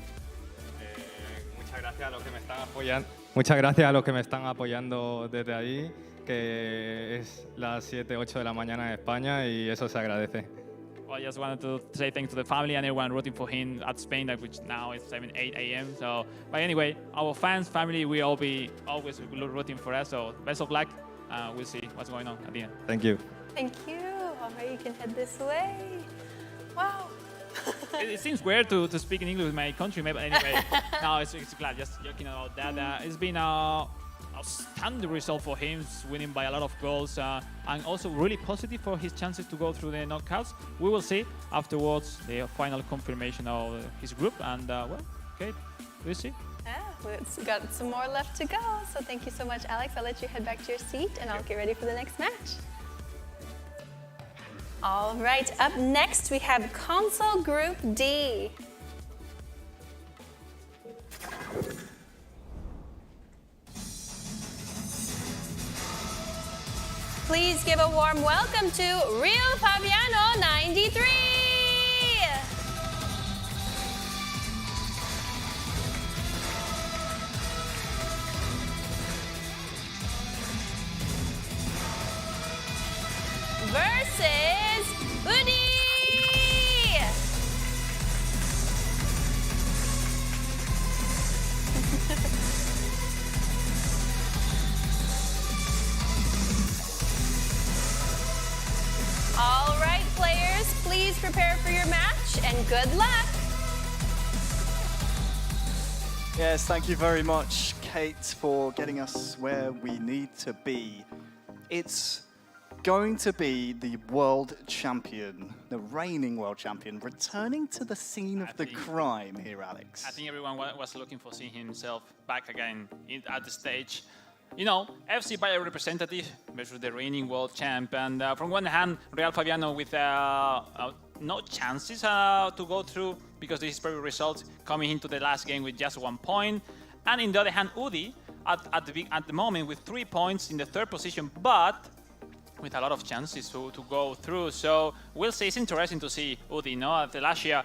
G: Muchas gracias a los que me están apoyando. Muchas gracias a los que me están apoyando desde ahí, que es las 7, 8 de la mañana en España y eso se agradece.
C: Well, I just wanted to say thanks to the family and everyone rooting for him at Spain, which now is 7, 8 a.m. So, but anyway, our fans, family, we all be always rooting for us. So, best of luck. We'll see what's going on at the end.
G: Thank you.
A: Thank you. All right, you can head this way. Wow.
C: It seems weird to speak in English with my countrymen, but anyway, no, it's glad. Just joking about that. It's been a outstanding result for him, winning by a lot of goals, and also really positive for his chances to go through the knockouts. We will see afterwards the final confirmation of his group, and well, okay, we'll see.
A: Yeah, we've got some more left to go. So thank you so much, Alex. I'll let you head back to your seat, and I'll get ready for the next match. All right, up next we have Console Group D. Please give a warm welcome to Real Fabiano 93. Versus Udi. All right, players, please prepare for your match and good luck.
B: Yes, thank you very much, Kate, for getting us where we need to be. It's going to be the world champion, the reigning world champion, returning to the scene of the crime here, Alex.
F: I think everyone was looking for seeing himself back again at the stage. You know, FC Bayern representative versus the reigning world champ. And from one hand, Real Fabiano with no chances to go through because of his previous results, coming into the last game with just 1 point. And in the other hand, Udi at the moment with 3 points in the third position, but with a lot of chances to go through. So we'll see. It's interesting to see Udi. The last year,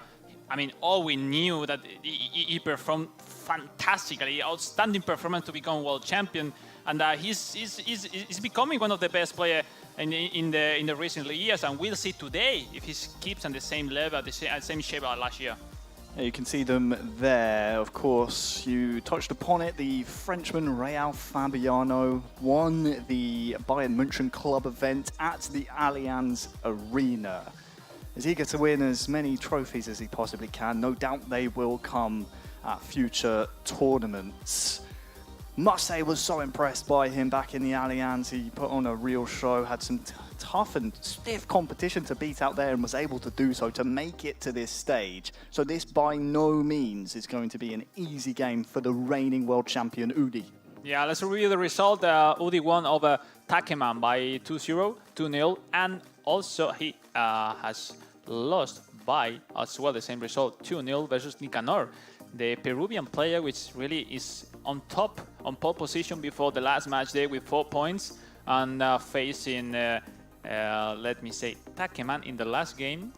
F: I mean, all we knew that he performed fantastically, outstanding performance to become world champion, and he's becoming one of the best players in the recent years. And we'll see today if he keeps on the same level, the same shape as last year.
B: You can see them there, of course. You touched upon it. The Frenchman Real Fabiano won the Bayern München club event at the Allianz Arena. Is eager to win as many trophies as he possibly can. No doubt they will come at future tournaments. Must say, was so impressed by him back in the Allianz. He put on a real show, had some tough and stiff competition to beat out there and was able to do so to make it to this stage. So this by no means is going to be an easy game for the reigning world champion Udi.
F: Yeah, let's review the result. Udi won over Takeman by 2-0, 2-0, and also he has lost by as well the same result, 2-0 versus Nicanor, the Peruvian player, which really is on top, on pole position before the last match day with 4 points, and facing, let me say, Takeman in the last game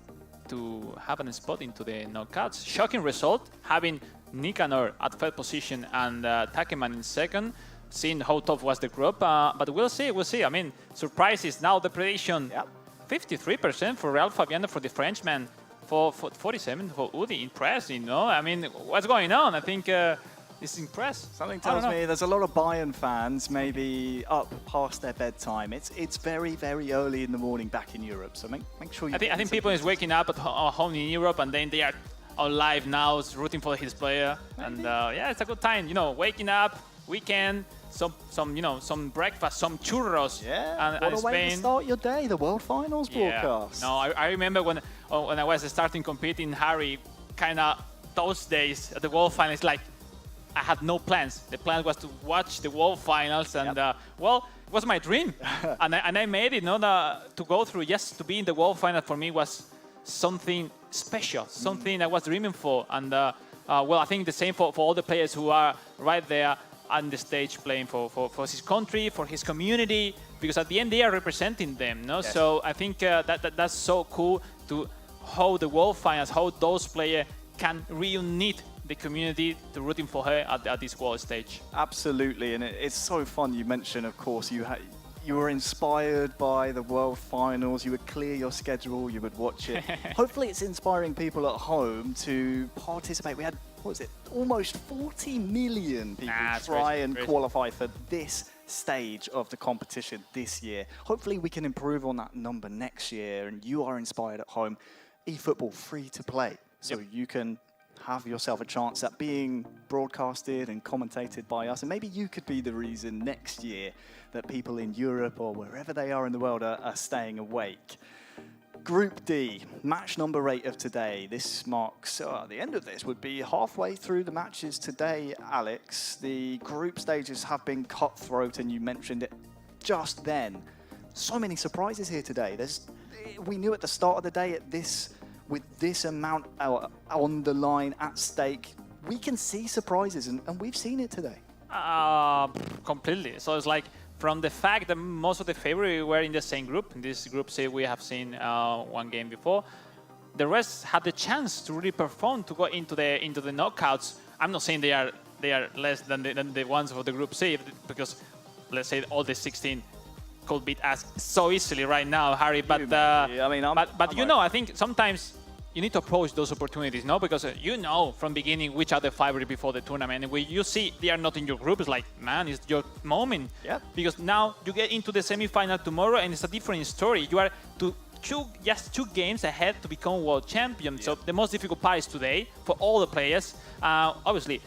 F: to have a spot into the knockouts. Shocking result, having Nicanor at third position and Takeman in second, seeing how tough was the group. But we'll see. I mean, surprises now, the prediction. Yep. 53% for Real Fabiano for the Frenchman, for 47 for Udi. Impressive, I mean, what's going on? I think it's impressive.
B: Something tells me there's a lot of Bayern fans maybe up past their bedtime. It's very, very early in the morning back in Europe, so make sure you...
F: I think people is waking up at home in Europe, and then they are on live now rooting for his player. Maybe. And yeah, it's a good time, waking up, weekend, some breakfast, some churros.
B: Yeah, what a way to start your day, the World Finals broadcast.
F: No, I remember when I was starting competing, Harry, kind of those days at the World Finals, like I had no plans. The plan was to watch the World Finals, and well, it was my dream, and I made it. To go through, just to be in the World Final for me was something special, something I was dreaming for, and well, I think the same for all the players who are right there on the stage playing for his country, for his community, because at the end they are representing them, Yes. So I think that's so cool to how the World Finals, how those players can reunite the community to rooting for her at this world stage.
B: Absolutely, and it's so fun. You mentioned, of course, you were inspired by the World Finals. You would clear your schedule, you would watch it. Hopefully it's inspiring people at home to participate. We had, what was it, almost 40 million people try and qualify for this stage of the competition this year. Hopefully we can improve on that number next year, and you are inspired at home. eFootball, free to play, so you can have yourself a chance at being broadcasted and commentated by us, and maybe you could be the reason next year that people in Europe or wherever they are in the world are staying awake. Group D, match number 8 of today. This marks, the end of this would be halfway through the matches today, Alex. The group stages have been cutthroat, and you mentioned it just then. So many surprises here today. We knew at the start of the day with this amount on the line at stake, we can see surprises, and we've seen it today.
F: Completely. So it's like, from the fact that most of the favorites were in the same group, in this group C we have seen one game before, the rest had the chance to really perform, to go into the knockouts. I'm not saying they are less than the ones for the group C, because let's say all the 16 could beat us so easily right now, Harry. But I think sometimes you need to approach those opportunities, because from beginning which are the favorites before the tournament, and when you see they are not in your group, it's like, man, it's your moment. Yeah. Because now you get into the semi-final tomorrow, and it's a different story. You are just 2 games ahead to become world champion. Yeah. So the most difficult part is today for all the players. Obviously,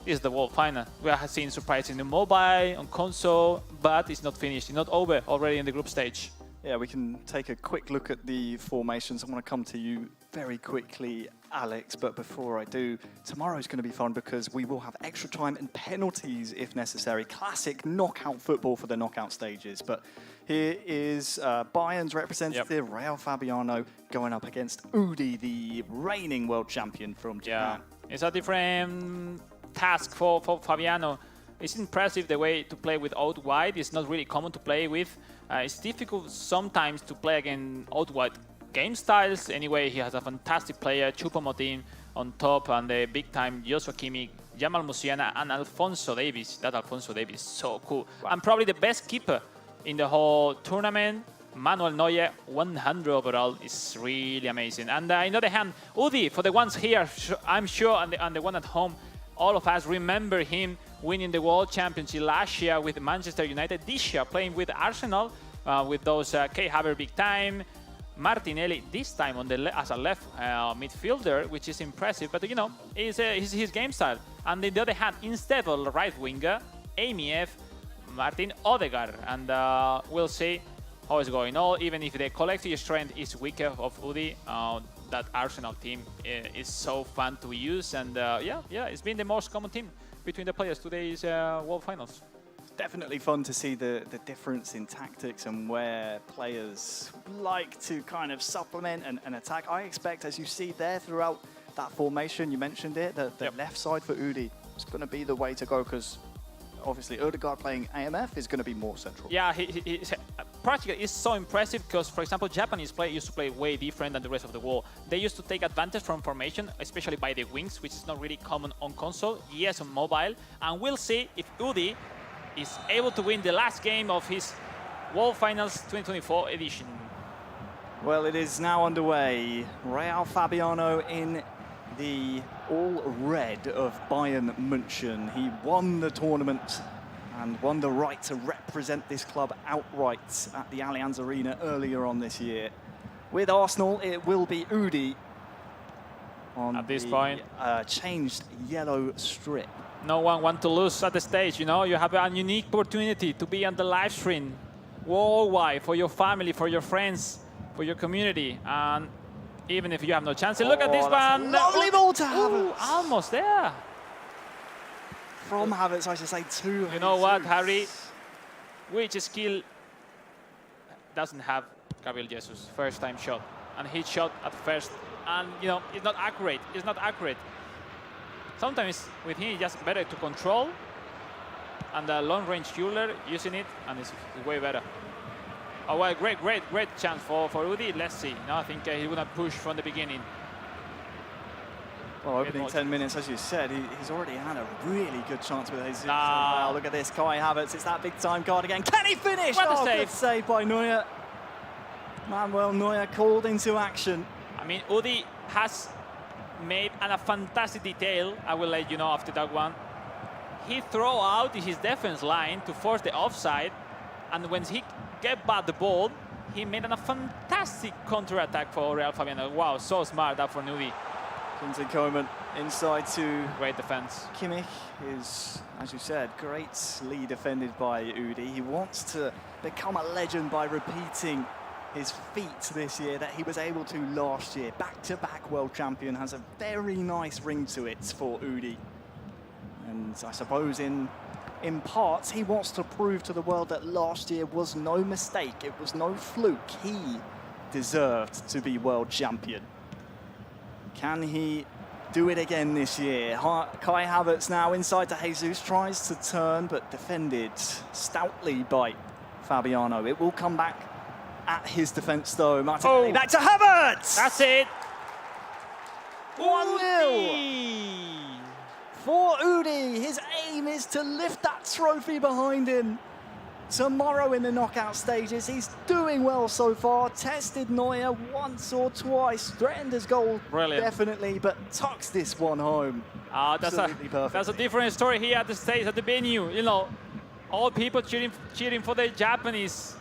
F: is the World Final. We are seeing surprises in the mobile, on console, but it's not finished. It's not over already in the group stage.
B: Yeah, we can take a quick look at the formations. I want to come to you very quickly, Alex, but before I do, tomorrow's going to be fun because we will have extra time and penalties if necessary. Classic knockout football for the knockout stages. But here is Bayern's representative, Raul Fabiano, going up against Udi, the reigning world champion from Japan.
F: It's a different task for Fabiano. It's impressive the way to play with out wide. It's not really common to play with. It's difficult sometimes to play against out wide game styles. Anyway, he has a fantastic player, Choupo-Moting on top, and the big time Joshua Kimmich, Jamal Musiala, and Alphonso Davies. That Alphonso Davies is so cool. And probably the best keeper in the whole tournament. Manuel Neuer, 100 overall, is really amazing. And on the other hand, Udi, for the ones here, I'm sure, and the one at home, all of us remember him winning the World Championship last year with Manchester United, this year playing with Arsenal, with those Kai Havertz big time, Martinelli this time on the as a left midfielder, which is impressive, but you know, is his game style. And on the other hand, instead of the right winger, AMF, Martin Odegaard, and we'll see how it's going on. Even if the collective strength is weaker of Udi, that Arsenal team is so fun to use, and yeah, it's been the most common team between the players today's World Finals.
B: Definitely fun to see the difference in tactics and where players like to kind of supplement and attack. I expect, as you see there throughout that formation, you mentioned it, that the left side for Udi is going to be the way to go, because obviously Odegaard playing AMF is going to be more central.
F: Yeah, he's practically is so impressive because, for example, Japanese players used to play way different than the rest of the world. They used to take advantage from formation, especially by the wings, which is not really common on console, yes, on mobile. And we'll see if Udi is able to win the last game of his World Finals 2024 edition.
B: Well, it is now underway. Raul Fabiano in the all red of Bayern München. He won the tournament and won the right to represent this club outright at the Allianz Arena earlier on this year. With Arsenal, it will be Udi on
F: at this point.
B: Changed yellow strip.
F: No one wants to lose at the stage, you know. You have a unique opportunity to be on the live stream worldwide for your family, for your friends, for your community. And even if you have no chance, look at this one.
B: Lovely ball to Havertz.
F: Almost there.
B: From Havertz, I should say, to
F: You know what, Harry? Which skill doesn't have Gabriel Jesus? First time shot. And he shot at first. And, you know, it's not accurate. It's not accurate. Sometimes with him, it's just better to control. And the long-range shooter using it, and it's way better. Oh, well, great chance for Udi. Let's see. No, I think he's going to push from the beginning.
B: Well, opening 10 minutes, as you said, he's already had a really good chance with Jesus. Wow, look at this, Kai Havertz. It's that big-time card again. Can he finish?
F: What a
B: save.
F: save.
B: Good save by Neuer. Manuel Neuer called into action.
F: I mean, Udi has made a fantastic detail. I will let you know after that one. He threw out his defense line to force the offside, and when he get back the ball, he made a fantastic counter-attack for Raul Fabiano. Wow, so smart that for Udi.
B: Quinton Koeman inside to
F: great defense.
B: Kimmich is, as you said, greatly defended by Udi. He wants to become a legend by repeating his feat this year that he was able to last year. Back-to-back world champion has a very nice ring to it for Udi. And I suppose in parts, he wants to prove to the world that last year was no mistake. It was no fluke. He deserved to be world champion. Can he do it again this year? Kai Havertz now inside to Jesus, tries to turn, but defended stoutly by Fabiano. It will come back at his defense though. Martinelli back to Havertz!
F: That's it.
B: 1-0 for Udi. His aim is to lift that trophy behind him. Tomorrow in the knockout stages, he's doing well so far. Tested Neuer once or twice, threatened his goal definitely, but tucks this one home.
F: That's a different story here at the stage, at the venue. You know, all people cheering for the Japanese.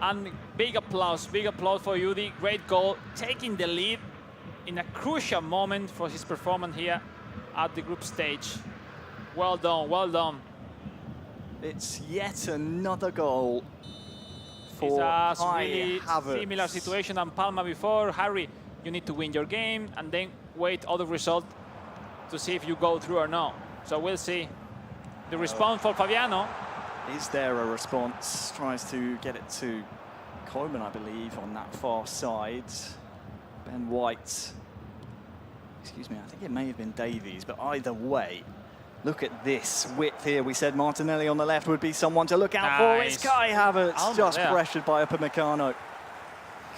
F: And big applause for Udi. Great goal, taking the lead in a crucial moment for his performance here at the group stage. Well done, well done.
B: It's yet another goal for
F: It's a
B: Kai
F: really
B: Havertz.
F: similar situation than Palma before. Harry, you need to win your game and then wait other result to see if you go through or not. So we'll see. The response for Fabiano.
B: Is there a response? Tries to get it to Koeman, I believe, on that far side. Ben White. Excuse me, I think it may have been Davies, but either way, look at this width here. We said Martinelli on the left would be someone to look out for. It's Kai Havertz,
F: Almost
B: just
F: there.
B: pressured by Upamecano.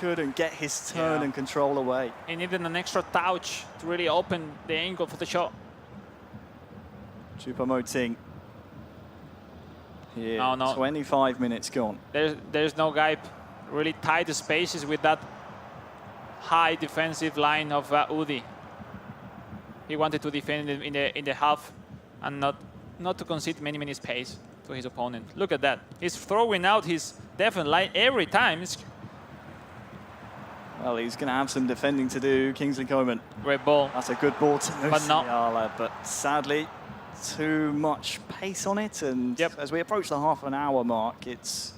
B: Couldn't get his turn and control away.
F: He needed an extra touch to really open the angle for the shot.
B: Choupo-Moting. Here,
F: No.
B: 25 minutes gone.
F: There's no gap. Really tight spaces with that high defensive line of Udi. He wanted to defend in the half and not to concede many space to his opponent. Look at that. He's throwing out his defense line every time.
B: Well, he's going to have some defending to do, Kingsley Coman.
F: Great ball.
B: That's a good ball to
F: But no.
B: Musiala, but sadly, too much pace on it. And as we approach the half an hour mark, it's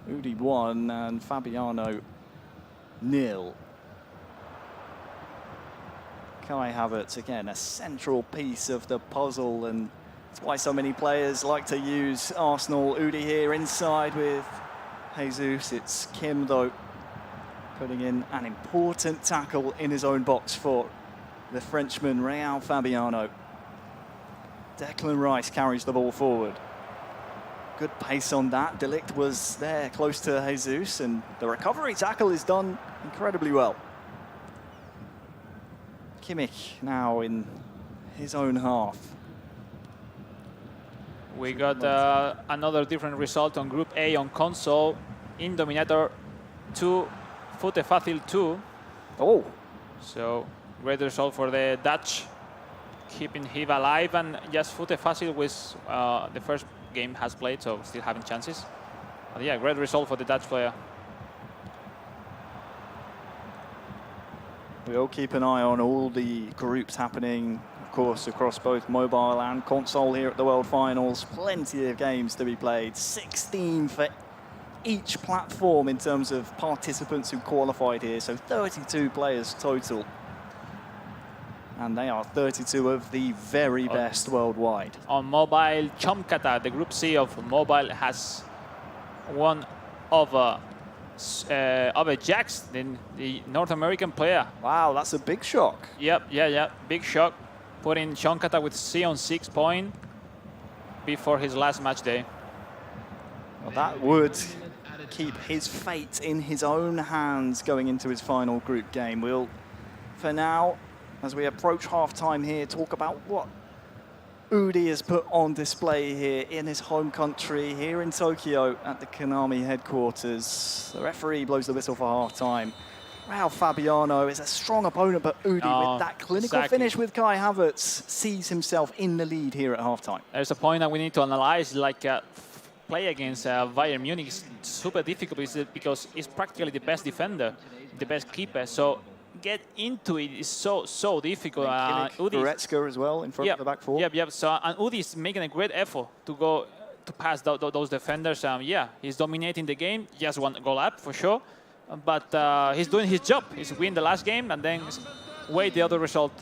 B: Udi 1 and Fabiano 0. Kai Havertz, again, a central piece of the puzzle, and that's why so many players like to use Arsenal. Udi here inside with Jesus. It's Kim, though, putting in an important tackle in his own box for the Frenchman, Real Fabiano. Declan Rice carries the ball forward. Good pace on that. De Ligt was there close to Jesus, and the recovery tackle is done incredibly well. Kimmich now in his own half.
F: We got another different result on Group A on console. Indominator 2, Fute Fácil 2.
B: Oh.
F: So great result for the Dutch, keeping him alive, and just Fute Fácil was the first game has played, so still having chances. But yeah, great result for the Dutch player.
B: We'll keep an eye on all the groups happening, of course, across both mobile and console here at the World Finals. Plenty of games to be played. 16 for each platform in terms of participants who qualified here, so 32 players total. And they are 32 of the very best worldwide.
F: On mobile, Chomkata, the Group C of mobile, has one over Jax, the North American player.
B: Wow, that's a big shock.
F: Yep, big shock. Putting Chomkata with C on 6 point before his last match day.
B: Well, that would keep his fate in his own hands going into his final group game. We'll, for now, as we approach half-time here, talk about what Udi has put on display here in his home country, here in Tokyo at the Konami headquarters. The referee blows the whistle for half-time. Raul Fabiano is a strong opponent, but Udi, with that clinical finish with Kai Havertz, sees himself in the lead here at half-time.
F: There's a point that we need to analyze, like play against Bayern Munich is super difficult because he's practically the best defender, the best keeper. So get into it is so difficult.
B: Goretzka as well in front of the back four.
F: Yep. So and Udi is making a great effort to go to pass those defenders. He's dominating the game. Just one goal up for sure, but he's doing his job. He's win the last game and then wait the other result.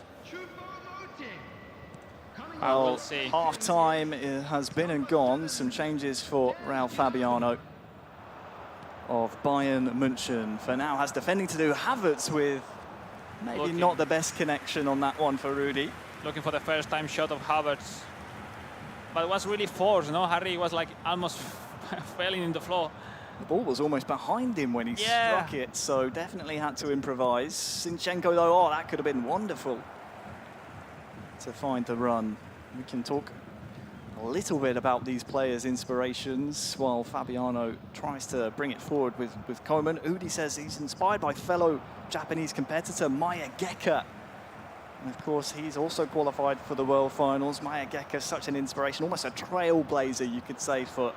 B: Well,
F: we'll see.
B: Half-time has been and gone. Some changes for Raul Fabiano of Bayern München. For now, has defending to do. Havertz with maybe not the best connection on that one for Udi.
F: Looking for the first time shot of Havertz. But it was really forced, no? Harry was like almost falling in the floor.
B: The ball was almost behind him when he struck it, so definitely had to improvise. Zinchenko, though, that could have been wonderful to find the run. We can talk a little bit about these players' inspirations while Fabiano tries to bring it forward with Koeman. Udi says he's inspired by fellow Japanese competitor Maya Geka. And of course, he's also qualified for the World Finals. Maya Geka, such an inspiration, almost a trailblazer, you could say, for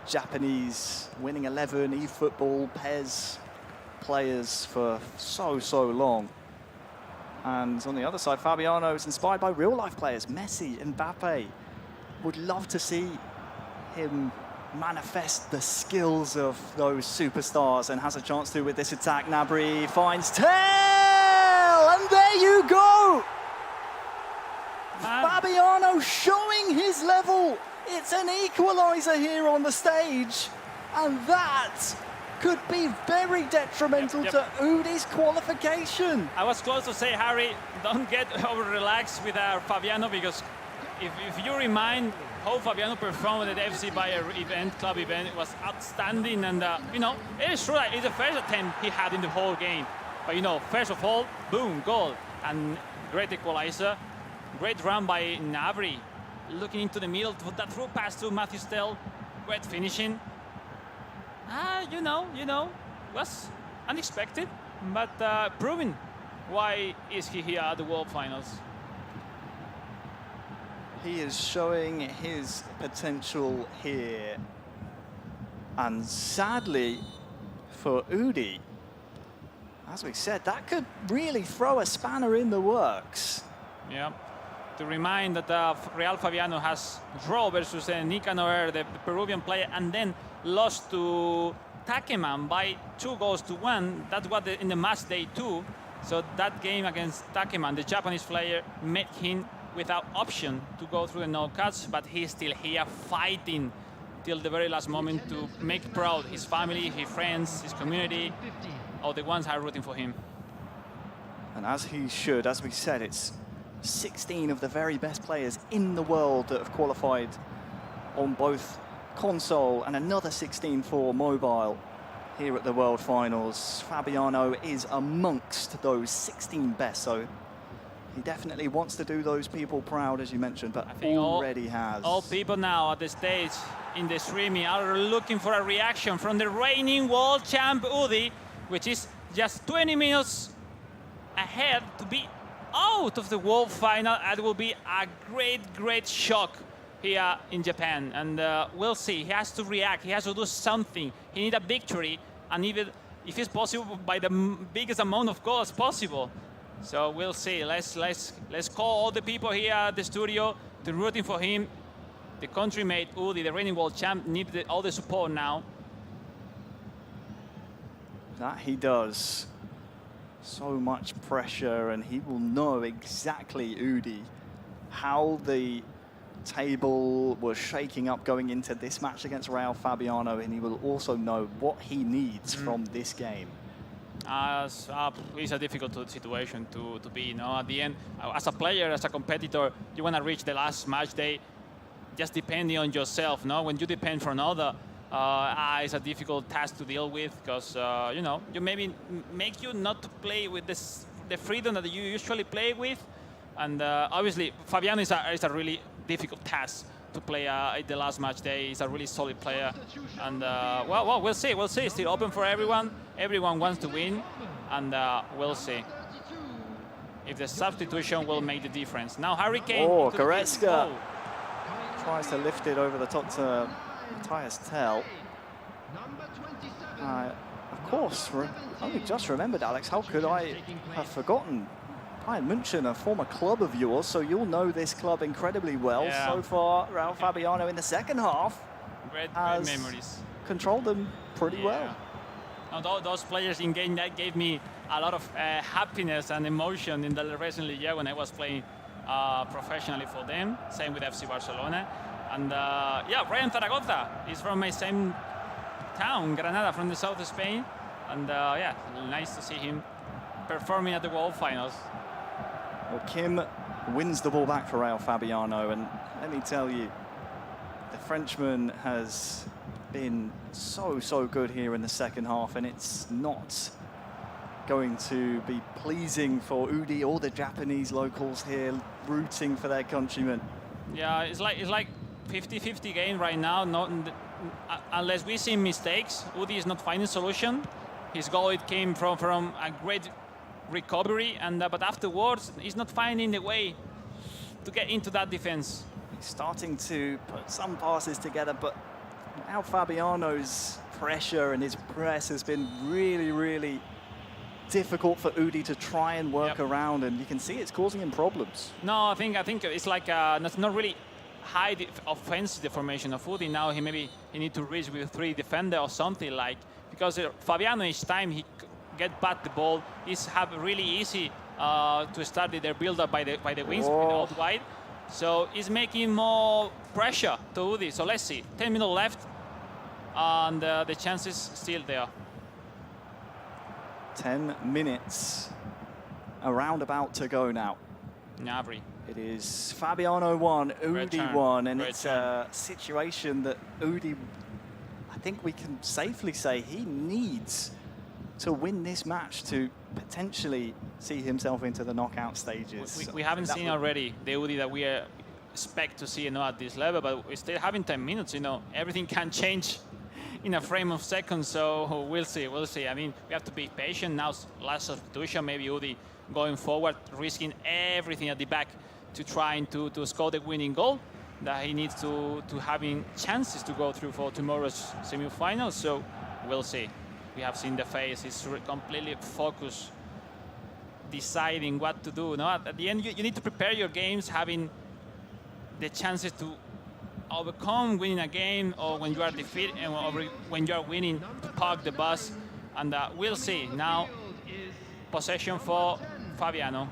B: Japanese winning 11 eFootball PES players for so long. And on the other side, Fabiano is inspired by real-life players, Messi, Mbappe. Would love to see him manifest the skills of those superstars and has a chance to with this attack. Gnabry finds tail, and there you go! Fabiano showing his level. It's an equaliser here on the stage, and that could be very detrimental to Udi's qualification.
F: I was close to say, Harry, don't get over-relaxed with Fabiano, because if you remind how Fabiano performed at the FC Bayer event, club event, it was outstanding. And, you know, it is true that it's the first attempt he had in the whole game. But, you know, first of all, boom, goal. And great equalizer. Great run by Gnabry. Looking into the middle, that through pass to Matthew Stell. Great finishing. You know, was unexpected, but proving why is he here at the World Finals.
B: He is showing his potential here. And sadly for Udi, as we said, that could really throw a spanner in the works.
F: Yeah. To remind that Real Fabiano has draw versus Nicanor, the Peruvian player, and then lost to Takeman by 2-1. That's what in the match day 2. So that game against Takeman, the Japanese player, made him without option to go through the knockouts, but he's still here fighting till the very last moment to make proud his family, his friends, his community, all the ones who are rooting for him.
B: And as he should, as we said, it's 16 of the very best players in the world that have qualified on both console, and another 16 for mobile here at the World Finals. Fabiano is amongst those 16 best, so he definitely wants to do those people proud, as you mentioned, but already has.
F: All people now at the stage in the streaming are looking for a reaction from the reigning world champ Udi, which is just 20 minutes ahead to be out of the world final. It will be a great shock here in Japan, and we'll see. He has to react. He has to do something. He needs a victory, and even if it's possible, by the biggest amount of goals possible. So we'll see. Let's call all the people here at the studio to rooting for him. The country-mate Udi, the reigning world champ, needs all the support now.
B: That he does. So much pressure, and he will know exactly, Udi, how the table was shaking up going into this match against Real Fabiano, and he will also know what he needs from this game.
F: It's a difficult situation to be, you know. At the end, as a player, as a competitor, you want to reach the last match day just depending on yourself, no? When you depend for another, it's a difficult task to deal with, because, you know, you maybe make you not to play with the freedom that you usually play with. And obviously, Fabiano is a really difficult task to play the last match day. He's a really solid player. And, well, we'll see. We'll see. It's still open for everyone. Everyone wants to win. And we'll see if the substitution will make the difference. Now, Harry Kane.
B: Oh, Goretzka tries to lift it over the top to Matthias Tell. Of course, only just remembered, Alex, how could I have forgotten? Bayern München, a former club of yours, so you'll know this club incredibly well.
F: Yeah.
B: So far, Real Fabiano in the second half
F: Great
B: has
F: memories.
B: Controlled them pretty well.
F: Now, those players in game that gave me a lot of happiness and emotion in the recent year when I was playing professionally for them. Same with FC Barcelona. And yeah, Ryan Zaragoza is from my same town, Granada, from the south of Spain. And yeah, nice to see him performing at the World Finals.
B: Well, Kim wins the ball back for Real Fabiano, and let me tell you, the Frenchman has been so good here in the second half, and it's not going to be pleasing for Udi or the Japanese locals here rooting for their countrymen.
F: Yeah, it's like 50-50 game right now. Unless we see mistakes, Udi is not finding solution. His goal, it came from a great recovery, and but afterwards he's not finding the way to get into that defense.
B: He's starting to put some passes together, but now Fabiano's pressure and his press has been really difficult for Udi to try and work around, and you can see it's causing him problems.
F: No, I think it's like it's not really high offensive formation of Udi. Now he need to reach with 3 defender or something like, because Fabiano each time he get back the ball is have really easy to start their build up by the wings out wide. So it's making more pressure to Udi. So let's see, 10 minutes left, and the chance is still there.
B: 10 minutes around about to go now.
F: Gnabry.
B: It is Fabiano 1, Udi 1, and it's a situation that Udi, I think we can safely say he needs to win this match to potentially see himself into the knockout stages.
F: We haven't seen already the Udi that we expect to see at this level, but we're still having 10 minutes, everything can change in a frame of seconds, so we'll see. I mean, we have to be patient. Now, last substitution, maybe Udi going forward, risking everything at the back to trying to score the winning goal, that he needs to having chances to go through for tomorrow's semi-finals. So we'll see. We have seen the face. He's completely focused, deciding what to do. No, at the end, you need to prepare your games, having the chances to overcome winning a game, or when you are defeated, and when you are winning, to park the bus. And we'll see. Now, possession for Fabiano.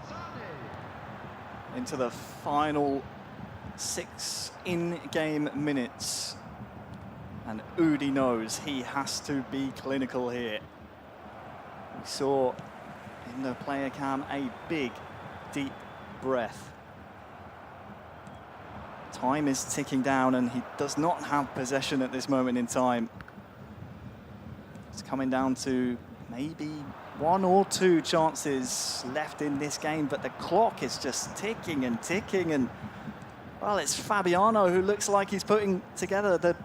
B: Into the final 6 in-game minutes. And Udi knows he has to be clinical here. We saw in the player cam a big, deep breath. Time is ticking down, and he does not have possession at this moment in time. It's coming down to maybe 1 or 2 chances left in this game, but the clock is just ticking and ticking, and well, it's Fabiano who looks like he's putting together the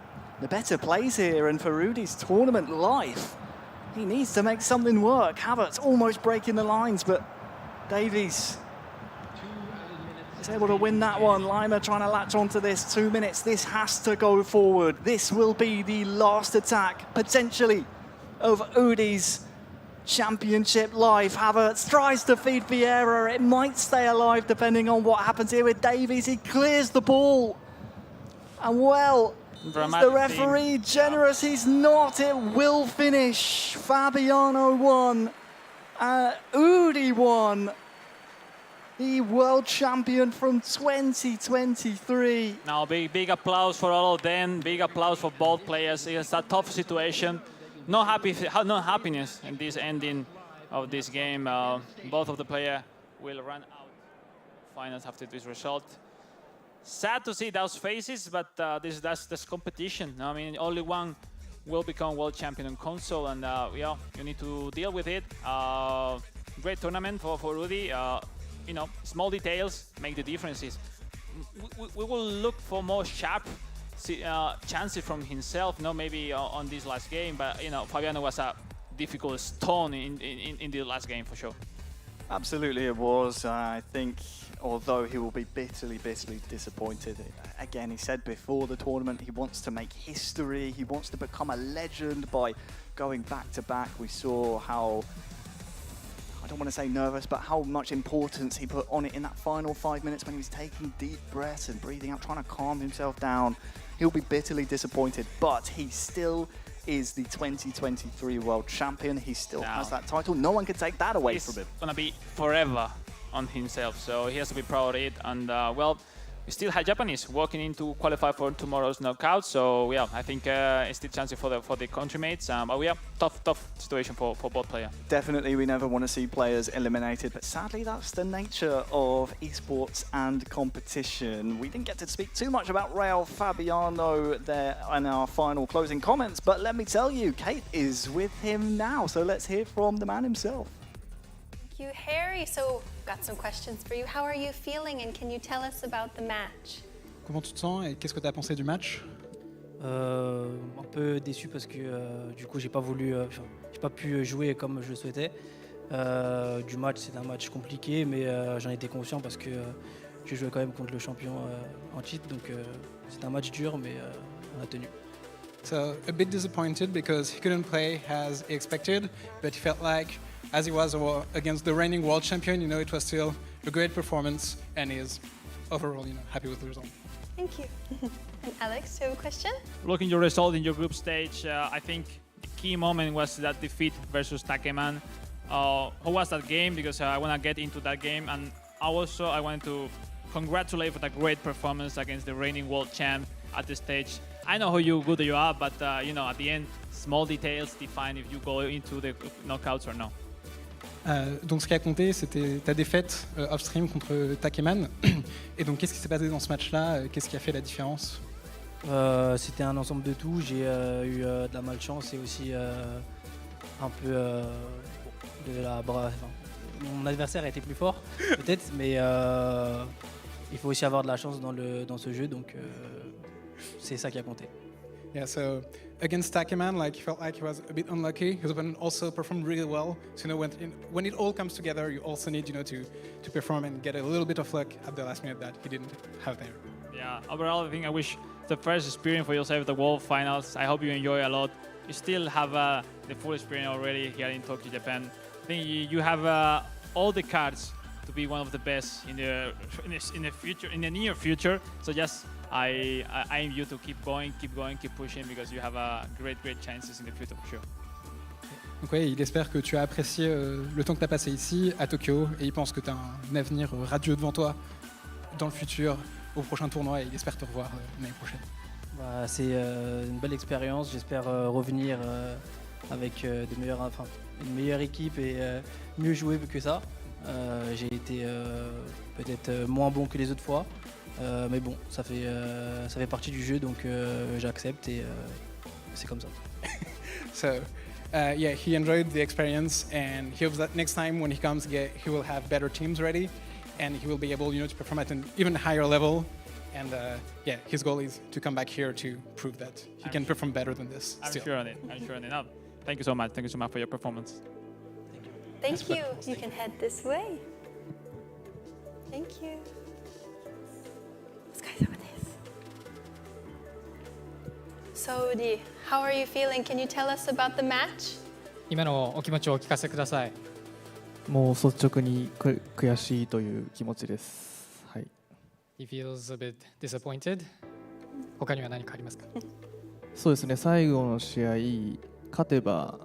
B: better plays here, and for Udi's tournament life, he needs to make something work. Havertz almost breaking the lines, but Davies is able to win that one. Lima trying to latch onto this. 2 minutes, this has to go forward. This will be the last attack, potentially, of Udi's championship life. Havertz tries to feed Vieira. It might stay alive depending on what happens here with Davies. He clears the ball. And well, is the referee generous? He's not. It will finish. Fabiano 1, Udi 1. The world champion from 2023.
F: Now, big applause for all of them. Big applause for both players. It's a tough situation. No happiness in this ending of this game. Both of the players will run out finals after this result. Sad to see those faces, but that's competition. I mean, only one will become world champion on console, and yeah, you need to deal with it. Great tournament for Udi. Small details make the differences. We will look for more sharp chances from himself, maybe on this last game, but Fabiano was a difficult stone in the last game for sure.
B: Absolutely it was. I think although he will be bitterly disappointed. Again, he said before the tournament he wants to make history, he wants to become a legend by going back to back. We saw how, I don't want to say nervous, but how much importance he put on it in that final 5 minutes when he was taking deep breaths and breathing out, trying to calm himself down. He'll be bitterly disappointed, but he still is the 2023 world champion. He still has that title. No one can take that away from him.
F: It's going to be forever on himself, so he has to be proud of it. And well, we still have Japanese walking in to qualify for tomorrow's knockout. So yeah, I think it's still chance for the country mates. But we have tough situation for both players.
B: Definitely, we never want to see players eliminated, but sadly that's the nature of esports and competition. We didn't get to speak too much about Real Fabiano there in our final closing comments, but let me tell you, Kate is with him now, so let's hear from the man himself.
A: Thank you, Harry. So, got some questions for you. How are you feeling, and can you tell us about the match?
H: Comment tu te sens et qu'est-ce que tu as pensé du match?
O: Un peu déçu parce que du coup j'ai pas pu jouer comme je le souhaitais. Du match, c'est un match compliqué, mais j'en étais conscient parce que je jouais quand même contre le champion en titre, donc c'est un match dur, mais on a tenu.
H: So a bit disappointed because he couldn't play as he expected, but he felt like as he was against the reigning world champion, it was still a great performance, and he is overall, happy with the result.
A: Thank you. And Alex, do you have a question?
C: Looking your result in your group stage, I think the key moment was that defeat versus Takeman. How was that game? Because I want to get into that game, and also I wanted to congratulate for the great performance against the reigning world champ at the stage. I know how good you are, but you know, at the end, small details define if you go into the knockouts or no.
H: Donc ce qui a compté, c'était ta défaite off-stream contre Takeman. Et donc qu'est-ce qui s'est passé dans ce match-là? Qu'est-ce qui a fait la différence?
O: C'était un ensemble de tout. J'ai eu de la malchance et aussi un peu de la mon adversaire a été plus fort, peut-être, mais il faut aussi avoir de la chance dans ce jeu, donc c'est ça qui a compté.
H: Yeah, so against Takeman, like, he felt like he was a bit unlucky. His opponent also performed really well. So, you know, when it all comes together, you also need, you know, to perform and get a little bit of luck at the last minute that he didn't have there.
C: Yeah, overall, I think I wish the first experience for yourself, the World Finals. I hope you enjoy a lot. You still have the full experience already here in Tokyo, Japan. I think you have all the cards to be one of the best in the future, in the near future. So just I aim you to keep going, keep pushing, because you have great chances in the future for sure.
H: Donc ouais, il espère que tu as apprécié le temps que tu as passé ici à Tokyo, et il pense que tu as un avenir radieux devant toi dans le futur, au prochain tournoi, et il espère te revoir l'année prochaine.
O: Bah, c'est une belle expérience. J'espère revenir avec une meilleure équipe et mieux jouer que ça. J'ai été peut-être moins bon que les autres fois, mais bon, ça fait partie du jeu, donc j'accepte et c'est comme ça.
H: So, yeah, he enjoyed the experience, and he hopes that next time when he comes, he will have better teams ready, and he will be able, you know, to perform at an even higher level. And yeah, his goal is to come back here to prove that he can perform better than this.
C: I'm sure on it. No, thank you so much. Thank you so much for your performance.
A: Thank you. You can head this way. Thank you. So, Udi, how are you feeling? Can you tell us about the match?
I: 今のお気持ちをお聞かせください。
J: もう率直に悔しいという気持ちです。はい。
I: He feels a bit disappointed. 他には何かありますか？
J: そうですね。最後の試合勝てば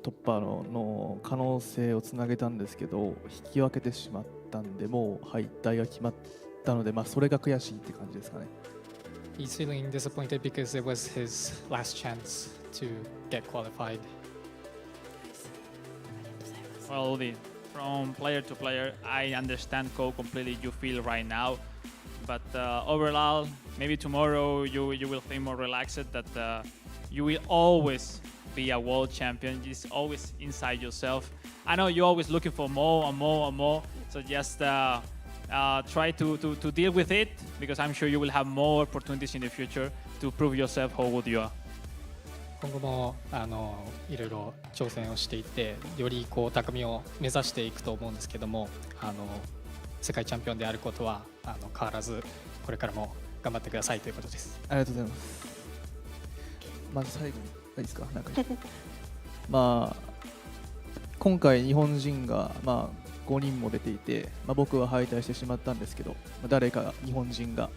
J: 突破の可能性をつなげたんですけど、引き分けてしまったんで、もう敗退が決まったので、まあそれが悔しいって感じですかね。
I: He's feeling disappointed because it was his last chance to get qualified.
C: Well, Udi, from player to player, I understand how completely you feel right now. But overall, maybe tomorrow you will feel more relaxed that you will always be a world champion. It's always inside yourself. I know you're always looking for more and more and more. So just try to deal with it, because I'm sure you will have more opportunities in the future to prove yourself how good you are.
I: 今後もいろいろ挑戦をしていって、より高みを目指していくと思うんですけども、世界チャンピオンであることは変わらず、これからも頑張ってくださいということです。
J: ありがとうございます。まず最後にいいですか？なんかまあ今回日本人が5人も出ていて、僕は敗退してしまったんですけど、誰か日本人が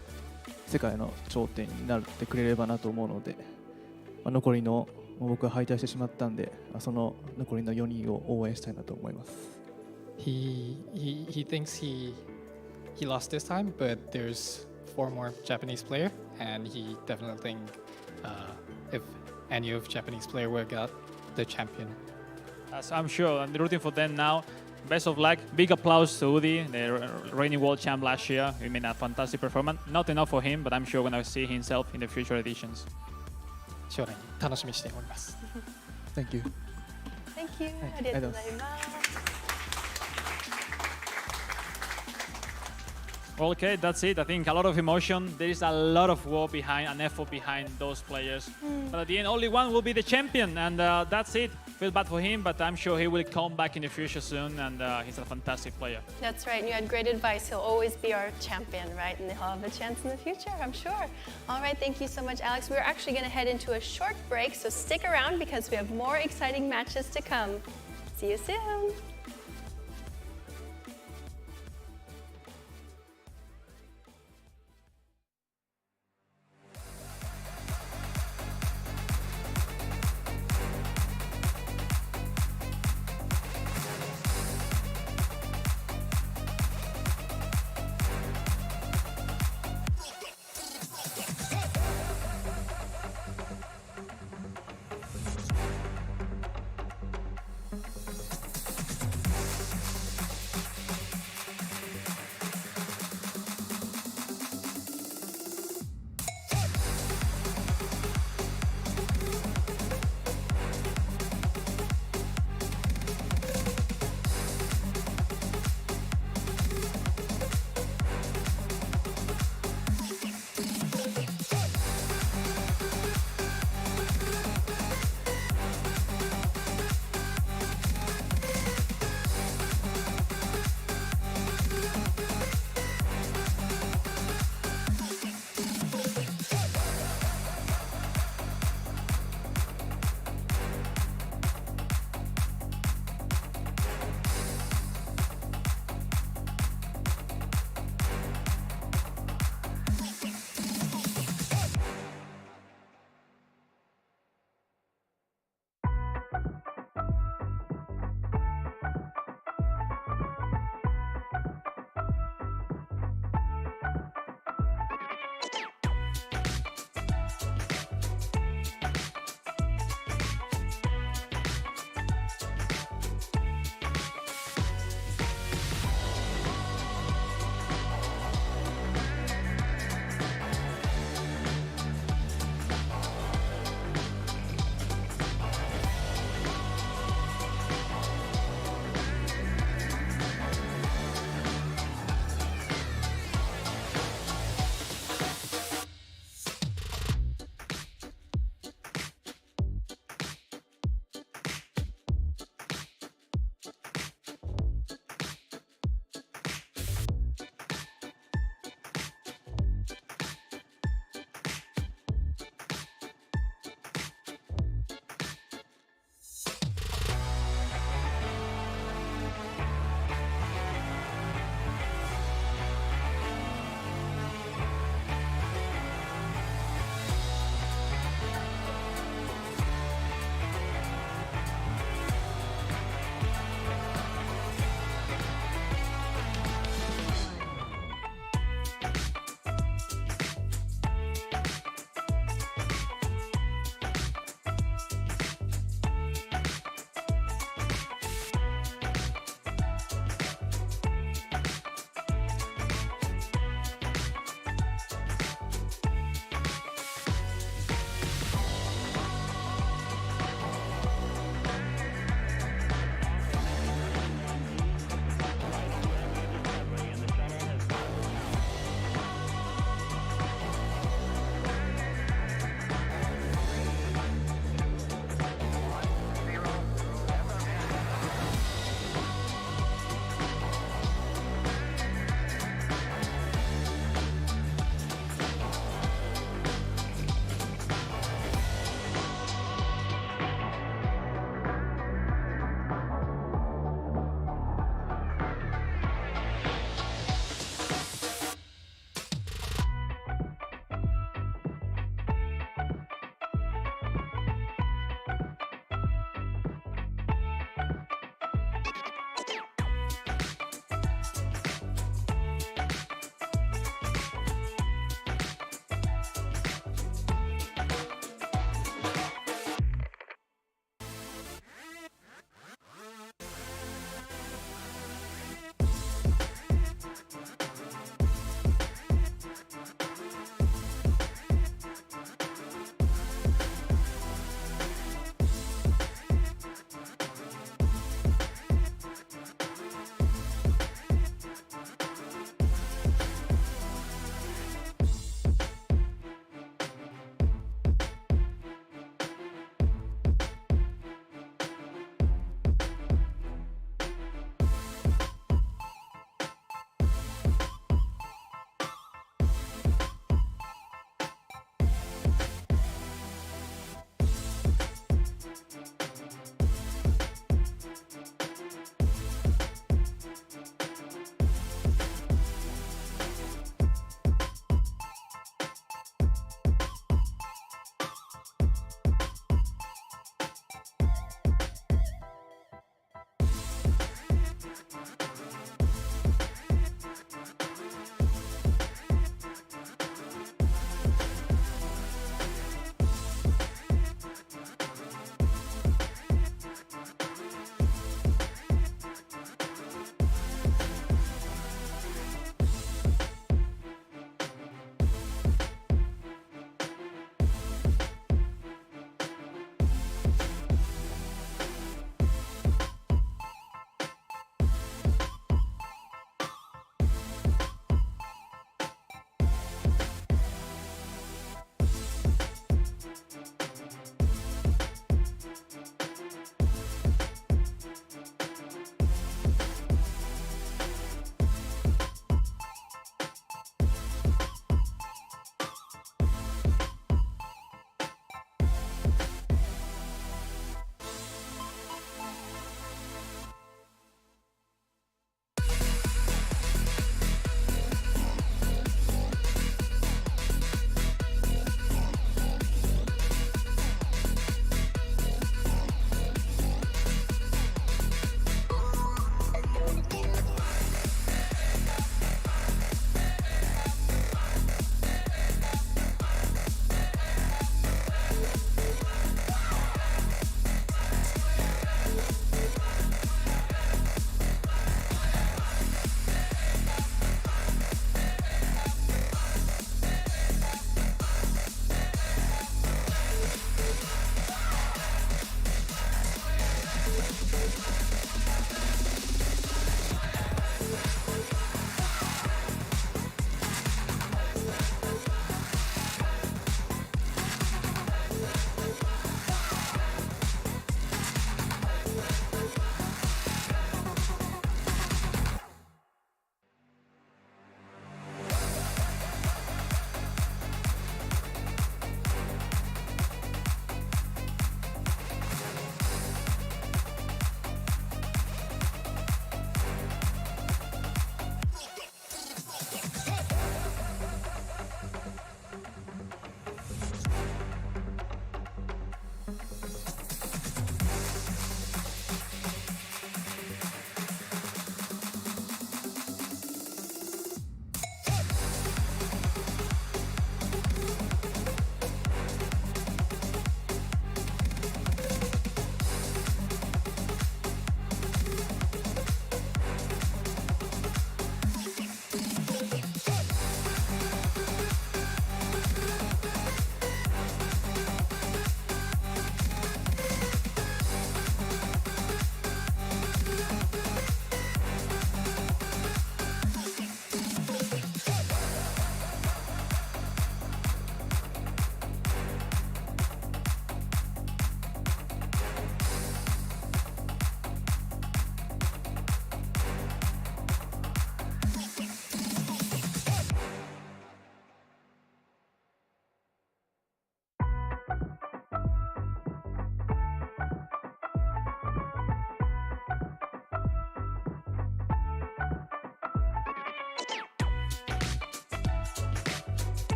J: 世界の頂点になってくれればなと思うので、残りの僕は敗退してしまったんで、その残りの4人を応援したいなと思います。
I: He thinks he lost this time, but there's 4 more Japanese player, and he definitely think if any of Japanese player will get the champion.
C: As I'm sure, I'm rooting for them now. Best of luck. Big applause to Udi, the reigning world champ last year. He made a fantastic performance. Not enough for him, but I'm sure we're going to see himself in the future editions.
I: 将来に楽しみにしております。
J: Thank you.
A: Thank you. ありがとうございます。
C: Okay, that's it. I think a lot of emotion. There is a lot of work behind, an effort behind those players. But at the end, only one will be the champion, and that's it. Feel bad for him, but I'm sure he will come back in the future soon, and he's a fantastic player.
A: That's right. And you had great advice. He'll always be our champion, right? And he'll have a chance in the future, I'm sure. All right, thank you so much, Alex. We're actually going to head into a short break, so stick around because we have more exciting matches to come. See you soon.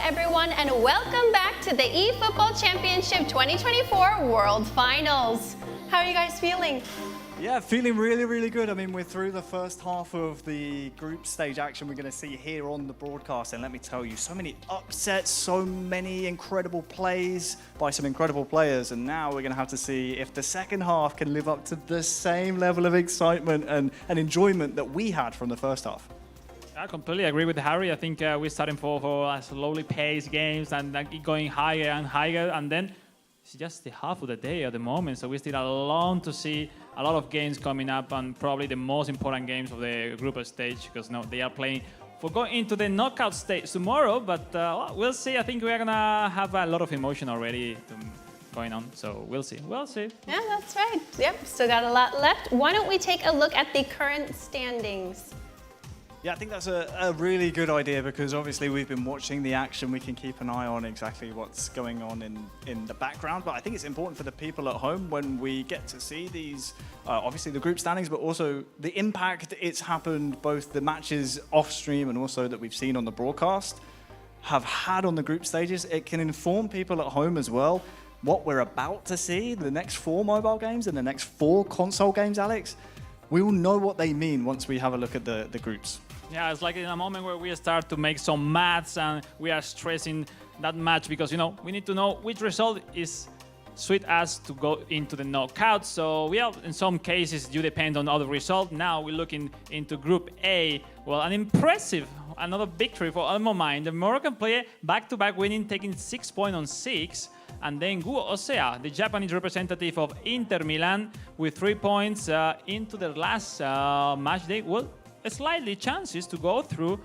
A: everyone, and welcome back to the eFootball Championship 2024 World Finals. How are you guys feeling?
B: Yeah, feeling really, really good. I mean, we're through the first half of the group stage action we're going to see here on the broadcast. And let me tell you, so many upsets, so many incredible plays by some incredible players. And now we're going to have to see if the second half can live up to the same level of excitement and enjoyment that we had from the first half.
C: I completely agree with Harry. I think we're starting for slowly paced games and going higher and higher. And then it's just the half of the day at the moment. So we still have a long to see. A lot of games coming up, and probably the most important games of the group stage, because they are playing for going into the knockout stage tomorrow. But we'll see. I think we're gonna have a lot of emotion already going on. So we'll see. We'll see.
A: Yeah, that's right. Yep, still got a lot left. Why don't we take a look at the current standings?
B: Yeah, I think that's a really good idea, because obviously we've been watching the action. We can keep an eye on exactly what's going on in the background. But I think it's important for the people at home when we get to see these, obviously the group standings, but also the impact it's happened, both the matches off stream and also that we've seen on the broadcast, have had on the group stages. It can inform people at home as well what we're about to see, the next 4 mobile games and the next 4 console games, Alex. We will know what they mean once we have a look at the groups.
C: Yeah, it's like in a moment where we start to make some maths and we are stressing that match, because, we need to know which result is suit us to go into the knockout. So in some cases, you depend on other result. Now we're looking into Group A. Well, another victory for Almo Mine. The Moroccan player back-to-back winning, taking 6 points on 6. And then Guo Osea, the Japanese representative of Inter Milan, with 3 points into the last match day. Well, slightly chances to go through.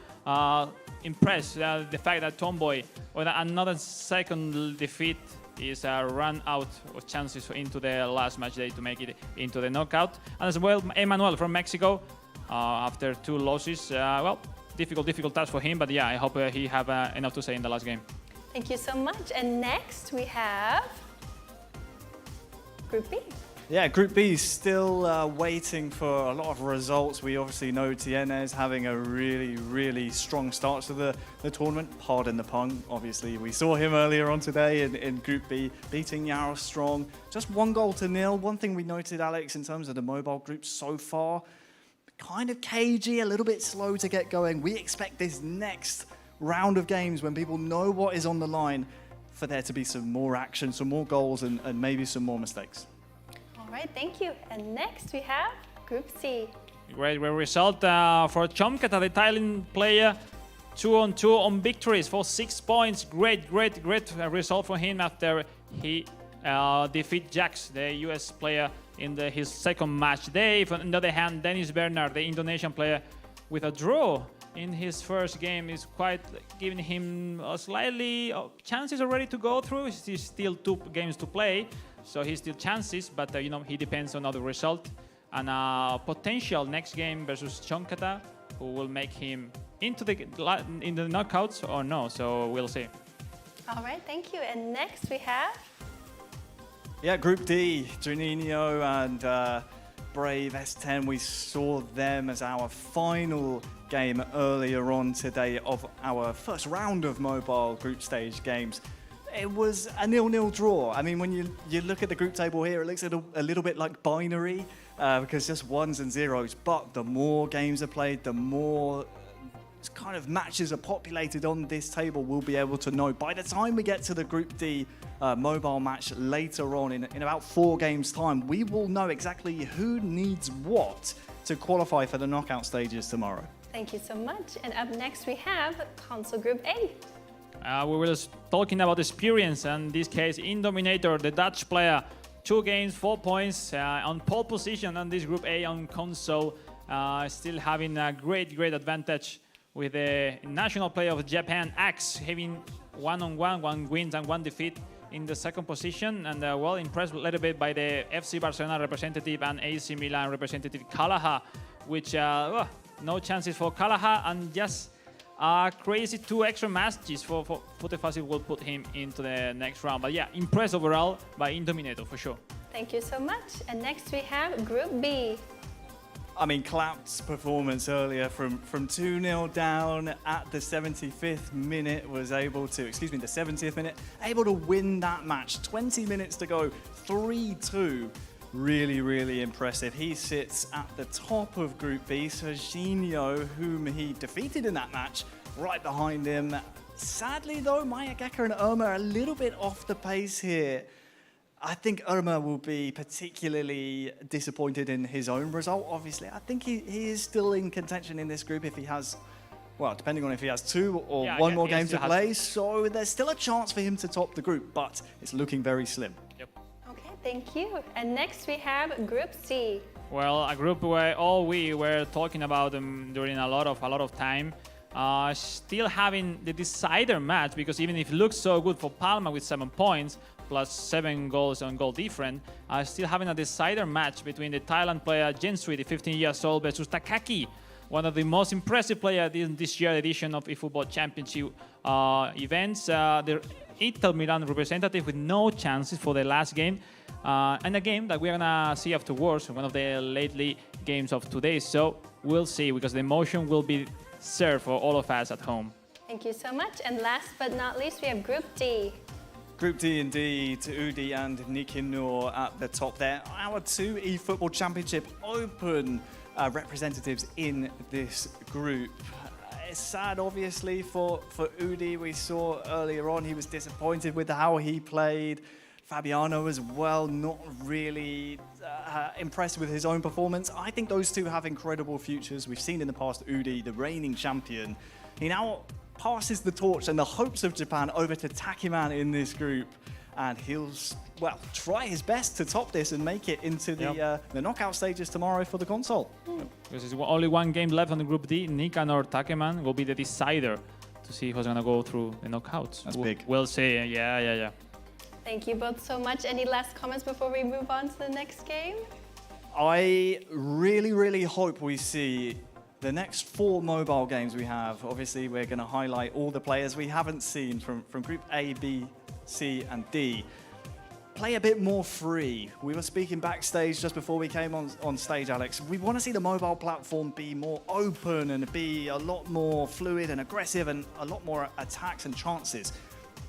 C: Impressed the fact that Tomboy, with another second defeat, is run out of chances into the last match day to make it into the knockout. And as well, Emmanuel from Mexico, after 2 losses. Difficult task for him, but yeah, I hope he have enough to say in the last game.
A: Thank you so much. And next we have Group B.
B: Yeah, Group B is still waiting for a lot of results. We obviously know Tienes having a really, really strong start to the tournament. Pardon the pun. Obviously, we saw him earlier on today in Group B, beating Yaros strong. Just 1-0. One thing we noted, Alex, in terms of the mobile groups so far, kind of cagey, a little bit slow to get going. We expect this next round of games, when people know what is on the line, for there to be some more action, some more goals, and maybe some more mistakes.
A: All right, thank you. And next we have Group C.
C: Great result for Chomkata, the Thailand player. 2-on-2 on victories for 6 points. Great result for him after he defeat Jax, the US player, in his second match day. On the other hand, Dennis Bernard, the Indonesian player, with a draw in his first game, is quite giving him slightly chances already to go through. He's still 2 games to play. So he still chances, but he depends on other result. And potential next game versus Chomkata, who will make him into the knockouts or no. So we'll see.
A: All right, thank you. And next we have...
B: Yeah, Group D, Juninho and Brave S10. We saw them as our final game earlier on today of our first round of mobile group stage games. It was a 0-0 draw. I mean, when you look at the group table here, it looks a little bit like binary, because just 1s and 0s. But the more games are played, the more kind of matches are populated on this table, we'll be able to know. By the time we get to the Group D mobile match later on, in about 4 games' time, we will know exactly who needs what to qualify for the knockout stages tomorrow.
A: Thank you so much. And up next we have Console Group A.
C: We were talking about experience, and in this case, Indominator, the Dutch player, 2 games, 4 points, on pole position on this Group A on console, still having a great advantage with the national player of Japan, Axe, having 1-on-1, 1 wins and 1 defeat in the second position, and impressed a little bit by the FC Barcelona representative and AC Milan representative Kalaha, which no chances for Kalaha, and just crazy 2 extra matches for Futefasi will put him into the next round. But yeah, impressed overall by Indominator for sure.
A: Thank you so much. And next we have Group B.
B: I mean, Clap's performance earlier from 2-0 down at the 75th minute was able to, the 70th minute, able to win that match. 20 minutes to go, 3-2. Really, really impressive. He sits at the top of Group B. Serginho, whom he defeated in that match, right behind him. Sadly, though, Maya Gecker and Irma are a little bit off the pace here. I think Irma will be particularly disappointed in his own result, obviously. I think he is still in contention in this group if he has, well, depending on if he has 2 or one more game to play. So there's still a chance for him to top the group, but it's looking very slim.
C: Yep.
A: Okay, thank you. And next we have Group C.
C: Well, a group where all we were talking about them during a lot of time. Still having the decider match, because even if it looks so good for Palma with 7 points, plus 7 goals on goal different, still having a decider match between the Thailand player Jensui, the 15 years old, versus Takaki, one of the most impressive players in this year's edition of eFootball Championship events. The Inter Milan representative with no chances for the last game, and a game that we're gonna see afterwards, one of the lately games of today. So we'll see, because the emotion will be served for all of us at home.
A: Thank you so much. And last but not least, we have Group D.
B: Group D indeed, Udi and Nikinor at the top there. Our 2 eFootball Championship Open representatives in this group. It's sad, obviously, for Udi. We saw earlier on he was disappointed with how he played. Fabiano as well, not really impressed with his own performance. I think those 2 have incredible futures. We've seen in the past Udi, the reigning champion. He now passes the torch and the hopes of Japan over to Takiman in this group. And he'll, well, try his best to top this and make it into the knockout stages tomorrow for the console.
C: Because there's only 1 game left on the Group D. Nikanor Takeman will be the decider to see who's going to go through the knockouts.
B: That's big.
C: We'll see. Yeah.
A: Thank you both so much. Any last comments before we move on to the next game?
B: I really, really hope we see the next 4 mobile games we have. Obviously, we're going to highlight all the players we haven't seen from Group A, B, C, and D. Play a bit more free. We were speaking backstage just before we came on stage, Alex. We want to see the mobile platform be more open and be a lot more fluid and aggressive and a lot more attacks and chances.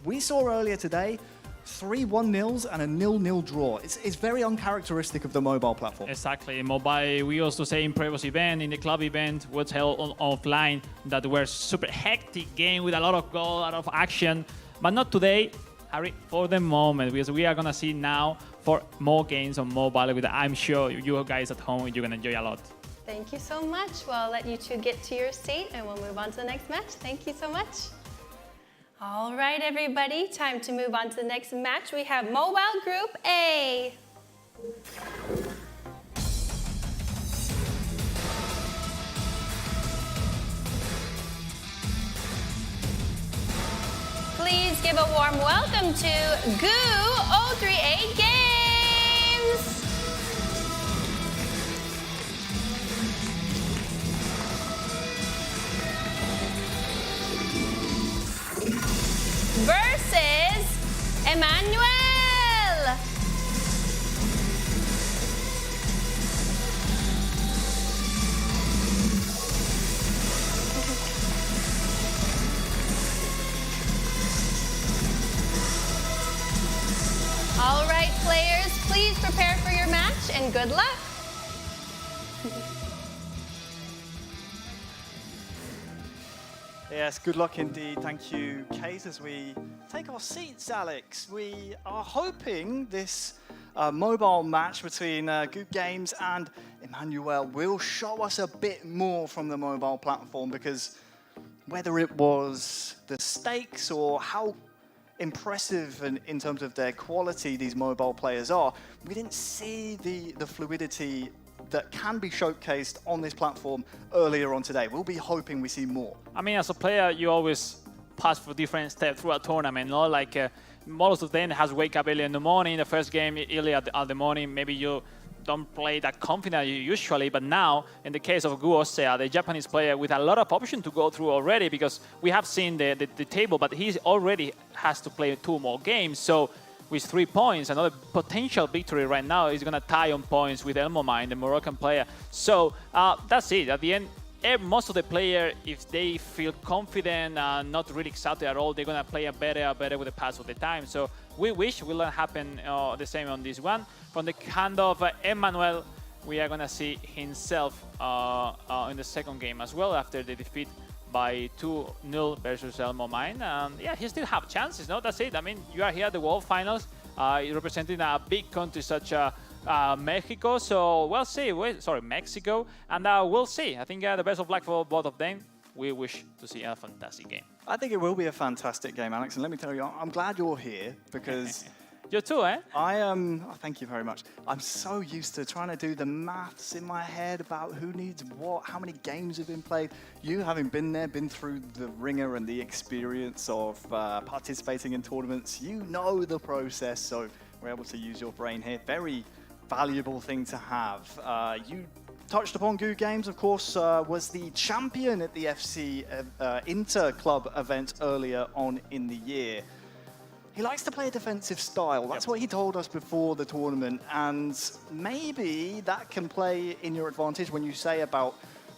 B: We saw earlier today 3 1-0s and a 0-0 draw. It's very uncharacteristic of the mobile platform.
C: Exactly. Mobile, we also say in previous event, in the club event, was held offline, that were super hectic game with a lot of goal, a lot of action. But not today, Harry, for the moment, because we are going to see now for more games on mobile, with I'm sure you guys at home, you're going to enjoy a lot.
A: Thank you so much. Well, I'll let you 2 get to your seat and we'll move on to the next match. Thank you so much. All right, everybody, time to move on to the next match. We have Mobile Group A. Please give a warm welcome to GU 038 Games. Versus Emmanuel. All right, players, please prepare for your match and good luck.
B: Yes, good luck indeed. Thank you, Kate. As we take our seats, Alex, we are hoping this mobile match between Good Games and Emmanuel will show us a bit more from the mobile platform, because whether it was the stakes or how impressive in terms of their quality these mobile players are, we didn't see the fluidity that can be showcased on this platform earlier on today. We'll be hoping we see more.
F: I mean, as a player, you always pass through different steps through a tournament, no? Like most of them has to wake up early in the morning, the first game early at the morning, maybe you don't play that confident usually, but now, in the case of Gu Osea, the Japanese player with a lot of options to go through already, because we have seen the table, but he already has to play 2 more games, so with 3 points. Another potential victory right now is going to tie on points with Elmomine, the Moroccan player. So that's it. At the end, most of the players, if they feel confident and not really excited at all, they're going to play better with the pass of the time. So we wish will not happen the same on this one. From the hand of Emmanuel, we are going to see himself in the second game as well after the defeat by 2-0 versus Elmomine. And yeah, he still have chances, no? That's it. I mean, you are here at the World Finals, representing a big country such as Mexico. So we'll see. Mexico. And we'll see. I think the best of luck for both of them. We wish to see a fantastic game.
B: I think it will be a fantastic game, Alex. And let me tell you, I'm glad you're here because...
F: You too, eh?
B: Thank you very much. I'm so used to trying to do the maths in my head about who needs what, how many games have been played. You, having been there, been through the ringer and the experience of participating in tournaments, you know the process, so we're able to use your brain here. Very valuable thing to have. You touched upon Goo Games, of course, was the champion at the FC Inter-Club event earlier on in the year. He likes to play a defensive style. That's what he told us before the tournament. And maybe that can play in your advantage when you say about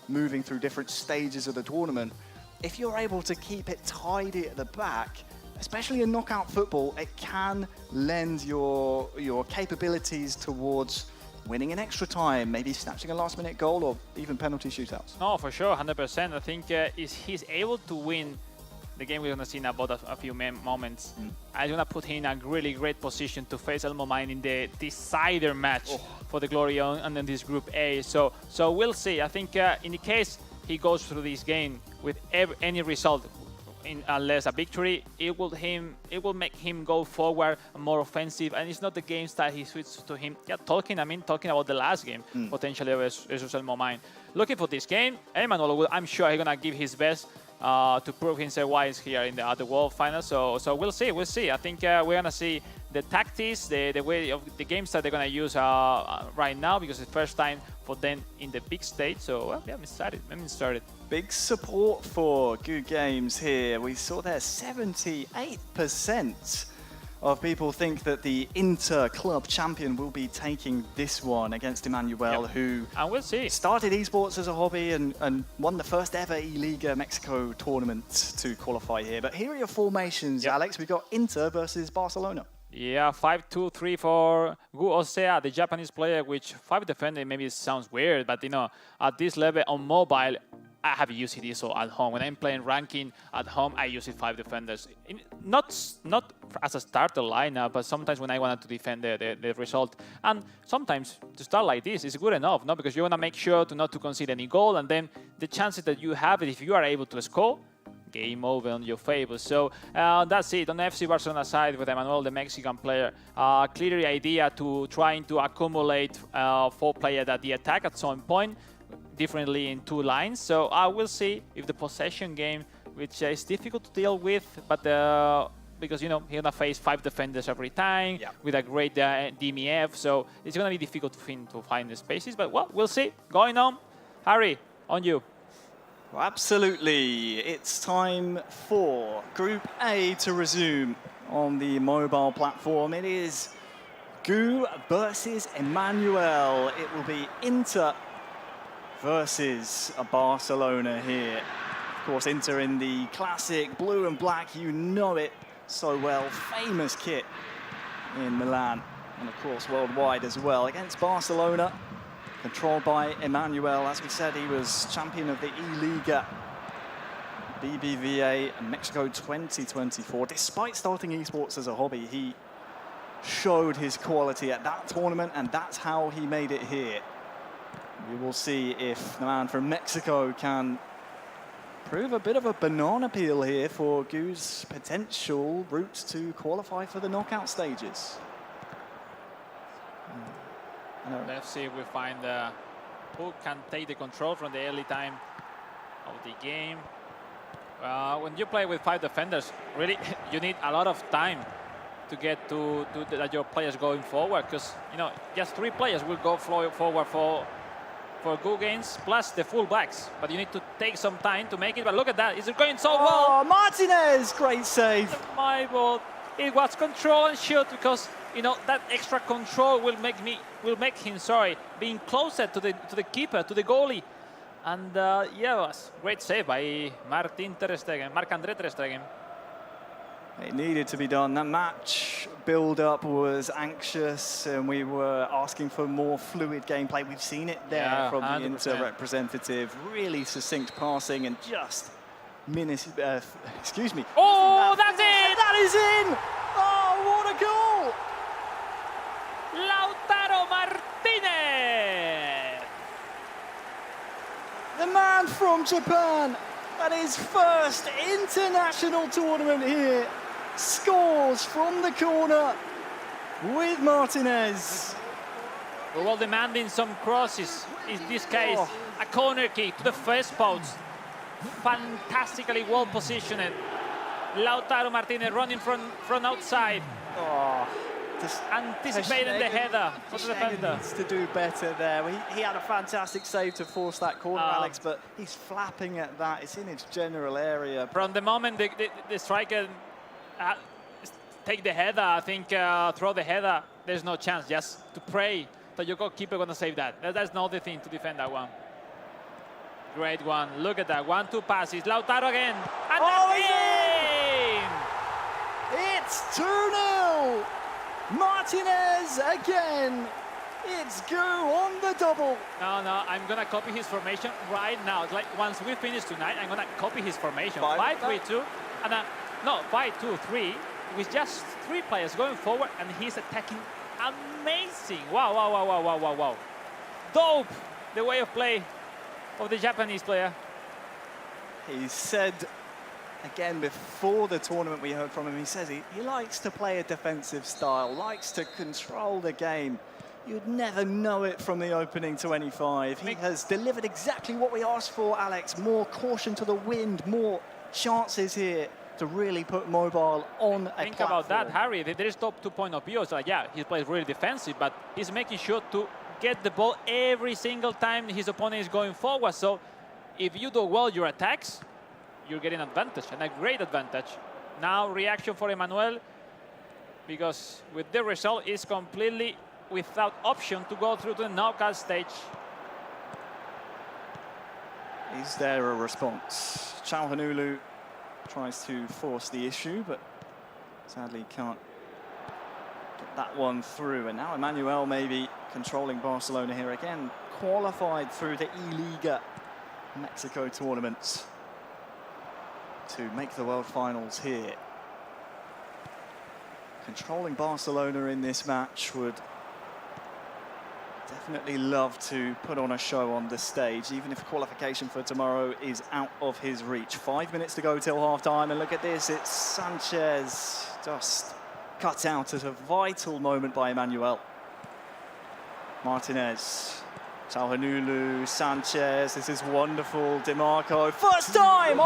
B: moving through different stages of the tournament. If you're able to keep it tidy at the back, especially in knockout football, it can lend your capabilities towards winning in extra time, maybe snatching a last-minute goal or even penalty shootouts.
F: No, for sure, 100%. I think he's able to win the game we're going to see in about a few moments. I'm going to put him in a really great position to face Elmomine in the decider match for the glory and in this Group A. So we'll see. I think in the case he goes through this game with any result, unless a victory, it will make him go forward, more offensive, and it's not the game style he switches to him. Yeah, talking about the last game, potentially versus Elmomine. Looking for this game, Emmanuel, I'm sure he's going to give his best to prove himself why he's here in the World Final. So we'll see. I think we're going to see the tactics, the way of the games that they're going to use right now, because it's the first time for them in the big stage. So yeah, I'm excited.
B: Big support for Goo Games here. We saw there 78% of people think that the Inter-Club champion will be taking this one against Emmanuel, who
F: and we'll see.
B: Started esports as a hobby and won the first ever E-Liga Mexico tournament to qualify here. But here are your formations, Alex. We've got Inter versus Barcelona.
F: Yeah, 5-2-3 for Gu Osea, the Japanese player, which 5 defender maybe sounds weird, but at this level on mobile, I have used it also at home. When I'm playing ranking at home, I use it 5 defenders. Not as a starter lineup, but sometimes when I wanted to defend the result. And sometimes to start like this is good enough, no? Because you want to make sure not to concede any goal, and then the chances that you have, if you are able to score, game over on your favor. So that's it. On the FC Barcelona side with Emmanuel, the Mexican player, clear idea to trying to accumulate 4 players at the attack at some point, differently in 2 lines. So I will see if the possession game, which is difficult to deal with, but because he's gonna face 5 defenders every time with a great DMF, so it's gonna be difficult for him to find the spaces. But well, we'll see. Going on, Harry, on you.
B: Well, absolutely. It's time for Group A to resume on the mobile platform. It is Gu versus Emmanuel. It will be Inter versus Barcelona here. Of course, Inter in the classic blue and black, you know it so well, famous kit in Milan and of course worldwide as well. Against Barcelona, controlled by Emmanuel. As we said, he was champion of the E-Liga BBVA Mexico 2024. Despite starting esports as a hobby, he showed his quality at that tournament, and that's how he made it here. We will see if the man from Mexico can prove a bit of a banana peel here for Gu's potential route to qualify for the knockout stages.
F: Let's see if we find who can take the control from the early time of the game. When you play with 5 defenders, really, you need a lot of time to get to that your players going forward, because just 3 players will go forward for Gu Games plus the full backs, but you need to take some time to make it. But look at that, it's going so well.
B: Martinez, great save.
F: My ball It was control and shoot because that extra control will make him being closer to the keeper, to the goalie. And yeah, it was great save by Marc-André Ter Stegen.
B: It needed to be done. That match build-up was anxious, and we were asking for more fluid gameplay. We've seen it there from
F: 100%.
B: the Inter representative. Really succinct passing and just excuse me.
F: Oh, that's it!
B: That is in! Oh, what a goal!
F: Lautaro Martinez!
B: The man from Japan, at his first international tournament here, scores from the corner with Martinez.
F: Well, demanding some crosses. In this case, a corner kick to the first post. Fantastically well positioned. Lautaro Martinez running from outside.
B: Just
F: anticipating the header for the defender.
B: Needs to do better there. He had a fantastic save to force that corner, Alex, but he's flapping at that. It's in its general area.
F: From the moment the striker take the header, I think throw the header, there's no chance. Just to pray that your goalkeeper gonna save that. That's not the thing to defend that one. Great one. Look at that. 1-2 passes. Lautaro again. And that's in!
B: It's 2-0. Martinez again. It's Gu on the double.
F: No, I'm gonna copy his formation right now. It's like once we finish tonight, I'm gonna copy his formation. 5-3-2, and 5-2-3 with just 3 players going forward, and he's attacking amazing. Wow. Dope, the way of play of the Japanese player.
B: He said again before the tournament, we heard from him, he says he likes to play a defensive style, likes to control the game. You'd never know it from the opening 25. He has delivered exactly what we asked for, Alex. More caution to the wind, more chances here to really put Mobile on a
F: Think
B: platform.
F: about that, Harry. There is top 2 point of view. So yeah, he plays really defensive, but he's making sure to get the ball every single time his opponent is going forward. So if you do well your attacks, you're getting advantage, and a great advantage. Now reaction for Emmanuel, because with the result is completely without option to go through to the knockout stage.
B: Is there a response? Çalhanoğlu tries to force the issue, but sadly can't get that one through. And now Emmanuel maybe controlling Barcelona here again, qualified through the E-Liga Mexico tournament to make the World Finals here. Controlling Barcelona in this match would definitely love to put on a show on the stage, even if qualification for tomorrow is out of his reach. 5 minutes to go till half-time, and look at this, it's Sanchez just cut out at a vital moment by Emmanuel. Martinez, Çalhanoğlu, Sanchez, this is wonderful, DiMarco, first time!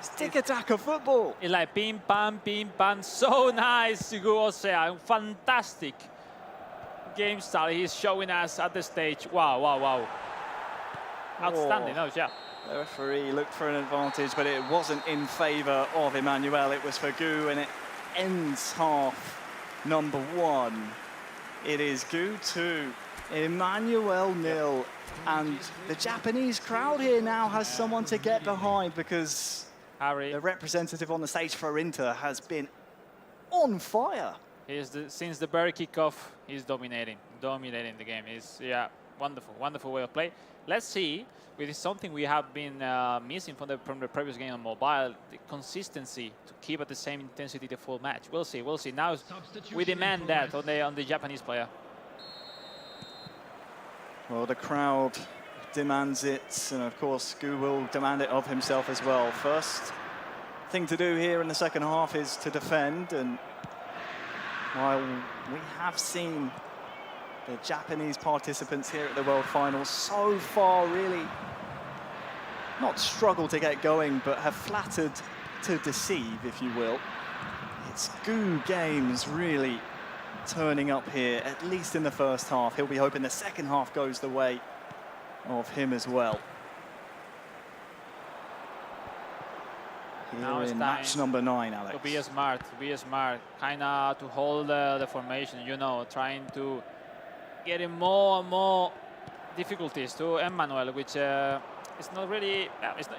B: Stick-attacker football.
F: It's like ping pong, so nice, Osea, fantastic game style he's showing us at the stage. Wow. Outstanding, yeah.
B: The referee looked for an advantage, but it wasn't in favour of Emmanuel. It was for Gu, and it ends half number 1. It is Gu 2, Emmanuel 0, and the Japanese crowd here now has someone to get behind, because
F: Harry,
B: the representative on the stage for Inter has been on fire.
F: Since the very kickoff, he's dominating the game. It's wonderful way of play. Let's see, which is something we have been missing from the previous game on mobile, the consistency to keep at the same intensity the full match. We'll see. Now we demand that on the Japanese player.
B: Well, the crowd demands it, and of course Gu will demand it of himself as well. First thing to do here in the second half is to defend, and while we have seen the Japanese participants here at the World Finals so far really not struggle to get going, but have flattered to deceive, if you will, it's Gu Games really turning up here, at least in the first half. He'll be hoping the second half goes the way of him as well. here in match number 9, Alex.
F: To be smart, kind of to hold the formation, you know, trying to get in more and more difficulties to Emmanuel, which is not really,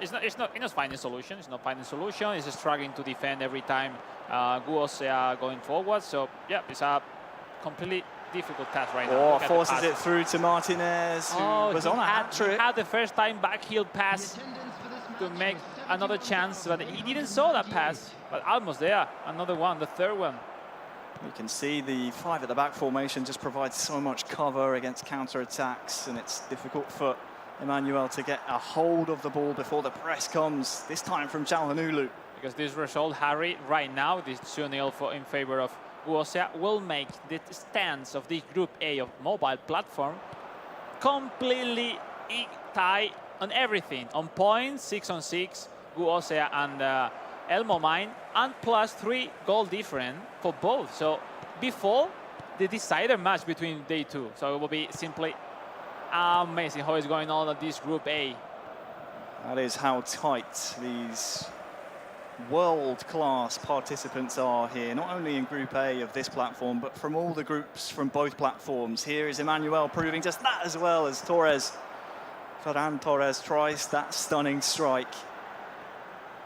F: it's not finding solution. It's not finding solution. It's struggling to defend every time Guosea going forward. So yeah, it's a completely difficult task right now.
B: Forces it through to Martinez, who was on a hat-trick.
F: He had the first time backheel pass to make another chance, but he didn't saw that pass. But almost there, another one, the third one.
B: You can see the 5 at the back formation just provides so much cover against counter-attacks, and it's difficult for Emmanuel to get a hold of the ball before the press comes, this time from Calhanoglu.
F: Because this result, Harry, right now, this 2-0 in favor of Guosea, will make the stance of this Group A of mobile platform completely tied on everything. On points, 6-on-6, Guosea and Elmo Mine, and +3 goal difference for both. So before the decider match between day 2. So it will be simply amazing how it's going on at this Group A.
B: That is how tight these world-class participants are here, not only in Group A of this platform, but from all the groups from both platforms. Here is Emmanuel proving just that, as well as Torres. Ferran Torres tries that stunning strike.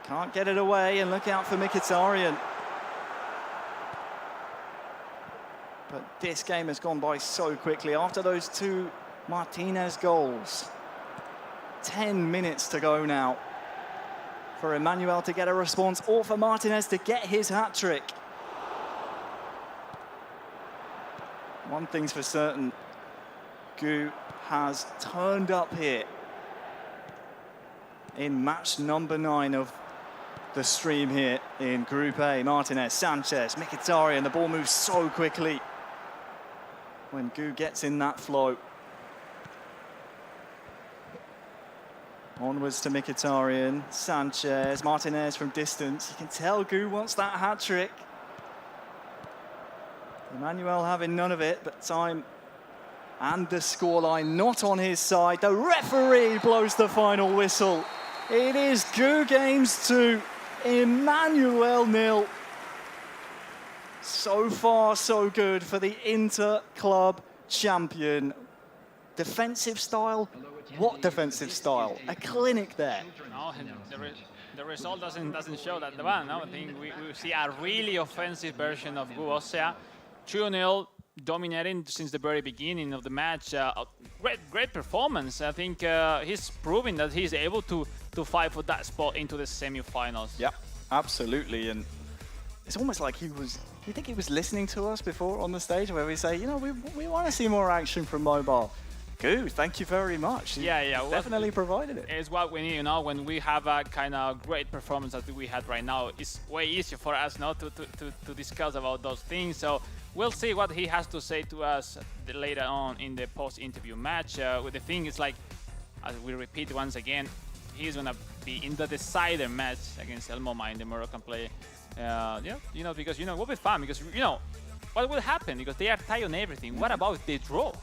B: Can't get it away, and look out for Mkhitaryan. But this game has gone by so quickly after those 2 Martinez goals. 10 minutes to go now for Emmanuel to get a response, or for Martinez to get his hat-trick. One thing's for certain, Gu has turned up here in match number 9 of the stream here in Group A. Martinez, Sanchez, Mkhitaryan, the ball moves so quickly when Gu gets in that flow. Onwards to Mkhitaryan, Sanchez, Martinez from distance. You can tell Gu wants that hat-trick. Emmanuel having none of it, but time and the scoreline not on his side. The referee blows the final whistle. It is Gu Games 2, Emmanuel 0. So far, so good for the inter-club champion. Defensive style? What defensive style? A clinic there.
F: No, the result doesn't show that one. No? I think we see a really offensive version of Guosea. 2-0, dominating since the very beginning of the match. Great performance. I think he's proving that he's able to fight for that spot into the semi-finals.
B: Yeah, absolutely. And it's almost like he was, you think he was listening to us before on the stage, where we say, you know, we want to see more action from mobile. Gu, thank you very much.
F: Yeah.
B: Definitely provided it.
F: It's what we need, you know, when we have a kind of great performance that we had right now. It's way easier for us now to discuss about those things. So we'll see what he has to say to us later on in the post-interview match. With the thing is, like, as we repeat once again, he's gonna be in the decider match against El Moma, the Moroccan player. Yeah, you know, because, you know, it will be fun, because, you know, what will happen? Because they are tied on everything. What about if they draw?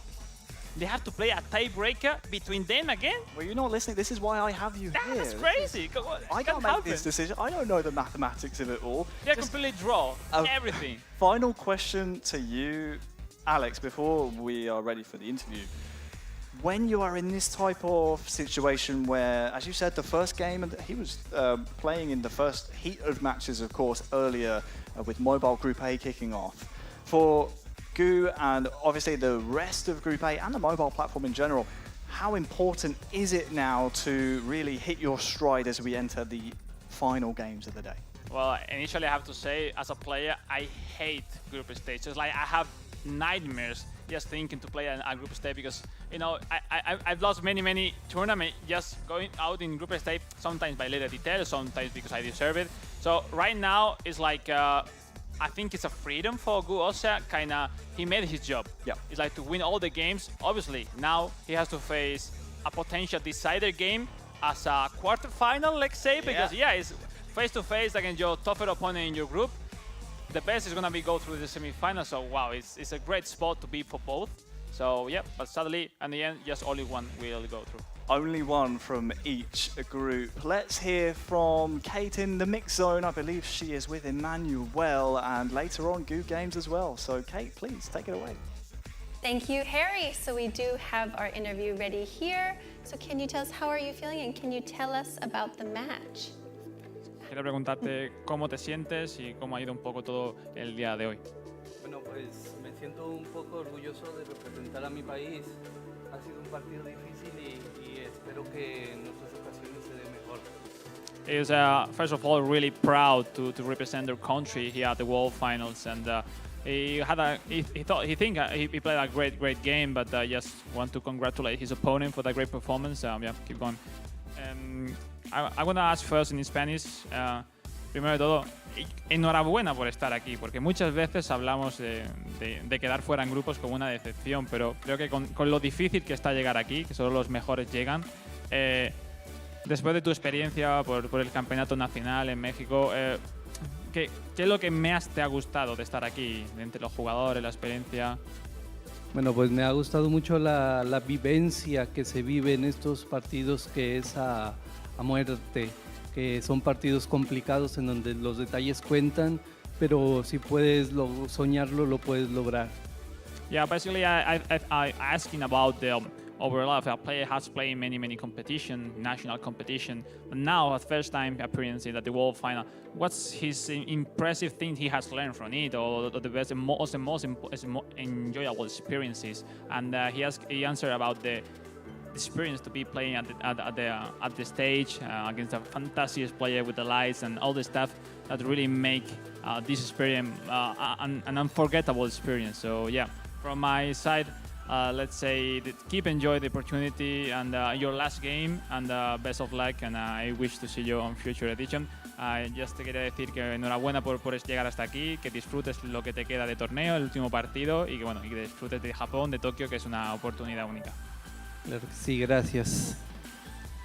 F: They have to play a tiebreaker between them again?
B: Well, you're not listening. This is why I have you here.
F: That's crazy.
B: I can't make this decision. I don't know the mathematics of it all.
F: They completely draw everything.
B: Final question to you, Alex, before we are ready for the interview. When you are in this type of situation where, as you said, the first game, and he was playing in the first heat of matches, of course, earlier with Mobile Group A kicking off. For Gu and obviously the rest of Group A and the mobile platform in general, how important is it now to really hit your stride as we enter the final games of the day?
F: Well, initially I have to say, as a player, I hate group stages. Like, I have nightmares just thinking to play a group stage, because, you know, I've lost many tournaments just going out in group stage, sometimes by little detail, sometimes because I deserve it. So right now it's like, I think it's a freedom for Guosea. Kinda, he made his job.
B: Yeah.
F: It's like to win all the games. Obviously, now he has to face a potential decider game as a quarterfinal, let's say, because it's face-to-face against your tougher opponent in your group. The best is gonna be go through the semi-final. So wow, it's a great spot to be for both. So yeah, but sadly, in the end, just only one will go through.
B: Only one from each group. Let's hear from Kate in the mix zone. I believe she is with Emmanuel, and later on Goo Games as well. So Kate, please take it away.
A: Thank you, Harry. So we do have our interview ready here. So can you tell us how are you feeling, and can you tell us about the match?
C: Quiero preguntarte cómo te sientes y cómo ha ido un poco todo el día de hoy.
K: Bueno, pues me siento un poco orgulloso de representar a mi país. Ha sido un partido difícil y espero que en otras ocasiones se dé mejor.
C: He was first of all really proud to represent their country here at the World Finals, and he played a great game, but just want to congratulate his opponent for that great performance. Yeah, keep going. I want to ask first in Spanish. Primero de todo, enhorabuena por estar aquí, porque muchas veces hablamos de quedar fuera en grupos como una decepción, pero creo que con lo difícil que está llegar aquí, que solo los mejores llegan, después de tu experiencia por el campeonato nacional en México, ¿qué es lo que más te ha gustado de estar aquí, entre los jugadores, la experiencia?
K: Bueno, pues me ha gustado mucho la vivencia que se vive en estos partidos, que es a muerte, que son partidos complicados en donde los detalles cuentan, pero si puedes soñarlo, lo puedes lograr.
C: Yeah, basically I asking about the overall. A player has played many competition, national competition, but now at first time appearance at the World Final. What's his impressive thing he has learned from it, or the best, the most enjoyable experiences? And he answered about the experience to be playing at the stage against a fantastic player with the lights and all the stuff that really make this experience an unforgettable experience. So yeah, from my side, let's say that keep enjoy the opportunity and your last game, and best of luck, and I wish to see you on future edition. Just te quería decir que enhorabuena por llegar hasta aquí, que disfrutes lo que te queda de torneo, el último partido, y que disfrutes de Japón, de Tokio, que es una oportunidad única.
K: Claro que sí, gracias.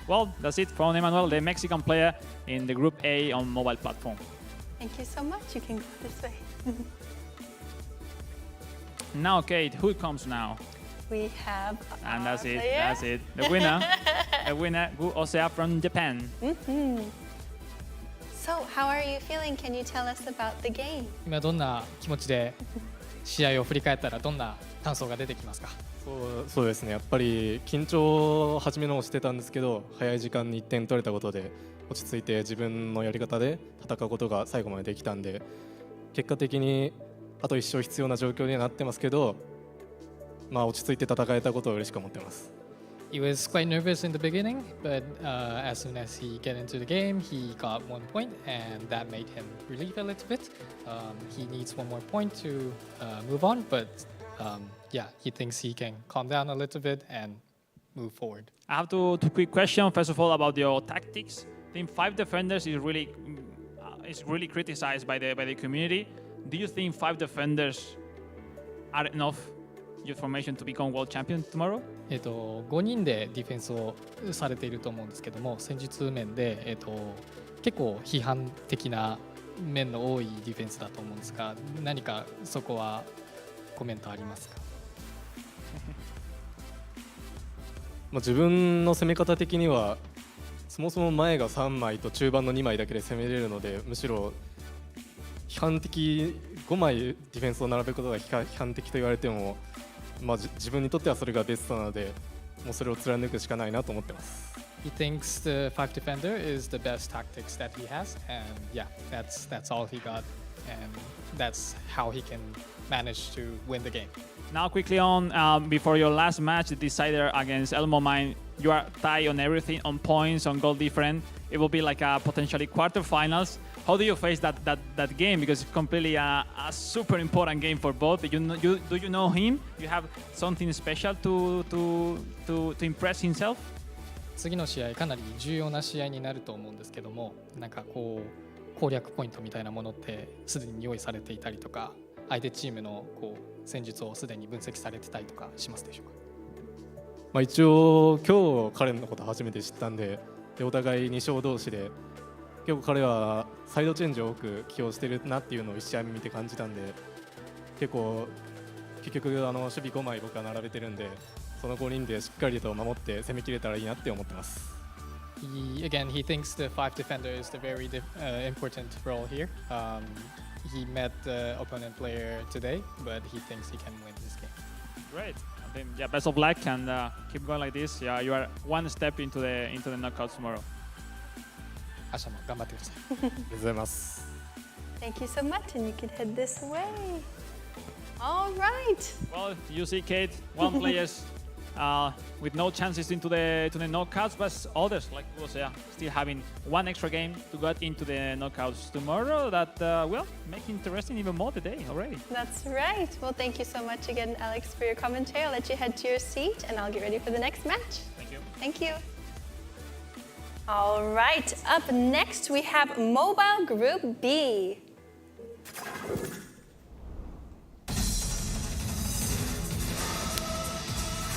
C: Well, that's it from Emmanuel, the Mexican player in the Group A on mobile platform.
A: Thank you so much. You can go this way.
C: Now, Kate, who comes now?
A: We have
C: And that's it,
A: player.
C: that's it. The winner, Gu Osea from Japan.
A: So, how are you feeling? Can you tell us about the game?
I: 今どんな気持ちで試合を振り返ったらどんな感想が出てきますか？
L: そうですね、やっぱり緊張を初めの方してたんですけど、早い時間に1点取れたことで落ち着いて自分のやり方で戦うことが最後までできたんで、結果的にあと1勝必要な状況にはなってますけど、落ち着いて戦えたことを嬉しく思ってます。
I: He was quite nervous in the beginning, but as soon as he get into the game, he got 1 point, and that made him relieve a little bit. He needs 1 more point to move on, but yeah, he thinks he can calm down a little bit and move forward.
C: I have two quick questions. First of all, about your tactics. I think 5 defenders is really criticized by the community. Do you think 5 defenders are enough your formation to become world champion tomorrow?
I: 5人でディフェンスをされていると思うんですけども、戦術面で、結構批判的な面の多いディフェンスだと思うんですが、何かそこはコメントありますか？
L: 自分の攻め方的にはそもそも前が3枚と中盤の2枚だけで攻めれるので、むしろ批判的5枚ディフェンスを並べることが批判的と言われても、自分にとってはそれがベストなので、もうそれを貫くしかないなと思ってます。
I: He thinks the 5 defender is the best tactics that he has, and yeah, that's all he got, and that's how he can manage to win the game.
C: Now, quickly on, before your last match, the decider against Elmo Mine, you are tied on everything, on points, on goal different. It will be like a potentially quarterfinals. How do you face that game? Because it's completely a super important game for both. Do you know him? You have something special to impress himself?
I: 次の試合かなり重要な試合になると思うんですけども、なんかこう攻略ポイントみたいなものってすでに用意されていたりとか、相手チームの戦術をすでに分析されてたりとかしますでしょうか？
L: 一応今日彼のこと初めて知ったんで、お互い2勝同士で、結構彼はサイドチェンジを多く起用してるなっていうのを1試合目見て感じたんで、結局守備5枚僕は並べてるんで、その5人でしっかりと守って攻めきれたらいいなって思ってます。
I: Again, he thinks the 5 defender is the very important role here. He met the opponent player today, but he thinks he can win this game.
C: Great. I think, yeah, best of luck and keep going like this. Yeah, you are one step into the knockouts tomorrow.
I: 明日も頑張ってください。
L: ありがとうございます。
A: Thank you so much, and you can head this way. All right.
C: Well, you see, Kate, one players with no chances into the knockouts, but others like Jose still having one extra game to get into the knockouts tomorrow. That will make interesting even more today already.
A: That's right. Well, thank you so much again, Alex, for your commentary. I'll let you head to your seat, and I'll get ready for the next match.
C: Thank you.
A: Thank you. All right. Up next, we have Mobile Group B.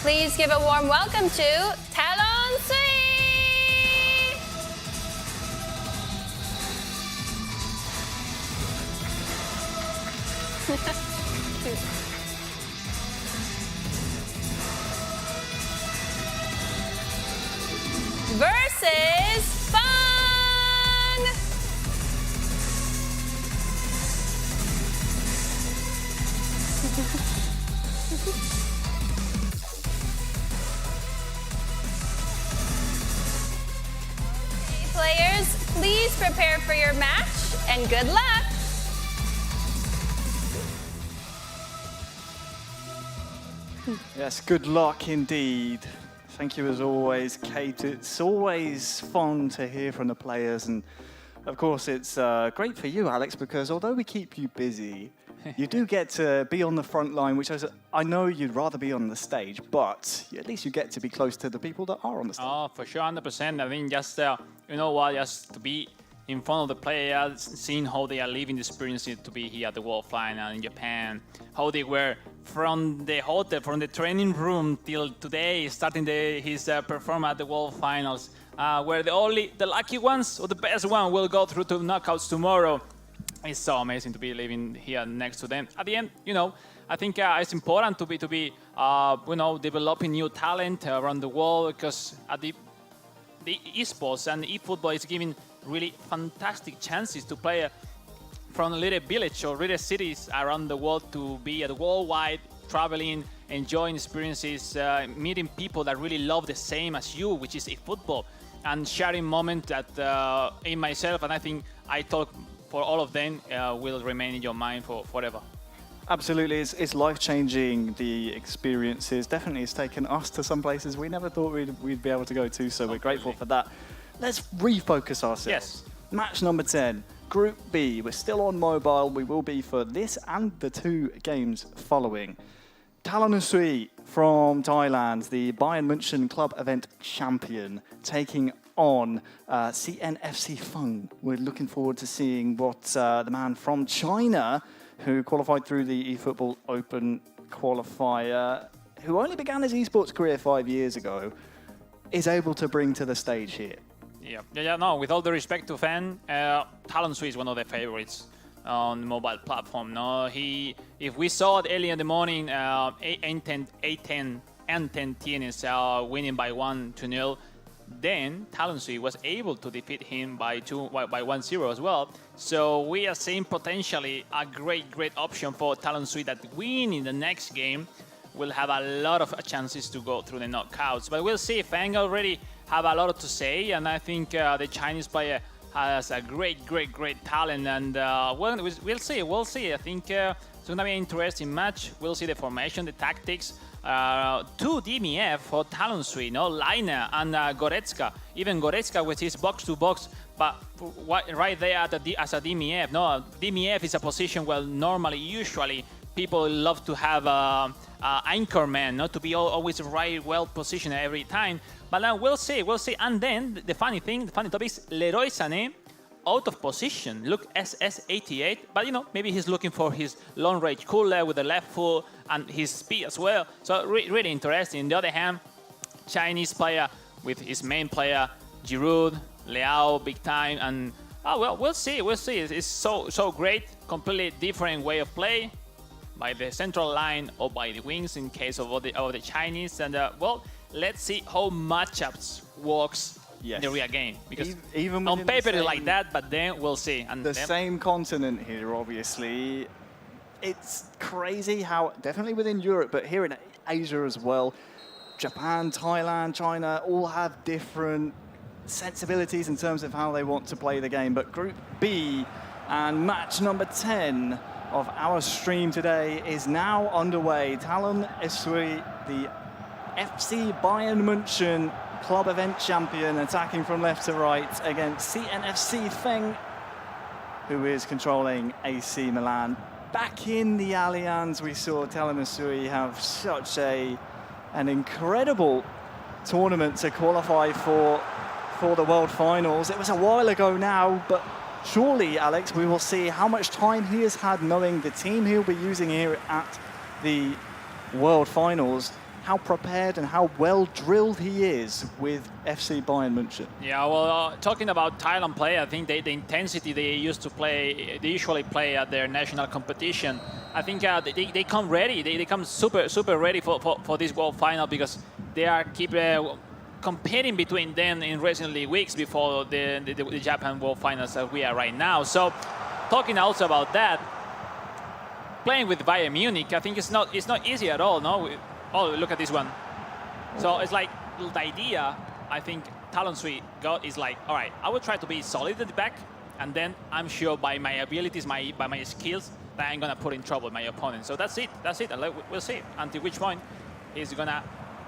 A: Please give a warm welcome to Talon Sui! Versus Fang! Players, please prepare for your match and good luck.
B: Yes, good luck indeed. Thank you as always, Kate. It's always fun to hear from the players, and of course it's great for you, Alex, because although we keep you busy, you do get to be on the front line, which I know you'd rather be on the stage, but at least you get to be close to the people that are on the stage.
F: Oh, for sure, 100%. I mean, just, you know what, just to be in front of the players, seeing how they are living the experience to be here at the World Final in Japan, how they were from the hotel, from the training room till today, starting his performance at the World Finals, where the lucky ones or the best one will go through to knockouts tomorrow. It's so amazing to be living here next to them. At the end, you know, I think it's important to be you know, developing new talent around the world, because at the esports and eFootball is giving really fantastic chances to play from a little village or little cities around the world to be at worldwide, traveling, enjoying experiences, meeting people that really love the same as you, which is eFootball, and sharing moments that in myself, and I think I talk for all of them, will remain in your mind for forever.
B: Absolutely, it's life-changing, the experiences. Definitely it's taken us to some places we never thought we'd be able to go to, so we're grateful for that. Let's refocus ourselves.
F: Yes.
B: Match number 10, Group B. We're still on mobile. We will be for this and the 2 games following. Talon Sui from Thailand, the Bayern München Club Event champion, taking on CNFC Feng. We're looking forward to seeing what the man from China, who qualified through the eFootball Open qualifier, who only began his esports career 5 years ago, is able to bring to the stage here.
F: Yeah, no, with all the respect to Fan, Talon Sui is one of the favorites on the mobile platform. No, if we saw it early in the morning, 8-10 and 10-10 is winning by 1-0, then Talon Sui was able to defeat him by 1-0 as well. So we are seeing potentially a great option for Talon Sui that win in the next game will have a lot of chances to go through the knockouts. But we'll see. Fang already have a lot to say, and I think the Chinese player has a great talent, and we'll see. I think it's going to be an interesting match. We'll see the formation, the tactics. 2 DMF for Talon Sui, no? Laina and Goretzka. Even Goretzka with his box-to-box, but right there as a DMF. No, DMF is a position where usually, people love to have anchorman, not to be always right, well positioned every time. But now we'll see. And then the funny topic is Leroy Sané out of position. Look, SS88, but you know, maybe he's looking for his long range cooler with the left foot and his speed as well. So really interesting. On the other hand, Chinese player with his main player Giroud, Leao, big time, and we'll see. It's so great, completely different way of play. by the central line or by the wings in case of the Chinese. And well, let's see how matchups works in the real game. Because
B: even
F: on paper
B: the
F: it's like that, but then we'll see. And
B: the
F: then
B: same continent here, obviously. It's crazy how, definitely within Europe, but here in Asia as well, Japan, Thailand, China all have different sensibilities in terms of how they want to play the game. But Group B and match number 10 of our stream today is now underway. Talon Esui, the FC Bayern München club event champion, attacking from left to right against CNFC Feng, who is controlling AC Milan. Back in the Allianz, we saw Talon Esui have such an incredible tournament to qualify for the World Finals. It was a while ago now, but surely, Alex, we will see how much time he has had knowing the team he'll be using here at the World Finals, how prepared and how well drilled he is with FC Bayern München.
F: Yeah, well, talking about Thailand play, I think the intensity they usually play at their national competition, I think they come ready. They come super ready for this World Final, because they are competing between them in recently weeks before the Japan World Finals that we are right now. So, talking also about that, playing with Bayern Munich, I think it's not easy at all. No, oh, look at this one. So it's like the idea I think Talon Sui got is like, all right, I will try to be solid at the back, and then I'm sure by my abilities, by my skills, that I'm gonna put in trouble my opponent. So that's it. And we'll see until which point he's gonna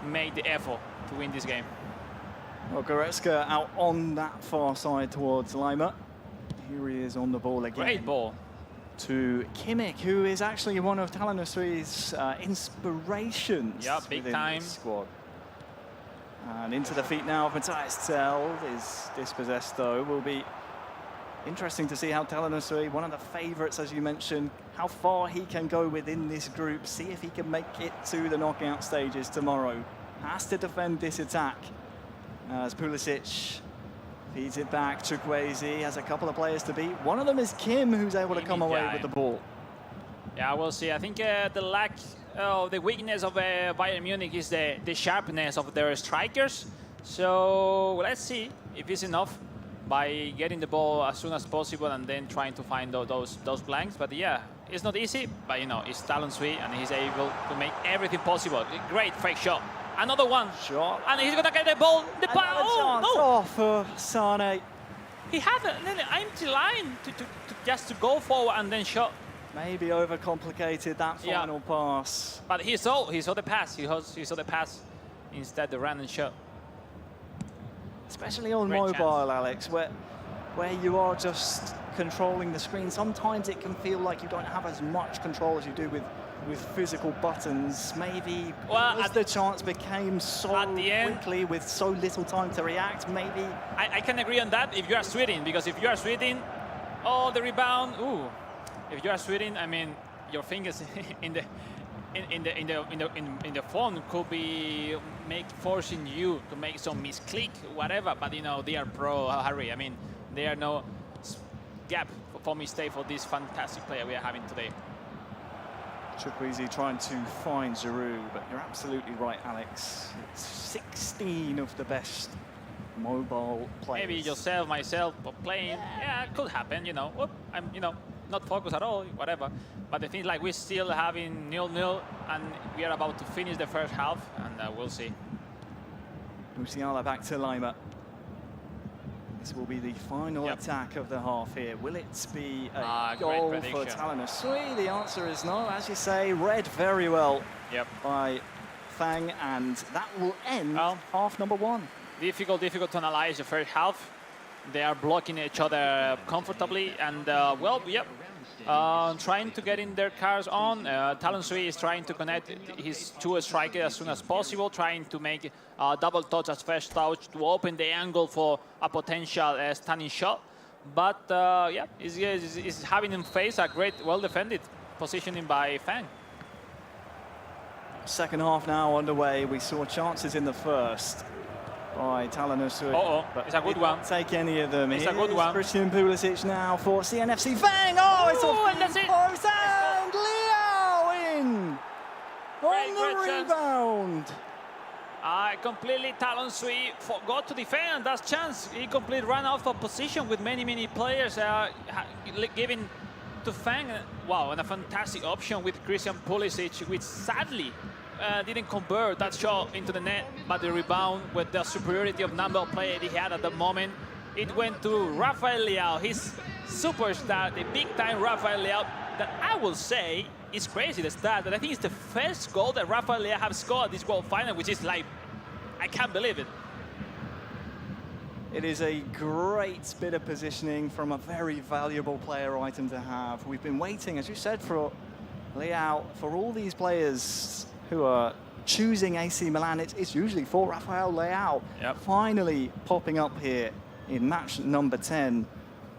F: make the effort to win this game.
B: Well, Goretzka out on that far side towards Lima. Here he is on the ball again.
F: Great ball.
B: To Kimmich, who is actually one of Talon Usui's inspirations.
F: Yeah, big time.
B: Squad. And into the feet now of Matthias Tell is dispossessed though. Will be interesting to see how Talon Usui, one of the favourites as you mentioned, how far he can go within this group. See if he can make it to the knockout stages tomorrow. Has to defend this attack. As Pulisic feeds it back, Chukwueze has a couple of players to beat. One of them is Kim, who's able to come away with the ball.
F: Yeah, we'll see. I think the weakness of Bayern Munich is the sharpness of their strikers. So let's see if it's enough by getting the ball as soon as possible and then trying to find those blanks. But yeah, it's not easy, but you know, it's Talon Sui and he's able to make everything possible. Great fake shot. Another one.
B: Shot.
F: And he's going to get the ball. The ball.
B: Oh, for Sane.
F: He had an empty line to just to go forward and then shot.
B: Maybe overcomplicated that final pass.
F: But he saw the pass. He saw the pass instead the random shot.
B: Especially on
F: Great
B: mobile,
F: chance.
B: Alex, where you are just controlling the screen. Sometimes it can feel like you don't have as much control as you do with physical buttons. Maybe as the chance became so quickly with so little time to react, maybe.
F: I can agree on that if you are sweating, because if you are sweating, oh, the rebound, ooh. If you are sweating, I mean, your fingers in the phone could be forcing you to make some misclick, whatever. But you know, they are pro, Harry. I mean, there are no gap for mistake for this fantastic player we are having today.
B: Chukwueze trying to find Giroud, but you're absolutely right, Alex. It's 16 of the best mobile players.
F: Maybe yourself, myself, playing. Yeah, it could happen. You know, I'm not focused at all, whatever. But the thing is, like, we're still having 0-0, and we are about to finish the first half, and we'll see.
B: Musiala back to Lima. This will be the final attack of the half here. Will it be a goal for Talon Usui? The answer is no. As you say, read very well by Fang, and that will end half number one.
F: Difficult to analyze the first half. They are blocking each other comfortably, and trying to get in their cars on. Talon Sui is trying to connect his two strikers as soon as possible, trying to make a double touch as first touch to open the angle for a potential stunning shot. But he's having him face a great, well-defended positioning by Fang.
B: Second half now underway. We saw chances in the first by Talon Usui.
F: But it's a good one.
B: Take any of them.
F: It's a good one.
B: Christian Pulisic now for CNFC Fang. Oh, it's off the post, and Liao On the rebound!
F: Completely Talon Sui forgot to defend that chance. He completely ran out of position with many players giving to Fang. Wow, and a fantastic option with Christian Pulisic, which sadly didn't convert that shot into the net, but the rebound with the superiority of number of players he had at the moment, it went to Rafael Leao, his superstar, the big-time Rafael Leao, that I will say is crazy, the stat, that I think it's the first goal that Rafael Leao has scored at this World Final, which is like, I can't believe it.
B: It is a great bit of positioning from a very valuable player item to have. We've been waiting, as you said, for Leao, for all these players who are choosing AC Milan. It's usually for Rafael Leao.
F: Yep.
B: Finally popping up here in match number 10.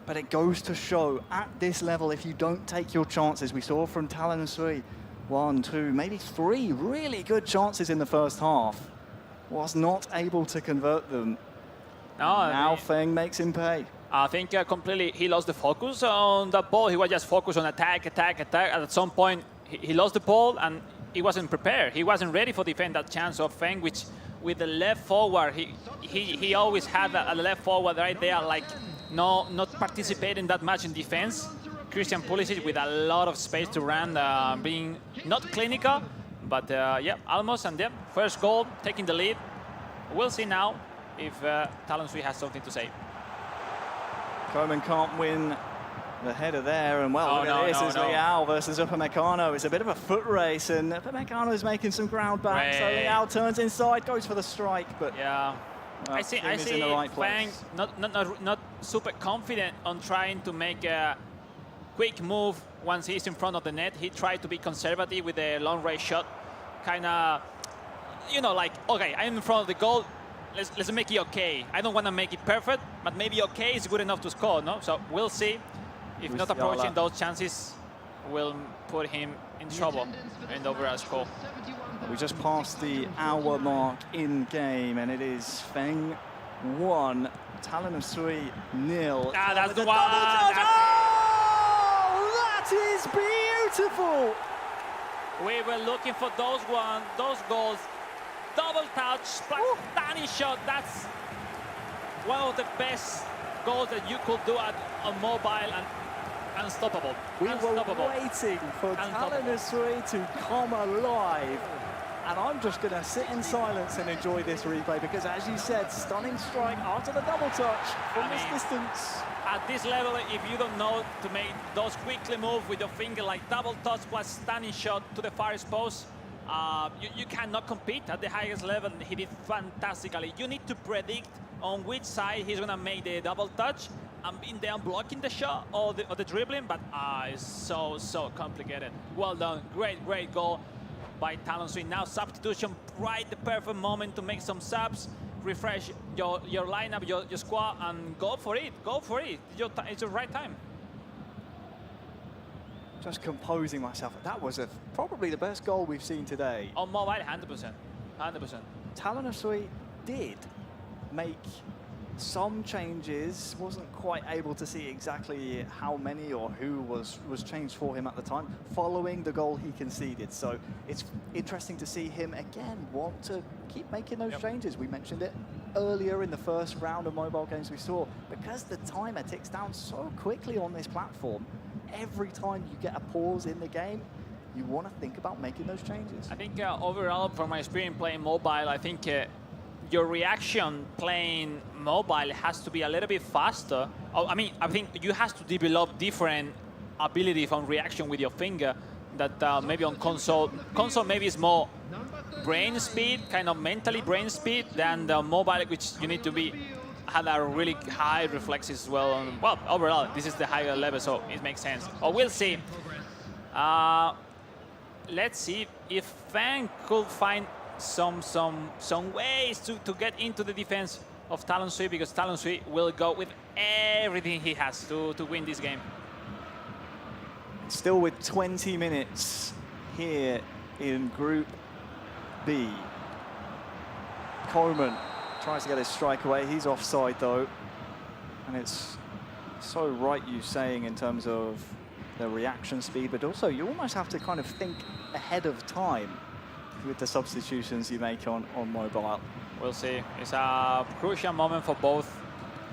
B: But it goes to show, at this level, if you don't take your chances, we saw from Talon Sui, 1, 2, maybe 3 really good chances in the first half, was not able to convert them. Now Feng makes him pay.
F: I think completely he lost the focus on the ball. He was just focused on attack. At some point, he lost the ball and he wasn't prepared. He wasn't ready for defend that chance of Feng, which with the left forward, he always had a left forward right there, like not participating that much in defense. Christian Pulisic with a lot of space to run, being not clinical, but yeah, almost. And yeah, first goal, taking the lead. We'll see now if Talon Sui has something to say.
B: Coleman can't win the header there, and well, look at this, it's Leao versus Upamecano. It's a bit of a foot race, and Upamecano is making some ground back, so Leao turns inside, goes for the strike, but
F: yeah. I see Fang not super confident on trying to make a quick move once he's in front of the net. He tried to be conservative with a long range shot, kind of, you know, like, okay, I'm in front of the goal, let's make it okay. I don't want to make it perfect, but maybe okay is good enough to score, no? So we'll see. If not approaching those chances, will put him in trouble and over a score.
B: We just passed the hour mark in game, and it is Feng 1, Talon Sui 0.
F: That's the one.
B: Oh, that is beautiful.
F: We were looking for those goals. Double touch, stunning shot. That's one of the best goals that you could do on mobile, and unstoppable.
B: We were waiting for Talon Sui to come alive. And I'm just going to sit in silence and enjoy this replay because, as you said, stunning strike after the double touch from this distance.
F: At this level, if you don't know to make those quickly move with your finger, like double touch plus stunning shot to the farthest post, you cannot compete at the highest level. He did fantastically. You need to predict on which side he's going to make the double touch and being there blocking the shot or the dribbling, but it's so complicated. Well done. Great goal by Talon Sui. Now substitution, right the perfect moment to make some subs, refresh your lineup, your squad, and go for it. It's the right time.
B: Just composing myself. That was probably the best goal we've seen today.
F: On mobile, 100%.
B: Talon Sui did make some changes, wasn't quite able to see exactly how many or who was changed for him at the time, following the goal he conceded. So it's interesting to see him again want to keep making those changes. We mentioned it earlier in the first round of mobile games we saw, because the timer ticks down so quickly on this platform. Every time you get a pause in the game, you want to think about making those changes.
F: I think overall, from my experience playing mobile, I think your reaction playing mobile has to be a little bit faster. I think you have to develop different ability from reaction with your finger that maybe on console maybe is more brain speed, kind of mentally brain speed, than the mobile, which you need to have a really high reflexes as well. Well, overall, this is the higher level, so it makes sense. Or we'll see. Let's see if Fang could find some ways to get into the defense of Talon Sui, because Talon Sui will go with everything he has to win this game.
B: Still with 20 minutes here in Group B. Coleman tries to get his strike away. He's offside though, and it's so right you saying in terms of the reaction speed, but also you almost have to kind of think ahead of time. with the substitutions you make on mobile?
F: We'll see. It's a crucial moment for both.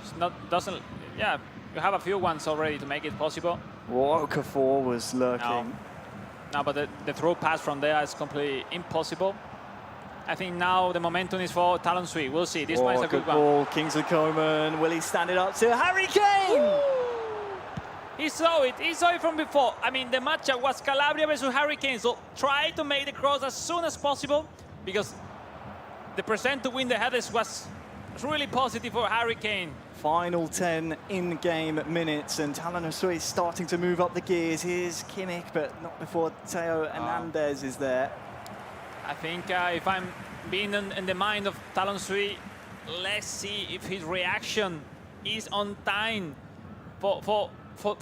F: It's not doesn't. Yeah, you have a few ones already to make it possible.
B: Okafor was lurking.
F: No, but the throw pass from there is completely impossible. I think now the momentum is for Talon Sui. We'll see. This one is a good one.
B: Ball. Kingsley Coman. Will he stand it up to Harry Kane?
F: He saw it. He saw it from before. I mean, the matchup was Calabria versus Harry Kane. So try to make the cross as soon as possible because the percent to win the headers was really positive for Harry Kane.
B: Final 10 in-game minutes, and Talon Sui is starting to move up the gears. Here's Kimmich, but not before Theo Hernandez is there.
F: I think if I'm being in the mind of Talon Sui, let's see if his reaction is on time for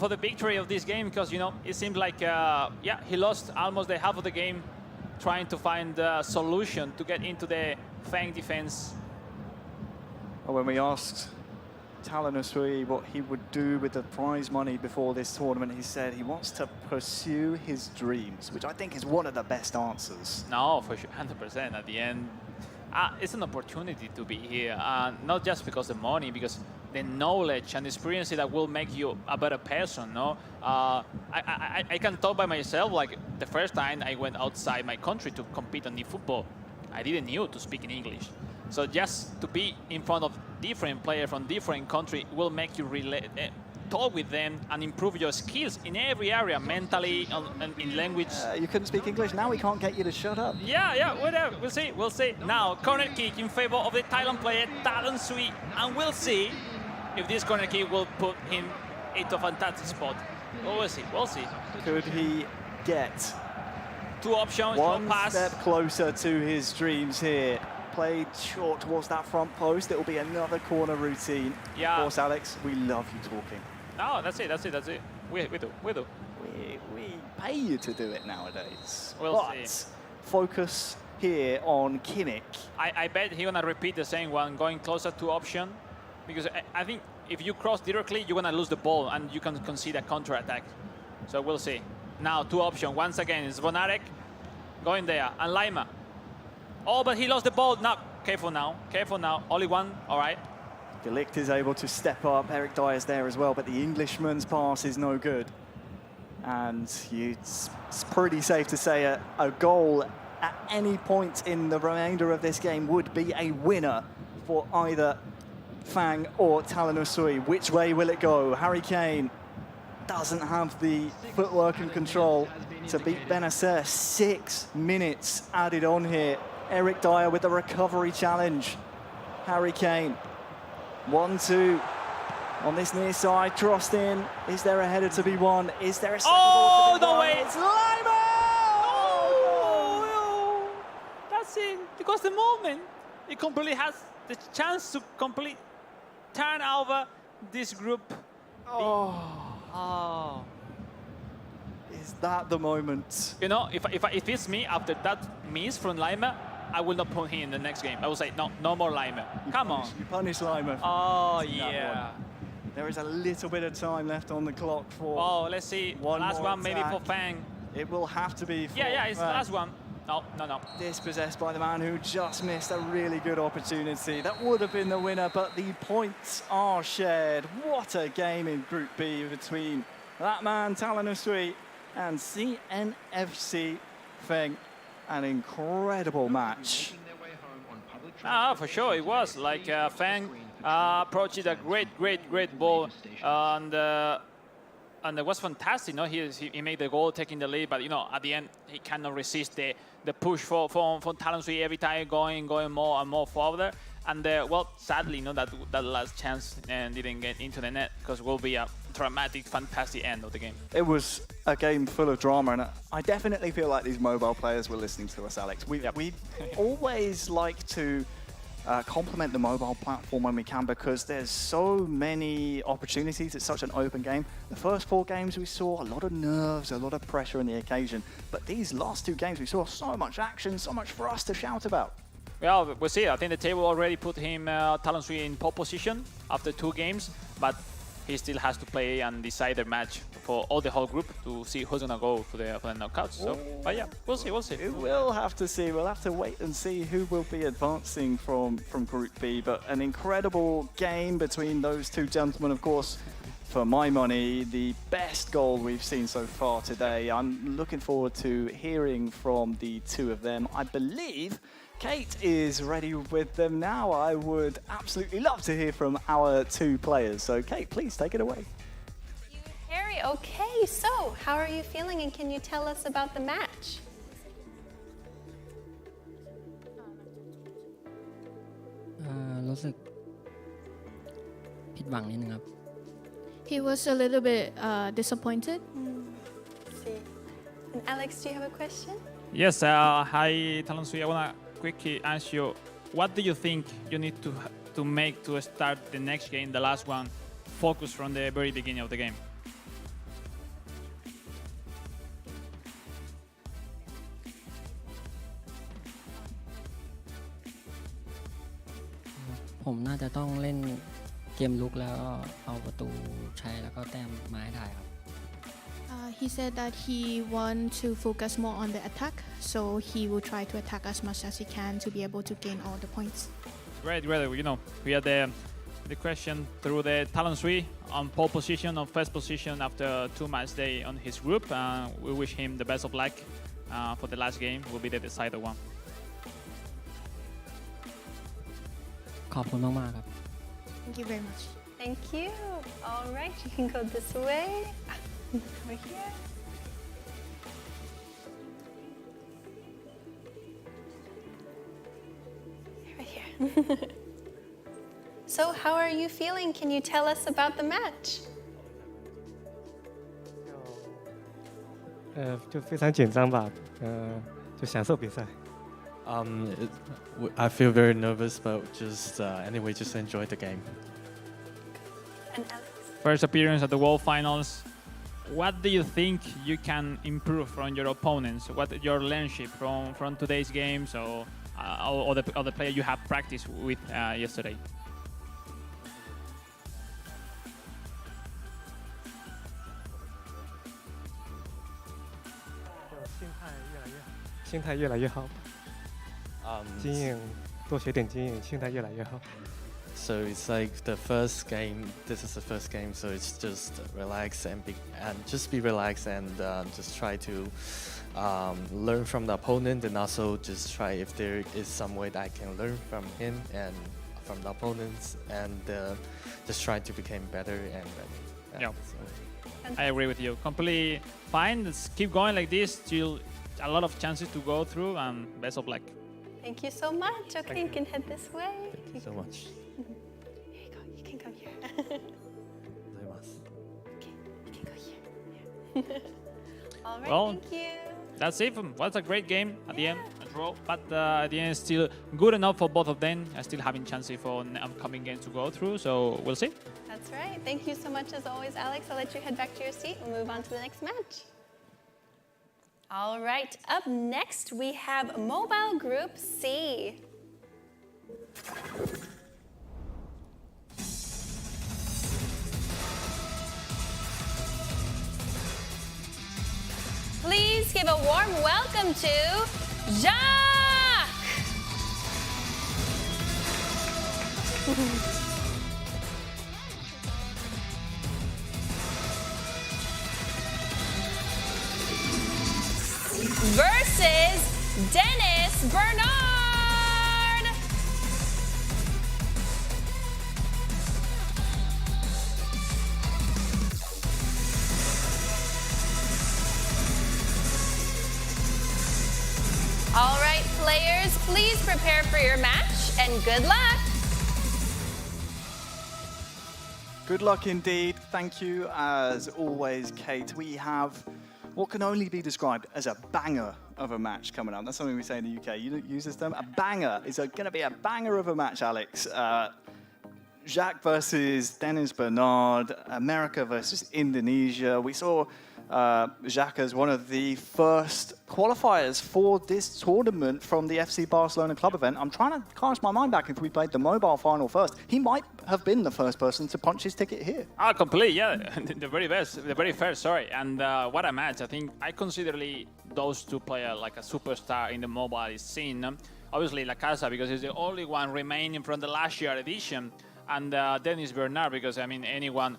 F: the victory of this game, because, you know, it seems like, he lost almost the half of the game trying to find a solution to get into the Fang defense.
B: When we asked Talon Sui what he would do with the prize money before this tournament, he said he wants to pursue his dreams, which I think is one of the best answers.
F: No, for sure, 100% at the end. It's an opportunity to be here, not just because of the money, because the knowledge and experience that will make you a better person, no? I can talk by myself, like the first time I went outside my country to compete on eFootball, I didn't know to speak in English. So just to be in front of different players from different countries will make you talk with them and improve your skills in every area, mentally, and in language.
B: You couldn't speak English, now we can't get you to shut up.
F: Yeah, whatever. We'll see. Now, corner kick in favor of the Thailand player, Talon Sui, and we'll see if this corner kick will put him into a fantastic spot. We'll see.
B: Could he get
F: two options,
B: one
F: pass?
B: step closer to his dreams here? Played short towards that front post. It will be another corner routine.
F: Yeah.
B: Of course, Alex, we love you talking.
F: No, that's it. We do.
B: We pay you to do it nowadays.
F: We'll
B: but
F: see.
B: Focus here on Kimmich.
F: I bet he's gonna repeat the same one, going closer to option, because I think if you cross directly, you're gonna lose the ball and you can concede a counter-attack. So we'll see. Now, two options. Once again, it's Zvonarek going there, and Lima. Oh, but he lost the ball. No, careful now. Only one, all right.
B: De Ligt is able to step up. Eric Dyer's there as well, but the Englishman's pass is no good. And it's pretty safe to say a goal at any point in the remainder of this game would be a winner for either Fang or Talon Sui. Which way will it go? Harry Kane doesn't have the footwork and control to beat Benacer. 6 minutes added on here. Eric Dyer with the recovery challenge. Harry Kane, 1-2 on this near side, crossed in. Is there a header to be won? Is there a second ball to be won?
F: No way!
B: It's Lima!
F: Oh, that's it. Because the moment he completely has the chance to complete turn over this group.
B: Oh. Is that the moment?
F: You know, if it's me after that miss from Lima, I will not put him in the next game. I will say, no more Lima. Come on.
B: You punish Lima.
F: Oh, yeah.
B: There is a little bit of time left on the clock for
F: Let's see.
B: one
F: Last
B: more
F: one maybe
B: attack.
F: for Fang.
B: It will have to be for
F: Yeah, it's the
B: Fang.
F: last one. No.
B: Dispossessed by the man who just missed a really good opportunity. That would have been the winner, but the points are shared. What a game in Group B between that man, Talon Sui, and CNFC Feng. An incredible match.
F: For sure, it was. Like Fang approached a great ball. And it was fantastic. No? He made the goal, taking the lead, but at the end, he cannot resist the push for Talon Sui every time going more and more forward. And sadly, that last chance didn't get into the net, because it will be a dramatic, fantastic end of the game.
B: It was a game full of drama, and I definitely feel like these mobile players were listening to us, Alex. We always like to compliment the mobile platform when we can, because there's so many opportunities. It's such an open game. The first 4 games we saw a lot of nerves, a lot of pressure on the occasion, but these last 2 games we saw so much action, so much for us to shout about.
F: Well, we'll see. I think the table already put him, Talon Sui, in pole position after 2 games, but he still has to play and decide the match for all the whole group to see who's gonna go for the knockouts. So, but yeah, we'll see.
B: We'll have to see. We'll have to wait and see who will be advancing from Group B. But an incredible game between those two gentlemen, of course. For my money, the best goal we've seen so far today. I'm looking forward to hearing from the two of them. I believe Kate is ready with them now. I would absolutely love to hear from our two players. So Kate, please take it away.
A: Harry, okay, so how are you feeling and can you tell us about the match?
M: He was a little bit disappointed.
A: See. And Alex, do you have a question?
C: Yes, hi, Talon Sui. I want to quickly ask you, what do you think you need to make to start the next game, the last one, focus from the very beginning of the game?
N: ผมน่าจะต้องเล่นเกมลุกแล้วก็เอาประตูใช้แล้วก็แต้มมาให้ได้ครับ
M: He said that he wants to focus more on the attack, so he will try to attack as much as he can to be able to gain all the points.
C: Great. You know, we had the question through the Talon Sui on pole position, on first position after 2 match day on his group. We wish him the best of luck for the last game. Will be the decider one.
N: ขอบคุณมากๆครับ
M: Thank you very much.
A: Thank you. All right, you can go this way. Over here. Right here. So, how are you feeling? Can you tell us about the match?
W: 就非常紧张吧，就享受比赛。
X: I feel very nervous, but anyway, just enjoy the game.
A: And Alex?
C: First appearance at the World Finals. What do you think you can improve from your opponents? What your leadership from today's games or the player you have practiced with yesterday?
W: 心态越来越好。经验多学点经验，心态越来越好。
X: So it's like the first game. This is the first game, so it's just relax and just be relaxed and just try to learn from the opponent, and also just try if there is some way that I can learn from him and from the opponents, and just try to become better and better.
C: Yeah. I agree with you. Completely fine. Let's keep going like this. Still a lot of chances to go through, and best of luck.
A: Thank you so much. Okay, you can head this way.
X: Thank you so much.
A: Here you go. You can come here. Okay, you can go here. All right,
C: Well,
A: thank you.
C: That's it. What's a great game at the end, a draw, but at the end still good enough for both of them. Still having chances for upcoming games to go through, so we'll see.
A: That's right. Thank you so much as always, Alex. I'll let you head back to your seat. We'll move on to the next match. All right, up next we have Mobile Group C. Please give a warm welcome to Jacques! Versus Dennis Bernard! All right, players, please prepare for your match and good luck.
B: Good luck indeed. Thank you, as always, Kate. We have what can only be described as a banger of a match coming up. That's something we say in the UK. You don't use this term? A banger. It's going to be a banger of a match, Alex. Jacques versus Dennis Bernard, America versus Indonesia. We saw Jacques as one of the first qualifiers for this tournament from the FC Barcelona club event. I'm trying to cast my mind back if we played the mobile final first. He might have been the first person to punch his ticket here.
F: Ah, completely, yeah. The very best, the very first, sorry. And what a match. I think I consider those two players like a superstar in the mobile scene. Obviously, La Casa, because he's the only one remaining from the last year edition. And Dennis Bernard, because, I mean, anyone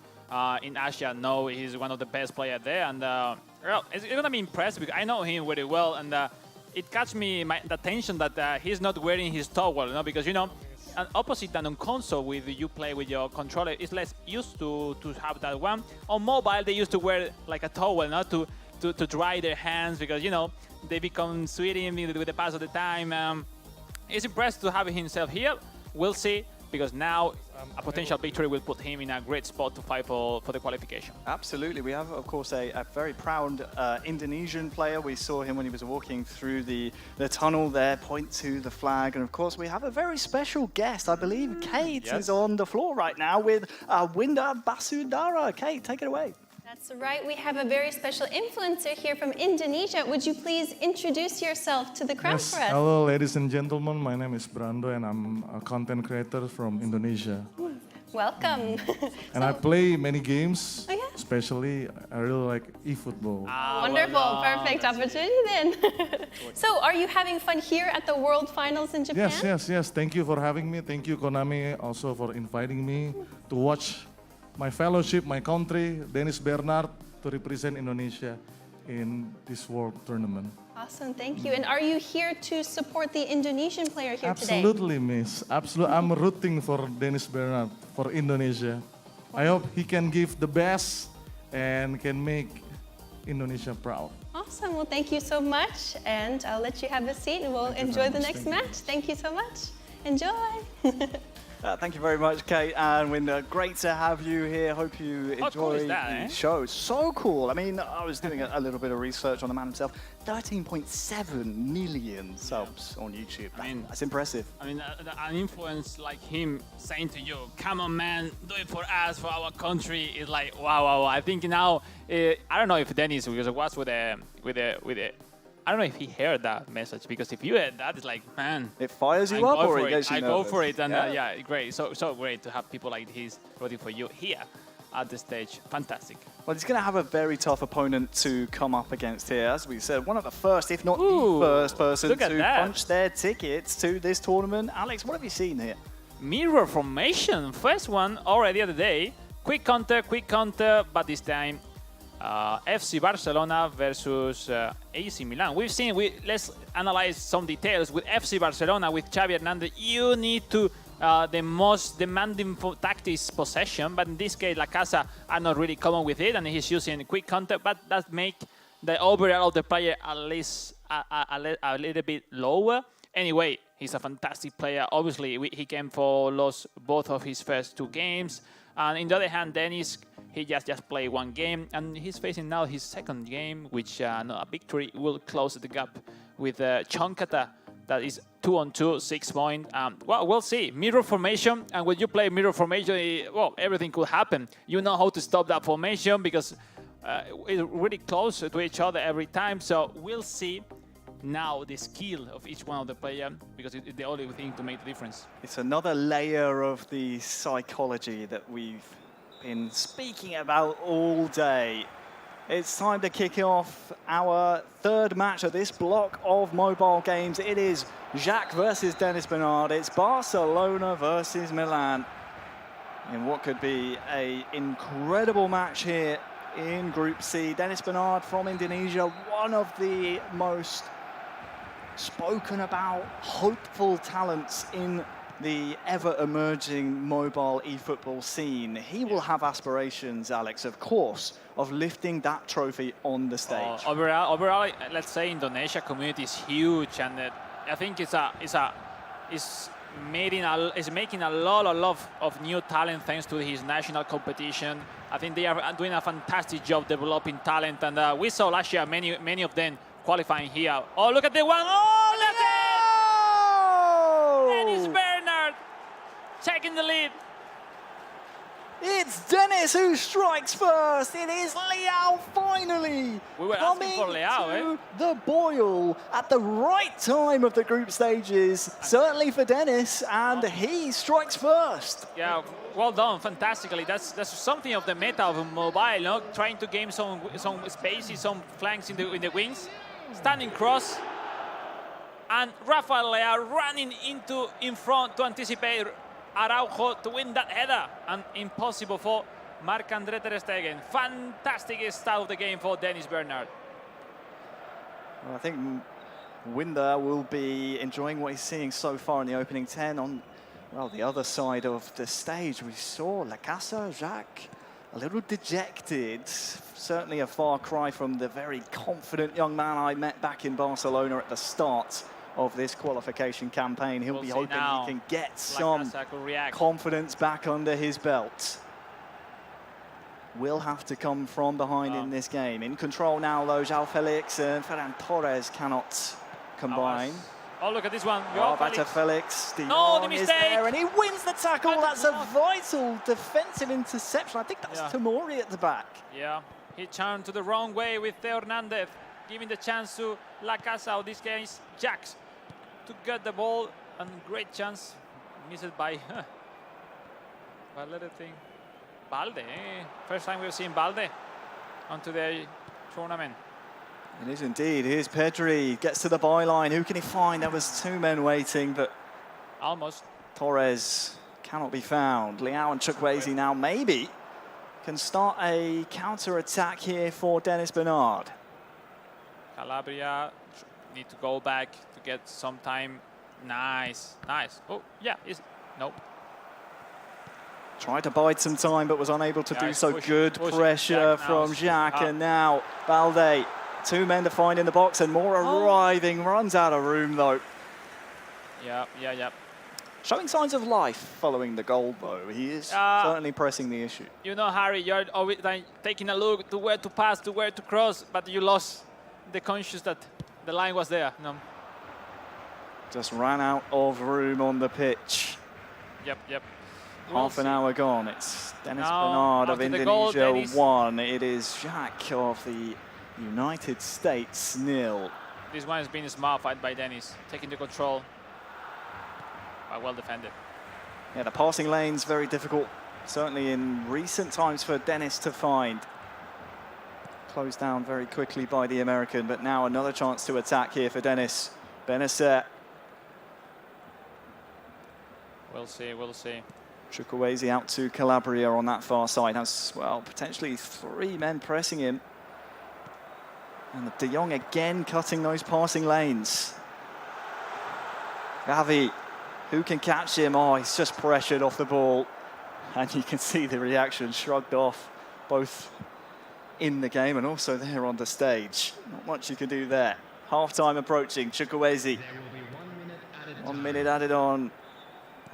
F: in Asia know he's one of the best players there. And well, it's going to be impressive because I know him very well. And it catch me the attention that he's not wearing his towel, you know, because, you know, and opposite than on console, with you play with your controller, it's less used to have that one. On mobile, they used to wear like a towel, not to dry their hands, because, you know, they become sweating with the pass of the time. It's impressive to have himself here. We'll see, because now a potential victory will put him in a great spot to fight for the qualification.
B: Absolutely. We have, of course, a very proud Indonesian player. We saw him when he was walking through the tunnel there, point to the flag. And, of course, we have a very special guest. I believe Kate is on the floor right now with Winda Basudara. Kate, take it away.
A: That's right. We have a very special influencer here from Indonesia. Would you please introduce yourself to the crowd for us?
Q: Hello, ladies and gentlemen. My name is Brando, and I'm a content creator from Indonesia.
A: Welcome.
Q: And I play many games, especially I really like eFootball.
A: Wonderful. Perfect opportunity then. So, are you having fun here at the World Finals in Japan?
Q: Yes. Thank you for having me. Thank you, Konami, also for inviting me to watch my fellowship, my country, Dennis Bernard, to represent Indonesia in this World Tournament.
A: Awesome, thank you. And are you here to support the Indonesian player here today?
Q: Absolutely, miss. Absolutely. I'm rooting for Dennis Bernard, for Indonesia. I hope he can give the best and can make Indonesia proud.
A: Awesome, well, thank you so much. And I'll let you have a seat and we'll enjoy the next match. Thank you so much. Enjoy.
B: Thank you very much, Kate and Winda. Great to have you here. Hope you enjoy the show. So cool. I mean, I was doing a little bit of research on the man himself. 13.7 million subs on YouTube. That's impressive.
F: I mean, an influence like him saying to you, "Come on, man, do it for us, for our country," is like, wow. I think now, I don't know if Dennis, because it was with a. I don't know if he heard that message, because if you heard that, it's like, man,
B: it fires you up, or it gets you
F: I
B: nervous?
F: go for it, and yeah, great. So great to have people like this rooting for you here at the stage. Fantastic.
B: Well, he's going to have a very tough opponent to come up against here. As we said, one of the first, if not the first person to punch their tickets to this tournament. Alex, what have you seen here?
F: Mirror formation, first one already of the day. Quick counter, but this time FC Barcelona versus AC Milan. Let's analyze some details. With FC Barcelona, with Xavi Hernandez, you need to the most demanding tactics possession, but in this case, La Casa are not really common with it, and he's using quick counter, but that make the overall of the player at least a little bit lower. Anyway, he's a fantastic player. Obviously, he came for lost both of his first two games, and on the other hand, Dennis, he just played one game, and he's facing now his second game, which a victory will close the gap with Chonkata. That is 2-on-2, 6 points. Well, we'll see. Mirror formation, and when you play mirror formation, well, everything could happen. You know how to stop that formation, because it's really close to each other every time. So we'll see now the skill of each one of the players, because it's the only thing to make the difference.
B: It's another layer of the psychology that we've been speaking about all day. It's time to kick off our third match of this block of mobile games. It is Jacques versus Dennis Bernard. It's Barcelona versus Milan in what could be an incredible match here in Group C. Dennis Bernard from Indonesia, one of the most spoken about, hopeful talents in the ever-emerging mobile eFootball scene. He will have aspirations, Alex, of course, of lifting that trophy on the stage.
F: Overall, let's say Indonesia community is huge, and I think it's making a lot of new talent thanks to his national competition. I think they are doing a fantastic job developing talent, and we saw last year many of them qualifying here. Oh, look at the one! Oh, that's it! Dennis Bernard taking the lead.
B: It's Dennis who strikes first. It is Liao finally
F: We were asking
B: coming
F: for Liao,
B: to the boil at the right time of the group stages. Certainly for Dennis, and he strikes first.
F: Yeah, well done, fantastically. That's something of the meta of mobile, you know, trying to gain some spaces, some flanks in the wings, standing cross, and Rafael Leao running in front to anticipate Araujo to win that header, and impossible for Marc-André ter Stegen. Fantastic start of the game for Dennis Bernard.
B: Well, I think Winder will be enjoying what he's seeing so far in the opening 10. On, well, the other side of the stage, we saw La Casa, Jacques, a little dejected. Certainly a far cry from the very confident young man I met back in Barcelona at the start of this qualification campaign. He'll be hoping he can get some confidence back under his belt. Will have to come from behind in this game. In control now, though, João Felix and Ferran Torres cannot combine.
F: Oh, look at this one.
B: Oh, back to Felix.
F: No, the
B: is
F: mistake.
B: there, and he wins the tackle. That's a vital defensive interception. I think that's Tomori at the back.
F: Yeah, he turned to the wrong way with Theo Hernandez, giving the chance to La Casa, or this case, Jax, to get the ball, and great chance, missed by Balde. First time we've seen Balde on today's tournament.
B: It is indeed. Here's Pedri, gets to the byline. Who can he find? There was two men waiting, but
F: almost.
B: Torres cannot be found. Liao and Chukwueze now maybe can start a counter-attack here for Dennis Bernard.
F: Calabria need to go back to get some time. Nice. Oh, yeah. Nope.
B: Tried to bide some time, but was unable to do so. Good
F: push
B: pressure from Jacques, and now Balde. Two men to find in the box, and more arriving. Runs out of room, though.
F: Yeah.
B: Showing signs of life following the goal, though. He is certainly pressing the issue.
F: You know, Harry, you're always taking a look to where to pass, to where to cross, but you lost the conscious that the line was there. No.
B: Just ran out of room on the pitch.
F: Yep.
B: Half an hour gone. It's Dennis Bernard of Indonesia 1. It is Jacques of the United States 0.
F: This one has been a smart fight by Dennis, taking the control. Well defended.
B: Yeah, the passing lane's very difficult, certainly in recent times, for Dennis to find. Closed down very quickly by the American, but now another chance to attack here for Dennis. Benacer.
F: We'll see.
B: Chukwueze out to Calabria on that far side. Has, well, potentially three men pressing him. And De Jong again cutting those passing lanes. Gavi, who can catch him? Oh, he's just pressured off the ball. And you can see the reaction shrugged off, both in the game and also there on the stage. Not much you can do there. Half-time approaching, Chukwueze. 1 minute added on.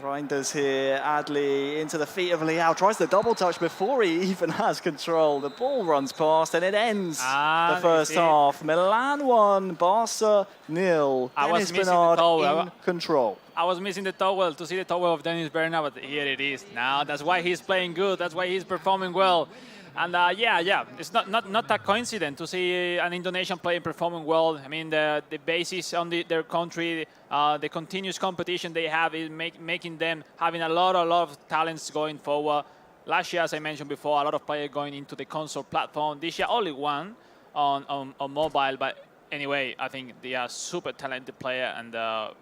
B: Reinders here, Adli into the feet of Liao, tries the double touch before he even has control. The ball runs past and it ends the first half. Milan 1, Barca 0. Dennis Bernard in control.
F: I was missing the towel to see the towel of Dennis Bernard, but here it is. Now that's why he's playing good, that's why he's performing well. And yeah, it's not a coincidence to see an Indonesian player performing well. I mean, the basis on their country, the continuous competition they have is making them having a lot of talents going forward. Last year, as I mentioned before, a lot of players going into the console platform. This year, only one on mobile. But anyway, I think they are super talented player. And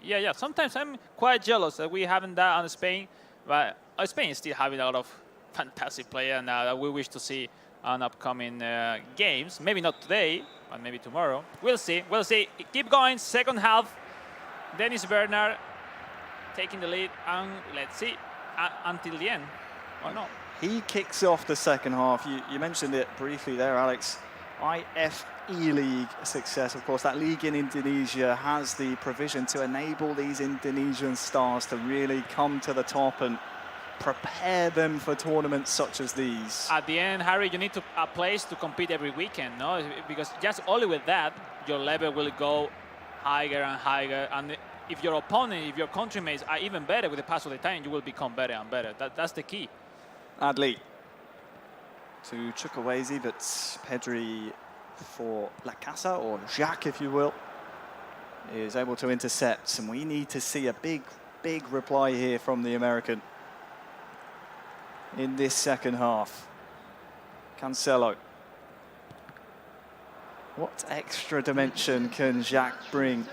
F: yeah, sometimes I'm quite jealous that we haven't that on Spain. But Spain is still having a lot of fantastic player, and we wish to see on upcoming games. Maybe not today, but maybe tomorrow. We'll see. Keep going. Second half. Dennis Bernard taking the lead, and let's see until the end. Or not.
B: He kicks off the second half. You mentioned it briefly there, Alex. IFE League success, of course. That league in Indonesia has the provision to enable these Indonesian stars to really come to the top and prepare them for tournaments such as these.
F: At the end, Harry, you need a place to compete every weekend, no? Because just only with that, your level will go higher and higher. And if your opponent, if your countrymates are even better with the pass of the time, you will become better and better. That's the key.
B: Adli to Chukwueze, but Pedri for La Casa, or Jacques if you will, is able to intercept, and we need to see a big reply here from the American in this second half. Cancelo. What extra dimension can Jacques bring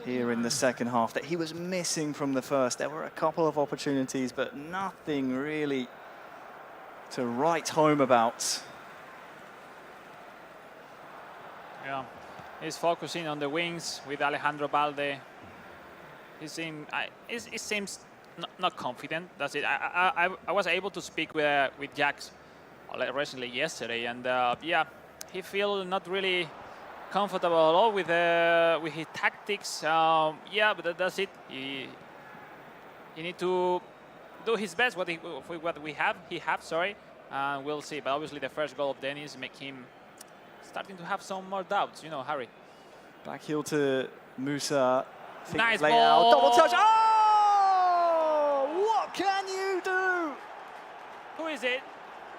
B: here in the second half that he was missing from the first? There were a couple of opportunities, but nothing really to write home about.
F: Yeah, he's focusing on the wings with Alejandro Balde. He seems not confident. That's it. I was able to speak with Jacques recently yesterday, and yeah, he feels not really comfortable at all with his tactics. Yeah, but that's it. He need to do his best with what he have. Sorry, we'll see. But obviously, the first goal of Dennis make him starting to have some more doubts. You know, Harry.
B: Back heel to Musa.
F: Nice
B: ball. Double touch.
F: Oh!
B: What can you do?
F: Who is it?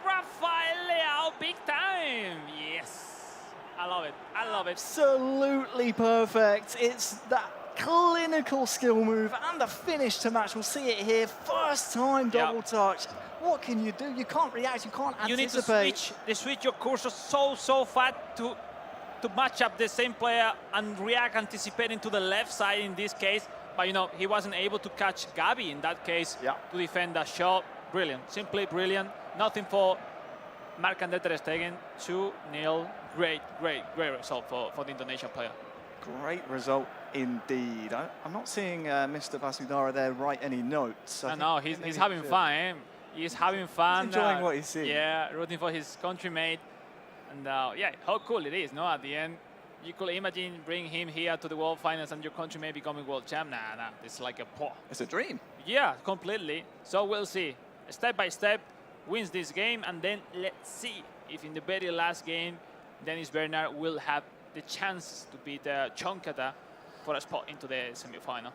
F: Rafael Leao, big time. Yes. I love it. I love it.
B: Absolutely perfect. It's that clinical skill move and the finish to match. We'll see it here. First time double touch. What can you do? You can't react. You can't anticipate.
F: You need to switch your cursor so fast to match up the same player and react, anticipating to the left side in this case. But you know, he wasn't able to catch Gabi in that case to defend that shot. Brilliant, simply brilliant. Nothing for Marc-André ter Stegen. 2-0. Great result for the Indonesian player.
B: Great result indeed. I'm not seeing Mr. Basudara there write any notes.
F: No, he's having fun. Eh? He's having fun.
B: He's enjoying what he's seeing.
F: Yeah, rooting for his countrymate. And yeah, how cool it is, no? At the end, you could imagine bringing him here to the World Finals and your country may becoming world champ. Nah, it's like a paw.
B: It's a dream.
F: Yeah, completely. So we'll see. Step by step, wins this game, and then let's see if in the very last game, Dennis Bernard will have the chance to beat Chonkata for a spot into the semi-final.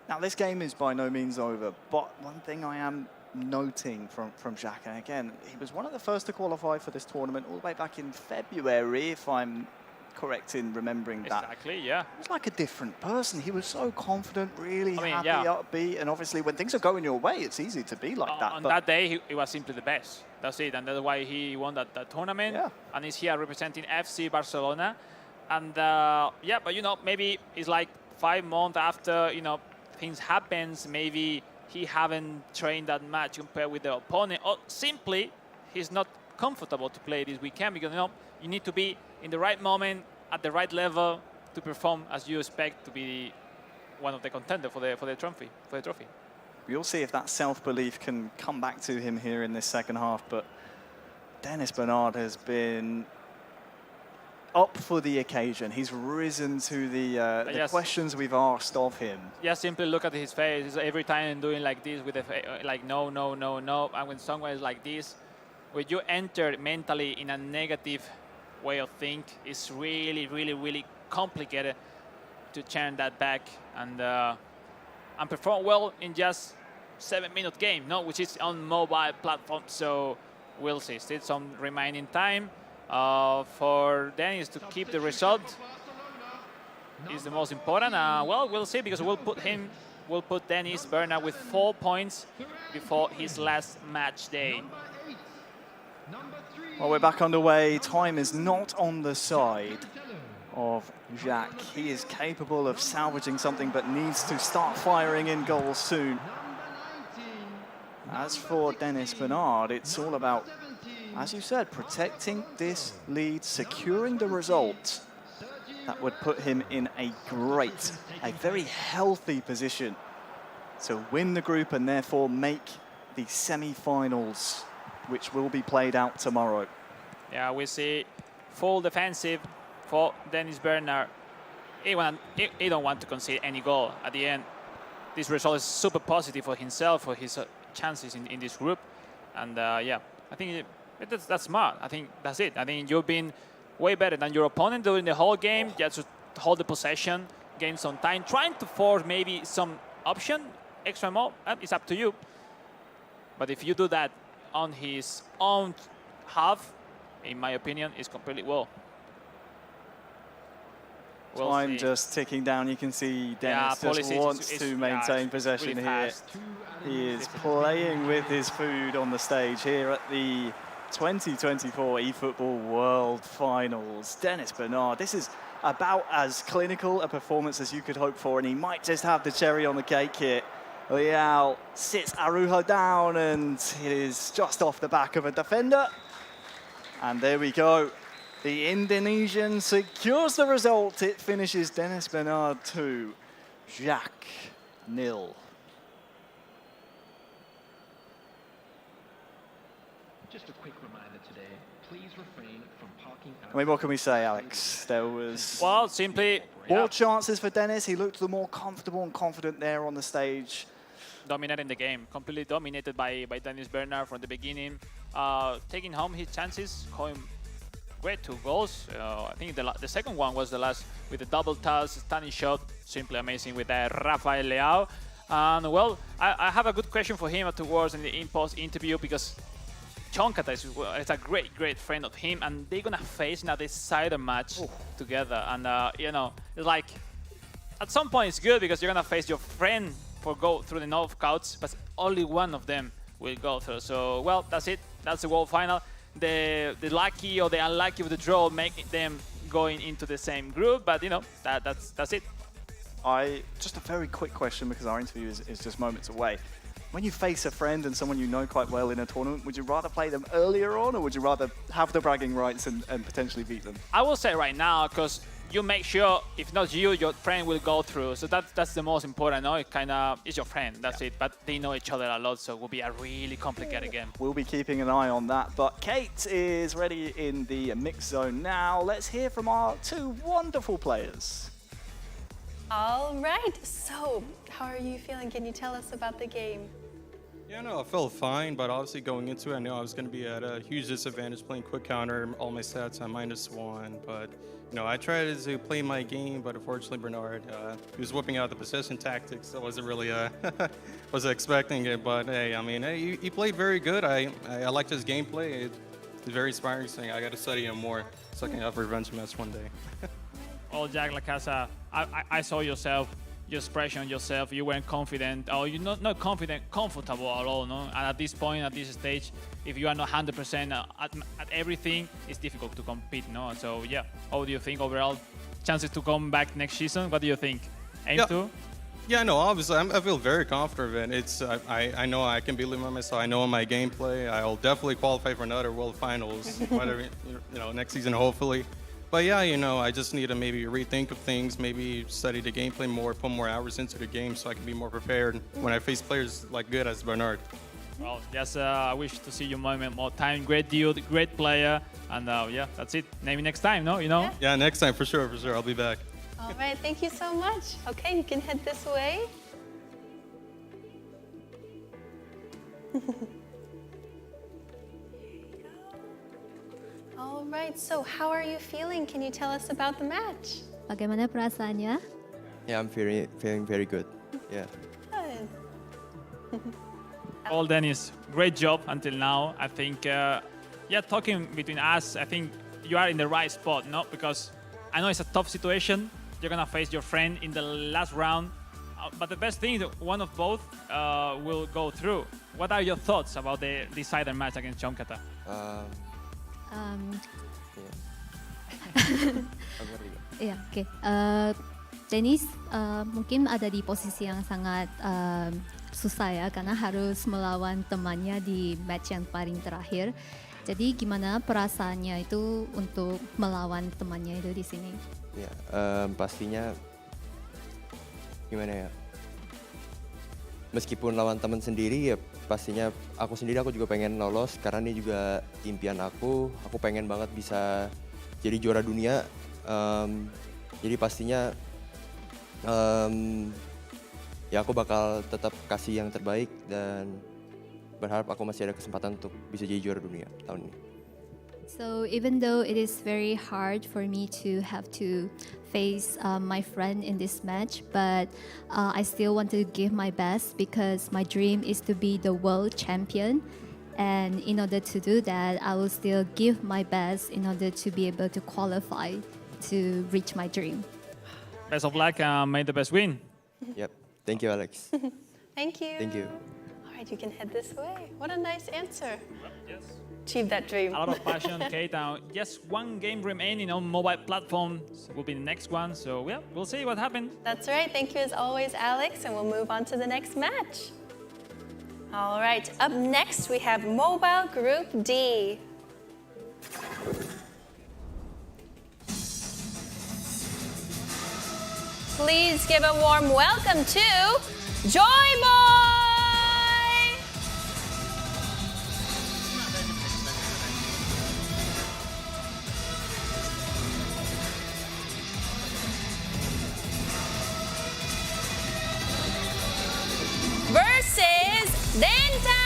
B: Now, this game is by no means over, but one thing I am noting from Jacques, and again, he was one of the first to qualify for this tournament all the way back in February, if I'm correct in remembering that.
F: Exactly, yeah.
B: He was like a different person. He was so confident, really happy, upbeat, and obviously when things are going your way, it's easy to be like that.
F: On that day, he was simply the best. That's it, and that's why he won that tournament.
B: Yeah.
F: And he's here representing FC Barcelona. And yeah, but you know, maybe it's like 5 months after, you know, things happens, maybe he haven't trained that much compared with the opponent, or simply he's not comfortable to play this weekend because, you know, you need to be in the right moment, at the right level to perform as you expect to be one of the contenders for the trophy.
B: We'll see if that self-belief can come back to him here in this second half, but Dennis Bernard has been up for the occasion. He's risen to the questions we've asked of him.
F: Yeah, simply look at his face. He's every time doing like this with the like no. And when someone is like this, when you enter mentally in a negative way of think, it's really complicated to turn that back and perform well in just 7-minute game, which is on mobile platform. So we'll see. Still some remaining time. For Dennis to keep the result is the most important. Well, we'll see because we'll put Dennis Bernard with 4 points before his last match day.
B: Well, we're back underway. Time is not on the side of Jacques. He is capable of salvaging something, but needs to start firing in goals soon. As for Dennis Bernard, it's all about, as you said, protecting this lead, securing the result that would put him in a very healthy position to win the group and therefore make the semi-finals, which will be played out tomorrow.
F: Yeah, we see full defensive for Dennis Bernard. He don't want to concede any goal at the end. This result is super positive for himself, for his chances in this group. And yeah, I think that's smart. I think that's it. I think you've been way better than your opponent during the whole game. Just to hold the possession, gain some time, trying to force maybe some option, extra more. It's up to you. But if you do that on his own half, in my opinion, is completely well. We'll
B: Time
F: see.
B: just ticking down. You can see Dennis just wants to maintain possession
F: really
B: here.
F: fast.
B: He is playing with his food on the stage here at the 2024 eFootball World Finals. Dennis Bernard, this is about as clinical a performance as you could hope for, and he might just have the cherry on the cake here. Liao sits Arujo down, and it is just off the back of a defender. And there we go. The Indonesian secures the result. It finishes Dennis Bernard 2, Jacques 0.
R: Just a quick reminder today, please refrain from parking
B: I mean, what can we say, Alex? There was
F: Well, simply
B: more chances for Dennis. He looked the more comfortable and confident there on the stage.
F: dominating the game, completely dominated by Dennis Bernard from the beginning, taking home his chances, going great 2 goals. I think the second one was the last with the double toss, stunning shot, simply amazing with Rafael Leao. And well, I have a good question for him afterwards in the in-post interview, because Chonkata is a great friend of him, and they're gonna face now this cider match together. And you know, it's like at some point it's good because you're gonna face your friend for go through the knockouts, but only one of them will go through. So well, that's it. That's the world final. The lucky or the unlucky of the draw make them going into the same group, but you know that's it.
B: Just a very quick question, because our interview is just moments away. When you face a friend and someone you know quite well in a tournament, would you rather play them earlier on, or would you rather have the bragging rights and potentially beat them?
F: I will say right now, because you make sure, if not you, your friend will go through. So that's the most important. No, it kind of is your friend. That's it. But they know each other a lot, so it will be a really complicated game.
B: We'll be keeping an eye on that. But Kate is ready in the mix zone now. Let's hear from our 2 wonderful players.
A: All right, so how are you feeling? Can you tell us about the game?
V: Yeah, no, I felt fine, but obviously going into it, I knew I was going to be at a huge disadvantage playing quick counter, all my stats on -1. But, you know, I tried to play my game, but unfortunately Bernard, he was whipping out the possession tactics. I wasn't really was expecting it, but hey, I mean, hey, he played very good. I liked his gameplay. It's very inspiring, saying I got to study him more so I can have a revenge match one day.
C: Oh, Jack Lacasa, I saw yourself, your expression yourself. You weren't confident, or you're not confident, comfortable at all, no? And at this point, at this stage, if you are not 100% at everything, it's difficult to compete, no? So yeah, how do you think overall chances to come back next season? What do you think? Aim to?
V: Yeah, no, obviously, I feel very confident. It's I know I can believe in myself. I know my gameplay. I'll definitely qualify for another World Finals, whatever, you know, next season, hopefully. But yeah, you know, I just need to maybe rethink of things, maybe study the gameplay more, put more hours into the game so I can be more prepared when I face players like good as Bernard.
C: Well, yes, I wish to see you more time. Great dude, great player, and yeah, that's it. Maybe next time, no? You know?
V: Yeah, next time for sure. I'll be back.
A: All right, thank you so much. Okay, you can head this way. All right, so how are you feeling? Can you tell us about the match?
S: Bagaimana perasaannya?
T: Yeah, I'm feeling very good. Yeah.
A: Good.
C: Well, Dennis, great job until now. I think, yeah, talking between us, I think you are in the right spot, no? Because I know it's a tough situation. You're gonna face your friend in the last round, but the best thing is that one of both will go through. What are your thoughts about the decider match against Chonkata?
S: Ya, oke. Dennis mungkin ada di posisi yang sangat susah ya, karena harus melawan temannya di match yang paling terakhir. Jadi gimana perasaannya itu untuk melawan temannya itu di sini?
T: Ya, pastinya gimana ya? Meskipun lawan teman sendiri ya, pastinya aku juga pengen lolos karena ini juga impian aku. Aku pengen banget bisa jadi juara dunia. Jadi pastinya ya aku bakal tetap kasih yang terbaik dan berharap aku masih ada kesempatan untuk bisa jadi juara dunia tahun ini.
S: So even though it is very hard for me to have to face my friend in this match, but I still want to give my best because my dream is to be the world champion. And in order to do that, I will still give my best in order to be able to qualify to reach my dream.
C: Best of luck. May the best win.
T: Yep. Thank you, Alex.
A: Thank you.
T: Thank you.
A: All right, you can head this way. What a nice answer.
C: Yes.
A: Achieve that dream.
C: A lot of passion, Kate. Just one game remaining on mobile platforms will be the next one. So yeah, we'll see what happens.
A: That's right. Thank you as always, Alex. And we'll move on to the next match. All right, up next we have Mobile Group D. Please give a warm welcome to Joy Boy! Versus Dentao!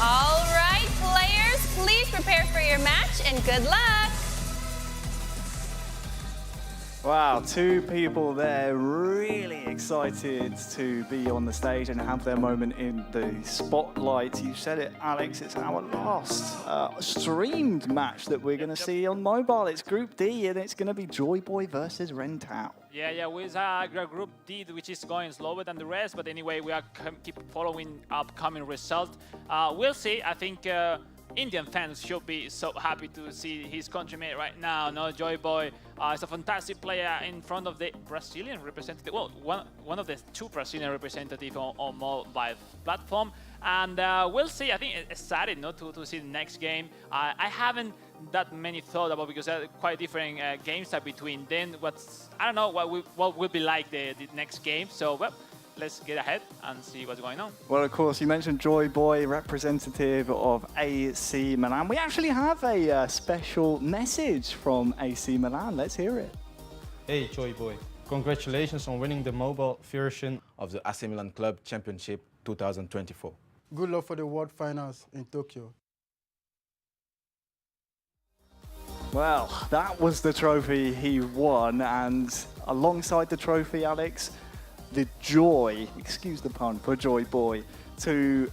A: All right, players, please prepare for your match and good luck.
B: Wow, two people there really excited to be on the stage and have their moment in the spotlight. You said it, Alex, it's our last streamed match that we're going to see on mobile. It's Group D, and it's going to be Joy Boy versus Rentao.
F: Yeah, with Group D, which is going slower than the rest, but anyway, we are keep following upcoming results. We'll see. I think Indian fans should be so happy to see his countryman right now. No, Joy Boy is a fantastic player in front of the Brazilian representative. Well, one of the two Brazilian representatives on mobile platform. And we'll see. I think it's exciting to see the next game. I haven't that many thought about because there are quite different games are between them. I don't know what will be like the next game. So well, let's get ahead and see what's going on.
B: Well, of course, you mentioned Joy Boy, representative of AC Milan. We actually have a special message from AC Milan. Let's hear it.
D: Hey, Joy Boy. Congratulations on winning the mobile version
E: of the AC Milan Club Championship 2024.
P: Good luck for the World Finals in Tokyo.
B: Well, that was the trophy he won, and alongside the trophy, Alex, the joy, excuse the pun, for Joy Boy to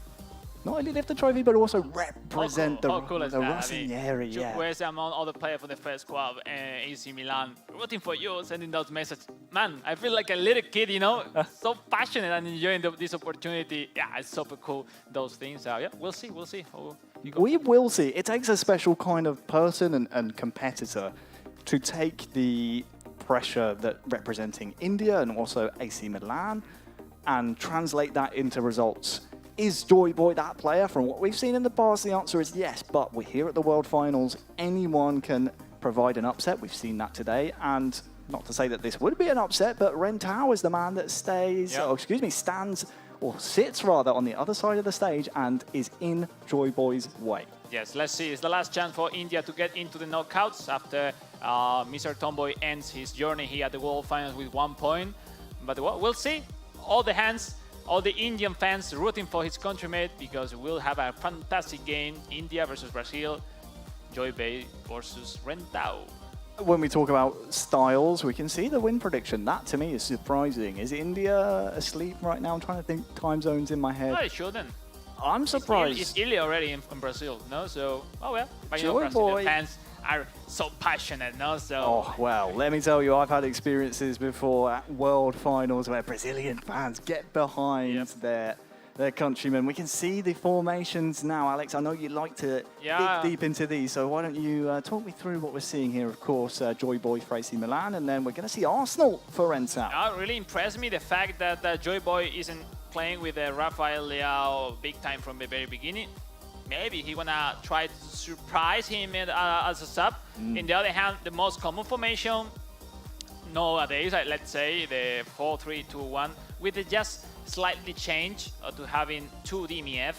B: not only lift the trophy but also represent the Rossinieri.
F: Where's among all the players for the first squad, AC Milan, rooting for you, sending those messages. Man, I feel like a little kid, you know, so passionate and enjoying this opportunity. Yeah, it's super cool, those things. Yeah, we'll see.
B: We will see. It takes a special kind of person and competitor to take the pressure that representing India and also AC Milan and translate that into results. Is Joy Boy that player? From what we've seen in the past, the answer is yes, but we're here at the World Finals. Anyone can provide an upset. We've seen that today, and not to say that this would be an upset, but Rentao is the man that stands or sits rather on the other side of the stage and is in Joy Boy's way.
F: Yes, let's see. It's the last chance for India to get into the knockouts after Mr. Tomboy ends his journey here at the World Finals with 1 point. But we'll see. All the Indian fans rooting for his countrymen because we'll have a fantastic game. India versus Brazil, Joy Boy versus Rentao.
B: When we talk about styles, we can see the win prediction. That, to me, is surprising. Is India asleep right now? I'm trying to think time zones in my head.
F: No, it shouldn't.
B: I'm surprised.
F: It's early already in Brazil, no? So, oh well. But you know,
B: Joy Boy.
F: Brazilian fans are so passionate, no? So.
B: Oh, well, let me tell you, I've had experiences before at World Finals where Brazilian fans get behind their countrymen. We can see the formations now. Alex, I know you like to dig deep into these, so why don't you talk me through what we're seeing here? Of course, Joy Boy for AC Milan, and then we're going to see Arsenal for Rentao.
F: It really impressed me the fact that Joy Boy isn't playing with Rafael Leao big time from the very beginning. Maybe he wanna try to surprise him as a sub. In the other hand, the most common formation nowadays, let's say the 4-3-2-1, with it just slightly change to having 2 DMF.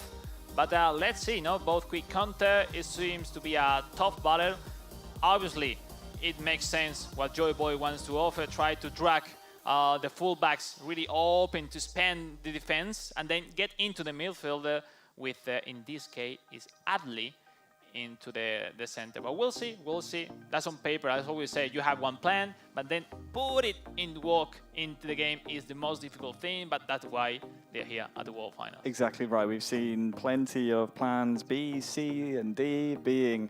F: But let's see, both quick counter. It seems to be a tough battle. Obviously, it makes sense what Joy Boy wants to offer. Try to drag the fullbacks really open to span the defense and then get into the midfield with, in this case, is Adley into the center. But we'll see, we'll see. That's on paper. As I always say, you have one plan, but then put it in work into the game is the most difficult thing, but that's why they're here at the World Final.
B: Exactly right. We've seen plenty of plans B, C, and D being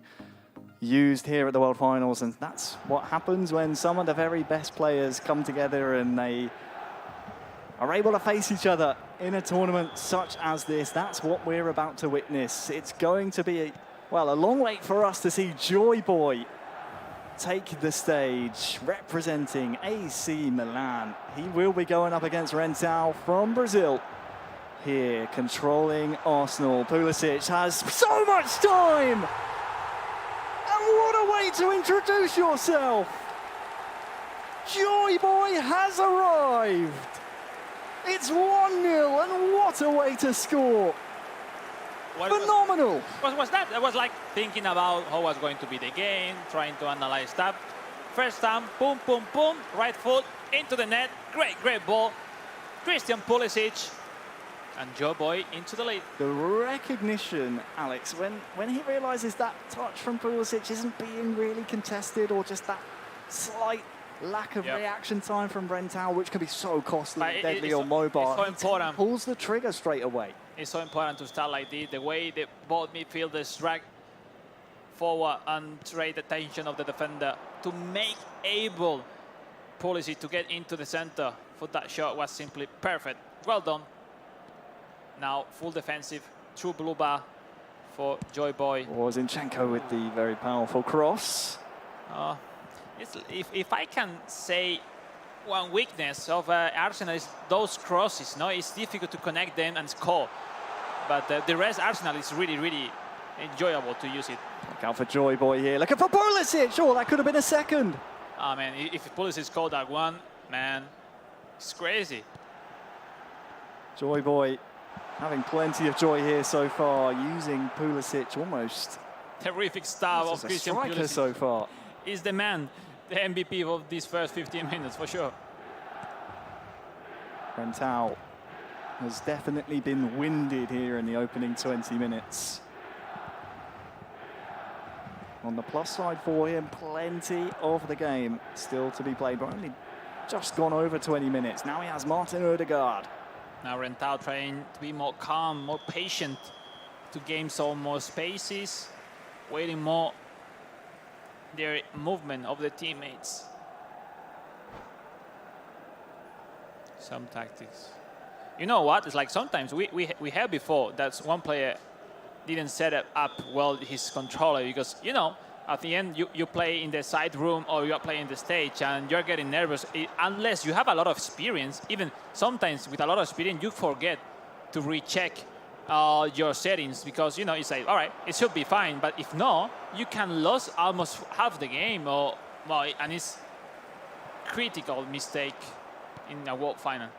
B: used here at the World Finals, and that's what happens when some of the very best players come together and they are able to face each other in a tournament such as this. That's what we're about to witness. It's going to be, a long wait for us to see Joy Boy take the stage, representing AC Milan. He will be going up against Rentao from Brazil. Here, controlling Arsenal. Pulisic has so much time! And what a way to introduce yourself! Joy Boy has arrived! It's 1-0, and what a way to score! Phenomenal!
F: What was that? I was like thinking about how was going to be the game, trying to analyze stuff. First time, boom, boom, boom, right foot into the net. Great ball. Christian Pulisic and Joe Boy into the lead.
B: The recognition, Alex, when he realizes that touch from Pulisic isn't being really contested, or just that slight lack of reaction time from Rentao, which can be so costly, deadly or mobile.
F: It's so important.
B: He pulls the trigger straight away.
F: It's so important to start like this. The way the both midfielders drag forward and trade the attention of the defender to make able Pulisic to get into the center for that shot was simply perfect. Well done. Now full defensive, true blue bar for Joy Boy.
B: Or Zinchenko with the very powerful cross.
F: If I can say one weakness of Arsenal is those crosses. No, it's difficult to connect them and score. But the rest, Arsenal is really enjoyable to use it.
B: Look out for Joy Boy here. Looking for Pulisic. Oh, that could have been a second.
F: Man, if Pulisic scored that one, man, it's crazy.
B: Joy Boy having plenty of joy here so far, using Pulisic almost.
F: Terrific style of Christian Pulisic.
B: So far.
F: He's the man, the MVP of these first 15 minutes, for sure.
B: Rentao has definitely been winded here in the opening 20 minutes. On the plus side for him, plenty of the game still to be played, but only just gone over 20 minutes. Now he has Martin Odegaard.
F: Now Rentao trying to be more calm, more patient, to gain some more spaces, waiting more their movement of the teammates. Some tactics. You know what? It's like sometimes we had before that one player didn't set it up well his controller, because you know at the end you play in the side room or you are playing the stage and you're getting nervous unless you have a lot of experience. Even sometimes with a lot of experience you forget to recheck your settings, because you know it's like, all right, it should be fine, but if not, you can lose almost half the game, and it's critical mistake in a World Final.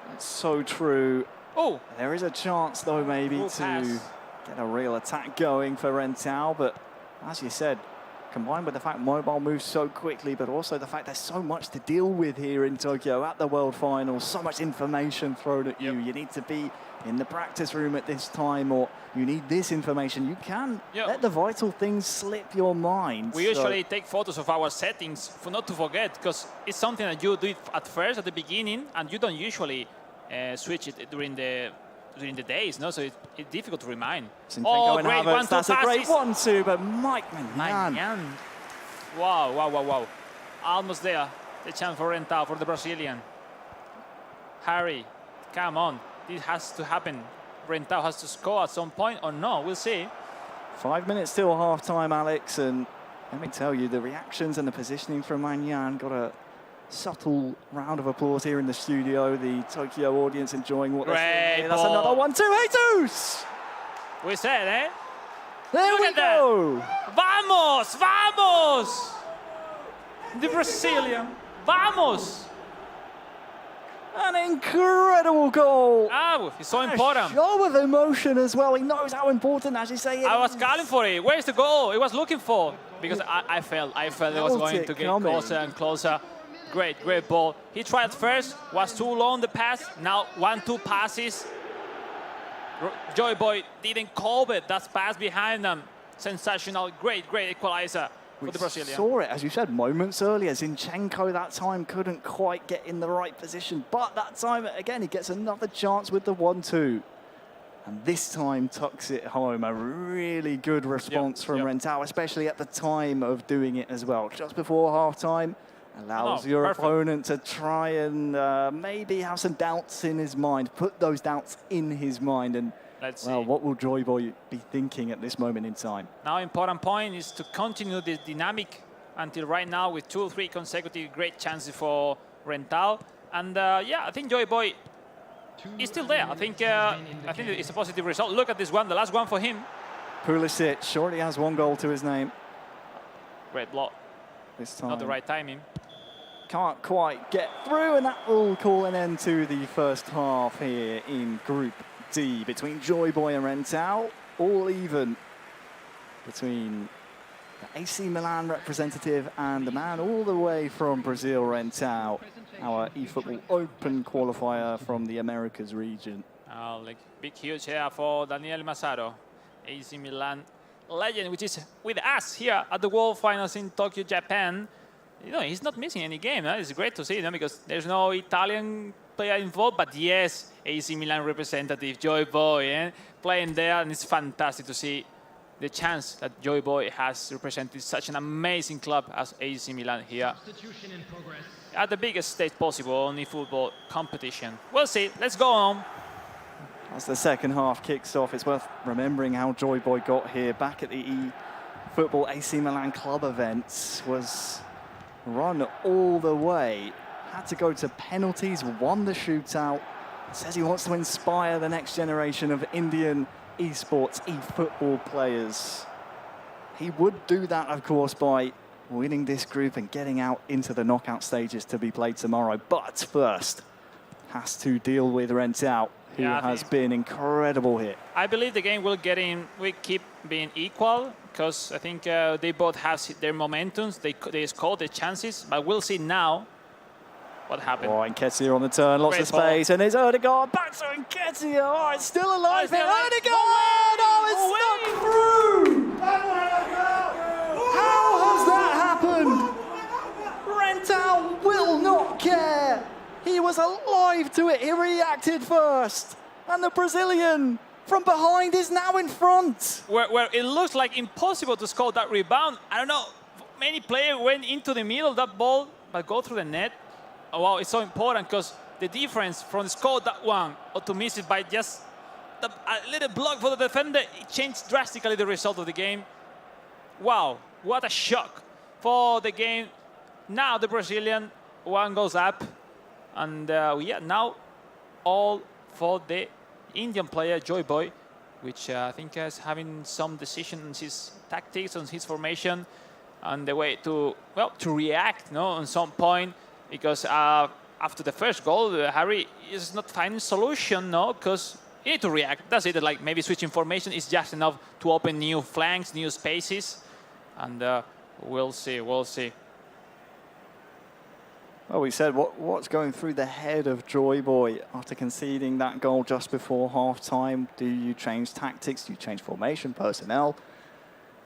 B: That's so true.
F: Oh,
B: there is a chance though maybe to get a real attack going for Rentao, but as you said, combined with the fact mobile moves so quickly, but also the fact there's so much to deal with here in Tokyo at the World Finals, so much information thrown at you. You need to be in the practice room at this time, or you need this information. You can let the vital things slip your mind.
F: We usually take photos of our settings for not to forget, because it's something that you do at first, at the beginning, and you don't usually switch it during the days, no? So it's difficult to remind.
B: Oh, great one, that's a great 1-2, but Mike Maignan.
F: Wow. Almost there. The chance for Rentao, for the Brazilian. Harry, come on. This has to happen. Rentao has to score at some point, or no? We'll see.
B: 5 minutes till half-time, Alex, and let me tell you, the reactions and the positioning from Maignan got a subtle round of applause here in the studio. The Tokyo audience enjoying what they're seeing here. That's another 1-2, Jesus!
F: We said, eh?
B: There we go!
F: Vamos! The Brazilian. Vamos!
B: An incredible goal!
F: It's so important.
B: A show of emotion as well. He knows how important, as you say, it
F: I was calling for it. Where's the goal? He was looking for. Because I felt it was going to get closer and closer. Great ball. He tried first, was too long the pass. Now 1-2 passes. Joy Boy didn't cover that pass behind them. Sensational, great equalizer for the Brazilian.
B: Saw it, as you said, moments earlier. Zinchenko that time couldn't quite get in the right position, but that time, again, he gets another chance with the 1-2. And this time tucks it home. A really good response from Rentao, especially at the time of doing it as well. Just before half-time, allows your opponent to try and maybe have some doubts in his mind, put those doubts in his mind. And
F: let's
B: well,
F: see.
B: what will Joy Boy be thinking at this moment in time?
F: Now, important point is to continue this dynamic until right now with 2 or 3 consecutive great chances for Rentao. And yeah, I think Joy Boy is still there. I think it's a positive result. Look at this one, the last one for him.
B: Pulisic already has 1 goal to his name.
F: Great block.
B: This time.
F: Not the right timing.
B: Can't quite get through, and that will call an end to the first half here in Group D between Joy Boy and Rentao. All even between the AC Milan representative and the man all the way from Brazil, Rentao, our eFootball Open qualifier from the Americas region.
F: Oh, like big huge here for Daniele Massaro, AC Milan legend, which is with us here at the World Finals in Tokyo, Japan. You know, he's not missing any game. Huh? It's great to see, you know, because there's no Italian player involved, but yes, AC Milan representative Joy Boy playing there, and it's fantastic to see the chance that Joy Boy has represented such an amazing club as AC Milan here at the biggest stage possible on the football competition. We'll see. Let's go on.
B: As the second half kicks off, it's worth remembering how Joy Boy got here. Back at the eFootball AC Milan club events, was run all the way, had to go to penalties, won the shootout, says he wants to inspire the next generation of Indian esports, eFootball players. He would do that, of course, by winning this group and getting out into the knockout stages to be played tomorrow. But first, has to deal with Rentao, who has been incredible here.
F: I believe the game will keep being equal, because I think they both have their momentums. They scored their chances, but we'll see now what happened.
B: Oh, Nketiah on the turn, lots of space, and there's Ødegaard back to Nketiah. Oh, it's still alive here. Ødegaard! Oh, it's stuck through! How has that happened? Rentao will not care. He was alive to it. He reacted first. And the Brazilian from behind is now in front.
F: Where it looks like impossible to score that rebound. I don't know, many players went into the middle of that ball, but go through the net. Oh, wow, it's so important, because the difference from the score that one or to miss it by just a little block for the defender, it changed drastically the result of the game. Wow, what a shock for the game. Now the Brazilian one goes up, and yeah, now all for the Indian player Joy Boy, which I think is having some decision on his tactics, on his formation, and the way to react, on some point. Because after the first goal, Harry is not finding solution, because you need to react. That's it. Like maybe switching formation is just enough to open new flanks, new spaces, and we'll see. We'll see.
B: Well, we said what's going through the head of Joy Boy after conceding that goal just before half-time. Do you change tactics? Do you change formation, personnel?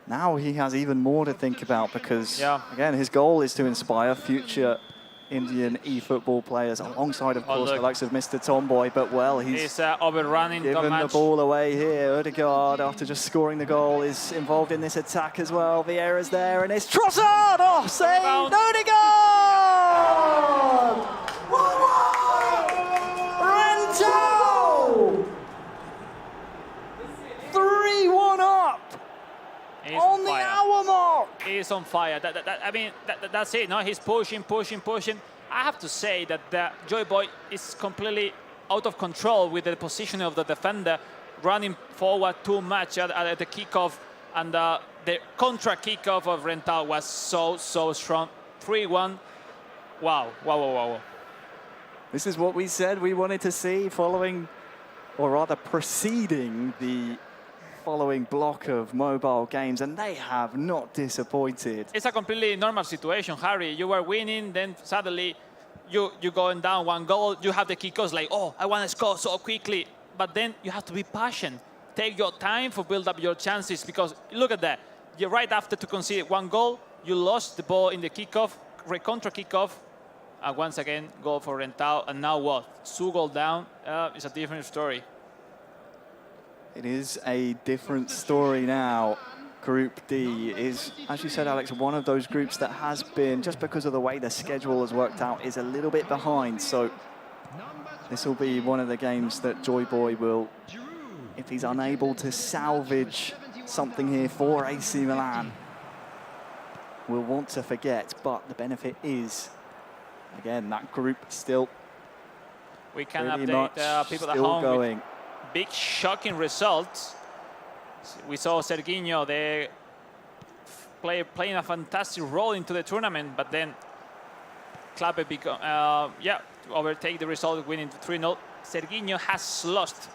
B: Now he has even more to think about, because again, his goal is to inspire future Indian eFootball players, alongside, of course, the likes of Mr. Tomboy. But, well, he's
F: overrunning
B: given the ball away here. Ødegaard, after just scoring the goal, is involved in this attack as well. Vieira's there, and it's Trossard! Oh, saved! Ødegaard! Rentao! 3-1 up! On the hour mark!
F: He's on fire. That's it. No, he's pushing. I have to say that Joy Boy is completely out of control with the position of the defender, running forward too much at the kickoff, and the contra kickoff of Rentao was so strong. 3-1. Wow.
B: This is what we said we wanted to see following, or rather preceding, the following block of mobile games, and they have not disappointed.
F: It's a completely normal situation, Harry. You were winning, then suddenly you're going down 1 goal. You have the kickoffs like, oh, I want to score so quickly. but then you have to be patient. Take your time for build up your chances, because look at that. You're right after to concede 1 goal, you lost the ball in the kickoff, contra kickoff, and once again, goal for Rentao, and now what? 2 goals down, it's a different story.
B: It is a different story now. Group D is, as you said, Alex, one of those groups that has been, just because of the way the schedule has worked out, is a little bit behind. So this will be one of the games that Joy Boy will, if he's unable to salvage something here for AC Milan, will want to forget. But the benefit is, again, that group still
F: we can
B: pretty
F: update people at
B: still
F: home
B: going.
F: with big shocking results. We saw Serginho, the playing a fantastic role into the tournament, but then Klappe overtake the result, winning 3-0. Serginho has lost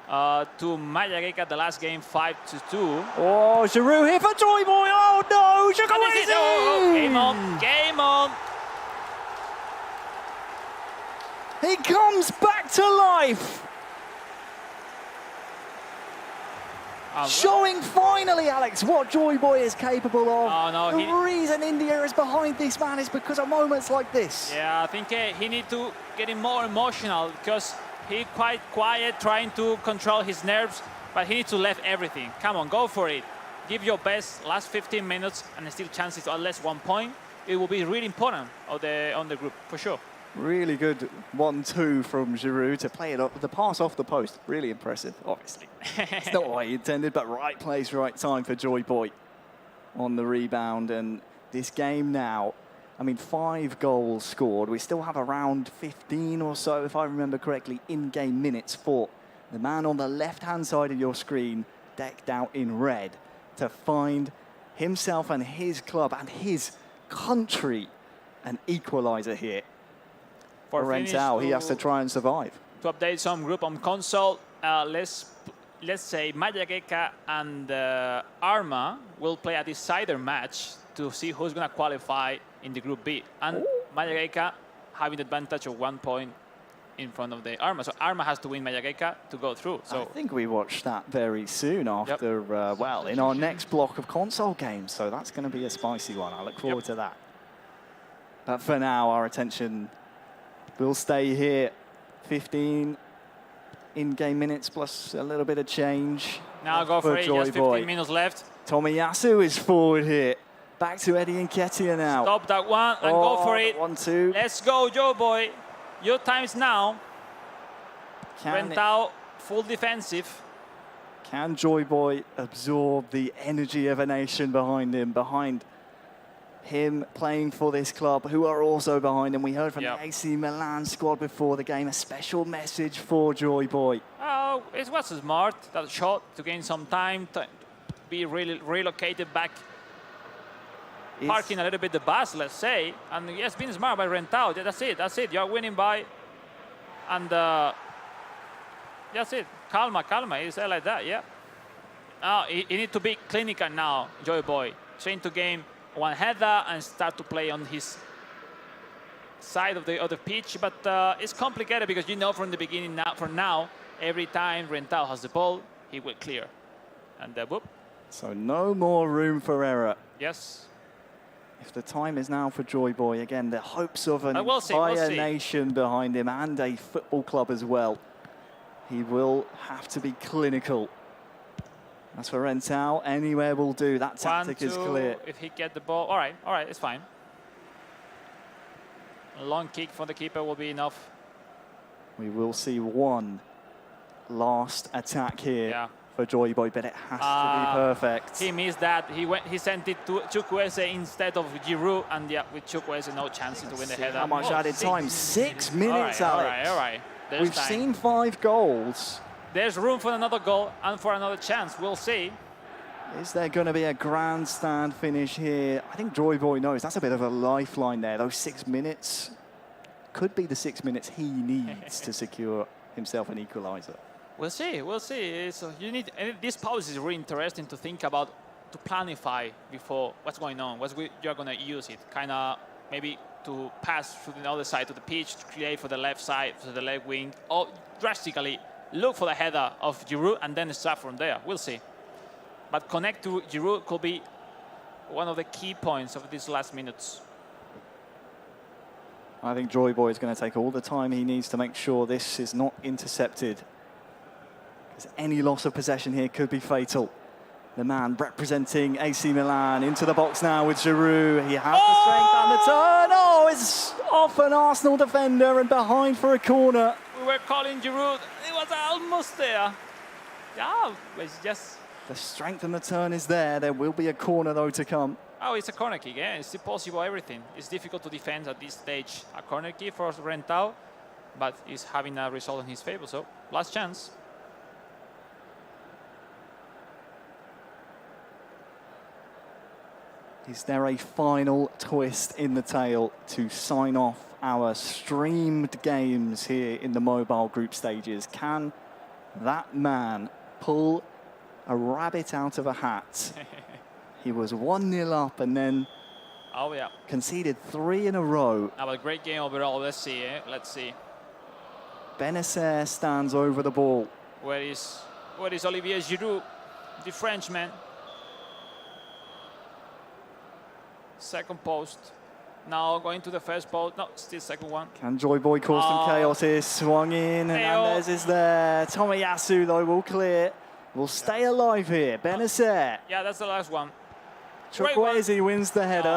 F: to Mayageca the last game 5-2.
B: Oh, Giroud here for Joy Boy. Oh no,
F: Oh, game on, game on.
B: He comes back to life. Showing finally, Alex, what Joy Boy is capable of.
F: Oh, no,
B: the reason India is behind this man is because of moments like this.
F: Yeah, I think he needs to get him more emotional, because he's quite quiet, trying to control his nerves, but he needs to left everything. Come on, go for it. Give your best last 15 minutes, and still chances to at least 1 point. It will be really important on the group, for sure.
B: Really good 1-2 from Giroud to play it up. The pass off the post, really impressive, obviously. It's not what he intended, but right place, right time for Joy Boy on the rebound. And this game now, I mean, 5 goals scored. We still have around 15 or so, if I remember correctly, in-game minutes for the man on the left-hand side of your screen, decked out in red, to find himself and his club and his country an equaliser here. For Rentao, he has to try and survive.
F: To update some group on console, let's say Mayageca and Arma will play a decider match to see who's going to qualify in the Group B. And Mayageca having the advantage of 1 point in front of the Arma. So Arma has to win Mayageca to go through. So
B: I think we watch that very soon after, well, in our next block of console games. So that's going to be a spicy one. I look forward to that. But for now, our attention will stay here. 15 in-game minutes plus a little bit of change.
F: Now go for it, just 15 minutes left.
B: Tomiyasu is forward here. Back to Eddie Nketiah now.
F: Stop that one and go for it.
B: 1-2.
F: Let's go, Joe Boy. Your time's now. Rentao, full defensive.
B: Can Joy Boy absorb the energy of a nation behind him, behind him playing for this club, who are also behind him? We heard from the AC Milan squad before the game, a special message for Joy Boy.
F: Oh, it was smart, that shot, to gain some time, to be really relocated back, parking a little bit the bus, let's say. And yes, being smart by Rentao. That's it. You're winning by, and that's it. Calma. It's like that, yeah. He need to be clinical now, Joy Boy. Train to game one header and start to play on his side of the other pitch, but it's complicated because you know from the beginning now, every time Rentao has the ball, he will clear. And whoop.
B: So no more room for error.
F: Yes.
B: If the time is now for Joy Boy, again, the hopes of an
F: we'll
B: entire
F: see.
B: nation behind him and a football club as well. He will have to be clinical. As for Rentao, anywhere will do. That tactic is clear.
F: If he get the ball, all right, it's fine. A long kick for the keeper will be enough.
B: We will see one last attack here for Joy Boy, but it has to be perfect.
F: He missed that. He sent it to Chukwueze instead of Giroud, and with Chukwueze, no chance to win the header.
B: How much added time? 6 minutes, Alex.
F: All right.
B: We've seen 5 goals.
F: There's room for another goal and for another chance. We'll see.
B: Is there going to be a grandstand finish here? I think Joy Boy knows that's a bit of a lifeline there. Those 6 minutes could be the 6 minutes he needs to secure himself an equaliser.
F: We'll see. So you need, and this pause is really interesting to think about, to planify before what's going on, you're going to use it. Kind of maybe to pass through the other side of the pitch, to create for the left side, for the left wing, or drastically look for the header of Giroud and then start from there. We'll see. But connect to Giroud could be one of the key points of these last minutes.
B: I think Joy Boy is going to take all the time he needs to make sure this is not intercepted. Because any loss of possession here could be fatal. The man representing AC Milan into the box now with Giroud. He has the strength and the turn. Oh, it's off an Arsenal defender and behind for a corner.
F: We were calling Giroud. It was almost there. Yeah, it's just...
B: The strength and the turn is there. There will be a corner, though, to come.
F: Oh, it's a corner kick, yeah. It's still possible, everything. It's difficult to defend at this stage. A corner kick for Rentao, but he's having a result in his favor, so last chance.
B: Is there a final twist in the tail to sign off our streamed games here in the mobile group stages? Can that man pull a rabbit out of a hat? He was 1-0 up and then conceded 3 in a row.
F: Now, a great game overall. Let's see, eh? Let's see.
B: Benacer stands over the ball.
F: Where is Olivier Giroud, the Frenchman? Second post. Now going to the first post. No, still second one.
B: Can Joy Boy cause some chaos here? Swung in, and Hernandez is there. Tomiyasu, though, will clear. Will stay alive here. Benacer.
F: Yeah, that's the last one.
B: Chukwueze wins the header.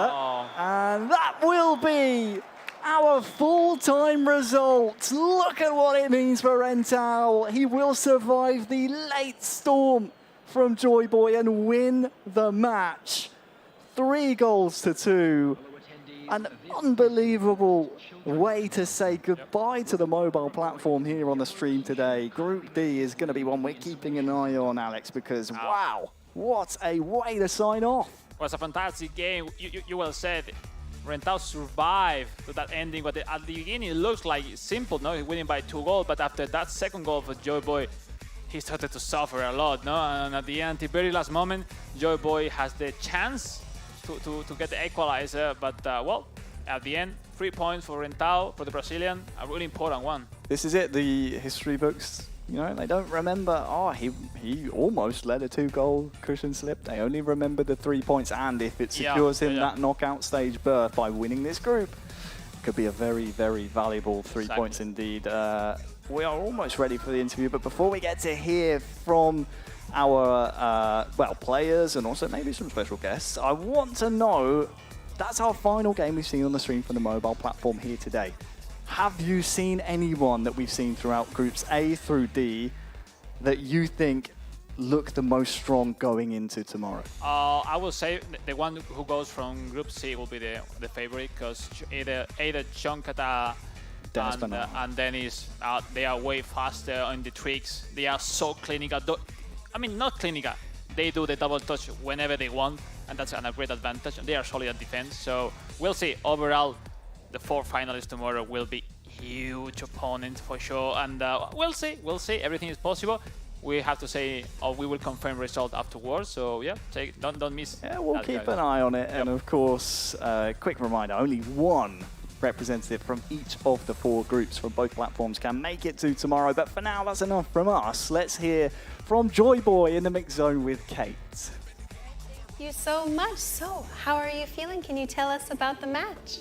B: And that will be our full-time result. Look at what it means for Rentao. He will survive the late storm from Joy Boy and win the match. 3 goals to 2. An unbelievable way to say goodbye to the mobile platform here on the stream today. Group D is going to be one we're keeping an eye on, Alex, because wow, what a way to sign off.
F: It was a fantastic game. You well said. Rentao survived to that ending, but at the beginning it looks like simple, no? He's winning by 2 goals, but after that second goal for Joy Boy, he started to suffer a lot, no? And at the end, the very last moment, Joy Boy has the chance to get the equalizer, but well, at the end, 3 points for Rentao, for the Brazilian, a really important one.
B: This is it, the history books, you know, they don't remember, oh, he almost led a 2-goal cushion slip. They only remember the 3 points, and if it secures him that knockout stage berth by winning this group, it could be a very, very valuable 3 points indeed. We are almost ready for the interview, but before we get to hear from our players and also maybe some special guests, I want to know, that's our final game we've seen on the stream from the mobile platform here today. Have you seen anyone that we've seen throughout groups A through D that you think look the most strong going into tomorrow?
F: I will say the one who goes from Group C will be the favorite, because either Chonkata and Dennis, they are way faster on the tricks. They are so clinical. I mean, not clinical. They do the double touch whenever they want, and that's a great advantage. They are solid at defense, so we'll see. Overall, the 4 finalists tomorrow will be huge opponents for sure, and we'll see. We'll see. Everything is possible. We have to say, or we will confirm result afterwards. So yeah, don't miss.
B: Yeah, we'll keep an eye on it, and of course, quick reminder: only 1 representative from each of the 4 groups from both platforms can make it to tomorrow. But for now, that's enough from us. Let's hear from Joy Boy in the mix zone with Kate.
A: Thank you so much. So, how are you feeling? Can you tell us about the match?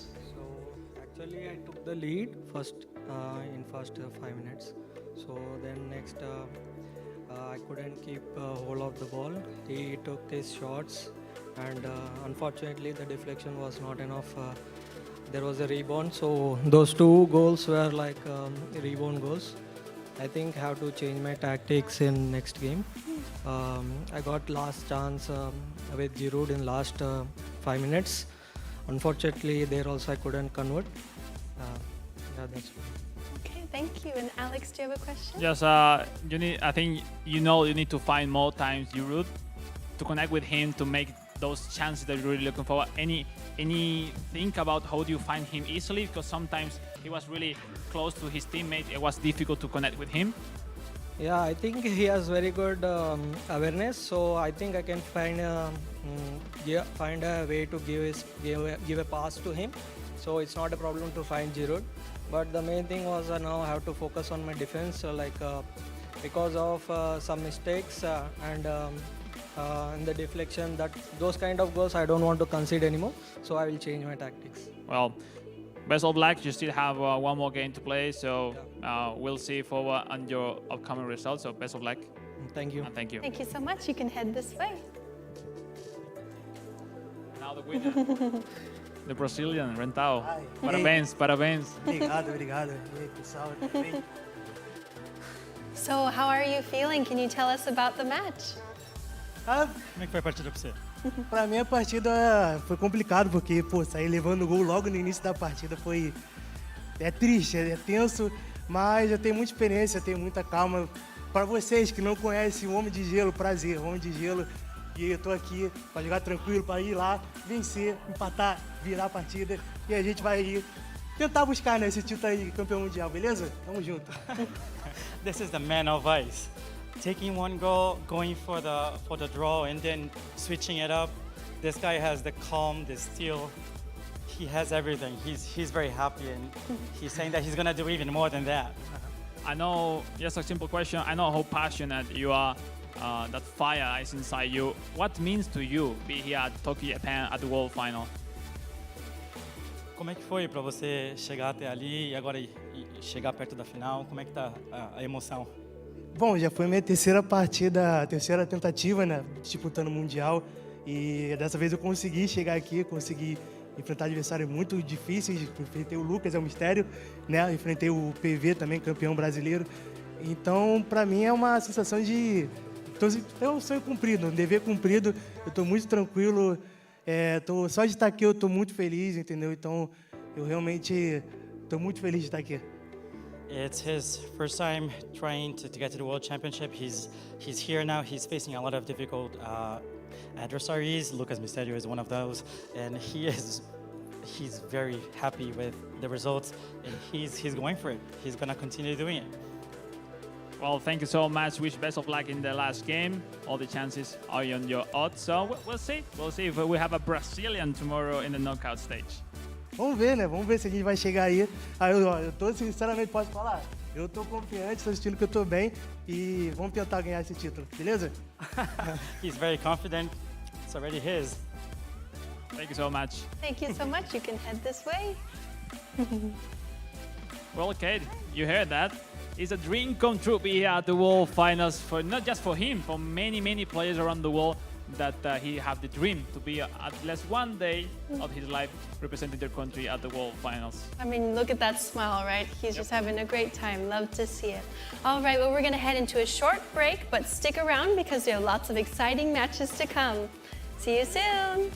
G: Actually, I took the lead in first 5 minutes. So then next, I couldn't keep hold of the ball. He took his shots, and unfortunately, the deflection was not enough. There was a rebound, so those 2 goals were like rebound goals. I think I have to change my tactics in next game. I got last chance with Giroud in last 5 minutes. Unfortunately, there also I couldn't convert. Yeah, that's it.
A: Okay, thank you. And Alex, do you have a question?
C: Yes, you need. I think you need to find more times Giroud to connect with him to make those chances that you're really looking for. Any think about how do you find him easily? Because sometimes he was really close to his teammate. It was difficult to connect with him.
G: Yeah, I think he has very good awareness. So I think I can find a way to give a pass to him. So it's not a problem to find Giroud. But the main thing was now I have to focus on my defense. because of some mistakes and the deflection, that those kind of goals I don't want to concede anymore. So I will change my tactics.
C: Well, best of luck. You still have one more game to play, so we'll see forward on your upcoming results. So best of luck.
G: Thank you.
C: And thank you.
A: Thank you so much. You can head this way.
C: Now the winner, the Brazilian, Rentao.
H: Hi.
C: Parabéns, parabéns.
H: Obrigado. E aí, pessoal, tudo bem?
A: So how are you feeling? Can you tell us about the match?
H: Ah,
J: Como é que foi a partida pra você?
H: pra mim a partida foi complicado, porque, pô, sair levando gol logo no início da partida foi... É triste, é tenso, mas eu tenho muita experiência, tenho muita calma. Para vocês que não conhecem o Homem de Gelo, prazer, Homem de Gelo. E eu tô aqui para jogar tranquilo, para ir lá, vencer, empatar, virar a partida. E a gente vai ir tentar buscar, né, esse título aí, campeão mundial, beleza? Tamo junto.
J: This is the man of ice. Taking one goal, going for the draw, and then switching it up. This guy has the calm, the steel. He has everything. He's very happy, and he's saying that he's gonna do even more than that.
C: I know, just a simple question. I know how passionate you are. That fire is inside you. What means to you be here at Tokyo, Japan at the World Final?
J: Como é que foi para você chegar até ali e agora chegar perto da final? Como é que tá a emoção?
H: Bom, já foi minha terceira partida, terceira tentativa, né, disputando o Mundial. E dessa vez eu consegui chegar aqui, consegui enfrentar adversários muito difíceis. Enfrentei o Lucas, é um mistério, né? Enfrentei o PV também, campeão brasileiro. Então, para mim é uma sensação de... É um sonho cumprido, um dever cumprido. Eu estou muito tranquilo. Só de estar aqui eu estou muito feliz, entendeu? Então, eu realmente estou muito feliz de estar aqui.
J: It's his first time trying to get to the World Championship. He's here now. He's facing a lot of difficult adversaries. Lucas Mysterio is one of those, and he's very happy with the results, and he's going for it. He's gonna continue doing it.
C: Well, thank you so much. Wish best of luck in the last game. All the chances are on your odds. So we'll see. We'll see if we have a Brazilian tomorrow in the knockout stage.
H: Vamos ver, né? Vamos ver se a gente vai chegar aí. Eu tô, sinceramente, posso falar? Eu tô confiante, tô sentindo que eu tô bem e vamos tentar ganhar esse título, beleza?
J: He's very confident. It's already his.
C: Thank you so much.
A: Thank you so much. You can head this way.
C: Well, Kate, you heard that. It's a dream come true to be here at the World Finals, for not just for him, for many, many players around the world that he have the dream to be at least one day of his life representing their country at the World Finals.
A: I mean, look at that smile, right? He's just having a great time. Love to see it. All right, well, we're going to head into a short break, but stick around because there are lots of exciting matches to come. See you soon.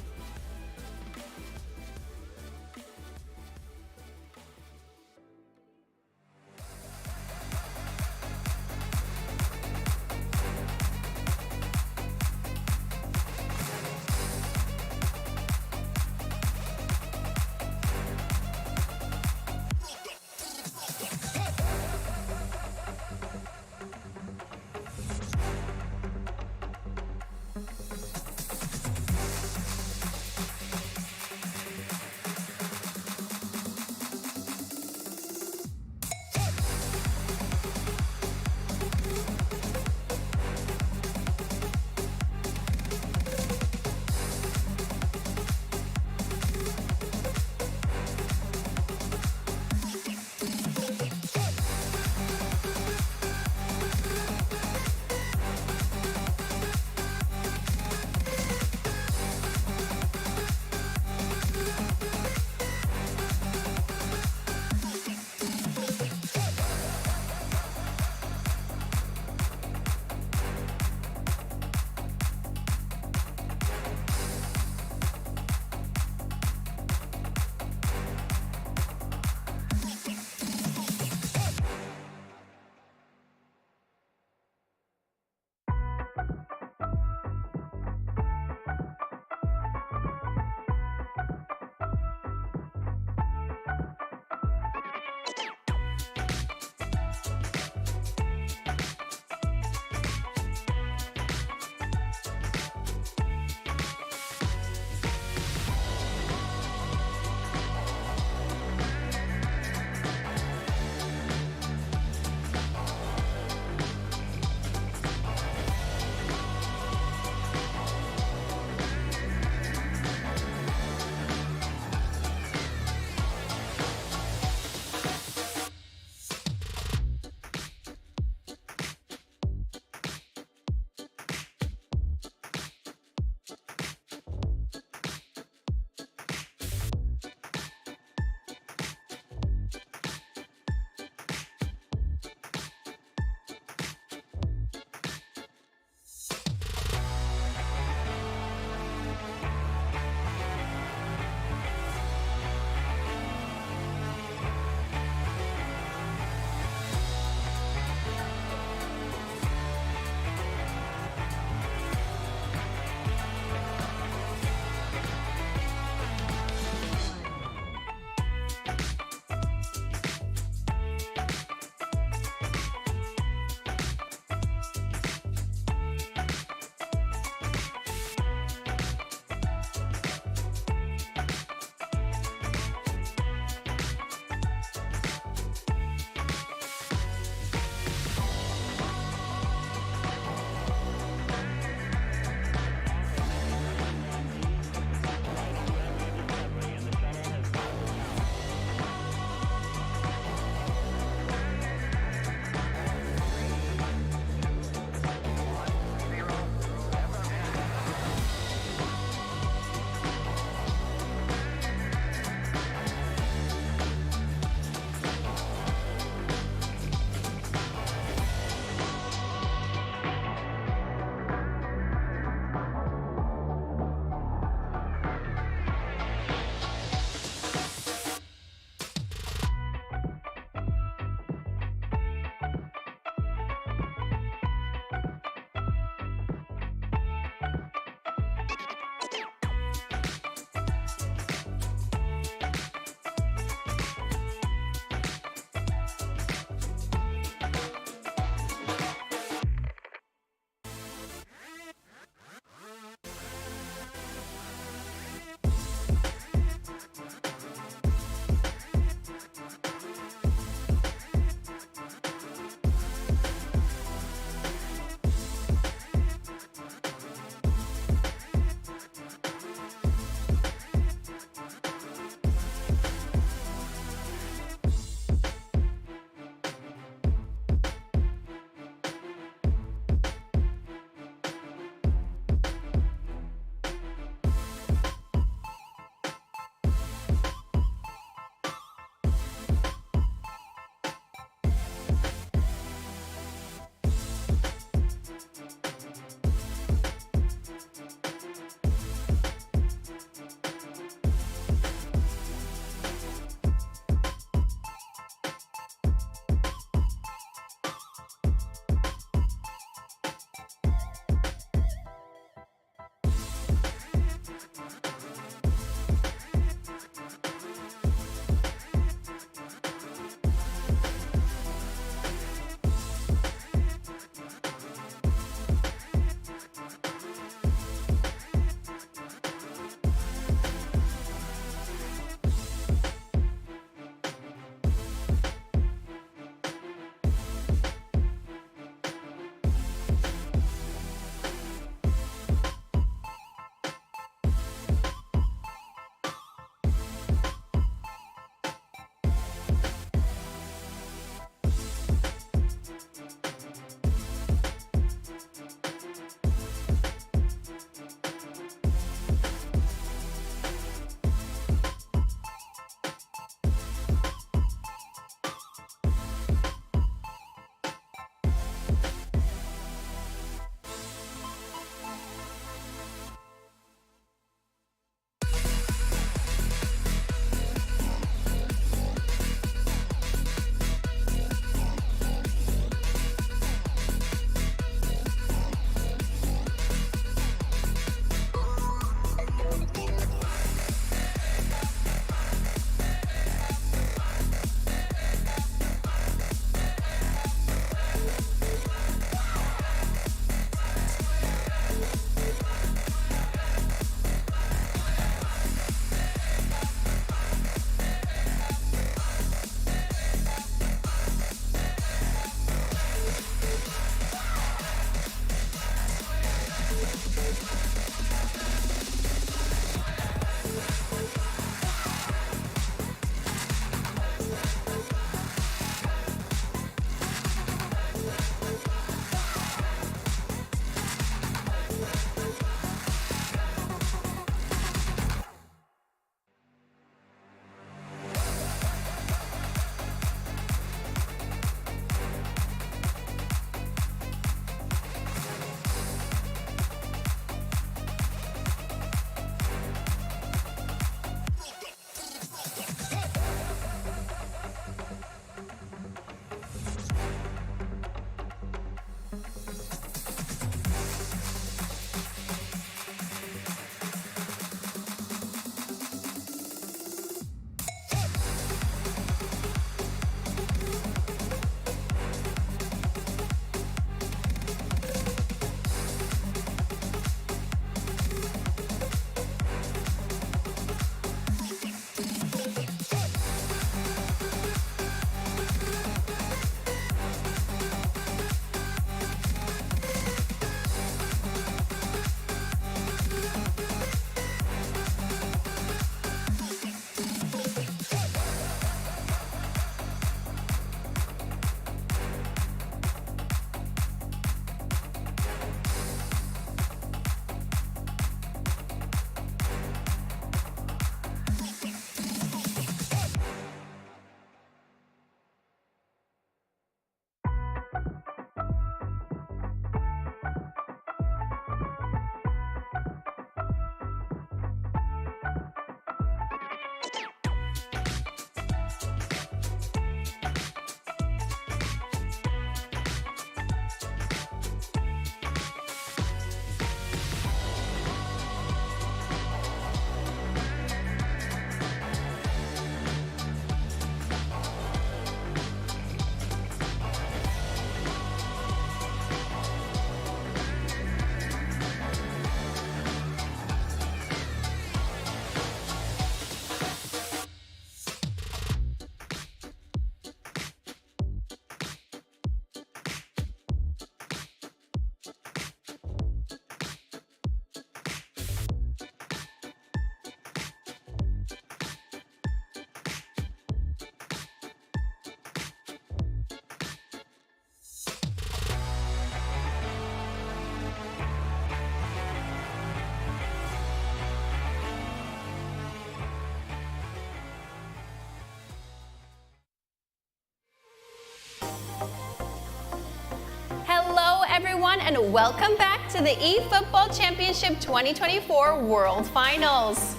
A: Hello, everyone, and welcome back to the eFootball Championship 2024 World Finals.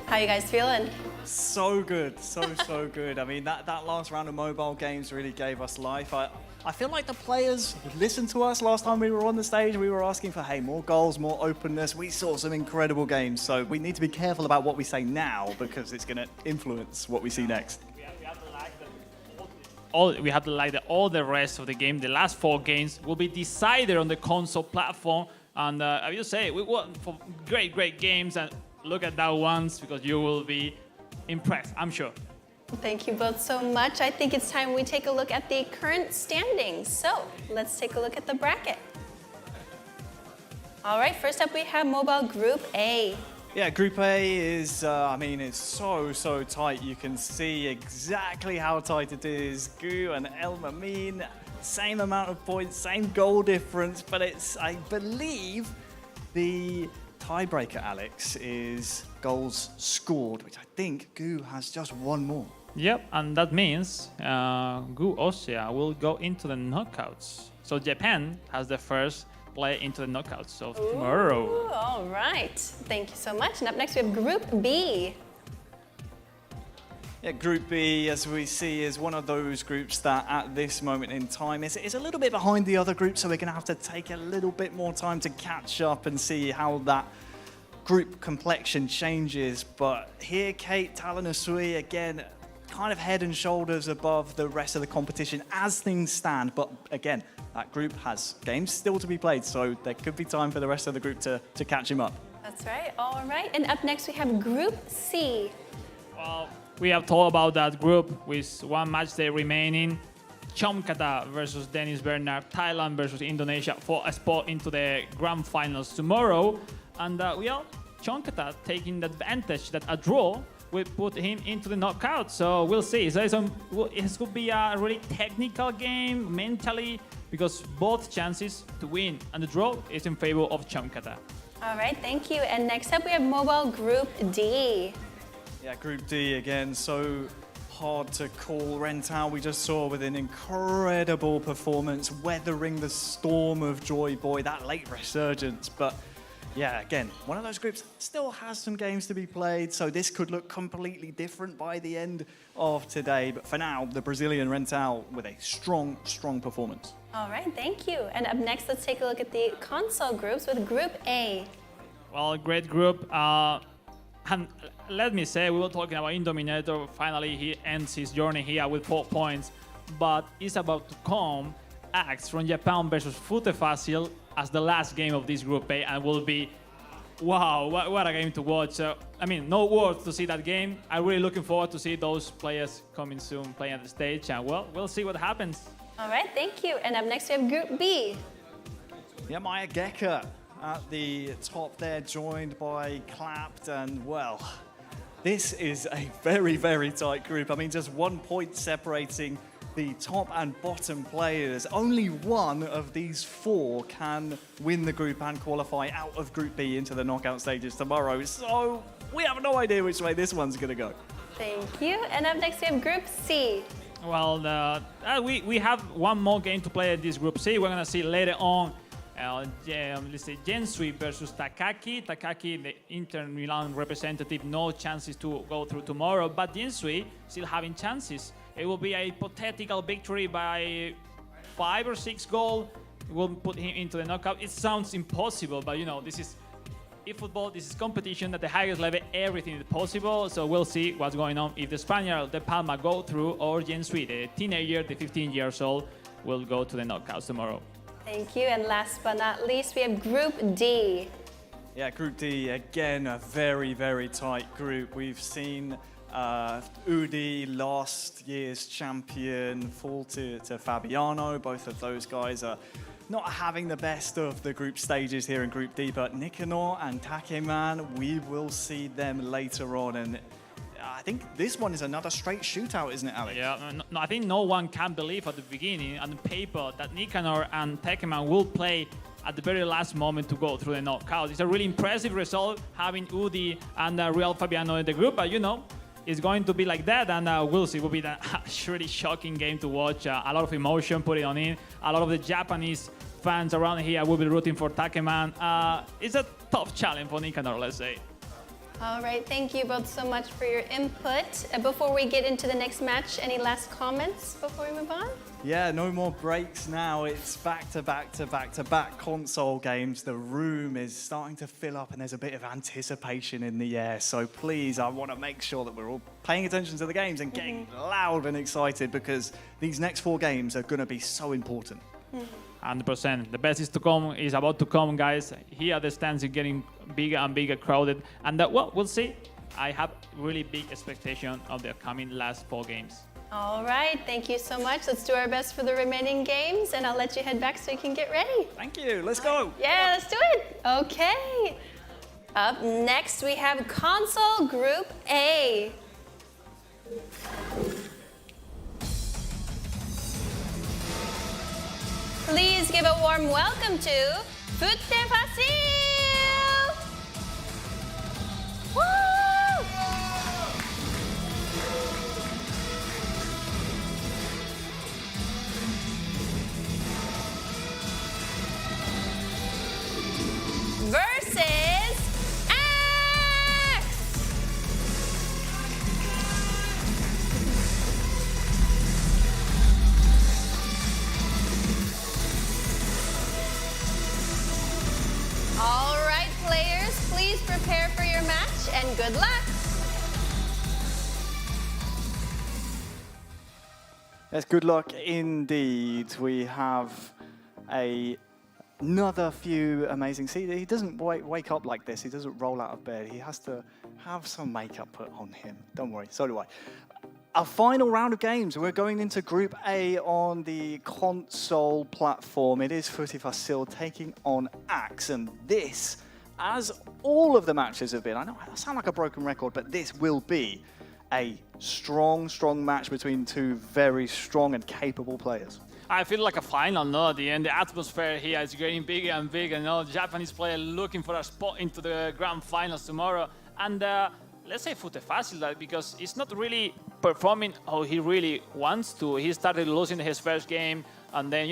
A: How you guys feeling?
B: So good, so good. I mean, that last round of mobile games really gave us life. I feel like the players listened to us last time we were on the stage. We were asking for, hey, more goals, more openness. We saw some incredible games, so we need to be careful about what we say now because it's going to influence what we see next.
C: We have to like that all the rest of the game. The last 4 games will be decided on the console platform. And I will say, we want for great games. And look at that once because you will be impressed, I'm sure.
A: Thank you both so much. I think it's time we take a look at the current standings. So let's take a look at the bracket. All right, first up we have Mobile Group A.
B: Yeah, Group A is, I mean, it's so tight. You can see exactly how tight it is. Gu and El Mamin, same amount of points, same goal difference, but it's, I believe, the tiebreaker, Alex, is goals scored, which I think Gu has just one more.
C: Yep, and that means Gu Austria will go into the knockouts. So Japan has the first play into the knockouts of tomorrow.
A: Ooh, all right. Thank you so much. And up next we have Group B.
B: Yeah, Group B, as we see, is one of those groups that at this moment in time is a little bit behind the other groups, so we're going to have to take a little bit more time to catch up and see how that group complexion changes. But here, Kate Talanasui, again, kind of head and shoulders above the rest of the competition as things stand. But again, that group has games still to be played, so there could be time for the rest of the group to catch him up.
A: That's right. All right. And up next we have Group C.
C: Well, we have talked about that group with one match day remaining. Chomkata versus Dennis Bernard, Thailand versus Indonesia for a spot into the grand finals tomorrow. And we are Chomkata taking the advantage that a draw will put him into the knockout. So we'll see. So it could be a really technical game mentally because both chances to win and the draw is in favor of Chomkata.
A: All right, thank you. And next up we have Mobile Group D.
B: Yeah, Group D again, so hard to call. Rentao we just saw with an incredible performance, weathering the storm of Joy Boy, that late resurgence. But yeah, again, one of those groups still has some games to be played, so this could look completely different by the end of today. But for now, the Brazilian Rentao with a strong performance.
A: All right, thank you. And up next, let's take a look at the console groups with Group A.
C: Well, great group. And let me say, we were talking about Indominator. Finally, he ends his journey here with 4 points. But it's about to come Axe from Japan versus Fute Fácil as the last game of this Group A, and will be, wow, what a game to watch. I mean, no words to see that game. I'm really looking forward to see those players coming soon, playing at the stage, and well, we'll see what happens.
A: All right, thank you. And up next we have Group B.
B: Yeah, Maya Geka at the top there, joined by Clapped, and well, this is a very tight group. I mean, just 1 point separating the top and bottom players. Only one of these 4 can win the group and qualify out of Group B into the knockout stages tomorrow. So we have no idea which way this one's going to go.
A: Thank you. And up next we have Group C.
C: Well, we have one more game to play at this Group C. We're going to see later on, let's say, Gensui versus Takaki. Takaki, the Inter Milan representative, no chances to go through tomorrow, but Gensui still having chances. It will be a hypothetical victory by 5 or 6 goals. It will put him into the knockout. It sounds impossible, but you know, this is eFootball, this is competition at the highest level, everything is possible. So we'll see what's going on if the Spaniard De Palma go through or Gensui, the teenager, the 15 years old, will go to the knockouts tomorrow.
A: Thank you. And last but not least, we have Group D.
B: Yeah, Group D, again, a very tight group. We've seen Udi, last year's champion, fall to Fabiano. Both of those guys are not having the best of the group stages here in Group D, but Nicanor and Takeman, we will see them later on. And I think this one is another straight shootout, isn't it, Alex?
C: Yeah, no, I think no one can believe at the beginning, on the paper, that Nicanor and Takeman will play at the very last moment to go through the knockout. It's a really impressive result having Udi and Real Fabiano in the group, but you know, it's going to be like that, and we'll see. It will be a really shocking game to watch. A lot of emotion put it on in. A lot of the Japanese fans around here will be rooting for Takeman. It's a tough challenge for Nicanor, let's say.
A: All right, thank you both so much for your input. Before we get into the next match, any last comments before we move on?
B: Yeah, no more breaks now. It's back to back to back to back console games. The room is starting to fill up and there's a bit of anticipation in the air. So please, I want to make sure that we're all paying attention to the games and getting loud and excited because these next 4 games are going to be so important.
C: 100%. The best is to come, is about to come, guys. Here the stands are getting bigger and bigger, crowded. And well, we'll see. I have really big expectation of the coming last 4 games.
A: All right, thank you so much. Let's do our best for the remaining games, and I'll let you head back so you can get ready.
B: Thank you. Let's go.
A: Yeah, let's do it. Okay. Up next, we have Console Group A. Please give a warm welcome to Futte Woo! Versus X! All right, players, please prepare for your match and good luck.
B: Yes, good luck indeed. We have another few amazing. See, he doesn't wake up like this. He doesn't roll out of bed. He has to have some makeup put on him. Don't worry, so do I. Our final round of games. We're going into Group A on the console platform. It is Futte Facile taking on Axe, and this, as all of the matches have been, I know I sound like a broken record, but this will be a strong match between 2 very strong and capable players.
C: I feel like a final, no, at the end. The atmosphere here is getting bigger and bigger. You know, Japanese player looking for a spot into the grand finals tomorrow. And let's say Futte Facile, because he's not really performing how he really wants to. He started losing his first game, and then,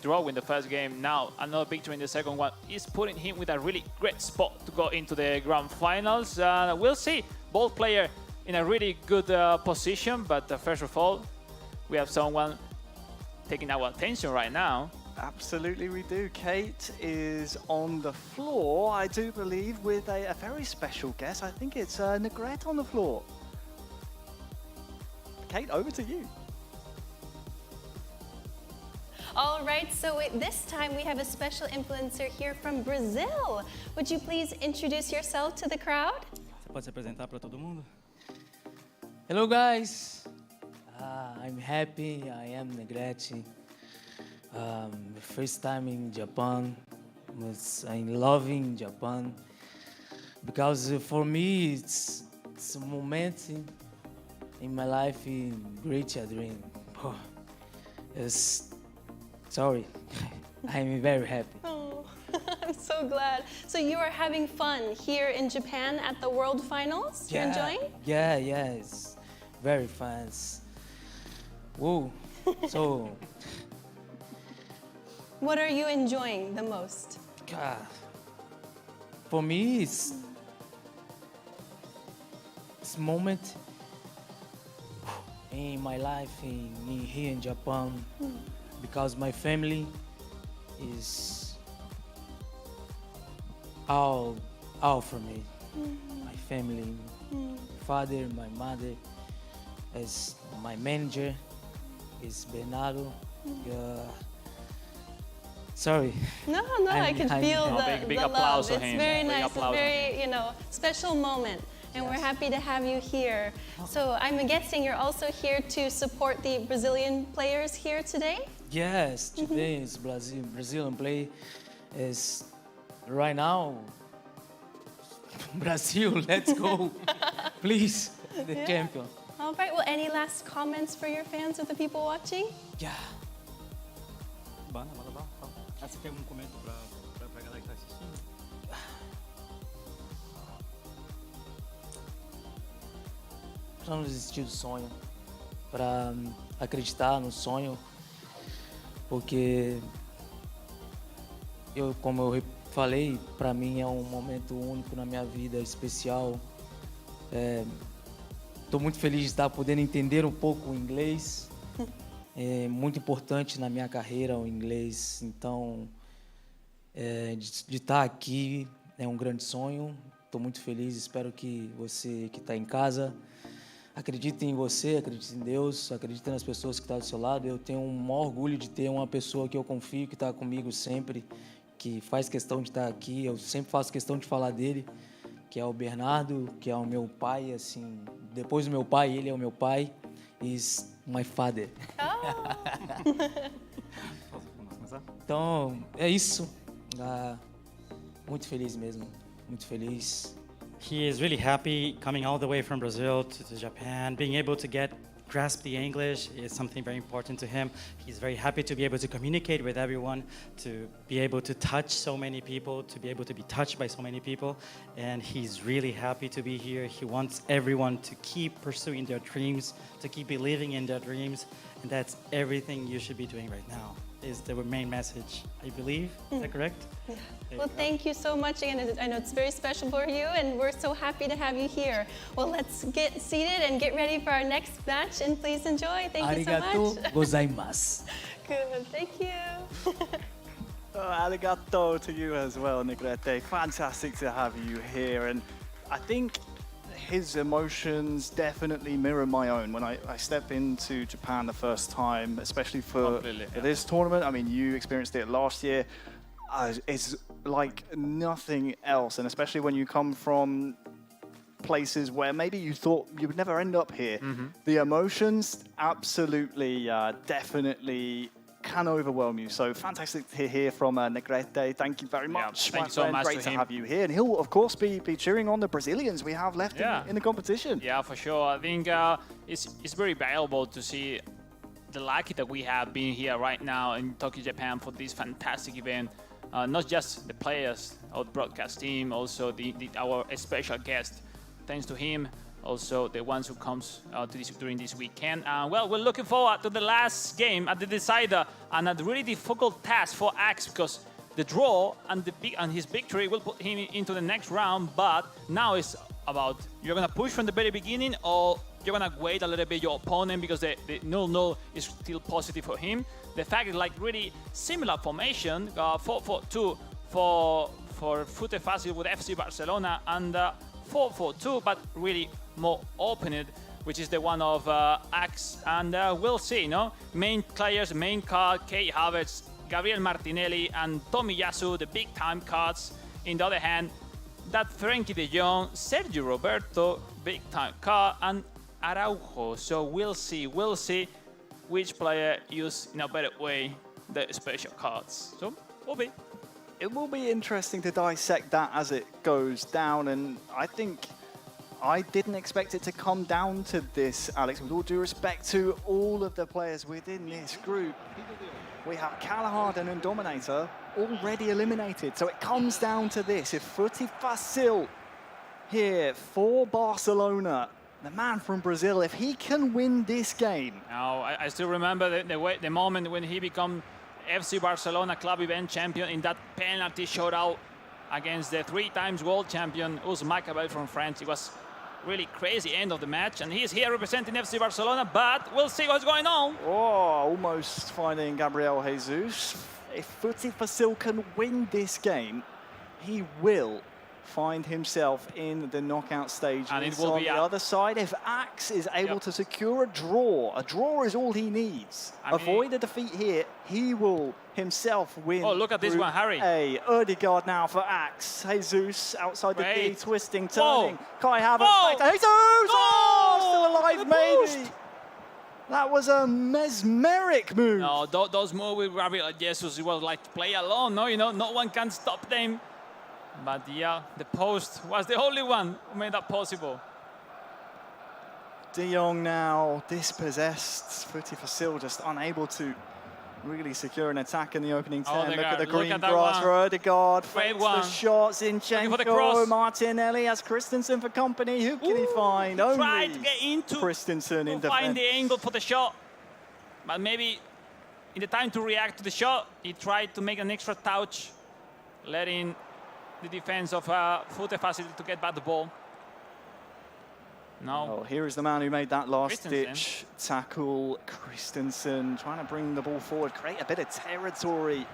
C: drawing the first game. Now another victory in the second one is putting him with a really great spot to go into the grand finals. We'll see. Both players in a really good position, but first of all, we have someone taking our attention right now.
B: Absolutely we do. Kate is on the floor, I do believe, with a very special guest. I think it's Negrete on the floor. Kate, over to you.
A: All right, so this time we have a special influencer here from Brazil. Would you please introduce yourself to the crowd?
I: Você pode se apresentar para todo mundo? Hello guys, I'm happy. I am Negrete. First time in Japan. I'm loving Japan because for me it's a moment in my life in great dream. Sorry, I'm very happy.
A: Oh, I'm so glad. So you are having fun here in Japan at the World Finals? You're enjoying?
I: Yeah, it's very fun. Whoa, so...
A: What are you enjoying the most?
I: God, for me, it's moment in my life here in Japan because my family is all for me. My family, father, my mother, as my manager is Bernardo. Sorry.
A: No, I can feel the love. It's very nice. It's a very, special moment. And we're happy to have you here. So I'm guessing you're also here to support the Brazilian players here today?
I: Yes, today is Brazilian play is right now. Brazil, let's go. Please, the champion.
A: All right, well, any last comments for your fans or the people watching?
I: Yeah.
G: Você tem algum comentário para a galera que está assistindo?
I: para não desistir do sonho, para acreditar no sonho, porque como eu falei, para mim é um momento único na minha vida, especial. Estou muito feliz de estar podendo entender um pouco o inglês. É muito importante na minha carreira o inglês, então de estar aqui é um grande sonho. Estou muito feliz, espero que você que está em casa acredite em você, acredite em Deus, acredite nas pessoas que estão do seu lado. Eu tenho um maior orgulho de ter uma pessoa que eu confio, que está comigo sempre, que faz questão de estar aqui. Eu sempre faço questão de falar dele, que é o Bernardo, que é o meu pai, assim, depois do meu pai, ele é o meu pai. He's my father. Então, é isso. Muito feliz mesmo, muito feliz.
J: He is really happy coming all the way from Brazil to Japan. Being able to grasp the English is something very important to him. He's very happy to be able to communicate with everyone, to be able to touch so many people, to be able to be touched by so many people. And he's really happy to be here. He wants everyone to keep pursuing their dreams, to keep believing in their dreams. And that's everything you should be doing right now, is the main message, I believe. Is that correct?
A: Yeah. Well, thank you so much again. I know it's very special for you, and we're so happy to have you here. Well, let's get seated and get ready for our next match, and please enjoy. Thank you so much.
I: Arigato gozaimasu.
A: Good, thank you.
B: Arigato to you as well, Negrete. Fantastic to have you here. And I think his emotions definitely mirror my own. When I stepped into Japan the first time, especially for this tournament, I mean, you experienced it last year. It's like nothing else. And especially when you come from places where maybe you thought you would never end up here. The emotions absolutely, definitely can overwhelm you. So fantastic to hear from Negrete. Thank you very much.
F: Thank you so much.
B: Great to have you here. And he'll, of course, be cheering on the Brazilians we have left in the competition.
F: Yeah, for sure. I think it's very valuable to see the lucky that we have being here right now in Tokyo, Japan for this fantastic event. Not just the players or the broadcast team, also our special guest. Thanks to him, also the ones who comes during this weekend. Well, we're looking forward to the last game at the decider, and a really difficult task for Axe, because the draw and his victory will put him into the next round. But now it's about, you're gonna push from the very beginning, or you're gonna wait a little bit your opponent, because the 0-0 is still positive for him. The fact is like really similar formation, 4-4-2 for Fute Fácil with FC Barcelona, and 4-4-2, but really more opened, which is the one of Axe. And we'll see, no? Main players, main card, Kei Havertz, Gabriel Martinelli, and Tomiyasu, the big time cards. In the other hand, that Frenkie de Jong, Sergio Roberto, big time card, and Araujo. So we'll see which player use in a better way the special cards. So
B: it will be interesting to dissect that as it goes down, and I think I didn't expect it to come down to this, Alex, with all due respect to all of the players within this group. We have Callahard and Dominator already eliminated, so it comes down to this. If Fute Fácil here for Barcelona, the man from Brazil, if he can win this game.
F: Now, I still remember the moment when he became FC Barcelona club event champion in that penalty shootout against the 3 times world champion Ousmane Cabell from France. It was really crazy end of the match, and he's here representing FC Barcelona, but we'll see what's going on.
B: Oh, almost finding Gabriel Jesus. If Fute Fácil can win this game, he will find himself in the knockout stage.
F: And it will
B: on
F: be
B: the other side. If Axe is able to secure a draw is all he needs. Avoid a defeat here, he will himself win.
F: Oh, look at this one, Harry.
B: Ødegaard now for Axe. Jesus outside the D, twisting, turning.
F: Whoa.
B: Kai Havertz back to Jesus! Oh, still alive, maybe. That was a mesmeric move.
F: No, those moves with Gabriel Jesus, it was like play alone, no? You know, no one can stop them. But yeah, the post was the only one who made that possible.
B: De Jong now dispossessed. Fute Fácil just unable to really secure an attack in the opening 10. Look at the
C: Look
B: green
C: at that
B: grass
C: one.
B: for Ødegaard.
C: Great
B: Fakes
C: one.
B: the shots.
C: for the
B: Zinchenko,
C: cross.
B: Martinelli has Christensen for company. Who can he find? Only
C: Tried to get into
B: Christensen in
C: to find
B: defense.
C: the angle for the shot, but maybe in the time to react to the shot, he tried to make an extra touch, letting the defense of Fute Facile to get back the ball. No.
B: Oh, here is the man who made that last-ditch tackle. Christensen trying to bring the ball forward, create a bit of territory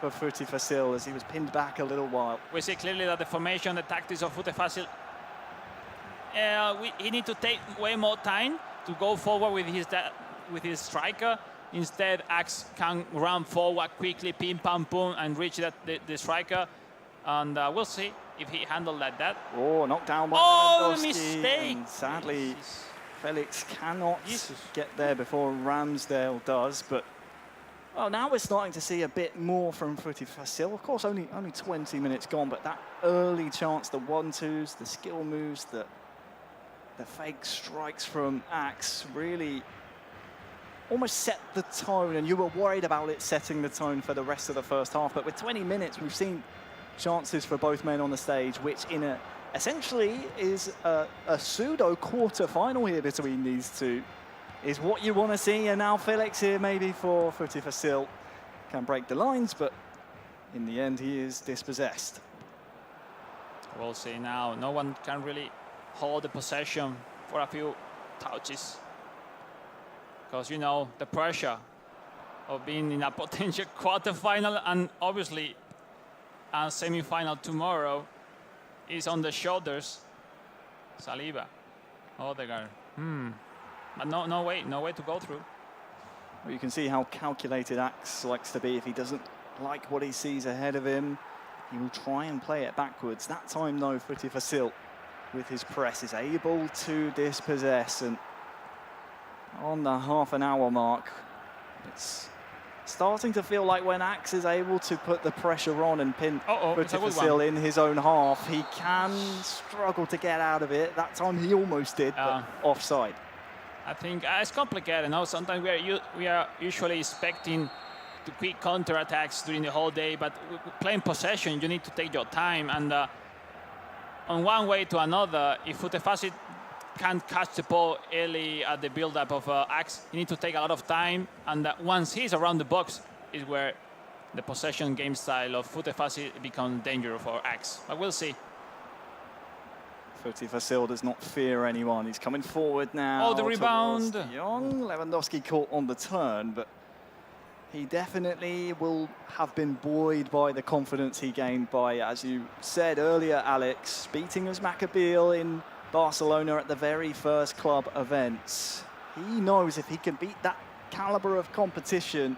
B: for Fute Facile as he was pinned back a little while.
C: We see clearly that the formation, the tactics of Fute Facile, he need to take way more time to go forward with his striker. Instead, Axe can run forward quickly, ping, pam, boom, and reach the striker. And we'll see if he handled that.
B: Oh, knocked down by
C: Oh,
B: Lewandowski.
C: mistake!
B: And sadly, Felix cannot get there before Ramsdale does. But well, now we're starting to see a bit more from Fute Facile. Of course, only 20 minutes gone, but that early chance, the 1-2s, the skill moves, the fake strikes from Axe really almost set the tone, and you were worried about it setting the tone for the rest of the first half. But with 20 minutes, we've seen chances for both men on the stage, which essentially is a pseudo quarter-final here between these two, is what you want to see. And now Felix here maybe for Fute Facile can break the lines, but in the end he is dispossessed.
C: We'll see now. No one can really hold the possession for a few touches, because you know the pressure of being in a potential quarter-final and obviously a semi-final tomorrow is on the shoulders. Saliba, Ødegaard. But no way to go through.
B: Well, you can see how calculated Axe likes to be. If he doesn't like what he sees ahead of him, he will try and play it backwards. That time, though, Fute Facile, with his press, is able to dispossess. And on the half-an-hour mark, it's starting to feel like when Axe is able to put the pressure on and pin Fute Facile in his own half, he can struggle to get out of it. That time he almost did, but offside.
C: I think it's complicated. Now sometimes we are usually expecting to quick counter-attacks during the whole day, but playing possession, you need to take your time. And on one way to another, if Fute Facile can't catch the ball early at the build-up of Axe, you need to take a lot of time. And once he's around the box is where the possession game style of Fute Facile becomes dangerous for Axe. But we'll see.
B: Fute Facile does not fear anyone. He's coming forward now.
C: Oh, the rebound.
B: Young Lewandowski caught on the turn, but he definitely will have been buoyed by the confidence he gained by, as you said earlier, Alex, beating us Maccabiel in Barcelona at the very first club events. He knows if he can beat that caliber of competition,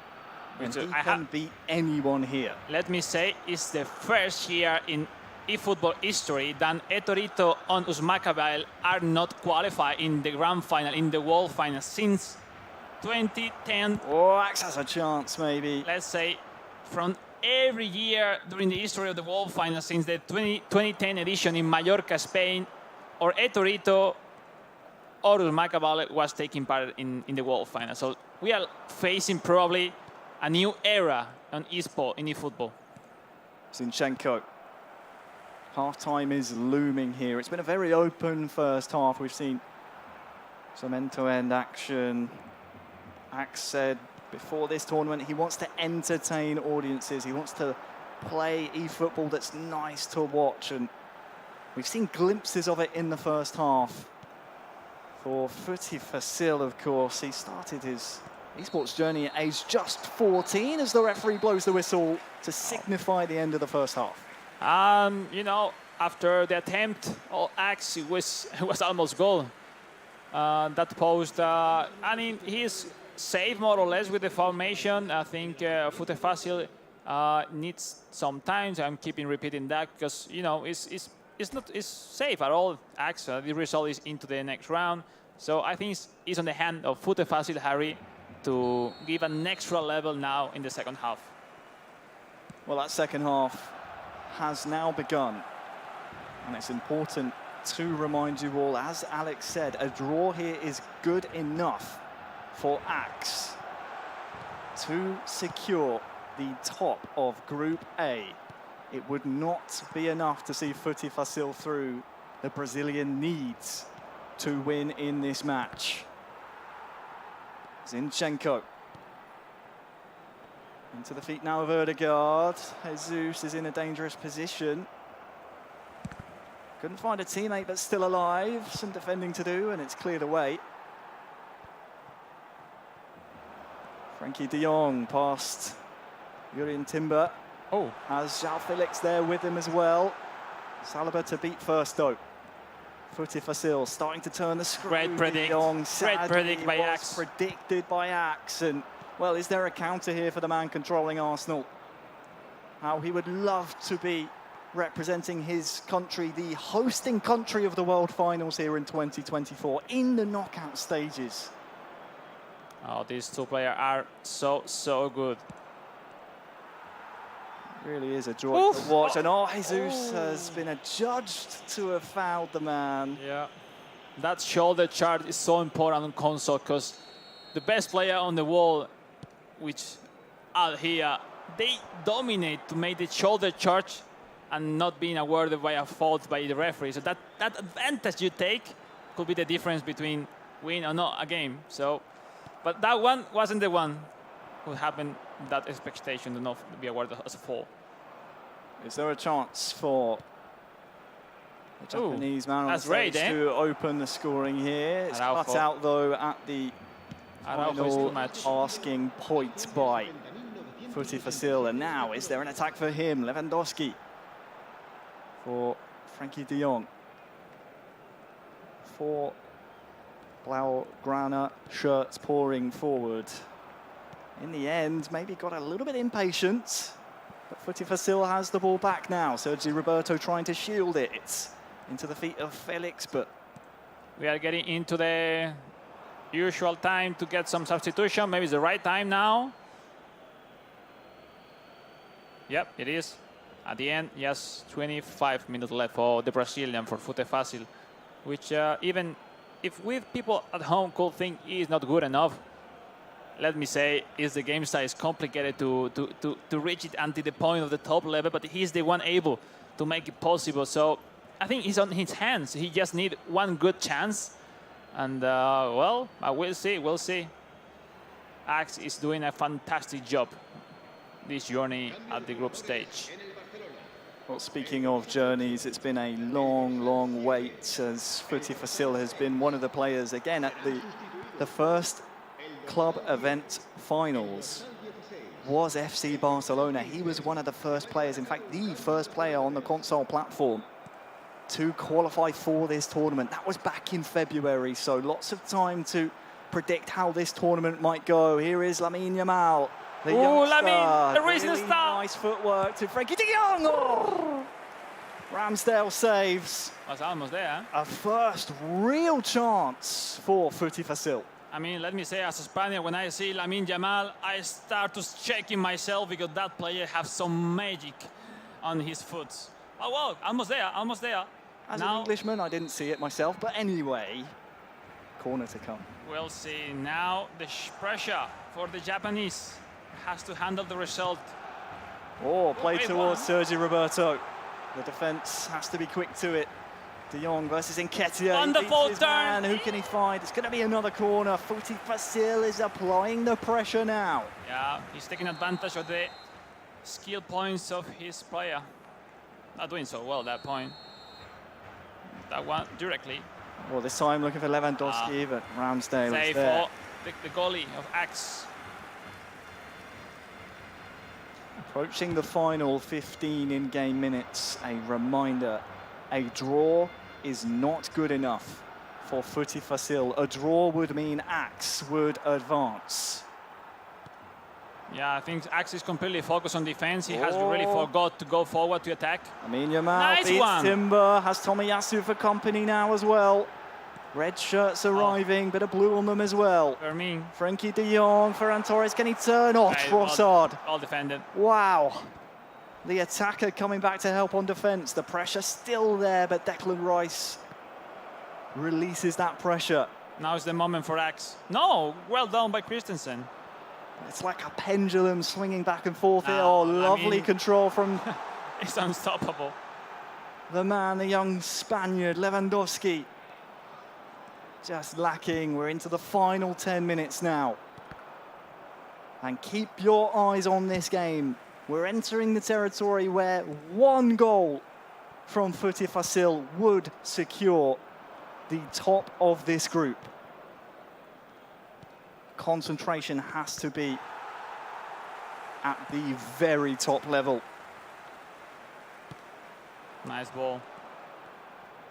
B: then he can beat anyone here.
C: Let me say, it's the first year in eFootball history that Etorito and Maccabiel are not qualified in the grand final, in the world final, since 2010.
B: Oh, Axe has a chance, maybe.
C: Let's say from every year during the history of the world final, since the 2010 edition in Mallorca, Spain, or Etorito or Maccabiel was taking part in the world final. So we are facing probably a new era on eSport, in eFootball.
B: Zinchenko. Half-time is looming here. It's been a very open first half. We've seen some end-to-end action. Axe said before this tournament he wants to entertain audiences. He wants to play eFootball that's nice to watch. And we've seen glimpses of it in the first half. For Fute Facile, of course, he started his esports journey at age just 14 as the referee blows the whistle to signify the end of the first half.
C: You know, after the attempt, Axe, it was almost goal. That post, I mean, he's safe more or less with the formation. I think Fute Facile needs some time. I'm keeping repeating that because, you know, it's not safe at all. Axe, the result is into the next round. So I think it's on the hand of Fute Facile, Harry, to give an extra level now in the second half.
B: Well, that second half has now begun. And it's important to remind you all, as Alex said, a draw here is good enough for Axe. to secure the top of Group A. It would not be enough to see Footy Facile through. The Brazilian needs to win in this match. Zinchenko. Into the feet now of Ødegaard. Jesus is in a dangerous position. Couldn't find a teammate, but still alive. Some defending to do, and it's cleared away. Frankie de Jong past Jurien Timber.
F: Oh,
B: has João Felix there with him as well. Saliba to beat first, though. Footy Facile starting to turn the screw.
F: Great predict. Great predict by Axe.
B: Predicted by Axe, and well, is there a counter here for the man controlling Arsenal? How he would love to be representing his country, the hosting country of the World Finals here in 2024, in the knockout stages.
F: Oh, these two players are so good.
B: Really is a joy to watch. And Jesus has been adjudged to have fouled the man.
F: Yeah, that shoulder charge is so important on console because the best player on the wall, which are here, they dominate to make the shoulder charge and not being awarded by a fault by the referee. So that advantage you take could be the difference between win or not a game. So, but that one wasn't the one who happened. That expectation to not be awarded as a foul.
B: Is there a chance for the Japanese man on the
F: stage
B: to open the scoring here? It's cut out though at the final asking point by Footy Facile. And now is there an attack for him? Lewandowski for Frankie de Jong. 4 Blaugrana shirts pouring forward. In the end, maybe got a little bit impatient, but Footy Facile has the ball back now. Sergi Roberto trying to shield it. It's into the feet of Felix, but
F: we are getting into the usual time to get some substitution. Maybe it's the right time now. Yep, it is. At the end, yes, 25 minutes left for the Brazilian, for Footy Facile, which even if with people at home could think is not good enough, let me say, is the game style is complicated to reach it until the point of the top level, but he's the one able to make it possible. So I think he's on his hands. He just needs one good chance. And, well, we'll see, we'll see. Axe is doing a fantastic job this journey at the group stage.
B: Well, speaking of journeys, it's been a long wait as Footy Facile has been one of the players, again, at the first club event finals was FC Barcelona. He was one of the first players, in fact, the first player on the console platform to qualify for this tournament. That was back in February, so lots of time to predict how this tournament might go. Here is Lamine Yamal, the youngster.
F: Lamine, the recent
B: really
F: star.
B: Nice footwork to Frankie de Jong. Oh! Ramsdale saves.
F: Was almost there.
B: A first real chance for Footy Facile.
F: I mean, let me say, as a Spaniard, when I see Lamine Yamal, I start to shaking myself because that player has some magic on his foot. Oh, well, almost there, almost there.
B: As
F: now,
B: an Englishman, I didn't see it myself, but anyway, corner to come.
F: We'll see. Now the pressure for the Japanese has to handle the result.
B: Oh, play towards Sergi Roberto. The defense has to be quick to it. De Jong versus Nketiah.
F: Wonderful turn.
B: Who can he find? It's going to be another corner. Footy Facile is applying the pressure now.
F: Yeah, he's taking advantage of the skill points of his player. Not doing so well at that point. That one directly.
B: Well, this time looking for Lewandowski, but Ramsdale is
F: save
B: there.
F: for the goalie of Axe.
B: Approaching the final 15 in-game minutes. A reminder, a draw is not good enough for Footy Facile. A draw would mean Axe would advance.
F: Yeah, I think Axe is completely focused on defense. He has really forgot to go forward to attack.
B: Lamine Yamal beats Timber, has Tomiyasu for company now as well. Red shirts arriving, bit of blue on them as well.
F: Fermin.
B: Frankie de Jong, Ferran Torres, can he turn off? Trossard.
F: All defended.
B: Wow. The attacker coming back to help on defense. The pressure still there, but Declan Rice releases that pressure.
F: Now is the moment for Axe. No, well done by Christensen.
B: It's like a pendulum swinging back and forth here. Oh, lovely control from...
F: It's unstoppable.
B: The man, the young Spaniard, Lewandowski. Just lacking. We're into the final 10 minutes now. And keep your eyes on this game. We're entering the territory where one goal from Footy Facile would secure the top of this group. Concentration has to be at the very top level.
F: Nice ball.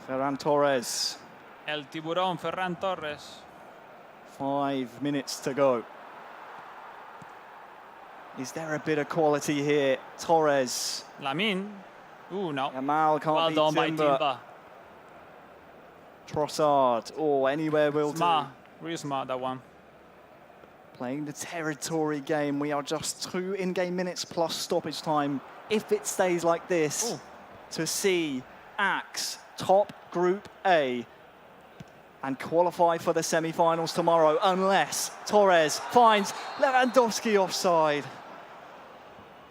B: Ferran Torres.
F: El tiburón, Ferran Torres.
B: 5 minutes to go. Is there a bit of quality here? Torres.
F: Lamine. Ooh, no.
B: Yamal can't
F: well
B: beat
F: done by
B: Timber.
F: Timber.
B: Trossard. Oh, anywhere will
F: Smart.
B: do.
F: Really smart, that one.
B: Playing the territory game. We are just 2 in-game minutes plus stoppage time. If it stays like this, to see Axe top Group A and qualify for the semi-finals tomorrow, unless Torres finds Lewandowski offside.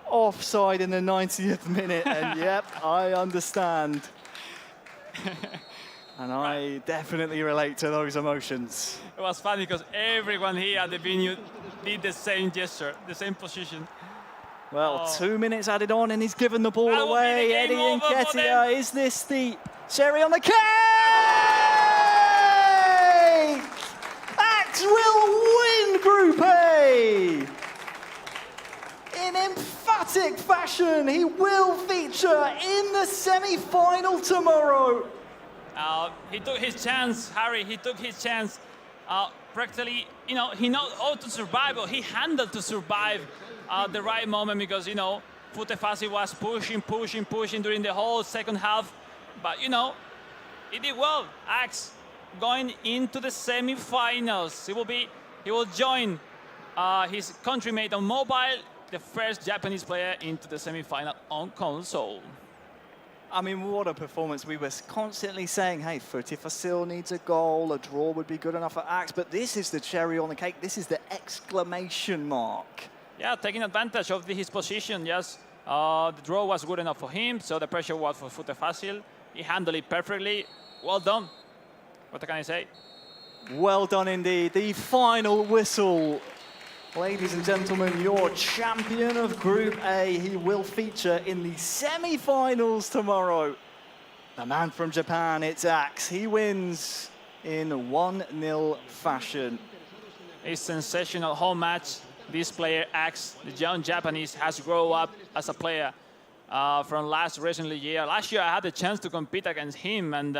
B: Offside in the 90th minute, and yep, I understand. And I definitely relate to those emotions.
F: It was funny because everyone here at the venue did the same gesture, the same position.
B: Well, 2 minutes added on, and he's given the ball away. Eddie Nketiah, is this the cherry on the cake? Axe will win Group A! In emphatic fashion, he will feature in the semi-final tomorrow.
F: He took his chance, Harry. He took his chance. Practically, he knows how to survive, or he handled to survive the right moment because, Footy Facile was pushing during the whole second half. But, he did well. Axe going into the semi-finals. He will join his countrymate on mobile, the first Japanese player into the semi-final on console.
B: I mean, what a performance. We were constantly saying, hey, Footy Facile needs a goal, a draw would be good enough for Axe, but this is the cherry on the cake. This is the exclamation mark.
F: Yeah, taking advantage of his position, yes. The draw was good enough for him, so the pressure was for Footy Facile. He handled it perfectly. Well done. What can I say?
B: Well done indeed. The final whistle. Ladies and gentlemen, your champion of Group A. He will feature in the semi-finals tomorrow. The man from Japan, it's Axe. He wins in 1-0 fashion.
F: A sensational whole match. This player, Axe, the young Japanese, has grown up as a player from last year. Last year, I had the chance to compete against him, and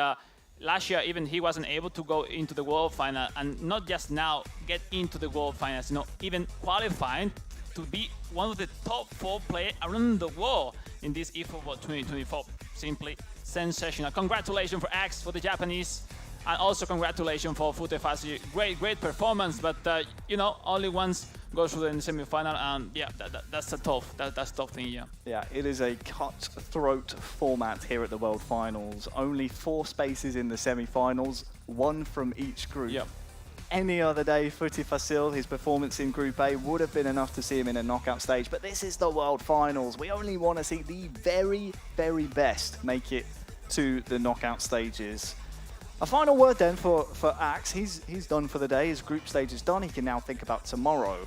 F: last year, even he wasn't able to go into the World Final, and not just now get into the World Finals, even qualifying to be one of the top 4 players around the world in this eFootball 2024. Simply sensational. Congratulations for Axe, for the Japanese, and also congratulations for Footy Facile. Great performance, but only once goes through the semi-final, and yeah, that's a tough thing, yeah.
B: Yeah, it is a cutthroat format here at the World Finals. Only 4 spaces in the semi-finals, 1 from each group.
F: Yep.
B: Any other day, Footy Facile, his performance in Group A would have been enough to see him in a knockout stage, but this is the World Finals. We only want to see the very, very best make it to the knockout stages. A final word then for Axe. He's done for the day. His group stage is done. He can now think about tomorrow.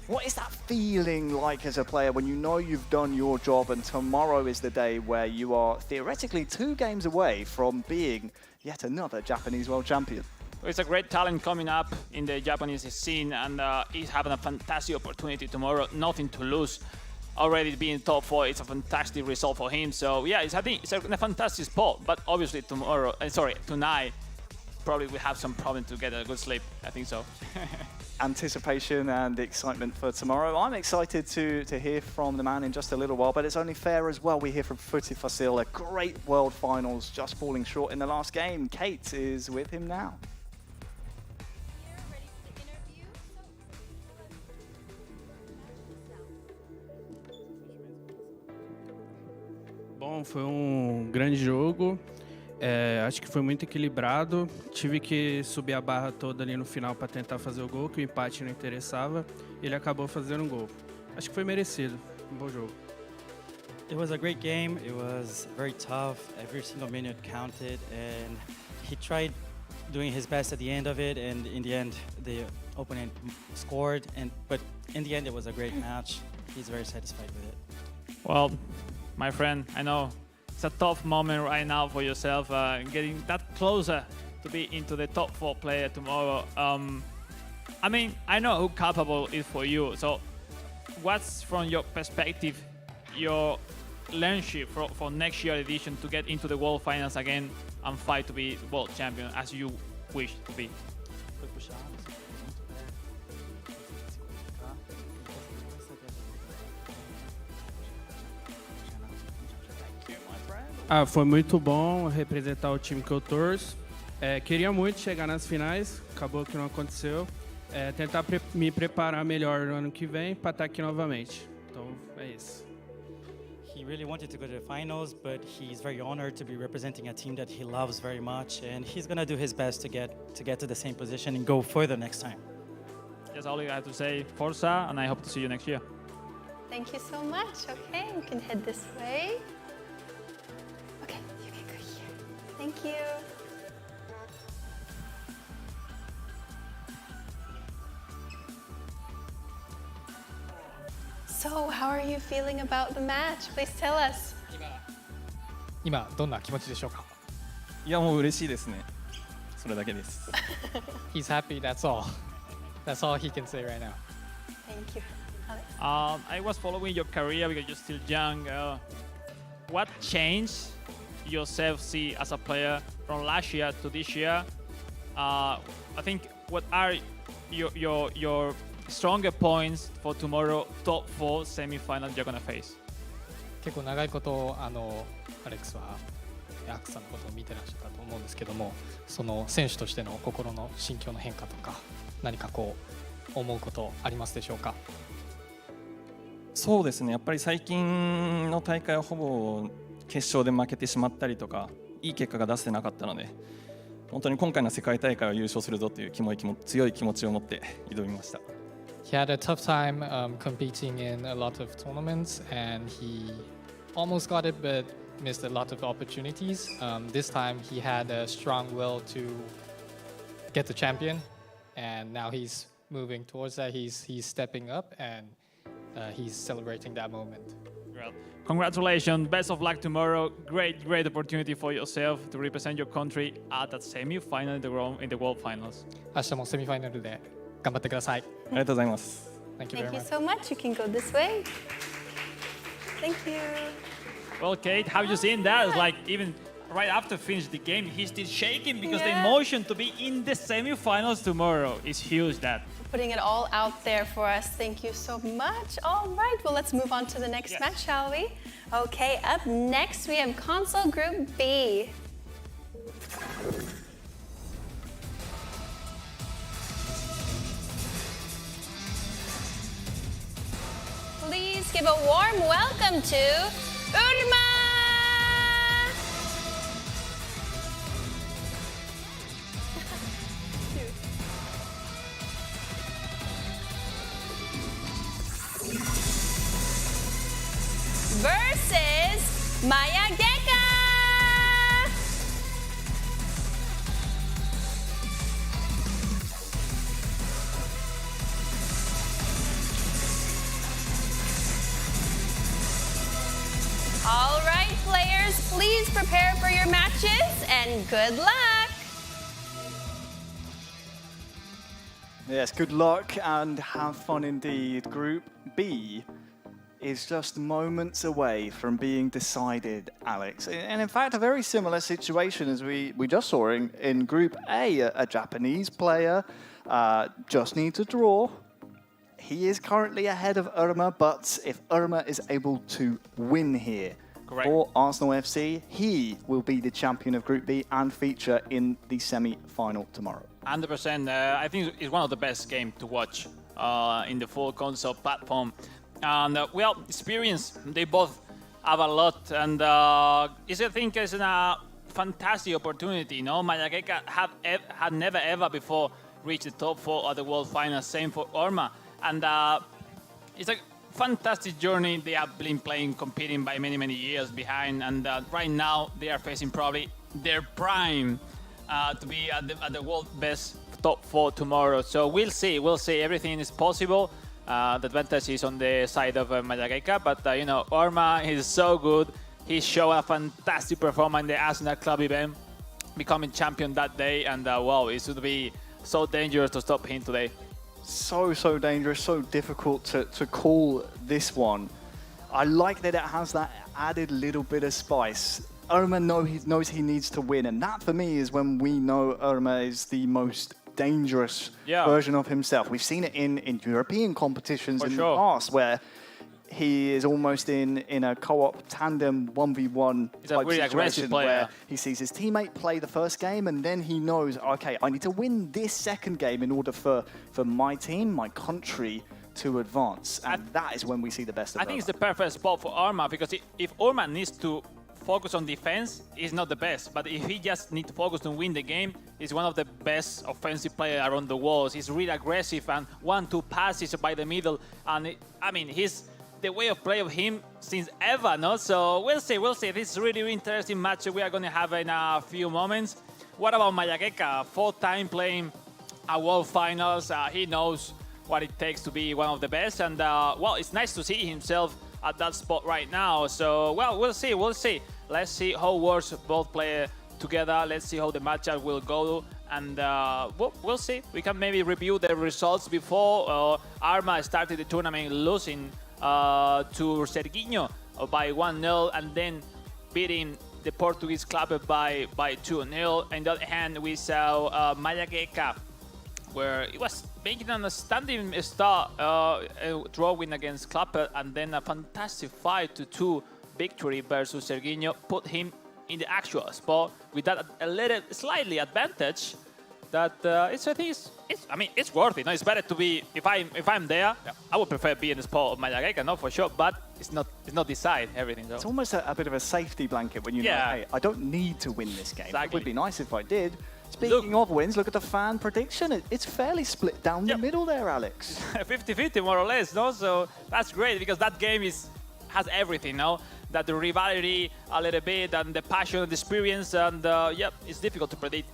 B: What is that feeling like as a player when you know you've done your job and tomorrow is the day where you are theoretically 2 games away from being yet another Japanese world champion?
F: It's a great talent coming up in the Japanese scene, and he's having a fantastic opportunity tomorrow. Nothing to lose. Already being top 4, it's a fantastic result for him. So yeah, I think it's a fantastic spot. But obviously tonight, probably we have some problem to get a good sleep. I think so.
B: Anticipation and excitement for tomorrow. I'm excited to hear from the man in just a little while, but it's only fair as well we hear from Footy Facile, a great World Finals, just falling short in the last game. Kate is with him now.
K: Bom, foi grande jogo. Acho que foi muito equilibrado. Tive que subir a barra toda ali no final para tentar fazer o gol, que o empate não interessava. Ele acabou fazendo um gol. Acho que foi merecido. Um bom jogo.
J: It was a great game. It was very tough. Every single minute counted, and he tried doing his best at the end of it. And in the end, the opponent scored. But in the end, it was a great match. He's very satisfied with it.
C: Well, my friend, I know it's a tough moment right now for yourself, getting that closer to be into the top 4 player tomorrow. I mean, I know how capable it is for you. So, what's from your perspective, your leadership for next year edition to get into the World Finals again and fight to be world champion as you wish to be?
K: Foi muito bom representar o time que eu torço. Queria muito chegar nas finais, acabou que não aconteceu. Tentar me preparar melhor no ano que vem para estar aqui novamente. Então, é isso.
J: He really wanted to go to the finals, but he's very honored to be representing a team that he loves very much, and he's gonna do his best to get to the same position and go further next time.
C: That's all I have to say. Forza, and I hope to see you next year.
A: Thank you so much. Okay, we can head this way. Okay, you can go here. Thank you. So, how are you feeling about the match? Please tell us.
L: 今どんな気持ちでしょうか？
O: いやもう嬉しいですね。それだけです。
L: He's happy, that's all. That's all he can say right now.
A: Thank you.
C: I was following your career because you're still young. What changed yourself see as a player from last year to this year? I think what are your stronger points for tomorrow top 4 semi-final you're gonna face?
L: 結構長いことアレックスはアックさんのことを見てらっしゃったと思うんですけども、その選手としての心の心境の変化とか何かこう思うことありますでしょうか？
O: そうですね、やっぱり最近の大会はほぼ決勝で負けてしまったりとかいい結果が出せてなかったので、本当に今回の世界大会は優勝するぞという強い気持ちを持って挑みました。
L: He had a tough time competing in a lot of tournaments, and he almost got it, but missed a lot of opportunities. This time, he had a strong will to get the champion, and now he's moving towards that. He's stepping up, and he's celebrating that moment.
C: Well, congratulations, best of luck tomorrow. Great opportunity for yourself to represent your country at that semi-final in the World Finals.
L: 明日もセミファイナルで頑張ってください。
O: ありがとうございます。
L: Thank you very
A: Thank you
L: much.
A: so much. You can go this way. Thank you.
C: Well, Kate, have you seen that? It's like even right after finish the game, he's still shaking because the emotion to be in the semi-finals tomorrow is huge. That
A: Putting it all out there for us. Thank you so much. All right, well, let's move on to the next match, shall we? Okay, up next we have Console Group B. Please give a warm welcome to Urma! Versus Maya Geka! All right, players, please prepare for your matches and good luck.
B: Yes, good luck and have fun indeed. Group B is just moments away from being decided, Alex. And in fact, a very similar situation as we just saw in Group A. A Japanese player just needs a draw. He is currently ahead of Urma, but if Urma is able to win here for Arsenal FC, he will be the champion of Group B and feature in the semi-final tomorrow.
C: 100%. I think it's one of the best games to watch in the full console platform. And well, experience, they both have a lot. And I think it's a
F: fantastic opportunity. Mayageca had never ever before reached the top 4 at the World Finals. Same for Orma, and it's a fantastic journey. They have been competing by many years behind, and right now they are facing probably their prime to be at the world best top 4 tomorrow. So we'll see. Everything is possible. The advantage is on the side of Mayageca, but Orma is so good. He showed a fantastic performance in the Arsenal Club event, becoming champion that day, and wow, it should be so dangerous to stop him today.
B: So dangerous, so difficult to call this one. I like that it has that added little bit of spice. Irma knows he needs to win, and that for me is when we know Irma is the most dangerous version of himself. We've seen it in European competitions the past, where he is almost in a co-op tandem 1v1 type situation where he sees his teammate play the first game, and then he knows, okay, I need to win this second game in order for my team, my country, to advance. And that is when we see the best of
F: I think it's the perfect spot for Orma, because if Orma needs to focus on defense, he's not the best. But if he just needs to focus on win the game, he's one of the best offensive players around the world. He's really aggressive and 1-2 passes by the middle. And he's the way of play of him since ever, no? So we'll see. This is really interesting match we are going to have in a few moments. What about Mayageca? 4th time playing a World Finals. He knows what it takes to be one of the best. And, well, it's nice to see himself at that spot right now. So, well, we'll see. Let's see how works both play together. Let's see how the matchup will go. And we'll see. We can maybe review the results before. Arma started the tournament losing to Serginho by 1-0, and then beating the Portuguese club by 2-0. On the other hand, we saw Mayageca, where it was making an outstanding start, drawing against Clapper, and then a fantastic 5-2 victory versus Serginho put him in the actual spot with that slightly advantage. That I think it's worth it. No, it's better to be. If I'm there, I would prefer be in the spot of Mayageca, no, for sure. But it's not decide everything. So.
B: It's almost a bit of a safety blanket when you know, hey, I don't need to win this game.
F: Exactly.
B: It would be nice if I did. Speaking of wins, look at the fan prediction. It's fairly split down the middle there, Alex.
F: 50-50 more or less, no? So that's great, because that game has everything, no? That the rivalry a little bit, and the passion and the experience, and it's difficult to predict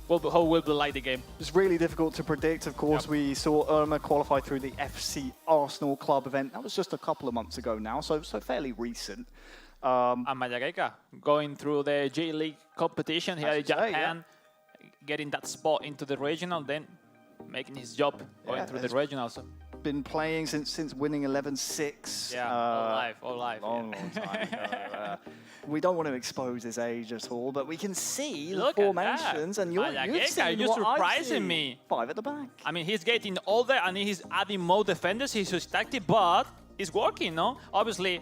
F: how will be like the game.
B: It's really difficult to predict. Of course, we saw Irma qualify through the FC Arsenal Club event. That was just a couple of months ago now, so fairly recent.
F: And Mayageca going through the J League competition here in Japan, getting that spot into the regional, then making his job going through the regional. So.
B: Been playing since winning 11-6.
F: Yeah, all life.
B: Long time. We don't want to expose his age at all, but we can see
F: Look
B: the formations, and you're
F: surprising me.
B: 5 at the back.
F: I mean, he's getting older, and he's adding more defenders. He's tactic, but it's working, no? Obviously.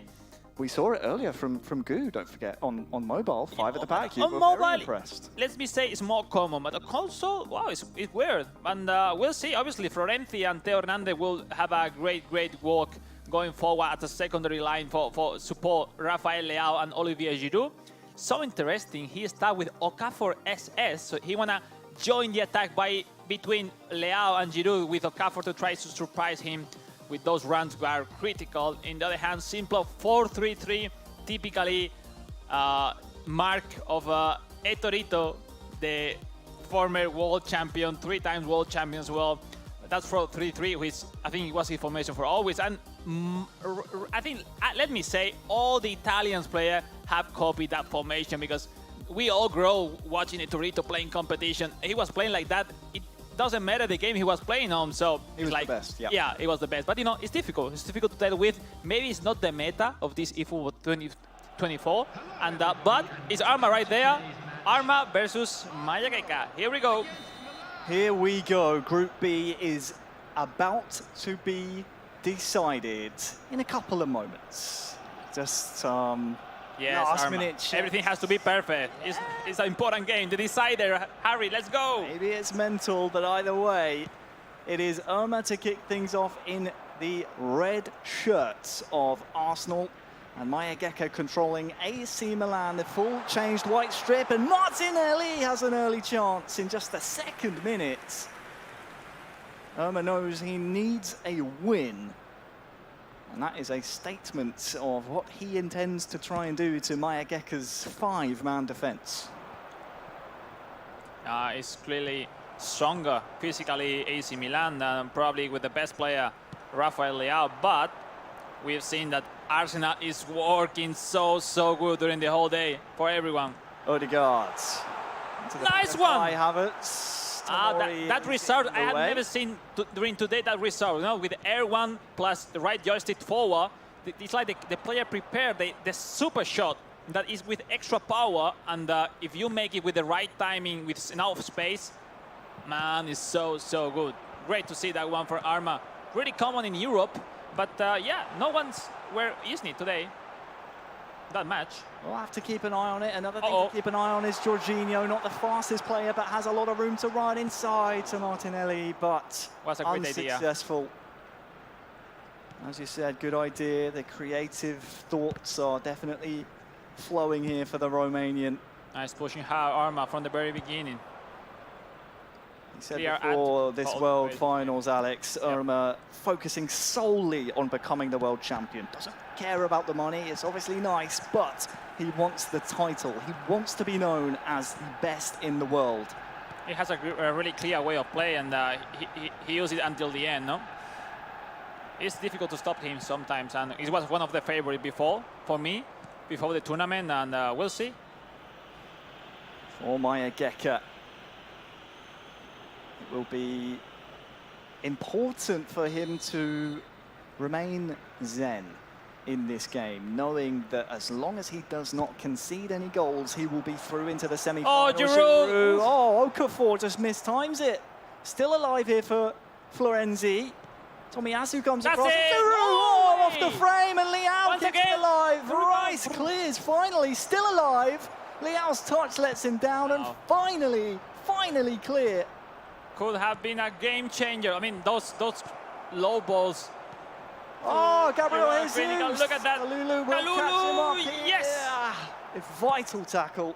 B: We saw it earlier from Gu, don't forget, on mobile, 5 at the back. You were
F: mobile,
B: very impressed.
F: Let me say it's more common, but the console, wow, it's weird. And we'll see. Obviously, Florenzi and Teo Hernandez will have a great work going forward at the secondary line for support Rafael Leao and Olivier Giroud. So interesting, he started with Okafor SS, so he wanna join the attack between Leao and Giroud with Okafor to try to surprise him with those runs that are critical. On the other hand, simple 4-3-3, typically mark of Etorito, the former world champion, 3 times world champion as well. That's 4-3-3, which I think it was his formation for always. And I think, let me say, all the Italians players have copied that formation, because we all grow watching Etorito playing competition. He was playing like that. It doesn't matter the game he was playing on, so
B: he was
F: like,
B: the best.
F: Yeah, it was the best. But it's difficult. It's difficult to deal with. Maybe it's not the meta of this eFootball 2024, and but it's Arma right there. Arma versus Mayageca. Here we go.
B: Here we go. Group B is about to be decided in a couple of moments. Just
F: yes,
B: last minute check.
F: Everything has to be perfect. It's an important game. The decider. Harry, let's go.
B: Maybe it's mental, but either way, it is Irma to kick things off in the red shirts of Arsenal. And Mayageka controlling AC Milan, the full changed white strip, and Martinelli has an early chance in just the second minute. Irma knows he needs a win. And that is a statement of what he intends to try and do to Mayageka's 5-man defense.
F: It's clearly stronger physically AC Milan, probably with the best player Rafael Leao, but we've seen that Arsenal is working so good during the whole day for everyone.
B: Odegaard.
F: Nice one!
B: Havertz.
F: That result, I have never seen during today that result, you know, with the air one plus the right joystick forward. It's like the player prepared the super shot that is with extra power, and if you make it with the right timing, with enough space, man, it's so good. Great to see that one for Arma. Really common in Europe, but yeah, no one's were easy today. That match.
B: We'll have to keep an eye on it. Another thing to keep an eye on is Jorginho, not the fastest player, but has a lot of room to run inside to Martinelli, but
F: was a great
B: unsuccessful.
F: Idea.
B: As you said, good idea. The creative thoughts are definitely flowing here for the Romanian.
F: Nice pushing hard Arma from the very beginning.
B: He said before this World Finals, Alex,
F: Yep.
B: Irma focusing solely on becoming the world champion. Doesn't care about the money, it's obviously nice, but he wants the title. He wants to be known as the best in the world.
F: He has a really clear way of play, and he used it until the end, no? It's difficult to stop him sometimes, and it was one of the favorites before, for me, before the tournament, and we'll see.
B: For Mayageka, it will be important for him to remain zen in this game, knowing that as long as he does not concede any goals, he will be through into the semi-finals.
F: Oh, Giroud!
B: Oh, Okafor just mistimes it. Still alive here for Florenzi. Tomiyasu comes
F: That's
B: across.
F: it!
B: Oh, off the frame, and Leao
F: Once
B: gets
F: again.
B: it alive. Rice clears, finally, still alive. Leao's touch lets him down, and finally clear.
F: Could have been a game changer. I mean, those low balls.
B: Oh, Gabriel Jesus.
F: Look at that.
B: Kalulu will catch him up here.
F: Yes!
B: Yeah. A vital tackle.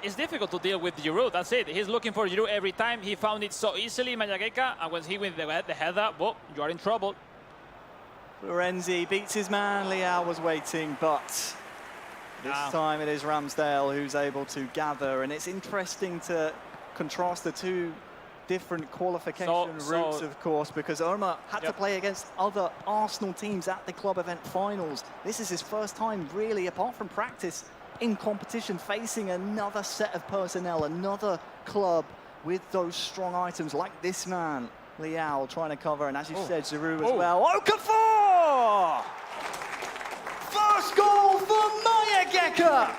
F: It's difficult to deal with Giroud, that's it. He's looking for Giroud every time. He found it so easily, Mayageka, and when he with the header, well, you are in trouble.
B: Florenzi beats his man. Leao was waiting, but this time it is Ramsdale who's able to gather, and it's interesting to contrast the two different qualification routes, of course, because Irma had to play against other Arsenal teams at the club event finals. This is his first time, really, apart from practice, in competition, facing another set of personnel, another club with those strong items like this man, Leao, trying to cover, and as you said, Giroud as well. Okafor! First goal for Mayageka!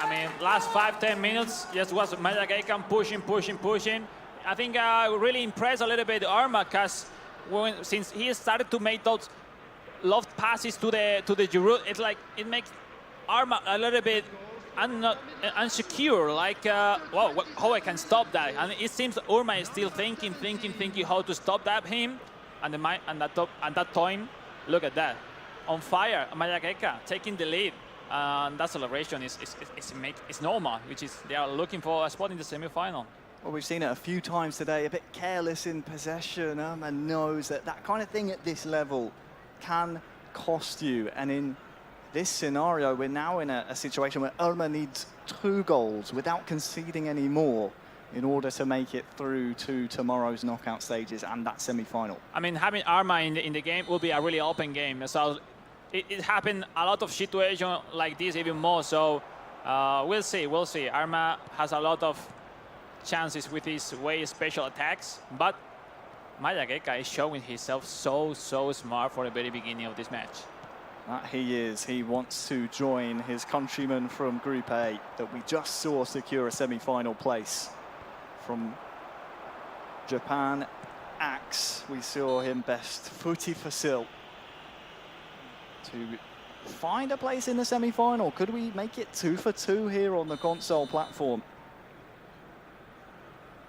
F: I mean, last 5-10 minutes, just was Mayageka pushing. I think really impressed a little bit Arma, because since he started to make those loft passes to the Giroud, it's like it makes Arma a little bit unsecure. Like, wow, how I can stop that? And it seems Arma is still thinking how to stop him. And that time, look at that, on fire. Mayageka taking the lead. That celebration is normal, which is they are looking for a spot in the semi-final.
B: Well, we've seen it a few times today, a bit careless in possession, and knows that kind of thing at this level can cost you. And in this scenario, we're now in a situation where Irma needs 2 goals without conceding any more in order to make it through to tomorrow's knockout stages and that semi-final.
F: I mean, having Arma in the game will be a really open game. So it happened a lot of situations like this, even more. So we'll see. Arma has a lot of chances with his way special attacks, but Mayageka is showing himself so smart for the very beginning of this match.
B: That he is. He wants to join his countrymen from Group A that we just saw secure a semi-final place. From Japan, Axe, we saw him best. Futi Fasil to find a place in the semi-final. Could we make it 2 for 2 here on the console platform?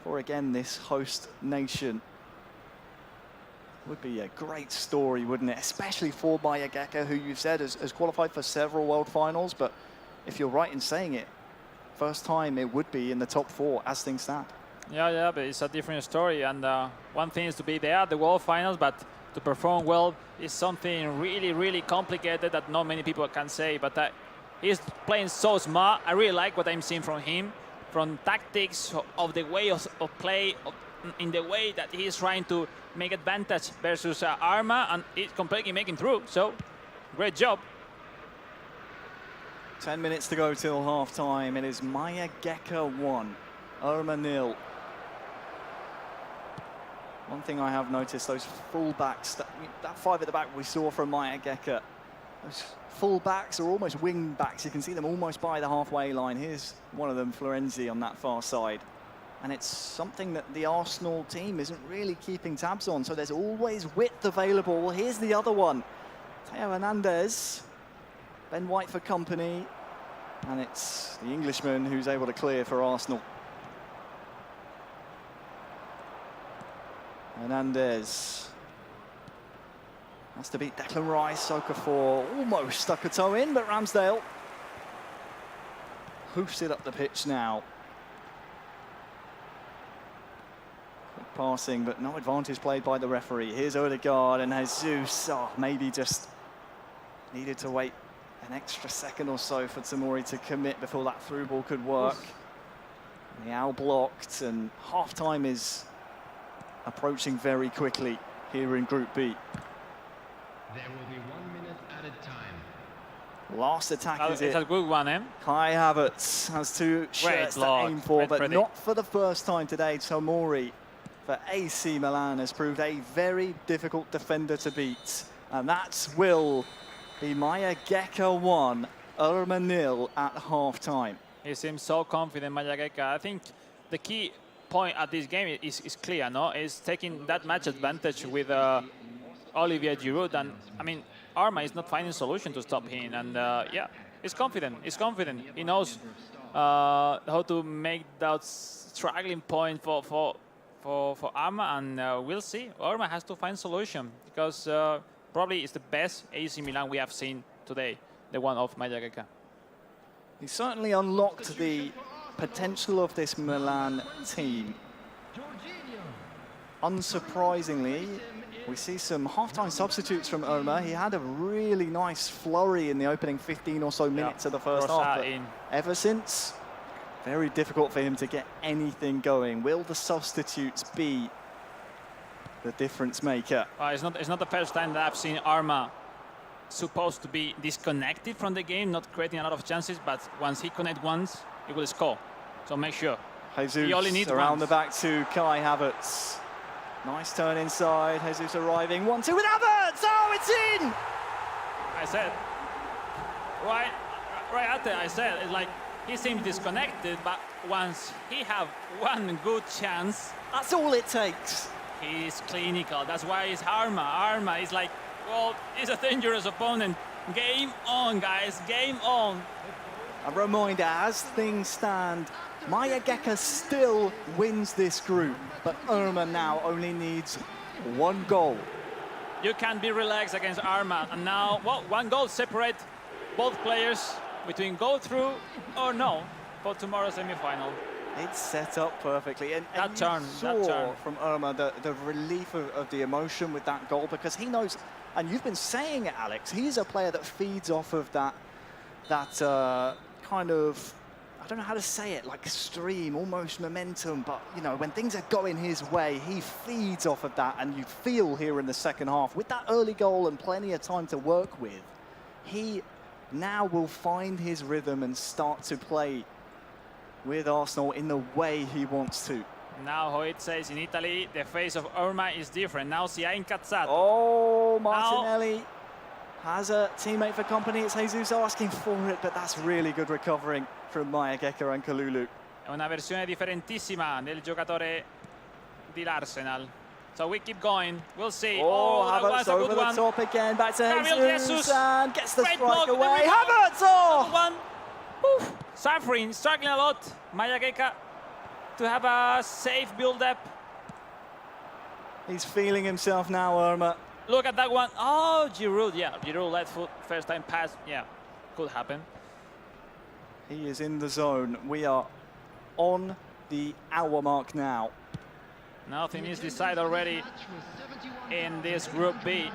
B: For again, this host nation. Would be a great story, wouldn't it? Especially for Maya Geka, who you've said has qualified for several World Finals, but if you're right in saying it, first time it would be in the top 4 as things stand.
F: Yeah, but it's a different story. And one thing is to be there at the World Finals, but to perform well is something really, really complicated that not many people can say. But he's playing so smart. I really like what I'm seeing from him, from tactics, of the way of play, in the way that he is trying to make advantage versus Arma, and he's completely making through. So, great job.
B: 10 minutes to go till half-time. It is Maya Geka 1, Arma 0. One thing I have noticed, those full-backs, that 5 at the back we saw from Maya Geka, those full-backs are almost wing-backs. You can see them almost by the halfway line. Here's one of them, Florenzi, on that far side. And it's something that the Arsenal team isn't really keeping tabs on, so there's always width available. Here's the other one, Theo Hernandez. Ben White for company, and it's the Englishman who's able to clear for Arsenal. Hernandez has to beat Declan Rice. Okafor almost stuck a toe in, but Ramsdale hoofs it up the pitch now. Quick passing, but no advantage played by the referee. Here's Odegaard and Jesus. Oh, maybe just needed to wait an extra second or so for Tomori to commit before that through ball could work. The owl blocked, and half-time is approaching very quickly here in Group B.
R: There will be 1 minute at a time.
B: Last attack is
F: it's
B: it.
F: a good one, eh?
B: Kai Havertz has 2 shirts to aim for, but not for the first time today. Tomori for AC Milan has proved a very difficult defender to beat, and that will be Maya Geka 1, Arma 0 at half-time.
F: He seems so confident, Maya Geka. I think the key point at this game is clear, no? Is taking that match advantage with Olivier Giroud, and I mean, Arma is not finding solution to stop him, and yeah, he's confident. He's confident. He knows how to make that struggling point for Arma, and we'll see. Arma has to find solution because probably it's the best AC Milan we have seen today, the one of Maya Geka.
B: He certainly unlocked the potential of this Milan team. Unsurprisingly, we see some half-time substitutes from Arma. He had a really nice flurry in the opening 15 or so minutes of the first half. But ever since, very difficult for him to get anything going. Will the substitutes be the difference maker?
F: It's not the first time that I've seen Arma supposed to be disconnected from the game, not creating a lot of chances, but once he connects once, he will score. So make sure.
B: Jesus
F: he only needs
B: around
F: once.
B: the back to Kai Havertz. Nice turn inside. Jesus arriving. 1-2 with Havertz. Oh, it's in!
F: I said, right after I said, it's like he seems disconnected, but once he have one good chance,
B: that's all it takes.
F: He's clinical. That's why it's Arma. Arma is like, well, he's a dangerous opponent. Game on, guys. Game on.
B: A reminder, as things stand, Maya Geka still wins this group, but Arma now only needs 1 goal.
F: You can be relaxed against Arma, and now, well, 1 goal separate both players between go through or no for tomorrow's semi-final.
B: It's set up perfectly, and
F: that turn
B: from Arma the relief of the emotion with that goal, because he knows, and you've been saying it, Alex, he's a player that feeds off of that kind of, I don't know how to say it, like stream, almost momentum, but you know, when things are going his way, he feeds off of that, and you feel here in the second half, with that early goal and plenty of time to work with, he now will find his rhythm and start to play with Arsenal in the way he wants to.
F: Now, how it says in Italy, the face of Arma is different. Now si è incazzato.
B: Oh, Martinelli has a teammate for company. It's Jesus asking for it, but that's really good recovering from Maya Geka and Kalulu.
F: È una versione differentissima del giocatore dell'Arsenal. So we keep going. We'll see.
B: Oh,
F: that was
B: Havertz
F: a
B: over
F: good
B: the
F: one.
B: top again. Back to
F: Jesus.
B: Jesus and gets the
F: Great
B: strike
F: block.
B: away.
F: There we go.
B: Havertz! Oh!
F: One. Oof. Suffering, struggling a lot. Maya Geka to have a safe build-up.
B: He's feeling himself now, Irma.
F: Look at that one. Oh, Giroud, yeah. Giroud left foot, first time pass. Yeah, could happen.
B: He is in the zone. We are on the hour mark now.
F: Nothing is decided already in this Group B.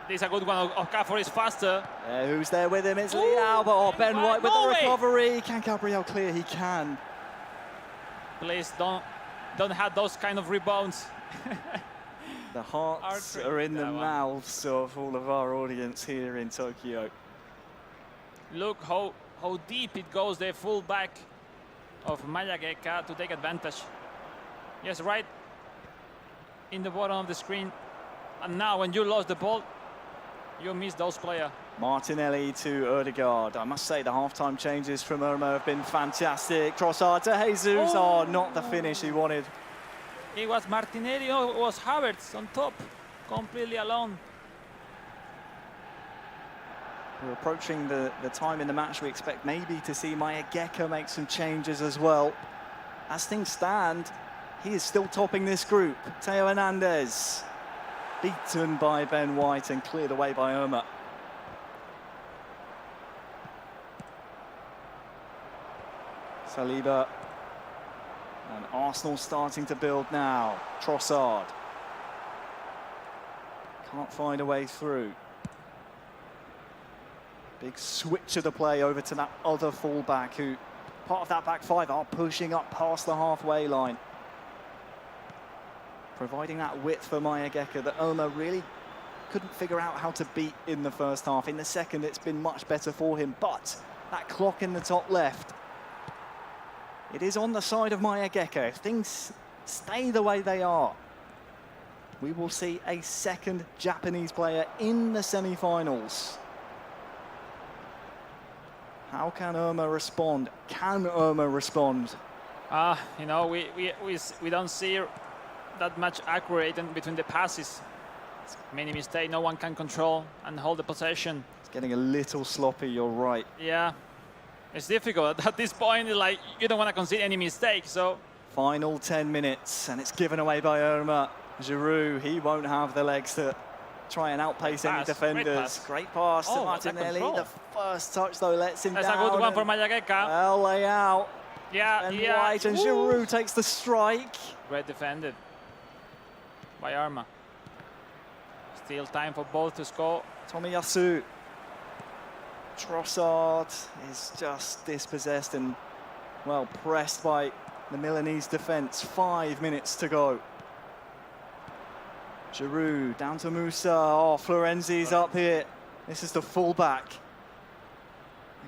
F: This is a good one. Okafor is faster.
B: Who's there with him? It's Leao, but Ben White with the recovery. Can Gabriel clear? He can.
F: Please don't have those kind of rebounds.
B: The hearts are in the mouths of all of our audience here in Tokyo.
F: Look how deep it goes, the full back of Mayageka to take advantage. Yes, right in the bottom of the screen. And now when you lost the ball, you miss those players.
B: Martinelli to Odegaard. I must say the halftime changes from Irma have been fantastic. Trossard to Jesus. Oh, not the finish he wanted.
F: It was Martinelli, no, it was Havertz on top, completely alone.
B: We're approaching the time in the match. We expect maybe to see Mayageka make some changes as well. As things stand, he is still topping this group. Theo Hernandez, beaten by Ben White and cleared away by Irma. Saliba. And Arsenal starting to build now. Trossard. Can't find a way through. Big switch of the play over to that other fullback who, part of that back five, are pushing up past the halfway line. Providing that width for Mayageka that Irma really couldn't figure out how to beat in the first half. In the second, it's been much better for him, but that clock in the top left, it is on the side of Mayageka. If things stay the way they are, we will see a second Japanese player in the semi-finals. How can Irma respond? Can Irma respond?
F: You know, we don't see that much accurate in between the passes. Many mistakes, no one can control and hold the possession.
B: It's getting a little sloppy, you're right.
F: Yeah, it's difficult. At this point, like, you don't want to concede any mistake, so...
B: Final 10 minutes, and it's given away by Irma. Giroud, he won't have the legs to try and outpace any defenders. Great pass to Martinelli. The first touch, though, lets him down.
F: That's a good one for Mayageka.
B: Well, Leao.
F: Yeah,
B: and White, and Giroud takes the strike.
F: Great defended by Irma. Still time for both to score.
B: Tomiyasu. Trossard is just dispossessed and, well, pressed by the Milanese defence. 5 minutes to go. Giroud down to Musa. Oh, Florenzi's up here. This is the fullback.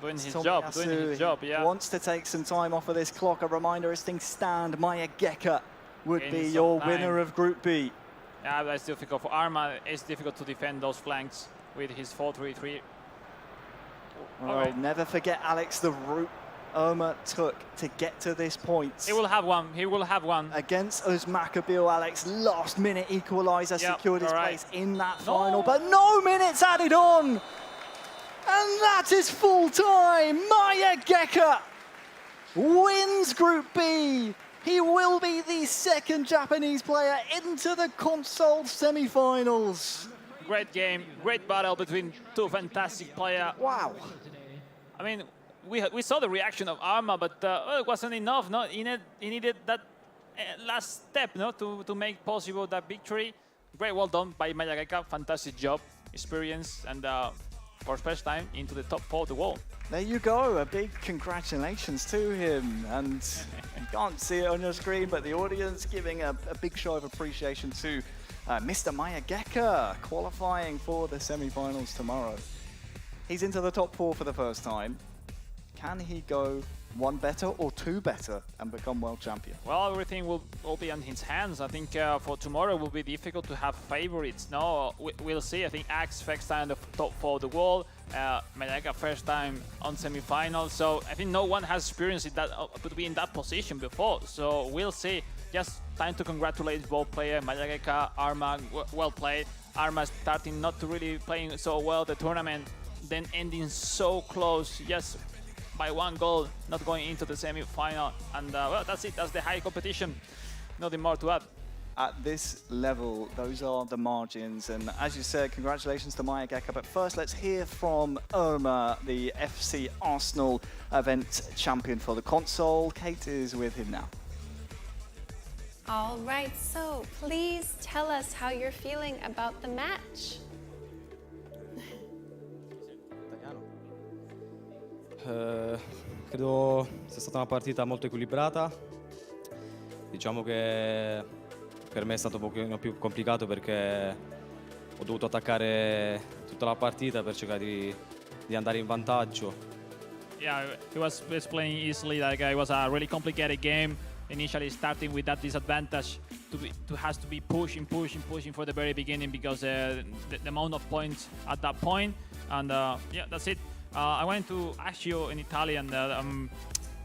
F: Doing his job, yeah.
B: Wants to take some time off of this clock. A reminder, as things stand, Mayageka would be your winner of Group B.
F: Yeah, that's difficult for Irma. It's difficult to defend those flanks with his 4-3-3.
B: Well, never forget, Alex, the route Irma took to get to this point.
F: He will have one. He will have one.
B: Against Uzmakabil, Alex, last-minute equaliser secured his place in that final, but no minutes added on. And that is full time. Mayageka wins Group B. He will be the second Japanese player into the console semi-finals.
F: Great game, great battle between two fantastic players.
B: Wow.
F: I mean, we saw the reaction of Irma, but it wasn't enough. No, he needed that last step, no, to make possible that victory. Great, well done by Mayageka. Fantastic job, experience, and for first time into the top 4 of the world.
B: There you go, a big congratulations to him. And you can't see it on your screen, but the audience giving a big show of appreciation to Mr. Mayageka, qualifying for the semi-finals tomorrow. He's into the top 4 for the first time. Can he go one better or two better and become world champion?
F: Well, everything will be on his hands. I think for tomorrow it will be difficult to have favorites. No, we'll see. I think Axe first time in the top 4 of the world. Mayageka first time on semi-finals. So I think no one has experienced that to be in that position before. So we'll see. Just time to congratulate both players. Mayageka, Irma, well played. Irma starting not to really playing so well the tournament, then ending so close. Just by 1 goal, not going into the semi-final. And well, that's it. That's the high competition. Nothing more to add.
B: at this level, those are the margins. And as you said, congratulations to Maya Geka. But first, let's hear from Irma, the FC Arsenal event champion for the console. Kate is with him now.
A: All right, so please tell us how you're feeling about the match.
M: Credo sia stata una partita molto equilibrata. Diciamo che per me è stato un pochino più complicato perché ho dovuto attaccare tutta la partita per cercare di andare in vantaggio.
C: Yeah, it was playing easily. Like it was a really complicated game. Initially, starting with that disadvantage, has to be pushing for the very beginning because the amount of points at that point. And yeah, that's it. I wanted to ask you in Italian.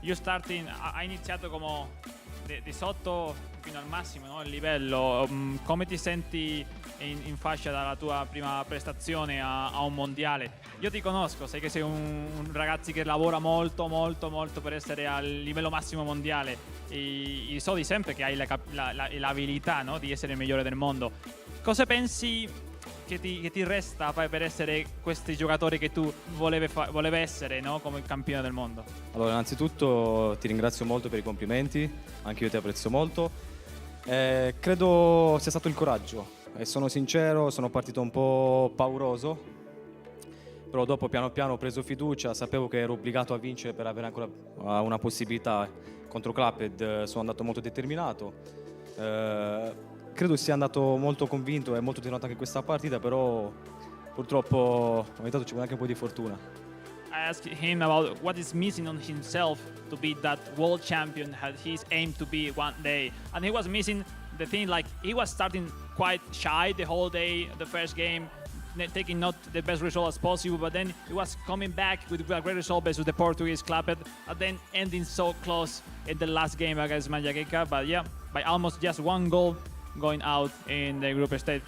C: You starting, hai iniziato come di sotto fino al massimo, no? Il livello. Come ti senti in fascia dalla tua prima prestazione a un mondiale? Io ti conosco, sai che sei un ragazzo che lavora molto per essere al livello massimo mondiale e so di sempre che hai l'abilità, no? Di essere il migliore del mondo. Cosa pensi che ti resta per essere questi giocatori che tu volevi essere, no? Come campione del mondo?
M: Allora, innanzitutto ti ringrazio molto per i complimenti, anche io ti apprezzo molto. Credo sia stato il coraggio e sono sincero, sono partito un po' pauroso, però dopo piano piano ho preso fiducia, sapevo che ero obbligato a vincere per avere ancora una possibilità. Contro Clapped sono andato molto determinato. Credo sia andato molto convinto e molto determinato anche questa partita, però purtroppo ogni tanto ci vuole anche un po' di fortuna.
C: I asked him about what is missing on himself to be that world champion that he's aimed to be one day. And he was missing the thing, like he was starting quite shy the whole day, the first game, taking not the best result as possible, but then he was coming back with a great result versus the Portuguese Clapped, and then ending so close in the last game against Magliacheca. But yeah, by almost just one goal going out in the group stage.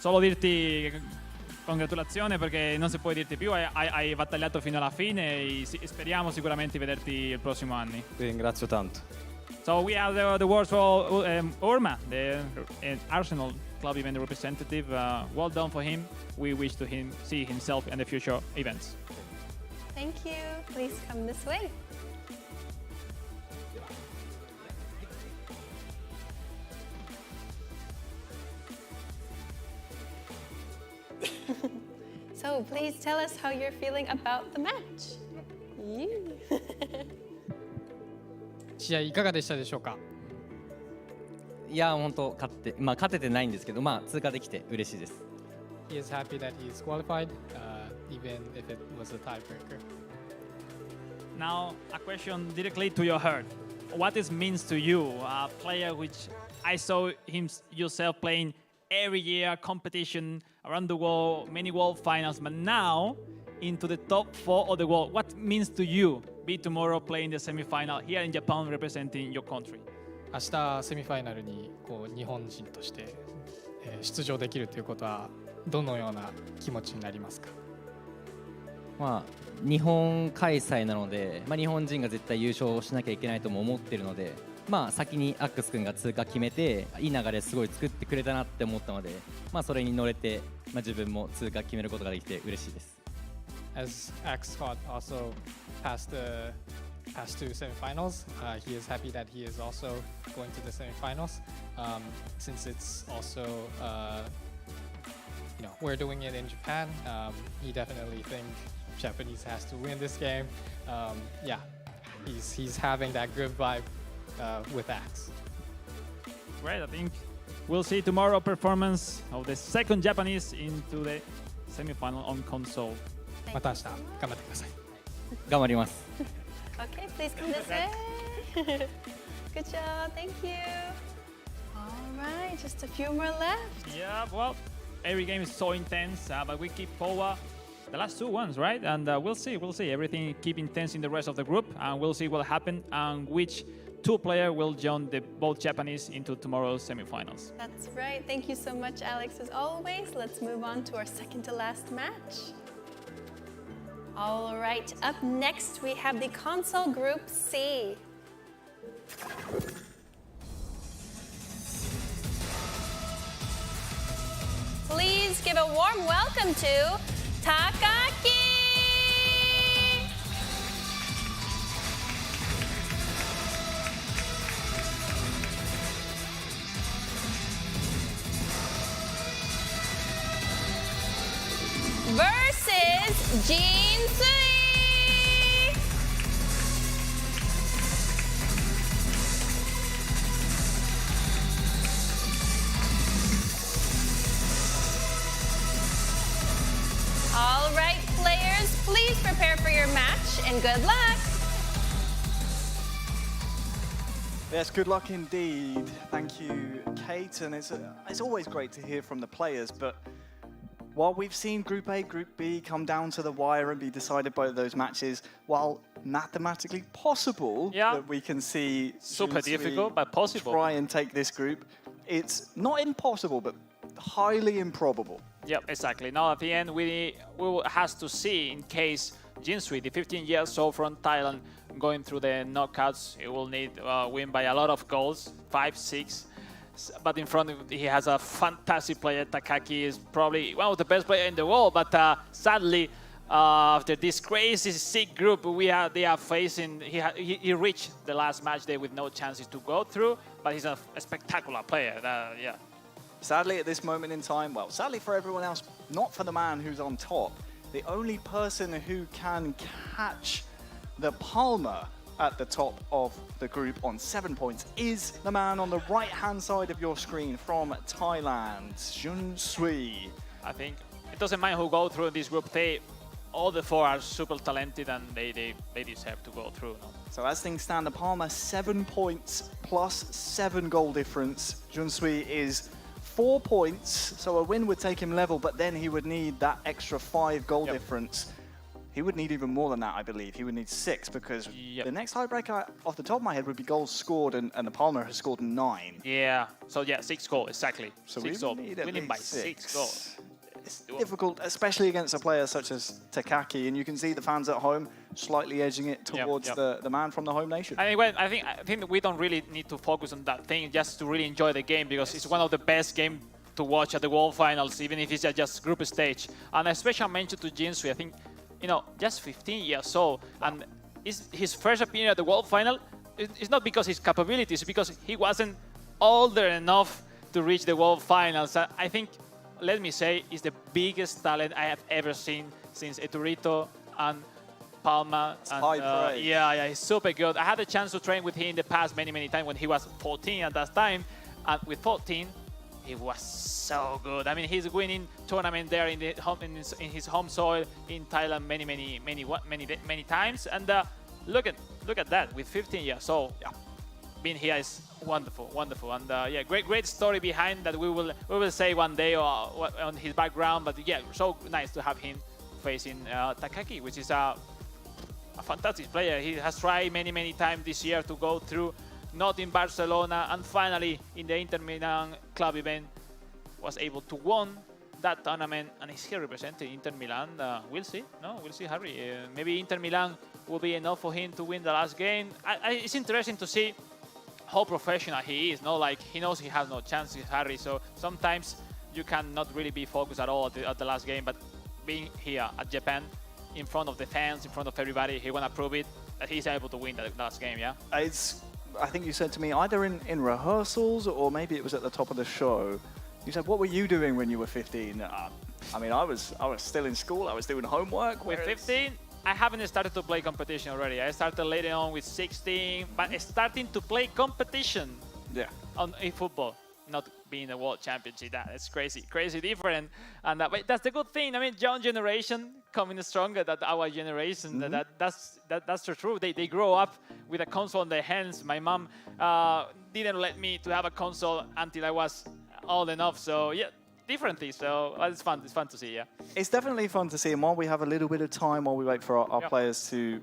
C: Solo dirti congratulazioni perché non si può dirti più, hai battagliato fino alla fine e speriamo sicuramente di vederti il prossimo anno.
M: Ti ringrazio tanto.
C: So we have the words for Orma, the Arsenal club event representative. Well done for him. We wish to see himself in the future events.
A: Thank you. Please come this way. So please tell us how you're feeling about the match.
L: 試合いかがでしたでしょうか。
N: いや本当勝ててないんですけど、通過できて嬉しいです。
L: He is happy that he is qualified, even if it was a tiebreaker.
C: Now a question directly to your heart. What this means to you, a player which I saw yourself playing every year, competition around the world, many world finals, but now into the top 4 of the world. What means to you be tomorrow playing the semi-final here in Japan representing your country?
L: 明日セミファイナルに日本人として、出場できるということはどのような気持ちになりますか。
N: 日本開催なので、日本人が絶対優勝しなきゃいけないとも思っているので、先にアックス君が通過決めていい流れすごい作ってくれたなって思ったので、それに乗れて、自分も通過決めることができて嬉しいです。
L: As Axe Scott also passed two semifinals, he is happy that he is also going to the semifinals. Since it's also, we're doing it in Japan, he definitely thinks Japanese has to win this game. Yeah, he's having that good vibe with Axe.
C: Great, I think we'll see tomorrow performance of the second Japanese into the semi-final on console.
L: また明日頑張ってください。
N: 頑張ります。
A: Okay, please come this way. Good job, thank you. All right, just a few more left.
C: Yeah, well, every game is so intense, but we keep forward the last 2 ones, right? And we'll see. Everything keep intense in the rest of the group, and we'll see what happens and which 2 players will join both Japanese into tomorrow's semifinals.
A: That's right. Thank you so much, Alex, as always. Let's move on to our second to last match. All right, up next we have the console group C. please give a warm welcome to Takaki. Versus Jin Sui. All right, players, please prepare for your match and good luck.
B: Yes, good luck indeed. Thank you, Kate. And it's always great to hear from the players, but while we've seen Group A, Group B come down to the wire and be decided by those matches, while mathematically possible that we can see
F: super difficult, but possible.
B: Try and take this group, it's not impossible, but highly improbable.
F: Yep, exactly. Now at the end, we will have to see in case Jin Sui, the 15 years old from Thailand, going through the knockouts, he will need win by a lot of goals, 5, 6. But in front of he has a fantastic player. Takaki is probably one of the best players in the world. But sadly, after this crazy sick group they are facing, he reached the last match day with no chances to go through. But he's a spectacular player. Yeah.
B: Sadly, at this moment in time, well, sadly for everyone else, not for the man who's on top. The only person who can catch the Palmer at the top of the group on 7 points is the man on the right-hand side of your screen from Thailand, Jin Sui.
F: I think it doesn't mind who go through this group. All the 4 are super talented and they deserve to go through. No?
B: So as things stand, the Palmer 7 points plus 7 goal difference. Jin Sui is 4 points, so a win would take him level, but then he would need that extra 5 goal difference. He would need even more than that, I believe. He would need 6 because the next tiebreaker off the top of my head would be goals scored, and the Palmer has scored 9.
F: Yeah, so 6 goals, exactly.
B: So
F: 6 goals, winning by 6
B: 6
F: goals.
B: It's difficult, especially against a player such as Takaki, and you can see the fans at home slightly edging it towards the man from the home nation.
F: I think we don't really need to focus on that thing, just to really enjoy the game, because it's one of the best games to watch at the World Finals, even if it's just group stage. And a special mention to Jin Sui. I think, just 15 years old, and his first appearance at the World Final. It's not because his capabilities, because he wasn't older enough to reach the World Finals. I think, let me say, is the biggest talent I have ever seen since Eturito and Palma. And, yeah, he's super good. I had a chance to train with him in the past many times when he was 14 at that time. And with 14, he was so good. I mean, he's winning tournament there in his home soil in Thailand many times. And look at that with 15 years old. Being here is wonderful. And great story behind that. We will say one day on his background. But yeah, so nice to have him facing Takaki, which is a fantastic player. He has tried many times this year to go through, not in Barcelona, and finally in the Inter Milan club event was able to win that tournament, and he's here representing Inter Milan. We'll see, Harry. Maybe Inter Milan will be enough for him to win the last game. It's interesting to see how professional he is. Like he knows he has no chance, Harry. So sometimes you cannot really be focused at all at the last game. But being here at Japan, in front of the fans, in front of everybody, he wanna prove it that he's able to win the last game. Yeah.
B: I think you said to me either in rehearsals or maybe it was at the top of the show. You said, "What were you doing when you were 15?" I mean, I was still in school. I was doing homework.
F: With 15. I haven't started to play competition already. I started later on with 16, but starting to play competition on eFootball, not being a world championship. That's crazy different. And but that's the good thing. I mean, young generation coming stronger than our generation. That's the truth. They grow up with a console in their hands. My mom didn't let me to have a console until I was old enough. So yeah. Differently, so it's fun to see, yeah.
B: It's definitely fun to see, and while we have a little bit of time, while we wait for our players to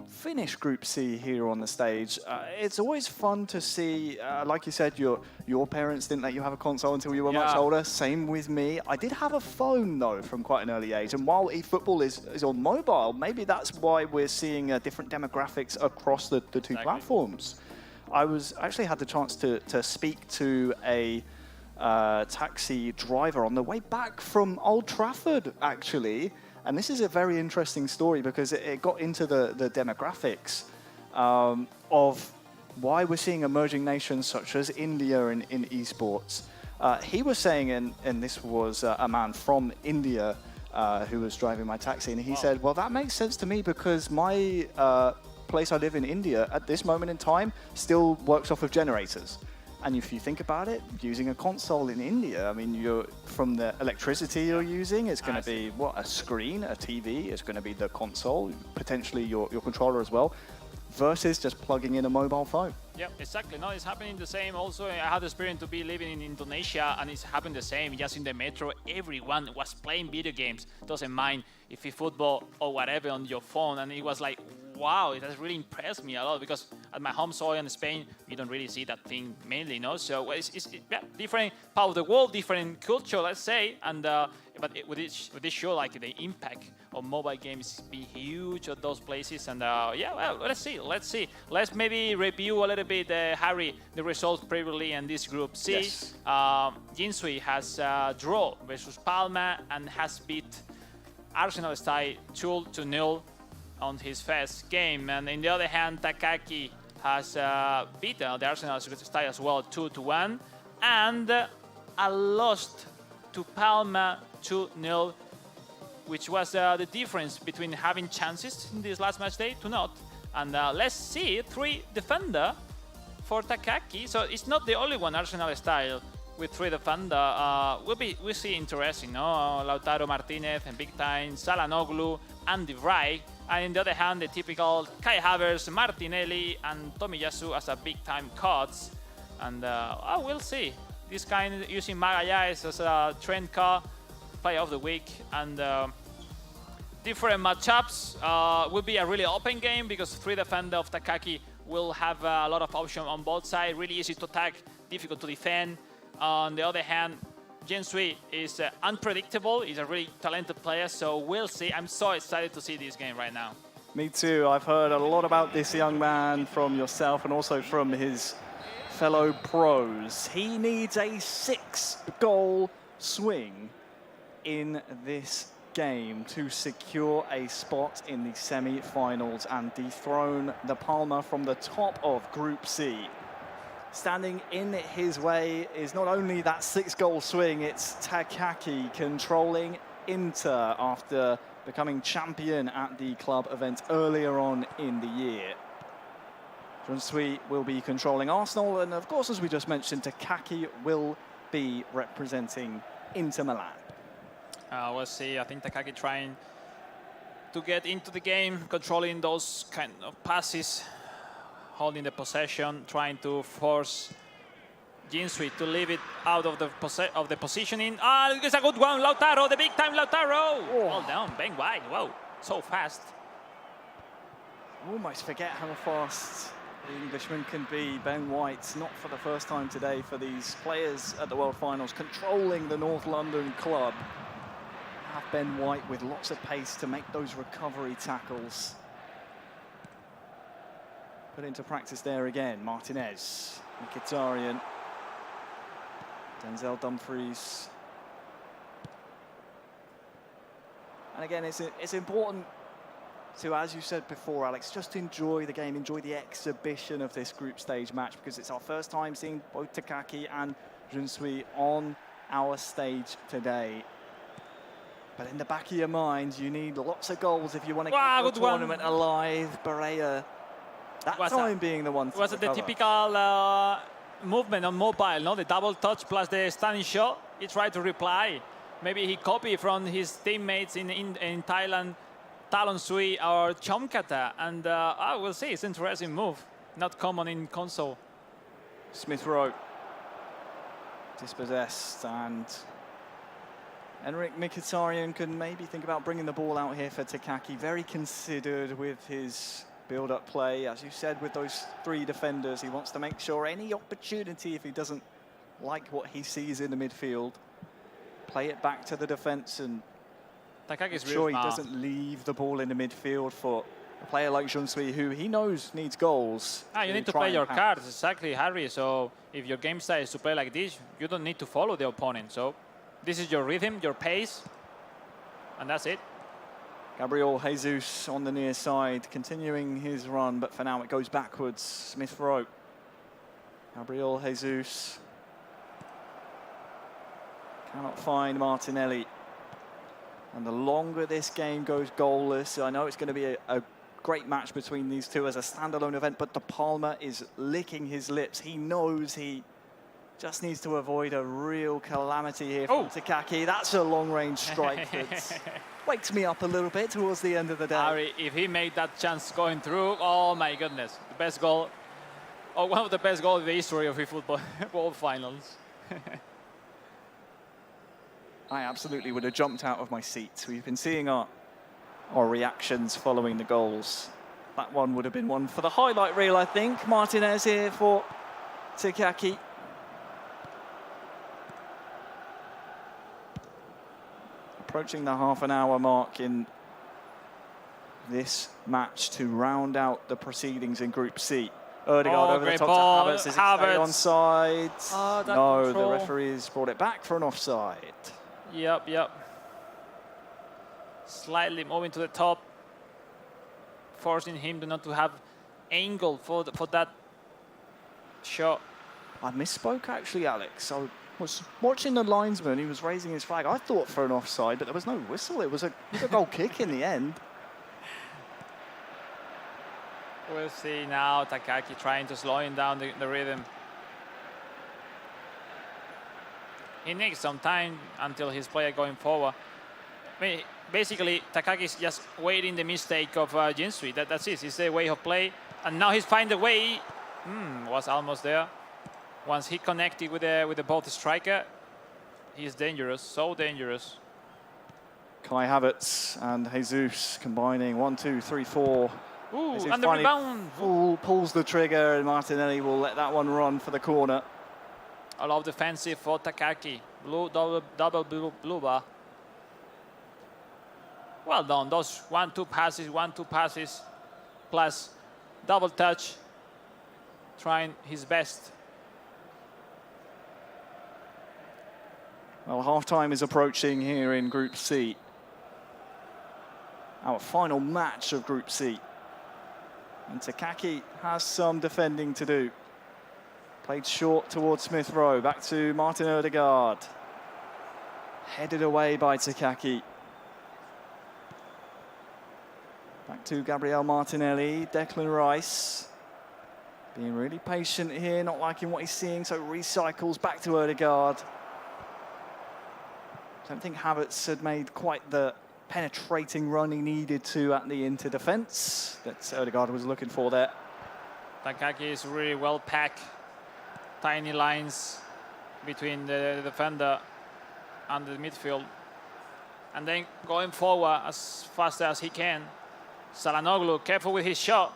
B: finish Group C here on the stage, it's always fun to see, like you said, your parents didn't let you have a console until you were much older, same with me. I did have a phone, though, from quite an early age, and while eFootball is on mobile, maybe that's why we're seeing different demographics across the two platforms. I actually had the chance to speak to a taxi driver on the way back from Old Trafford, actually. And this is a very interesting story because it got into the demographics of why we're seeing emerging nations such as India in esports. He was saying, and this was a man from India who was driving my taxi, and he said, well, that makes sense to me because my place I live in India at this moment in time still works off of generators. And if you think about it, using a console in India, I mean, you're from the electricity you're using, it's going to be, what, a screen, a TV, it's going to be the console, potentially your controller as well, versus just plugging in a mobile phone.
F: Yeah, exactly. No, it's happening the same. Also, I had the experience to be living in Indonesia, and it's happened the same. Just in the metro, everyone was playing video games. Doesn't mind if it's football or whatever on your phone. And it was like, wow, it has really impressed me a lot because at my home soil in Spain, you don't really see that thing mainly, no? So it's different part of the world, different culture, let's say. And but with this show, like the impact of mobile games be huge at those places. And yeah, well, let's see. Let's maybe review a little bit, Harry, the results previously in this group C.
B: Yes.
F: Jinsui has draw versus Palma and has beat Arsenal style 2-0 on his first game. And on the other hand, Takaki has beaten the Arsenal style as well 2-1 and lost to Palma 2-0, which was the difference between having chances in this last match day to not. And let's see, 3 defender for Takaki. So it's not the only one Arsenal style with 3 defender. We'll see interesting, no? Lautaro Martinez and big time, Salanoglu, Andy Wright. And on the other hand, the typical Kai Havertz, Martinelli, and Tomiyasu as a big time cuts. And we'll see. This kind using Magallanes as a trend car, player of the week, and different matchups. Will be a really open game because 3 defender of Takaki will have a lot of options on both sides. Really easy to attack, difficult to defend. On the other hand, Jinsui is unpredictable. He's a really talented player, so we'll see. I'm so excited to see this game right now.
B: Me too. I've heard a lot about this young man from yourself and also from his fellow pros. He needs a 6-goal swing in this game to secure a spot in the semi-finals and dethrone the Palma from the top of Group C. Standing in his way is not only that 6-goal swing, it's Takaki controlling Inter after becoming champion at the club event earlier on in the year. Jinsui will be controlling Arsenal, and of course, as we just mentioned, Takaki will be representing Inter Milan.
F: We'll see. I think Takaki trying to get into the game, controlling those kind of passes, holding the possession, trying to force Jinsui to leave it out of the positioning. It's a good one, Lautaro, the big time Lautaro. Oh. Well done, Ben White. Whoa, so fast.
B: Almost forget how fast the Englishman can be. Ben White, not for the first time today for these players at the World Finals, controlling the North London club. Have Ben White with lots of pace to make those recovery tackles. Put into practice there again. Martinez, Mkhitaryan, Denzel Dumfries. And again, it's important to, as you said before, Alex, just enjoy the game, enjoy the exhibition of this group stage match, because it's our first time seeing both Takaki and Jinsui on our stage today. But in the back of your mind, you need lots of goals if you want to keep the tournament alive. Barea, that time being the one to
F: was it the typical movement on mobile, no? The double touch plus the standing shot. He tried to reply. Maybe he copied from his teammates in Thailand, Talon Sui or Chomkata. And we'll see. It's an interesting move. Not common in console.
B: Smith Rowe dispossessed, and Enric Mkhitaryan can maybe think about bringing the ball out here for Takaki. Very considered with his build-up play. As you said, with those 3 defenders, he wants to make sure any opportunity, if he doesn't like what he sees in the midfield, play it back to the defence and
F: Takaki's
B: make sure he doesn't leave the ball in the midfield for A player like Junsui, who he knows needs goals.
F: You need to play your cards, exactly, Harry. So if your game style is to play like this, you don't need to follow the opponent. So this is your rhythm, your pace, and that's it.
B: Gabriel Jesus on the near side, continuing his run, but for now it goes backwards. Smith Rowe. Gabriel Jesus cannot find Martinelli. And the longer this game goes goalless, I know it's going to be a great match between these two as a standalone event, but De Palma is licking his lips. He knows he just needs to avoid a real calamity here from Takaki. That's a long-range strike that wakes me up a little bit towards the end of the day.
F: Harry, if he made that chance going through, oh my goodness, the best goal, one of the best goals in the history of eFootball World Finals.
B: I absolutely would have jumped out of my seat. We've been seeing our reactions following the goals. That one would have been one for the highlight reel, I think. Martinez here for Takaki. Approaching the half-an-hour mark in this match to round out the proceedings in Group C. Ødegaard over the top
F: ball.
B: to Havertz. Is it onside? No,
F: control.
B: the referee's brought it back for an offside.
F: Yep. Slightly moving to the top, forcing him to not to have angle for that shot.
B: I misspoke actually, Alex. I was watching the linesman. He was raising his flag. I thought for an offside, but there was no whistle. It was a goal kick in the end.
F: We'll see now Takaki trying to slow him down the rhythm. He needs some time until his player going forward. I mean, basically, Takaki is just waiting the mistake of Jinsui. That's it. It's the way of play. And now he's find a way. Was almost there. Once he connected with the both striker, he's dangerous. So dangerous.
B: Kai Havertz and Jesus combining 1, 2, 3, 4.
F: Ooh,
B: Jesus
F: and the rebound.
B: Pulls the trigger, and Martinelli will let that one run for the corner.
F: A lot of defensive for Takaki. Double blue bar. Well done. Those 1-2 passes, plus double touch. Trying his best.
B: Well, half-time is approaching here in Group C. Our final match of Group C. And Takaki has some defending to do. Played short towards Smith Rowe. Back to Martin Ødegaard. Headed away by Takaki. Back to Gabriel Martinelli. Declan Rice. Being really patient here, not liking what he's seeing, so recycles back to Ødegaard. Don't think Havertz had made quite the penetrating run he needed to at the inter-defence that Ødegaard was looking for there.
F: Takaki is really well packed. Tiny lines between the defender and the midfield. And then going forward as fast as he can. Çalhanoğlu, careful with his shot.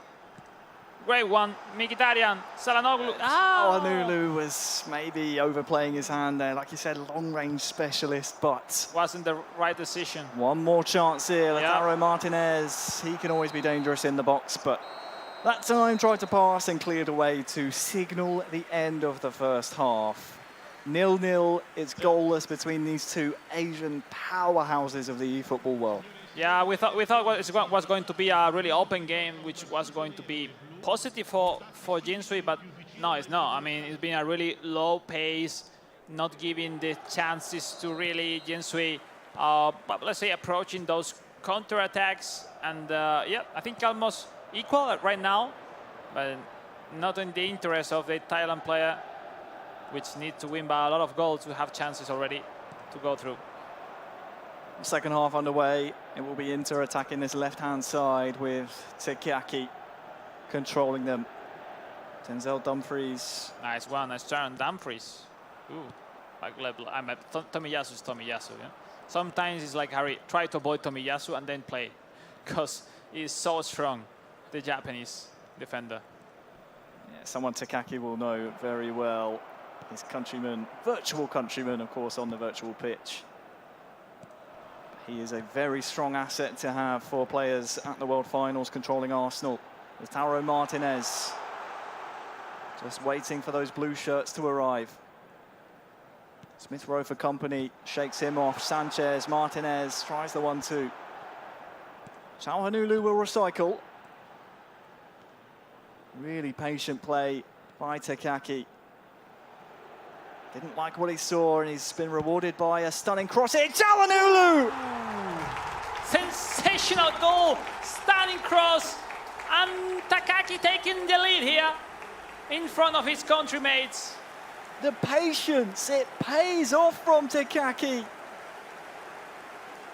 F: Great one, Mkhitaryan, Çalhanoğlu.
B: Çalhanoğlu was maybe overplaying his hand there. Like you said, long-range specialist, but
F: wasn't the right decision.
B: One more chance here. Lautaro Martinez, he can always be dangerous in the box, but that time tried to pass and cleared away to signal the end of the first half. 0-0, it's goalless between these two Asian powerhouses of the eFootball world.
F: Yeah, we thought it was going to be a really open game, which was going to be positive for Jinsui, but no, it's not. I mean, it's been a really low pace, not giving the chances to really Jinsui, but let's say approaching those counter-attacks. And yeah, I think almost equal right now, but not in the interest of the Thailand player, which needs to win by a lot of goals to have chances already to go through.
B: Second half underway. It will be Inter attacking this left-hand side with Takaki controlling them. Denzel Dumfries.
F: Nice one, nice turn, Dumfries. Ooh, I'm a Tomiyasu's Tomiyasu. Yeah? Sometimes it's like, Harry, try to avoid Tomiyasu and then play, because he's so strong, the Japanese defender.
B: Yeah, someone Takaki will know very well. His countryman, virtual countryman, of course, on the virtual pitch. He is a very strong asset to have for players at the World Finals controlling Arsenal. Lautaro Martinez just waiting for those blue shirts to arrive. Smith Rowe for company, shakes him off. Sanchez, Martinez tries the 1-2. Çalhanoğlu will recycle. Really patient play by Takaki. Didn't like what he saw, and he's been rewarded by a stunning cross here. Çalhanoğlu!
F: Sensational goal, stunning cross, and Takaki taking the lead here in front of his countrymates.
B: The patience, it pays off from Takaki.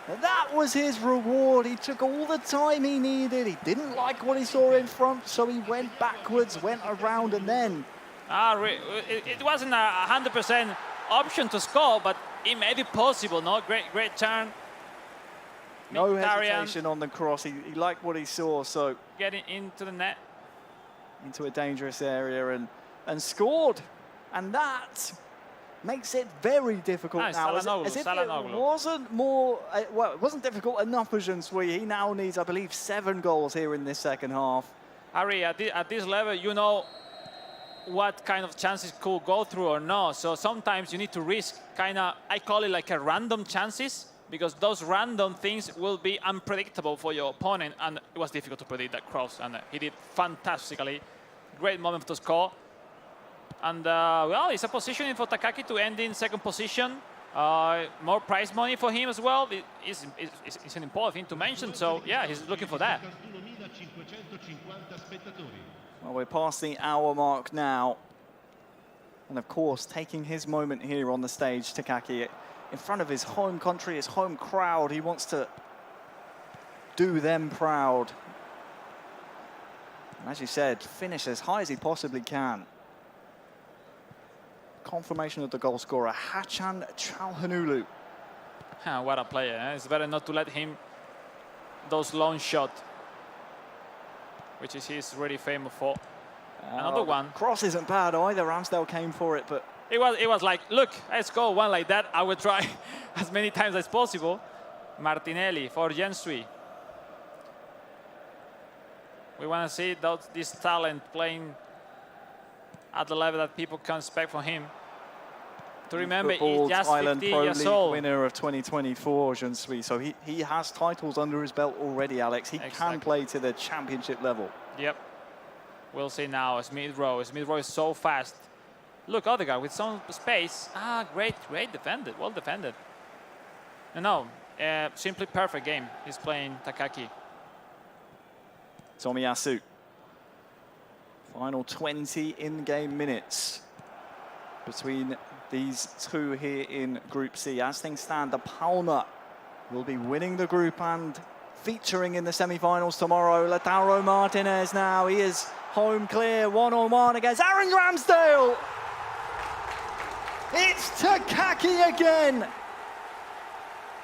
B: That was his reward. He took all the time he needed. He didn't like what he saw in front, so he went backwards, went around, and then...
F: It wasn't a 100% option to score, but it made it possible, no? Great turn.
B: No hesitation on the cross. He liked what he saw, so...
F: Getting into the net.
B: Into a dangerous area and scored. And that makes it very difficult now. As if it wasn't more... well, it wasn't difficult enough for Jean-Sui. He now needs, I believe, 7 goals here in this second half.
F: Harry, at this level, you know what kind of chances could go through or not. So sometimes you need to risk I call it like a random chances, because those random things will be unpredictable for your opponent, and it was difficult to predict that cross, and he did fantastically. Great moment to score. And, well, it's a positioning for Takaki to end in second position. More prize money for him as well. It's an important thing to mention, so, yeah, he's looking for that.
B: Well, we're past the hour mark now. And, of course, taking his moment here on the stage, Takaki, in front of his home country, his home crowd. He wants to do them proud. And as you said, finish as high as he possibly can. Confirmation of the goal scorer, Haçan Çalhanoğlu.
F: What a player. Eh? It's better not to let him those long shots, which is he's really famous for. Another one.
B: Cross isn't bad either. Ramsdale came for it, but...
F: It was like, look, let's go one like that. I will try as many times as possible. Martinelli for Jean-Sui. We want to see this talent playing at the level that people can expect from him. To remember, he's just 15 years old.
B: Winner of 2024, Jean-Sui. So he has titles under his belt already, Alex. He can play to the championship level.
F: Yep. We'll see now. Smith Rowe. Smith Rowe is so fast. Look, Odegaard with some space. Great defended. Well defended. No, simply perfect game. He's playing Takaki.
B: Tomiyasu. Final 20 in-game minutes between these two here in Group C. As things stand, the Palma will be winning the group and featuring in the semi-finals tomorrow. Lautaro Martinez now, he is home clear, one-on-one against Aaron Ramsdale. It's Takaki again.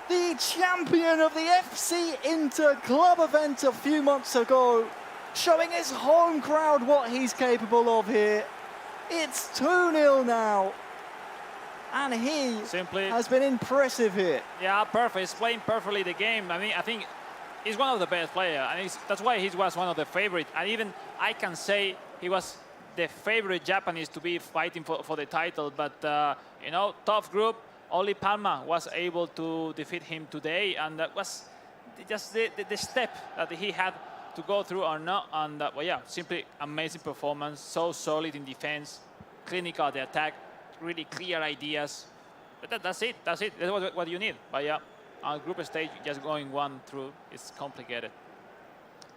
B: The champion of the FC Inter Club event a few months ago, showing his home crowd what he's capable of here. It's 2-0 now. And he has been impressive here.
F: Yeah, perfect. He's playing perfectly the game. I mean, I think he's one of the best players. And that's why he was one of the favorites. And even I can say he was the favorite Japanese to be fighting for the title. But, you know, tough group. Only Palma was able to defeat him today. And that was just the step that he had to go through or not. And, well, yeah, simply amazing performance. So solid in defense. Clinical at the attack. Really clear ideas. But that's it. That's what you need. But, yeah, on group stage, just going one through is complicated.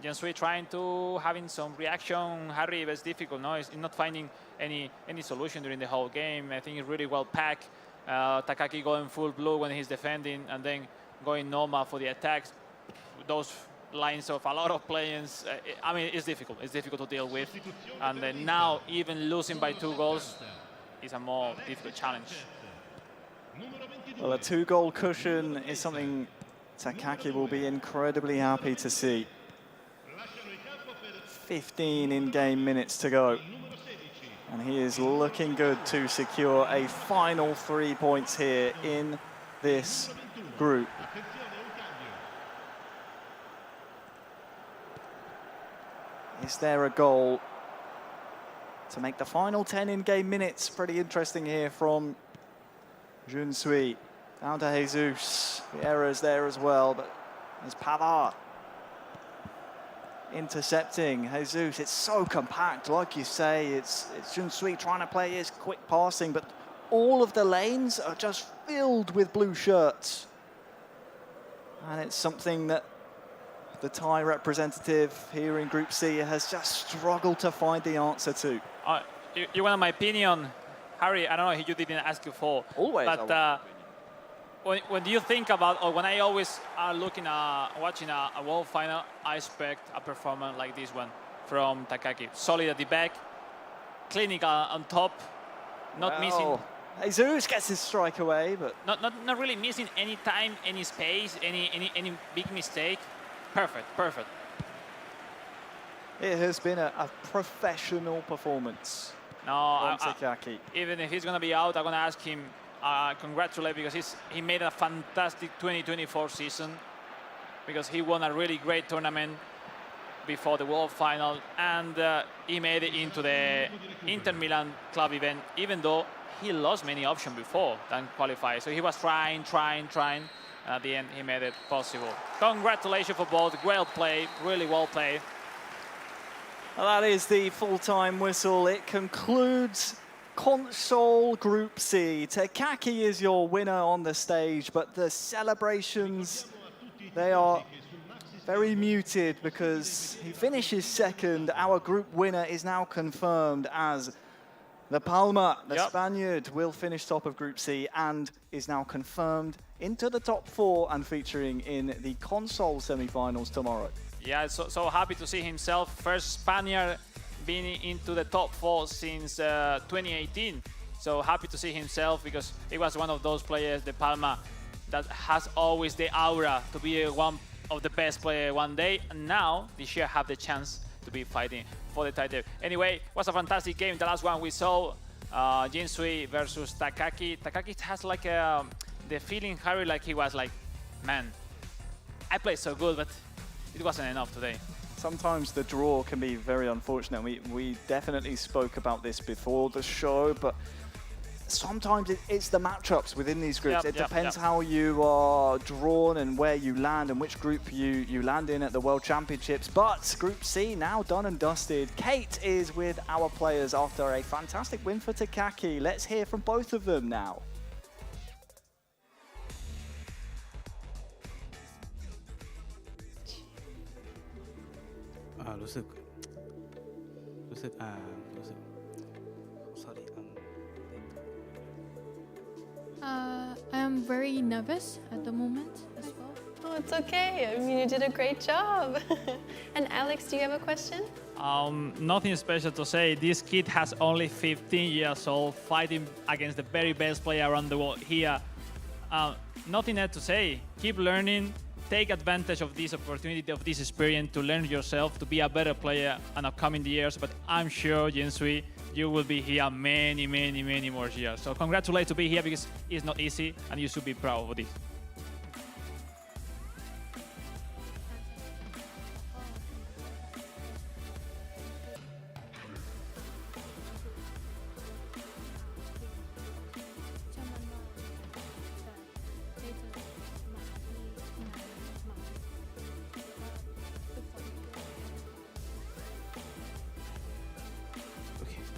F: Jean-Sui trying to having some reaction. Harry, it's difficult. No, he's not finding any solution during the whole game. I think he's really well packed. Takaki going full blue when he's defending, and then going normal for the attacks. Those lines of a lot of players. I mean, it's difficult. It's difficult to deal with. And then now, even losing by 2 goals is a more difficult challenge.
B: Well, a 2-goal cushion is something Takaki will be incredibly happy to see. 15 in-game minutes to go. And he is looking good to secure a final 3 points here in this group. Is there a goal to make the final 10 in-game minutes? Pretty interesting here from Junsui. Down to Jesus. The errors there as well, but there's Pavard intercepting Jesus. It's so compact, like you say. It's Junsui trying to play his quick passing, but all of the lanes are just filled with blue shirts. And it's something that the Thai representative here in Group C has just struggled to find the answer to.
F: You want my opinion, Harry? I don't know if you didn't ask before.
B: Always.
F: But when you think about, or when I always are watching a world final, I expect a performance like this one from Takaki. Solid at the back, clinical on top, not missing.
B: Jesus gets his strike away, but
F: not really missing any time, any space, any big mistake. Perfect.
B: It has been a professional performance
F: from
B: Takaki.
F: Even if he's going to be out, I'm going to ask him congratulate, because he made a fantastic 2024 season, because he won a really great tournament before the World Final, and he made it into the Inter Milan club event, even though he lost many options before than qualify. So he was trying. And at the end, he made it possible. Congratulations for both. Well played, really well played.
B: Well, that is the full-time whistle. It concludes Console Group C. Takaki is your winner on the stage, but the celebrations, they are very muted because he finishes second. Our group winner is now confirmed as the Palma. The Spaniard will finish top of Group C and is now confirmed into the top 4 and featuring in the console semi-finals tomorrow.
F: Yeah, so happy to see himself. First Spaniard being into the top 4 since 2018. So happy to see himself, because he was one of those players, the Palma, that has always the aura to be one of the best players one day. And now this year have the chance to be fighting for the title. Anyway, it was a fantastic game. The last one we saw, Jinsui versus Takaki. Takaki has like the feeling, Harry, like he was like, man, I played so good, but it wasn't enough today.
B: Sometimes the draw can be very unfortunate. We definitely spoke about this before the show, but sometimes it's the matchups within these groups. It depends how you are drawn and where you land and which group you land in at the World Championships. But Group C now done and dusted. Kate is with our players after a fantastic win for Takaki. Let's hear from both of them now.
Q: I am very nervous at the moment as well.
A: Oh, it's okay. I mean, you did a great job. And Alex, do you have a question?
C: Nothing special to say. This kid has only 15 years old, fighting against the very best player around the world here. Nothing else to say. Keep learning. Take advantage of this opportunity, of this experience to learn yourself, to be a better player in upcoming years. But I'm sure, Jinsui, you will be here many more years. So congratulations to be here, because it's not easy and you should be proud of this.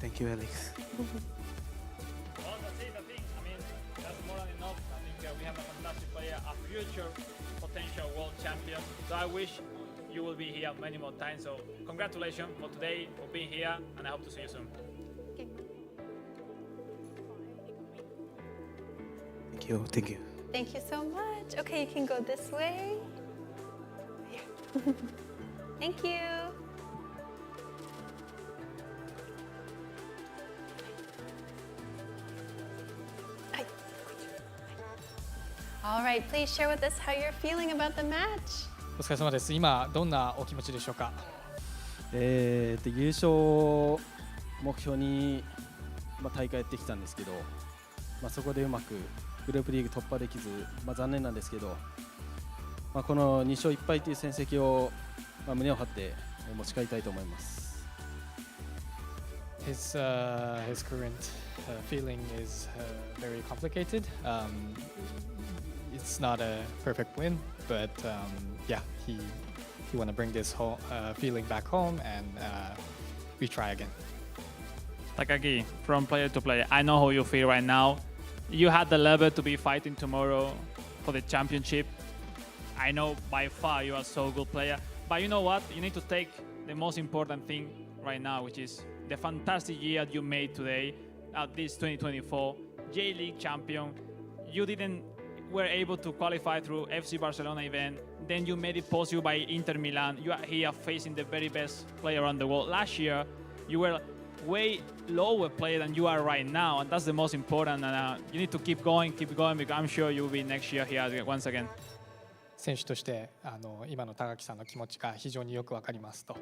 U: Thank you, Alex.
C: Well, that's it, I think. I mean, that's more than enough. I think we have a fantastic player, a future potential world champion. So I wish you will be here many more times. So congratulations for today, for being here, and I hope to see you soon.
U: Thank you. Thank you.
A: Thank you so much. Okay, you can go this way. Here. Thank you. All right, please share with us how you're feeling about the match.
L: お疲れ様です。今どんなお気持ちでしょうか。
W: 優勝を目標に、大会やってきたんですけど、そこでうまくグループリーグ突破できず、残念なんですけど、この2勝1敗という戦績を、胸を張って持ち帰りたいと思います。
L: His current feeling is very complicated. It's not a perfect win, but yeah, he want to bring this whole feeling back home, and we try again.
C: Takagi, from player to player, I know how you feel right now. You had the level to be fighting tomorrow for the championship. I know by far you are so good player, but you know what? You need to take the most important thing right now, which is the fantastic year you made today at this 2024 J-League champion. You were able to qualify through FC Barcelona event. Then you made it possible by Inter Milan. You are here facing the very best player around the world. Last year, you were way lower player than you are right now, and that's the most important. And you need to keep going, because I'm sure you'll be next year here once again.
L: 選手として今の高木さんの気持ちが非常によくわかりますと。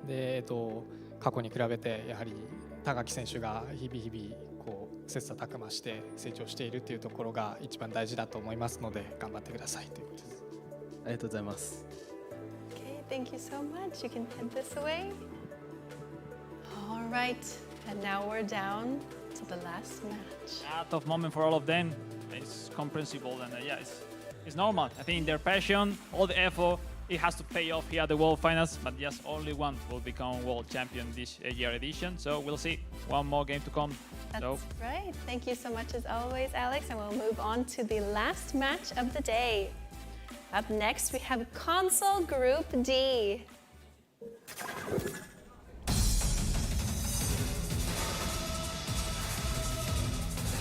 L: で、過去に比べてやはり高木選手が日々こう切磋琢磨して成長しているというところが一番大事だと思いますので頑張ってくださいということです。
W: ありがとうございます。
A: Okay, thank you so much. You can head this way. All right, and now we're down to the last match.
C: A tough moment for all of them. It's comprehensible, and yeah, it's normal. I think their passion, all the effort, it has to pay off here at the World Finals, but just only one will become world champion this year edition. So we'll see. One more game to come.
A: That's right. Thank you so much as always, Alex, and we'll move on to the last match of the day. Up next, we have Console Group D.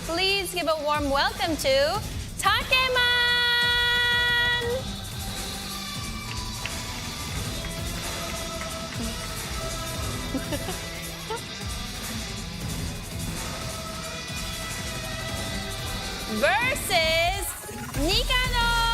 A: Please give a warm welcome to Takeman! Versus Nicanor!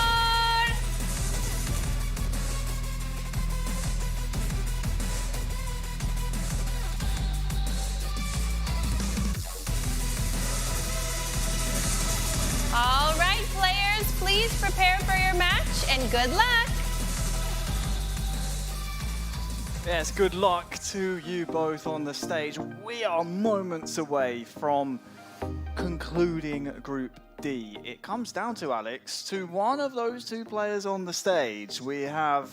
A: All right, players, please prepare for your match and good luck.
B: Yes, good luck to you both on the stage. We are moments away from concluding Group D. It comes down to, Alex, to one of those two players on the stage. We have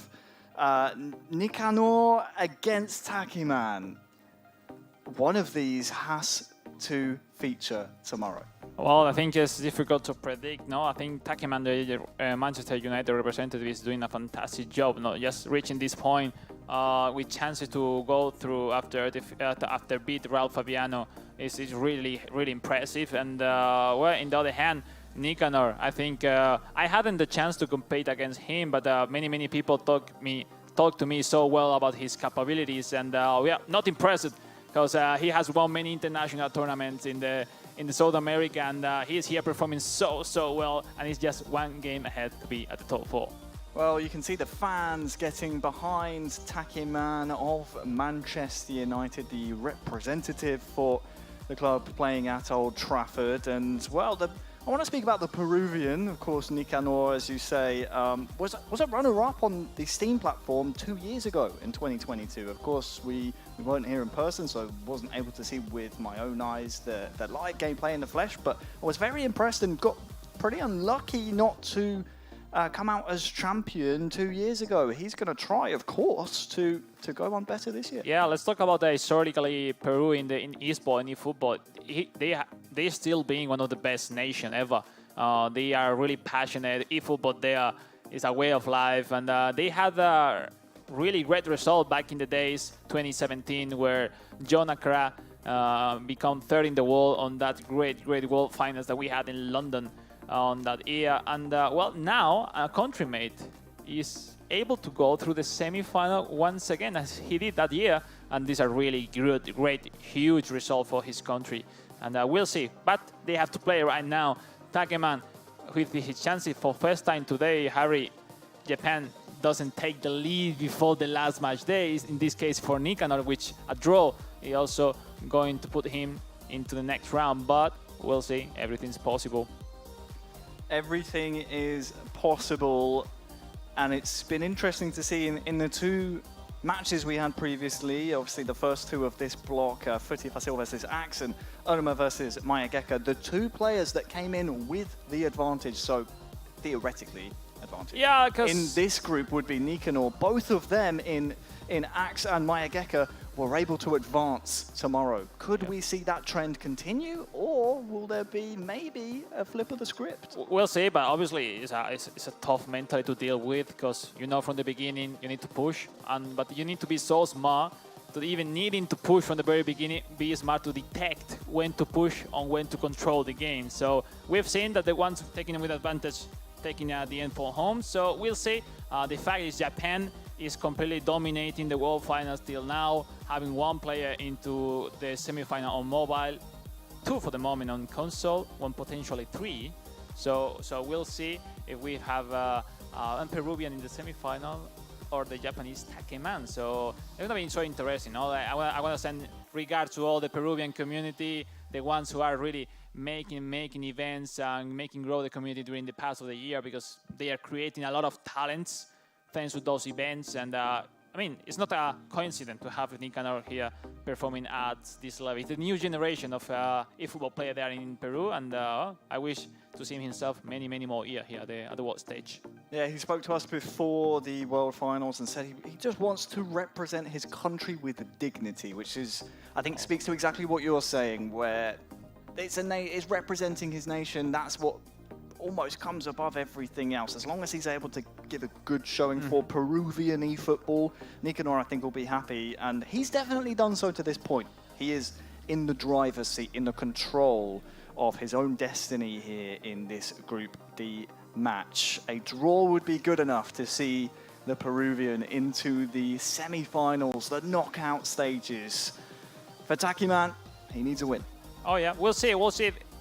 B: Nicanor against Takiman. One of these has to feature tomorrow.
F: Well, I think it's difficult to predict. No, I think Takiman, the Manchester United representative, is doing a fantastic job. No, just reaching this point with chances to go through after beat Ralph Fabiano is really impressive. And well, on the other hand, Nicanor, I think I hadn't the chance to compete against him, but many people talk to me so well about his capabilities, and we are not impressed because he has won many international tournaments in the South America, and he is here performing so well, and he's just one game ahead to be at the top 4.
B: Well, you can see the fans getting behind Takiman of Manchester United, the representative for the club playing at Old Trafford. And, well, I want to speak about the Peruvian. Of course, Nicanor, as you say, was a runner-up on the Steam platform 2 years ago in 2022. Of course, we weren't here in person, so I wasn't able to see with my own eyes the live gameplay in the flesh, but I was very impressed and got pretty unlucky not to come out as champion 2 years ago. He's going to try, of course, to go on better this year.
F: Yeah, let's talk about historically Peru in eSport and eFootball. They're still being one of the best nation ever. They are really passionate. eFootball there is a way of life, and they had a really great result back in the days, 2017, where John Accra became third in the world on that great world finals that we had in London on that year. And well, now a countrymate is able to go through the semi-final once again as he did that year, and these are really great, huge result for his country. And we'll see, but they have to play right now. Takeman, with his chances for first time today, Harry, Japan doesn't take the lead before the last match day. In this case for Nicanor, which a draw is also going to put him into the next round, but we'll see, everything's possible.
B: Everything is possible, and it's been interesting to see in the two matches we had previously, obviously the first two of this block, Futi Fasil versus Axe and Onuma versus Mayageka, the two players that came in with the advantage, so theoretically advantage.
F: Yeah, because
B: in this group would be Nicanor. Both of them in Axe and Mayageka were able to advance tomorrow. Could we see that trend continue, or will there be maybe a flip of the script?
F: We'll see, but obviously it's a tough mentally to deal with, because you know from the beginning you need to push, but you need to be so smart to even needing to push from the very beginning, be smart to detect when to push and when to control the game. So we've seen that the ones taking with advantage, taking at the end for home. So we'll see. The fact is Japan is completely dominating the World Finals till now, having one player into the semi-final on mobile, two for the moment on console, one potentially three. So we'll see if we have a Peruvian in the semi-final or the Japanese Takeman. So it's gonna be so interesting. I want to send regards to all the Peruvian community, the ones who are really making events and making grow the community during the past of the year, because they are creating a lot of talents thanks to those events. And I mean, it's not a coincidence to have Nicanor here performing at this level. It's the new generation of eFootball player there in Peru, and I wish to see himself many more years here at the world stage.
B: Yeah, he spoke to us before the World Finals and said he just wants to represent his country with dignity, which is, I think, speaks to exactly what you're saying, where it's representing his nation. That's what almost comes above everything else. As long as he's able to give a good showing for Peruvian eFootball, Nicanor, I think, will be happy. And he's definitely done so to this point. He is in the driver's seat, in the control of his own destiny here in this Group D match. A draw would be good enough to see the Peruvian into the semi-finals, the knockout stages. For Takiman, he needs a win.
F: Oh yeah, we'll see.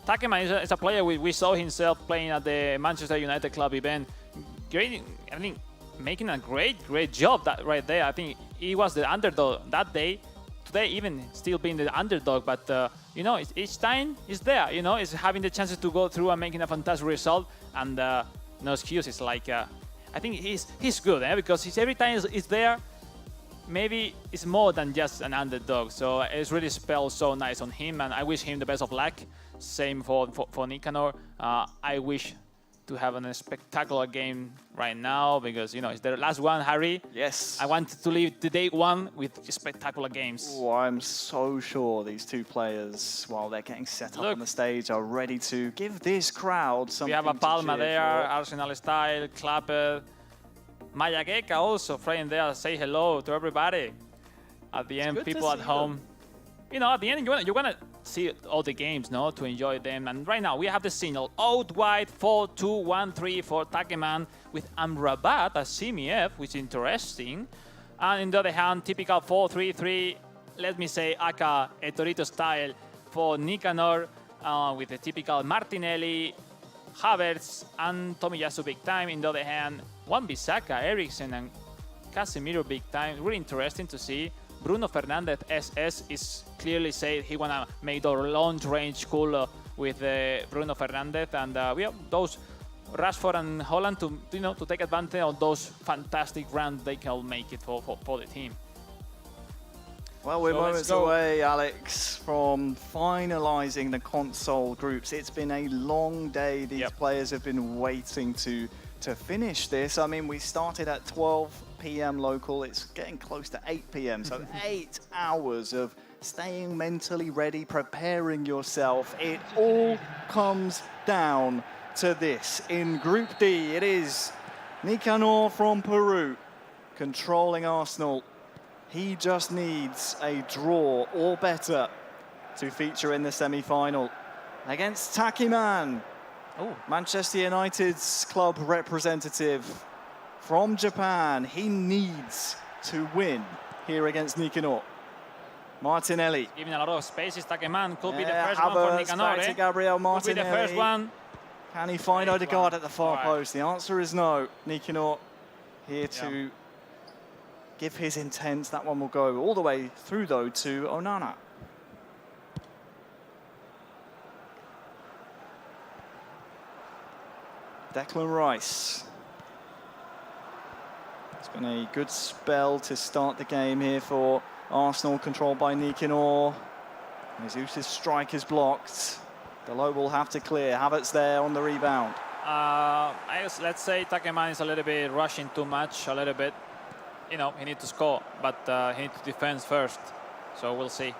F: Takeman is a player we saw himself playing at the Manchester United club event. Great, I think, making a great job right there. I think he was the underdog that day. Today, even still being the underdog, but you know, each time he's there. You know, it's having the chances to go through and making a fantastic result, and no excuses. Like I think he's good, because every time he's there. Maybe it's more than just an underdog, so it's really spelled so nice on him, and I wish him the best of luck. Same for Nicanor. I wish to have a spectacular game right now, because you know it's the last one, Harry.
B: Yes.
F: I want to leave the day one with spectacular games.
B: Oh, I'm so sure these two players, while they're getting set up on the stage, are ready to give this crowd something.
F: We have a Palma there,
B: for.
F: Arsenal style, Clapper. Mayageka also playing there, say hello to everybody. At the end, people at home. You know, at the end, you wanna see all the games, no, to enjoy them. And right now, we have the signal out wide 4-2-1-3 for Takeman with Amrabat as CMF, which is interesting. And on the other hand, typical 4-3-3, let me say, aka Etorito style for Nicanor, with the typical Martinelli, Havertz, and Tomiyasu big time. On the other hand, Wan-Bissaka, Eriksen, and Casemiro big time. Really interesting to see. Bruno Fernandes SS is clearly said he wanna make the long range cool with Bruno Fernandes, and we have those Rashford and Holland to take advantage of those fantastic runs they can make it for the team.
B: Well, we're moments away, Alex, from finalising the console groups. It's been a long day. These players have been waiting to finish this. I mean, we started at 12 p.m. local. It's getting close to 8 p.m. So 8 hours of staying mentally ready, preparing yourself. It all comes down to this. In Group D, it is Nicanor from Peru controlling Arsenal. He just needs a draw or better to feature in the semi-final against Takiman, Manchester United's club representative from Japan. He needs to win here against Nicanor. Martinelli.
F: Giving a lot of spaces, Takeman could be the first one for Nicanor.
B: Back to Gabriel Martinelli.
F: Could be the first one.
B: Can he find Odegaard at the far post? The answer is no. Nicanor here to give his intent. That one will go all the way through, though, to Onana. Declan Rice. It's been a good spell to start the game here for Arsenal, controlled by Nikanor. Jesus' strike is blocked. Below will have to clear. Havertz there on the rebound.
F: Let's say Takeman is a little bit rushing too much, a little bit. You know, he needs to score, but he needs to defend first. So we'll see.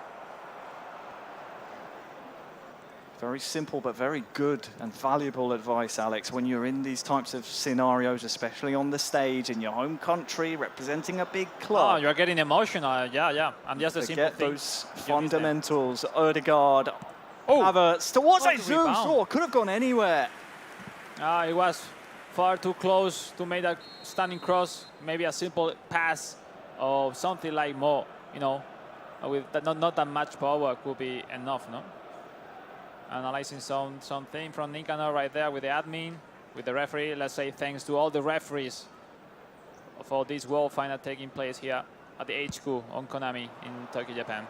B: Very simple, but very good and valuable advice, Alex, when you're in these types of scenarios, especially on the stage in your home country, representing a big club.
F: Oh, you're getting emotional. Yeah. I'm just a simple
B: Forget
F: thing.
B: those fundamentals. Odegaard, Havertz towards
F: what a
B: Jesus.
F: rebound.
B: Oh, could have gone anywhere.
F: It was far too close to make that standing cross. Maybe a simple pass or something like more, you know, with not that much power could be enough, no? Analyzing something from Nikanor right there with the admin, with the referee. Let's say thanks to all the referees for this World Final taking place here at the HQ on Konami in Tokyo, Japan.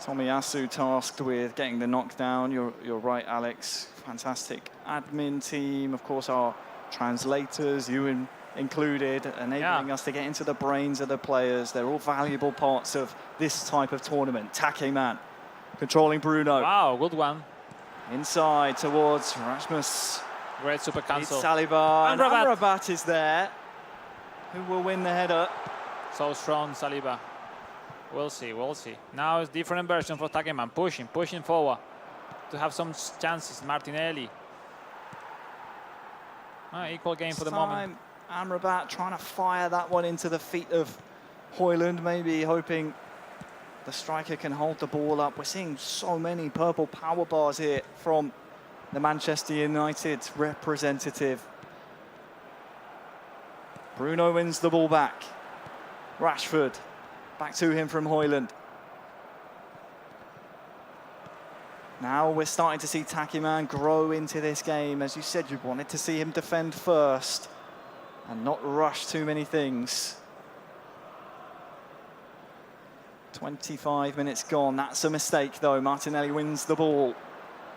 B: Tomiyasu tasked with getting the knockdown. You're right, Alex. Fantastic admin team. Of course, our translators, you included, enabling us to get into the brains of the players. They're all valuable parts of this type of tournament. Takeman controlling Bruno.
F: Wow, good one.
B: Inside towards Rasmus.
F: Great super cancel.
B: It's Saliba. And
F: Amrabat.
B: Amrabat is there. Who will win the header?
F: So strong, Saliba. We'll see. Now it's different version for Takeman. Pushing forward to have some chances. Martinelli. Equal game for the moment.
B: Amrabat trying to fire that one into the feet of Højlund, maybe hoping the striker can hold the ball up. We're seeing so many purple power bars here from the Manchester United representative. Bruno wins the ball back. Rashford, back to him from Højlund. Now we're starting to see Takeman grow into this game. As you said, you wanted to see him defend first and not rush too many things. 25 minutes gone. That's a mistake, though. Martinelli wins the ball.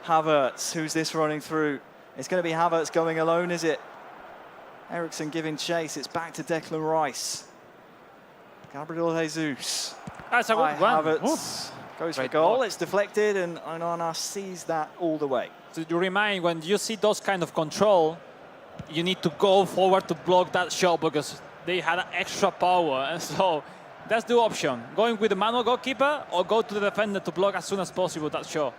B: Havertz, who's this running through? It's going to be Havertz going alone, is it? Eriksen giving chase. It's back to Declan Rice. Gabriel Jesus.
F: That's a good one.
B: Havertz goes for goal. It's deflected, and Onana sees that all the way.
F: So you remind, when you see those kind of control, you need to go forward to block that shot because they had extra power, and so that's the option. Going with the manual goalkeeper or go to the defender to block as soon as possible that shot.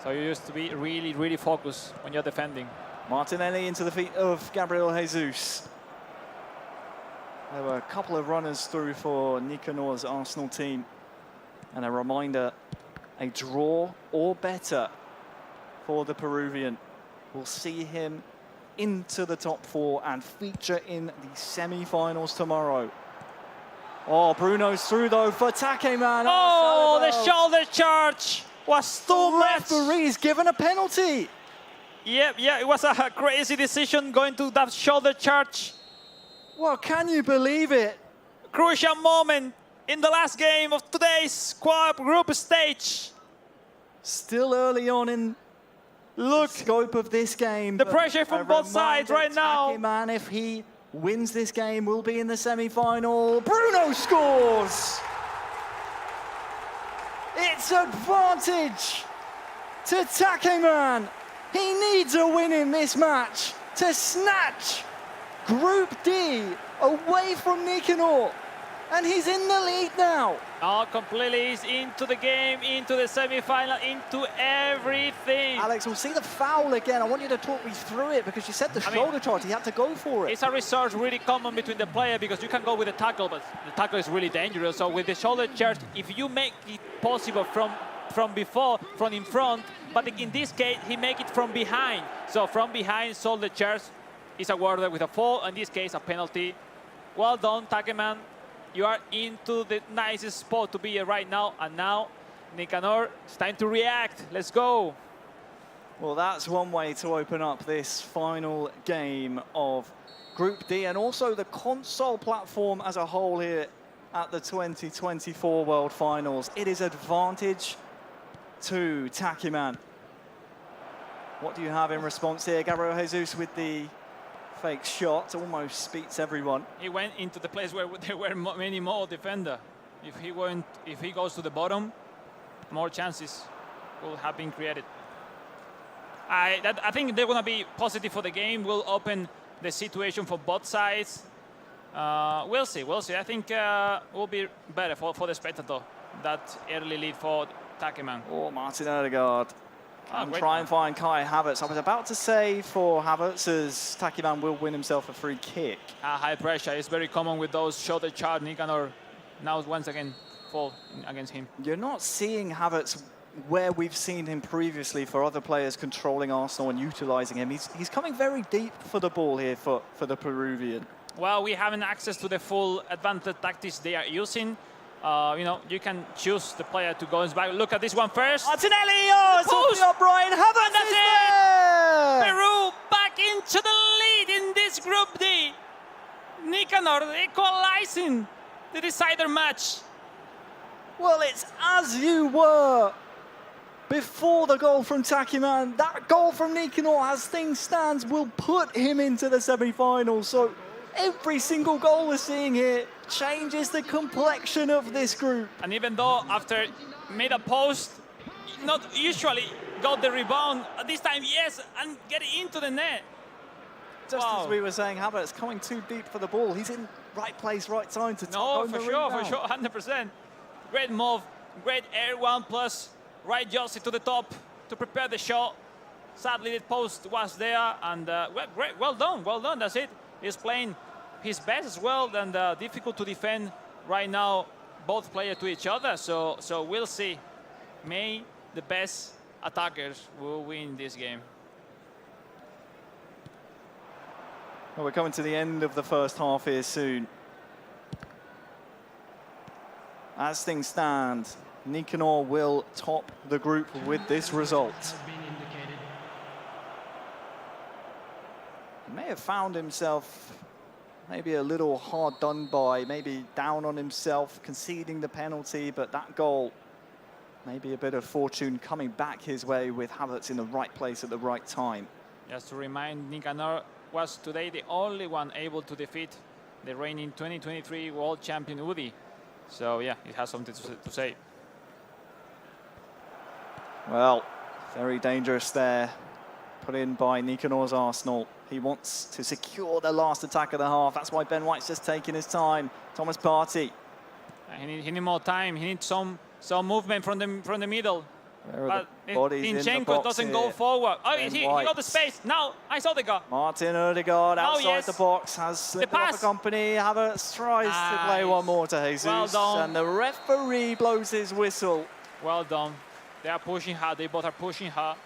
F: So you used to be really, really focused when you're defending.
B: Martinelli into the feet of Gabriel Jesus. There were a couple of runners through for Nikanor's Arsenal team. And a reminder, a draw or better for the Peruvian. We'll see him into the top four and feature in the semi-finals tomorrow. Oh, Bruno's through, though, for Takeman.
F: Oh, the shoulder charge was too much.
B: The referee's given a penalty.
F: Yeah, it was a crazy decision going to that shoulder charge.
B: Well, can you believe it?
F: Crucial moment in the last game of today's group stage.
B: Still early on in the scope of this game.
F: The pressure from both sides right now.
B: Takeman, if he wins this game, will be in the semi-final. Bruno scores! It's advantage to Takeman. He needs a win in this match to snatch Group D away from Nikanor. And he's in the lead now.
F: Oh, completely. He's into the game, into the semi-final, into everything.
B: Alex, we'll see the foul again. I want you to talk me through it because you said the shoulder charge. He had to go for it.
F: It's a research really common between the player because you can go with the tackle, but the tackle is really dangerous. So with the shoulder charge, if you make it possible from before, from in front, but in this case, he make it from behind. So from behind, shoulder charge is awarded with a foul. In this case, a penalty. Well done, Takeman. You are into the nicest spot to be right now. And now, Nikanor, it's time to react. Let's go.
B: Well, that's one way to open up this final game of Group D and also the console platform as a whole here at the 2024 World Finals. It is advantage to Takeman. What do you have in response here? Gabriel Jesus with the fake shot, almost beats everyone.
F: He went into the place where there were many more defender. If he goes to the bottom, more chances will have been created. I think they're going to be positive for the game. Will open the situation for both sides. We'll see. I think will be better for the spectator. That early lead for Takeman.
B: Oh, Martin Odegaard.
F: Oh, great
B: Try and find Kai Havertz. I was about to say for Havertz, as Takeman will win himself a free kick.
F: High pressure is very common with those shoulder charge. Nicanor now once again fall against him.
B: You're not seeing Havertz where we've seen him previously for other players controlling Arsenal and utilising him. He's coming very deep for the ball here for the Peruvian.
F: Well, we haven't access to the full advanced tactics they are using. You can choose the player to go back. Look at this one first.
B: Martinelli, it's off the upright. Havertz
F: that's
B: is
F: it.
B: there!
F: Peru back into the lead in this Group D. Nicanor equalizing the decider match.
B: Well, it's as you were before the goal from Takeman. That goal from Nicanor, as things stand, will put him into the semi-finals. So every single goal we're seeing here changes the complexion of this group.
F: And even though after made a post, not usually got the rebound, this time yes, and get it into the net.
B: Just as we were saying, Havertz coming too deep for the ball. He's in right place, right time to top
F: for sure, 100%. Great move, great air 1+, right Josie to the top to prepare the shot. Sadly, the post was there, and well done, that's it. He's playing his best as well, and difficult to defend right now, both players to each other. So we'll see. May the best attackers will win this game.
B: Well, we're coming to the end of the first half here soon. As things stand, Nicanor will top the group with this result. He may have found himself maybe a little hard done by, maybe down on himself, conceding the penalty, but that goal, maybe a bit of fortune coming back his way with Havertz in the right place at the right time.
F: Just to remind, Nicanor was today the only one able to defeat the reigning 2023 world champion Udi. So yeah, it has something to say.
B: Well, very dangerous there, put in by Nicanor's Arsenal. He wants to secure the last attack of the half. That's why Ben White's just taking his time. Thomas Partey.
F: He need more time. He needs some movement from the middle.
B: But
F: Zinchenko doesn't go forward. Oh, he got the space. Now, I saw the goal.
B: Martin Odegaard outside the box has slipped off the company. Havertz tries to play one more to Jesus.
F: Well done.
B: And the referee blows his whistle.
F: Well done. They are pushing hard. They both are pushing hard.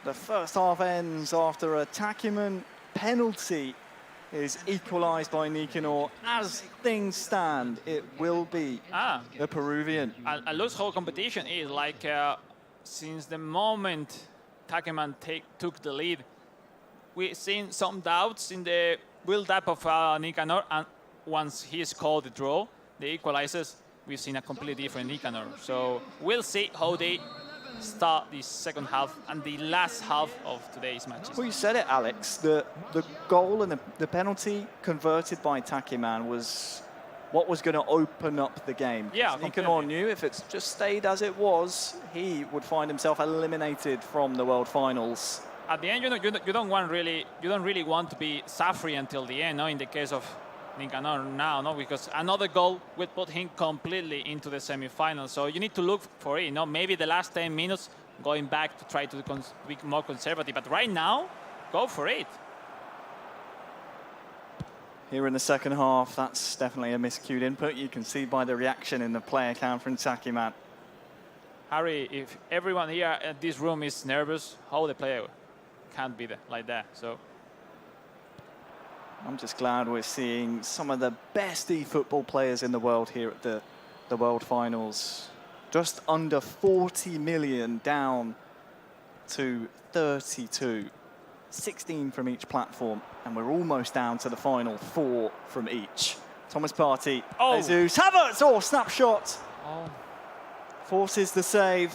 B: The first half ends after a Takeman penalty is equalised by Nicanor. As things stand, it will be the Peruvian.
F: I lose whole competition is like since the moment Takeman took the lead, we've seen some doubts in the build-up of Nicanor, and once he scored the draw, the equalizers, we've seen a completely different Nicanor. So we'll see how they start the second half and the last half of today's matches.
B: Well, you said it, Alex. The goal and the penalty converted by Takeman was what was going to open up the game.
F: Yeah,
B: Nicanor knew if it's just stayed as it was, he would find himself eliminated from the World Finals.
F: At the end, you don't really want to be suffering until the end. No, in the case of Nicanor now, no, because another goal would put him completely into the semi-finals. So you need to look for it. No, maybe the last 10 minutes going back to try to be more conservative. But right now, go for it.
B: Here in the second half, that's definitely a miscued input. You can see by the reaction in the player count from Takeman.
F: Harry, if everyone here at this room is nervous, how the player can't be there like that? So
B: I'm just glad we're seeing some of the best eFootball players in the world here at the World Finals. Just under 40 million down to 32. 16 from each platform, and we're almost down to the final 4 from each. Thomas Partey, Jesus, Havertz, snapshot. Forces the save.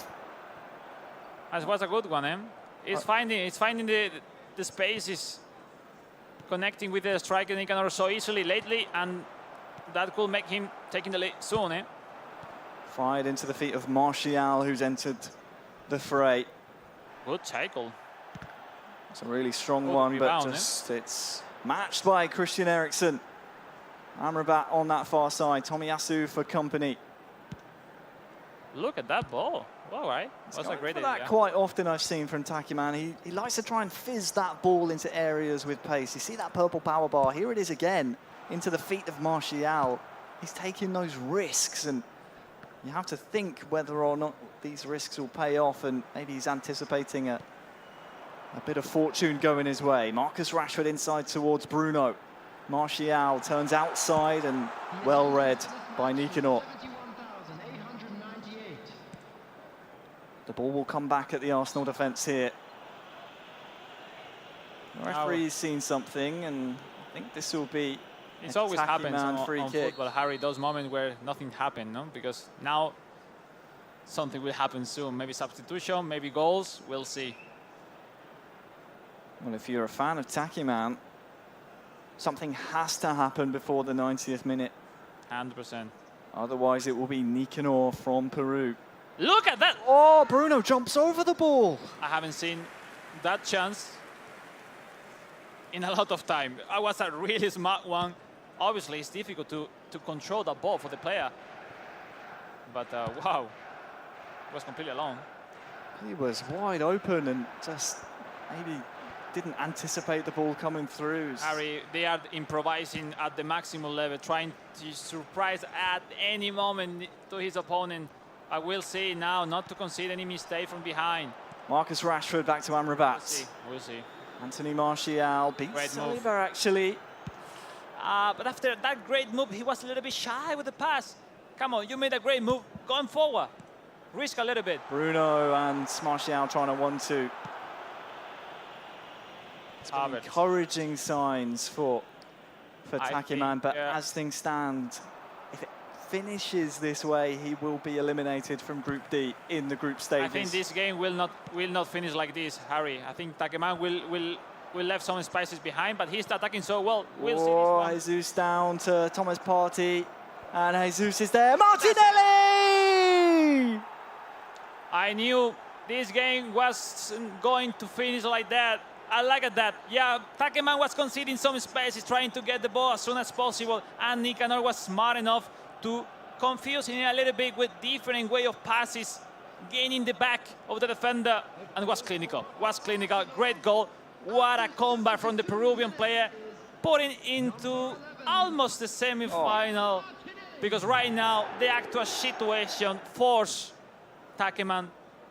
F: That was a good one, eh? It's finding the spaces. connecting with the striker Nicanor so easily lately, and that could make him taking the lead soon. Eh?
B: Fired into the feet of Martial, who's entered the fray.
F: Good tackle.
B: It's a really strong
F: Good
B: one,
F: rebound,
B: but just it's matched by Christian Eriksen. Amrabat on that far side. Tomiyasu for company.
F: Look at that ball. All right. That's a great
B: For
F: idea.
B: that quite often I've seen from Takiman. He likes to try and fizz that ball into areas with pace. You see that purple power bar. Here it is again, into the feet of Martial. He's taking those risks, and you have to think whether or not these risks will pay off, and maybe he's anticipating a bit of fortune going his way. Marcus Rashford inside towards Bruno. Martial turns outside, and well read by Nicanor. The ball will come back at the Arsenal defence here. The referee's seen something, and I think this will be
F: It always happens on
B: free kick.
F: football, Harry, those moments where nothing happened, no? Because now something will happen soon. Maybe substitution, maybe goals, we'll see.
B: Well, if you're a fan of Takiman, something has to happen before the 90th minute.
F: 100%.
B: Otherwise, it will be Nicanor from Peru.
F: Look at that!
B: Oh, Bruno jumps over the ball.
F: I haven't seen that chance in a lot of time. I was a really smart one. Obviously, it's difficult to control the ball for the player. But wow, he was completely alone.
B: He was wide open and just maybe didn't anticipate the ball coming through.
F: Harry, they are improvising at the maximum level, trying to surprise at any moment to his opponent. I will see now not to concede any mistake from behind.
B: Marcus Rashford back to Amrabat.
F: We'll see.
B: Anthony Martial beats
F: Great move.
B: Saliba, actually.
F: But after that great move, he was a little bit shy with the pass. Come on, you made a great move. Going forward. Risk a little bit.
B: Bruno and Martial trying to 1-2. Some encouraging signs for Takiman, but as things stand, if it finishes this way, he will be eliminated from Group D in the group stages.
F: I think this game will not finish like this, Harry. I think Takiman will left some spaces behind, but he's attacking so well. We'll see this one.
B: Jesus down to Thomas Partey, and Jesus is there. Martinelli!
F: I knew this game was going to finish like that. I like that. Yeah, Takiman was conceding some spaces, trying to get the ball as soon as possible, and Nicanor was smart enough to confuse him a little bit with different way of passes, gaining the back of the defender, and was clinical. Great goal. What a comeback from the Peruvian player, putting into almost the semi-final, because right now the actual situation forced Takiman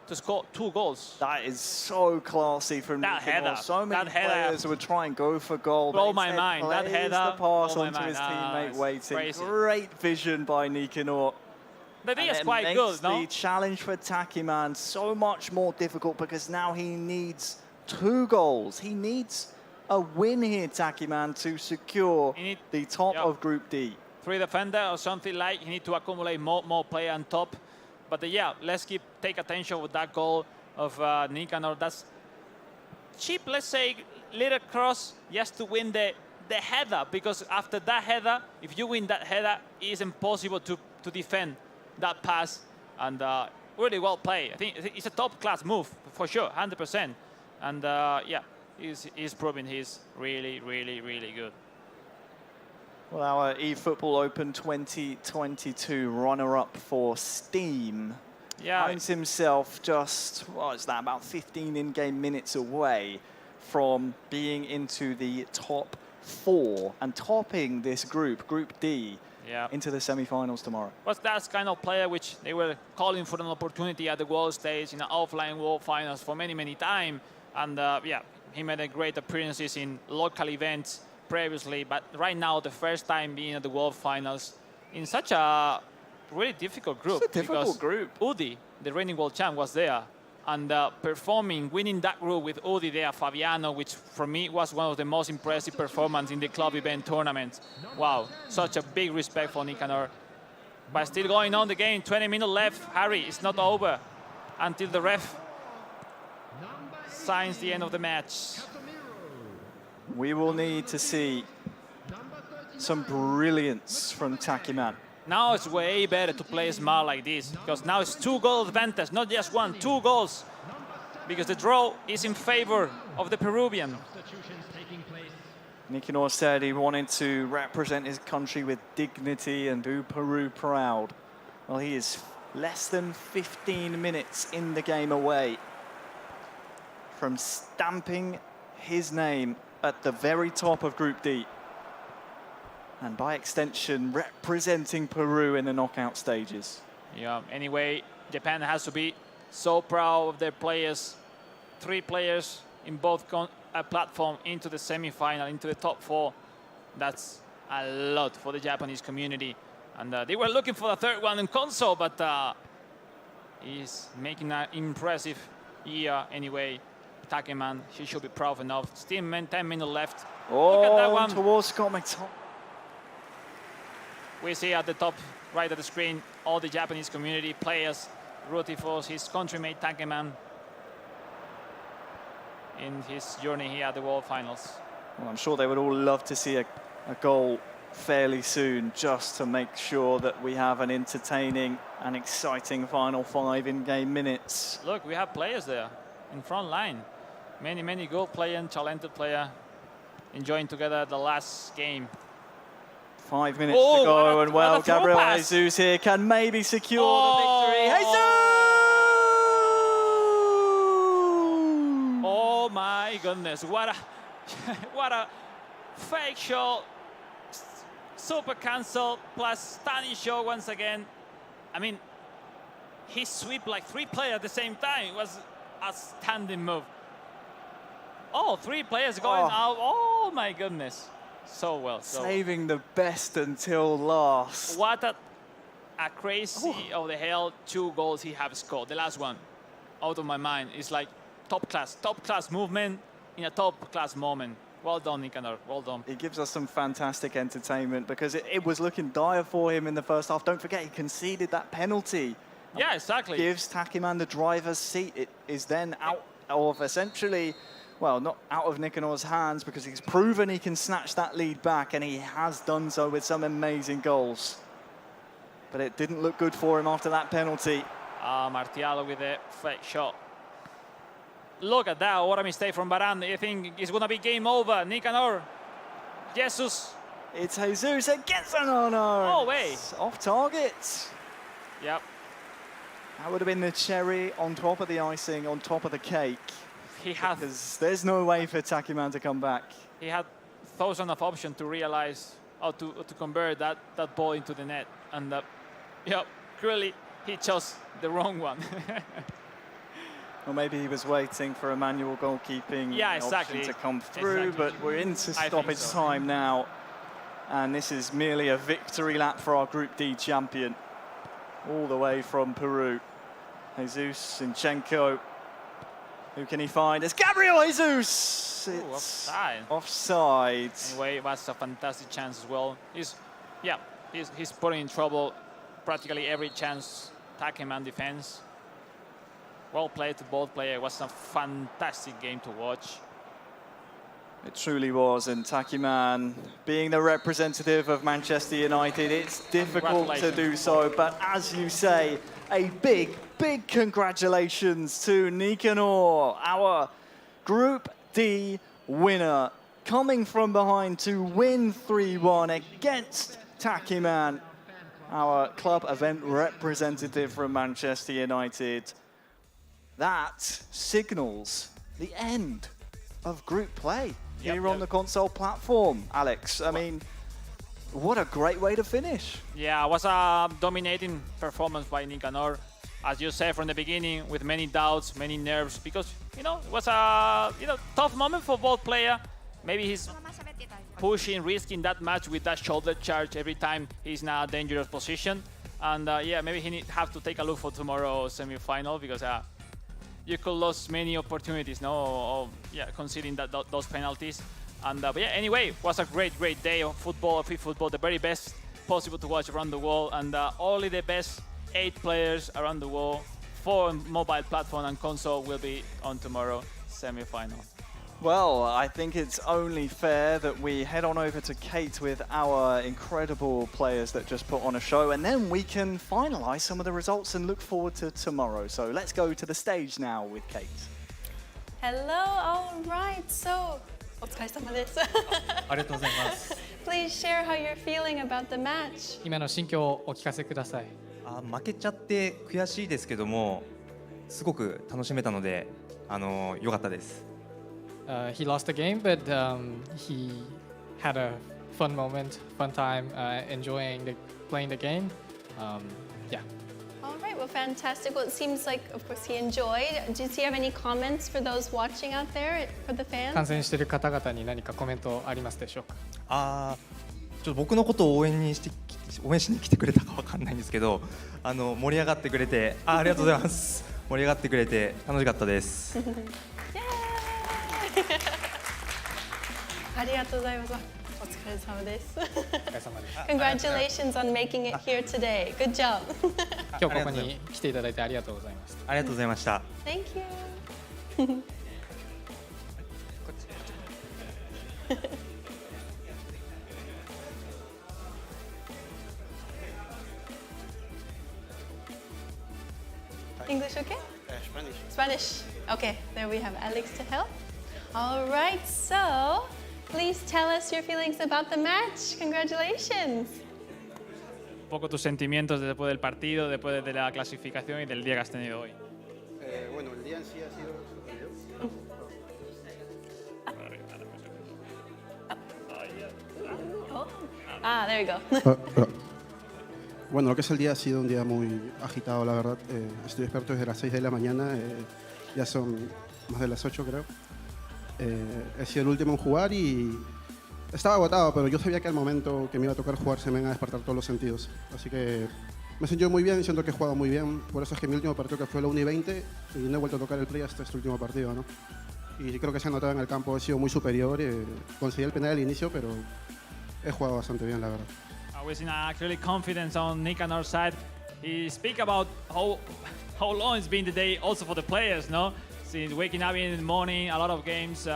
F: to score 2 goals.
B: That is so classy from Nicanor. So many players would try and go for goal.
F: Blow my mind. That header.
B: The pass
F: blow my
B: onto
F: mind.
B: his teammate waiting.
F: Crazy.
B: Great vision by Nicanor.
F: The thing is
B: And it
F: quite
B: makes
F: good, no?
B: the challenge for Takiman so much more difficult, because now he needs 2 goals. He needs a win here, Takiman, to secure the top of Group D.
F: 3 defender or something like. He need to accumulate more player on top. But yeah, let's take attention with that goal of Nicanor. That's cheap, let's say, little cross just to win the header, because after that header, if you win that header, it is impossible to defend that pass. And really well played. I think it's a top-class move, for sure, 100%. And yeah, he's proving he's really, really, really good.
B: Well, our eFootball Open 2022 runner-up for Steam finds himself just, what is that, about 15 in-game minutes away from being into the top 4 and topping this group, Group D, into the semi-finals tomorrow.
F: Was that kind of player which they were calling for an opportunity at the world stage in the offline world finals for many, many times. And yeah, he made a great appearances in local events previously, but right now the first time being at the World Finals in such a really difficult group.
B: It's a difficult group.
F: Udi, the reigning world champ, was there and winning that group with Udi there, Fabiano, which for me was one of the most impressive performances in the club event tournament. Wow, such a big respect for Nicanor. But still going on the game, 20 minutes left. Harry, it's not over until the ref signs the end of the match.
B: We will need to see some brilliance from Takiman.
F: Now it's way better to play smart like this, because now it's 2-goal advantage, not just one, 2 goals. Because the draw is in favor of the Peruvian.
B: Nicanor said he wanted to represent his country with dignity and do Peru proud. Well, he is less than 15 minutes in the game away from stamping his name at the very top of Group D. And by extension, representing Peru in the knockout stages.
F: Yeah, anyway, Japan has to be so proud of their players. 3 players in both platform into the semi-final, into the top 4. That's a lot for the Japanese community. And they were looking for the third one in console, but he's making an impressive year anyway. Takeman, he should be proud enough. Still 10 minutes left.
B: Oh,
F: look at that one.
B: Towards Scott McTominay.
F: We see at the top right of the screen all the Japanese community players rooting for his countryman Takeman in his journey here at the World Finals.
B: Well, I'm sure they would all love to see a goal fairly soon, just to make sure that we have an entertaining and exciting final 5 in-game minutes.
F: Look, we have players there in front line. Many good players and talented players enjoying together the last game.
B: 5 minutes to go, and well, Gabriel
F: pass.
B: Jesus here can maybe secure the victory.
F: Oh my goodness, what a what a fake shot. Super cancel plus stunning shot once again. I mean, he swept like 3 players at the same time. It was a standing move. Oh, 3 players going out. Oh my goodness. So well.
B: Saving the best until last.
F: What a crazy of the hell 2 goals he have scored. The last one, out of my mind, is like top class movement in a top class moment. Well done, Nicanor. Well done.
B: He gives us some fantastic entertainment, because it was looking dire for him in the first half. Don't forget, he conceded that penalty.
F: Yeah, exactly.
B: Gives Takiman the driver's seat. It is then out of essentially, well, not out of Nicanor's hands, because he's proven he can snatch that lead back, and he has done so with some amazing goals. But it didn't look good for him after that penalty.
F: Martial with a fake shot. Look at that, what a mistake from Varane. I think it's going to be game over. Nicanor, Jesus.
B: It's Jesus against Anano.
F: Oh, wait.
B: It's off target.
F: Yep.
B: That would have been the cherry on top of the icing, on top of the cake.
F: He had,
B: because there's no way for Takiman to come back.
F: He had thousands of options to realize how to convert that ball into the net. And yep, clearly he chose the wrong one.
B: Or maybe he was waiting for a manual goalkeeping option to come through, but we're into stoppage time now. And this is merely a victory lap for our Group D champion, all the way from Peru. Jesus Zinchenko. Who can he find? It's Gabriel Jesus! It's
F: offside.
B: Offside.
F: Anyway, that's a fantastic chance as well. He's putting in trouble practically every chance, attacking and defense. Well played to both players. It was a fantastic game to watch.
B: It truly was, and Takiman, being the representative of Manchester United, it's difficult to do so, but as you say, a big congratulations to Nicanor, our Group D winner, coming from behind to win 3-1 against Takiman, our club event representative from Manchester United. That signals the end of group play here on the console platform, Alex. I mean, what a great way to finish.
F: Yeah, it was a dominating performance by Nicanor. As you said from the beginning, with many doubts, many nerves, because, it was a tough moment for both players. Maybe he's pushing, risking that match with that shoulder charge every time he's in a dangerous position. And yeah, maybe he have to take a look for tomorrow's semi-final, because you could lose many opportunities, considering those penalties. And but yeah, anyway, it was a great day of football, free football, the very best possible to watch around the world, and only the best 8 players around the world for mobile platform and console will be on tomorrow semi-final.
B: Well, I think it's only fair that we head on over to Kate with our incredible players that just put on a show, and then we can finalize some of the results and look forward to tomorrow. So let's go to the stage now with Kate.
A: Hello, all right. So, お疲れ様です。
S: ありがとうございます。
A: Please share how you're feeling about the match.
L: 今の心境をお聞かせください。
S: 負けちゃって悔しいですけども、すごく楽しめたので、良かったです。
L: He lost the game, but he had a fun moment, fun time, enjoying playing the game. Yeah.
A: All right, well, fantastic. Well, it seems like, of course, he enjoyed. Did you have any comments for those watching out there, for the fans?
L: 観戦している方々に何かコメントありますでしょうか？
S: ちょっと僕のことを応援しに来てくれたかわかんないんですけど、盛り上がってくれて、ありがとうございます。盛り上がってくれて楽しかったです。
A: ありがとうございます。お疲れ様です。Congratulations on making it here today. Good job.
L: 今日ここに来ていただいてありがとうございます。
S: ありがとうございました。
A: Thank you. English okay?
U: Spanish.
A: Spanish. Okay, there we have Alex to help. All right, so please tell us your feelings about the match. Congratulations.
C: Un poco tus sentimientos después del partido, después de la clasificación y del día que has tenido hoy.
P: Bueno, el día en sí ha sido
A: there you go.
P: Bueno, lo que es el día ha sido un día muy agitado, la verdad. Estoy despierto desde las 6 de la mañana, ya son más de las 8 creo. He sido el último en jugar y estaba agotado, pero yo sabía que al momento que me iba a tocar jugar se me iban a despertar todos los sentidos. Así que me sentí muy bien, siento que he jugado muy bien. Por eso es que mi último partido, que fue la 1 y 20, y no he vuelto a tocar el play hasta este último partido, ¿no? Y creo que se ha notado en el campo, he sido muy superior. Conseguí el penal al inicio, pero he jugado bastante bien, la verdad.
C: We're seeing actually confidence on Nick and our side. He speak about how long it's been the day also for the players, no? Since waking up in the morning, a lot of games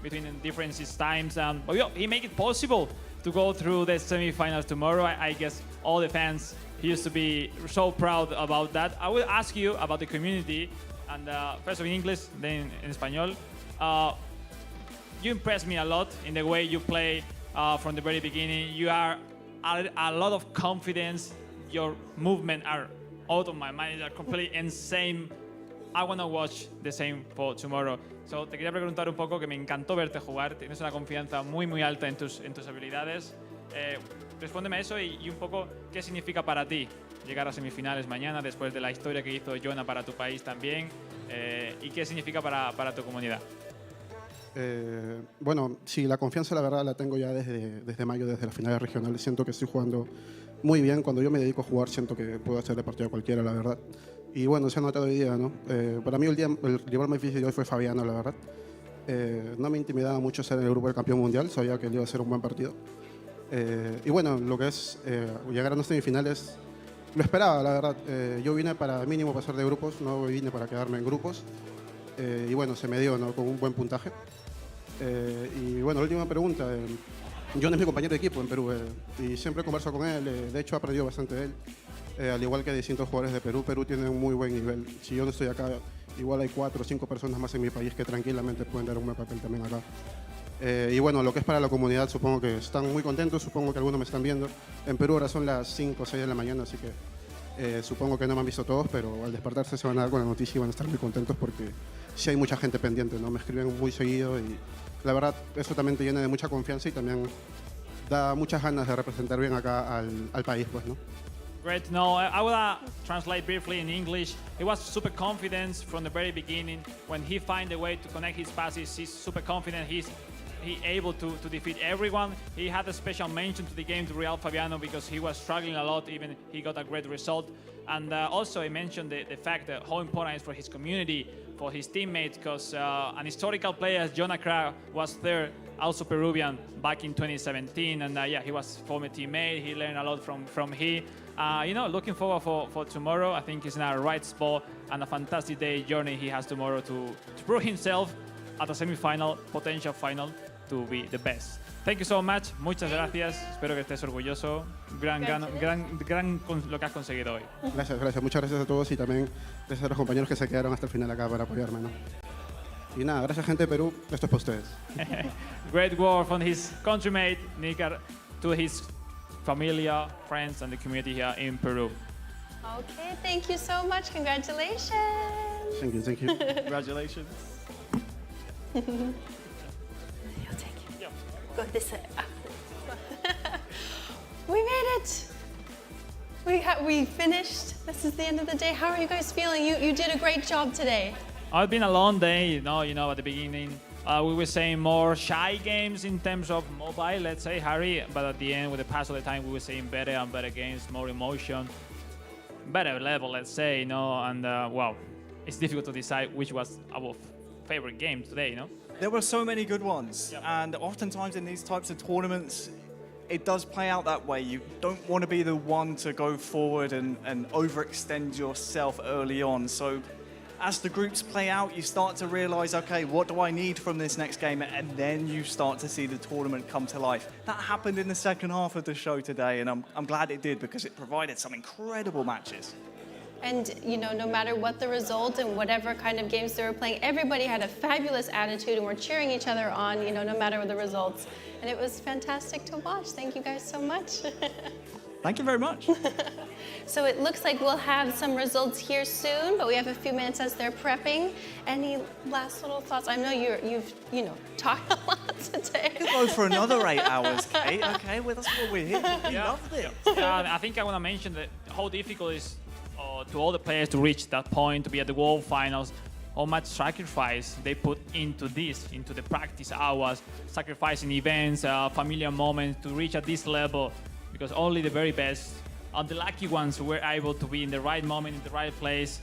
C: between different times. But he make it possible to go through the semi-finals tomorrow. I guess all the fans used to be so proud about that. I will ask you about the community, and first in English, then in Español. You impressed me a lot in the way you play from the very beginning. You are a lot of confidence. Your movement are out of my mind. They're completely insane. I want to watch the same for tomorrow. So te quería preguntar un poco, que me encantó verte jugar. Tienes una confianza muy muy alta en tus habilidades. Respóndeme eso y un poco qué significa para ti llegar a semifinales mañana después de la historia que hizo Jonah para tu país también, y qué significa para tu comunidad.
P: Bueno, sí, la confianza la verdad la tengo ya desde mayo, desde las finales regionales. Siento que estoy jugando muy bien. Cuando yo me dedico a jugar siento que puedo hacerle partido a cualquiera, la verdad. Y bueno, se ha notado hoy día, ¿no? Para mí el rival más difícil de hoy fue Fabiano, la verdad. No me intimidaba mucho ser en el grupo del campeón mundial, sabía que él iba a ser un buen partido. Y bueno, lo que es llegar a las semifinales, lo esperaba, la verdad. Yo vine para mínimo pasar de grupos, no vine para quedarme en grupos. Y bueno, se me dio, ¿no? Con un buen puntaje. Y bueno, la última pregunta. John es mi compañero de equipo en Perú y siempre converso con él. De hecho, he aprendido bastante de él. Al igual que distintos jugadores de Perú, Perú tiene un muy buen nivel. Si yo no estoy acá, igual hay 4 o 5 personas más en mi país que tranquilamente pueden dar un buen papel también acá. Y bueno, lo que es para la comunidad, supongo que están muy contentos, supongo que algunos me están viendo. En Perú ahora son las 5 o 6 de la mañana, así que supongo que no me han visto todos, pero al despertarse se van a dar con la noticia y van a estar muy contentos porque sí hay mucha gente pendiente, ¿no? Me escriben muy seguido y la verdad eso también te llena de mucha confianza y también da muchas ganas de representar bien acá al país, pues, ¿no?
C: Great. No, I will translate briefly in English. He was super confident from the very beginning. When he find a way to connect his passes, he's super confident. He able to defeat everyone. He had a special mention to the game to Real Fabiano because he was struggling a lot, even he got a great result. And also he mentioned the fact that how important it is for his community, for his teammates, because an historical player, Jonah Krah, was third, also Peruvian, back in 2017. And yeah, he was former teammate. He learned a lot from he. You know, looking forward for tomorrow. I think he's in a right spot and a fantastic day journey he has tomorrow to prove himself at a semi-final, potential final, to be the best. Thank you so much. Muchas gracias. Espero que estés orgulloso. Gran lo que has conseguido hoy.
P: Gracias, gracias. Muchas gracias a todos y también gracias a los compañeros que se quedaron hasta el final acá para apoyarme, ¿no? Y nada, gracias gente de Perú. Esto es para ustedes.
C: Great work from his countrymate, Nicar, to his familia, friends, and the community here in Peru.
A: Okay, thank you so much. Congratulations.
P: Thank you, thank you.
B: Congratulations.
A: I'll take you. Go this way. We made it. We finished. This is the end of the day. How are you guys feeling? You did a great job today.
C: It's been a long day, you know, at the beginning. We were saying more shy games in terms of mobile, let's say, Harry, but at the end, with the pass of the time, we were saying better and better games, more emotion, better level, let's say, you know, and wow, it's difficult to decide which was our favorite game today, you know?
B: There were so many good ones, and oftentimes in these types of tournaments, it does play out that way. You don't want to be the one to go forward and overextend yourself early on. So as the groups play out, you start to realize, okay, what do I need from this next game? And then you start to see the tournament come to life. That happened in the second half of the show today, and I'm glad it did because it provided some incredible matches.
A: And, you know, no matter what the result and whatever kind of games they were playing, everybody had a fabulous attitude and were cheering each other on, you know, no matter the results. And it was fantastic to watch. Thank you guys so much.
B: Thank you very much.
A: So it looks like we'll have some results here soon, but we have a few minutes as they're prepping. Any last little thoughts? I know you've talked a lot today.
B: We could go for another 8 hours, Kate. Okay, well, that's what we're here. We love this.
C: I think I want to mention that how difficult it is to all the players to reach that point, to be at the World Finals. How much sacrifice they put into this, into the practice hours, sacrificing events, familiar moments to reach at this level, because only the very best and the lucky ones who were able to be in the right moment, in the right place,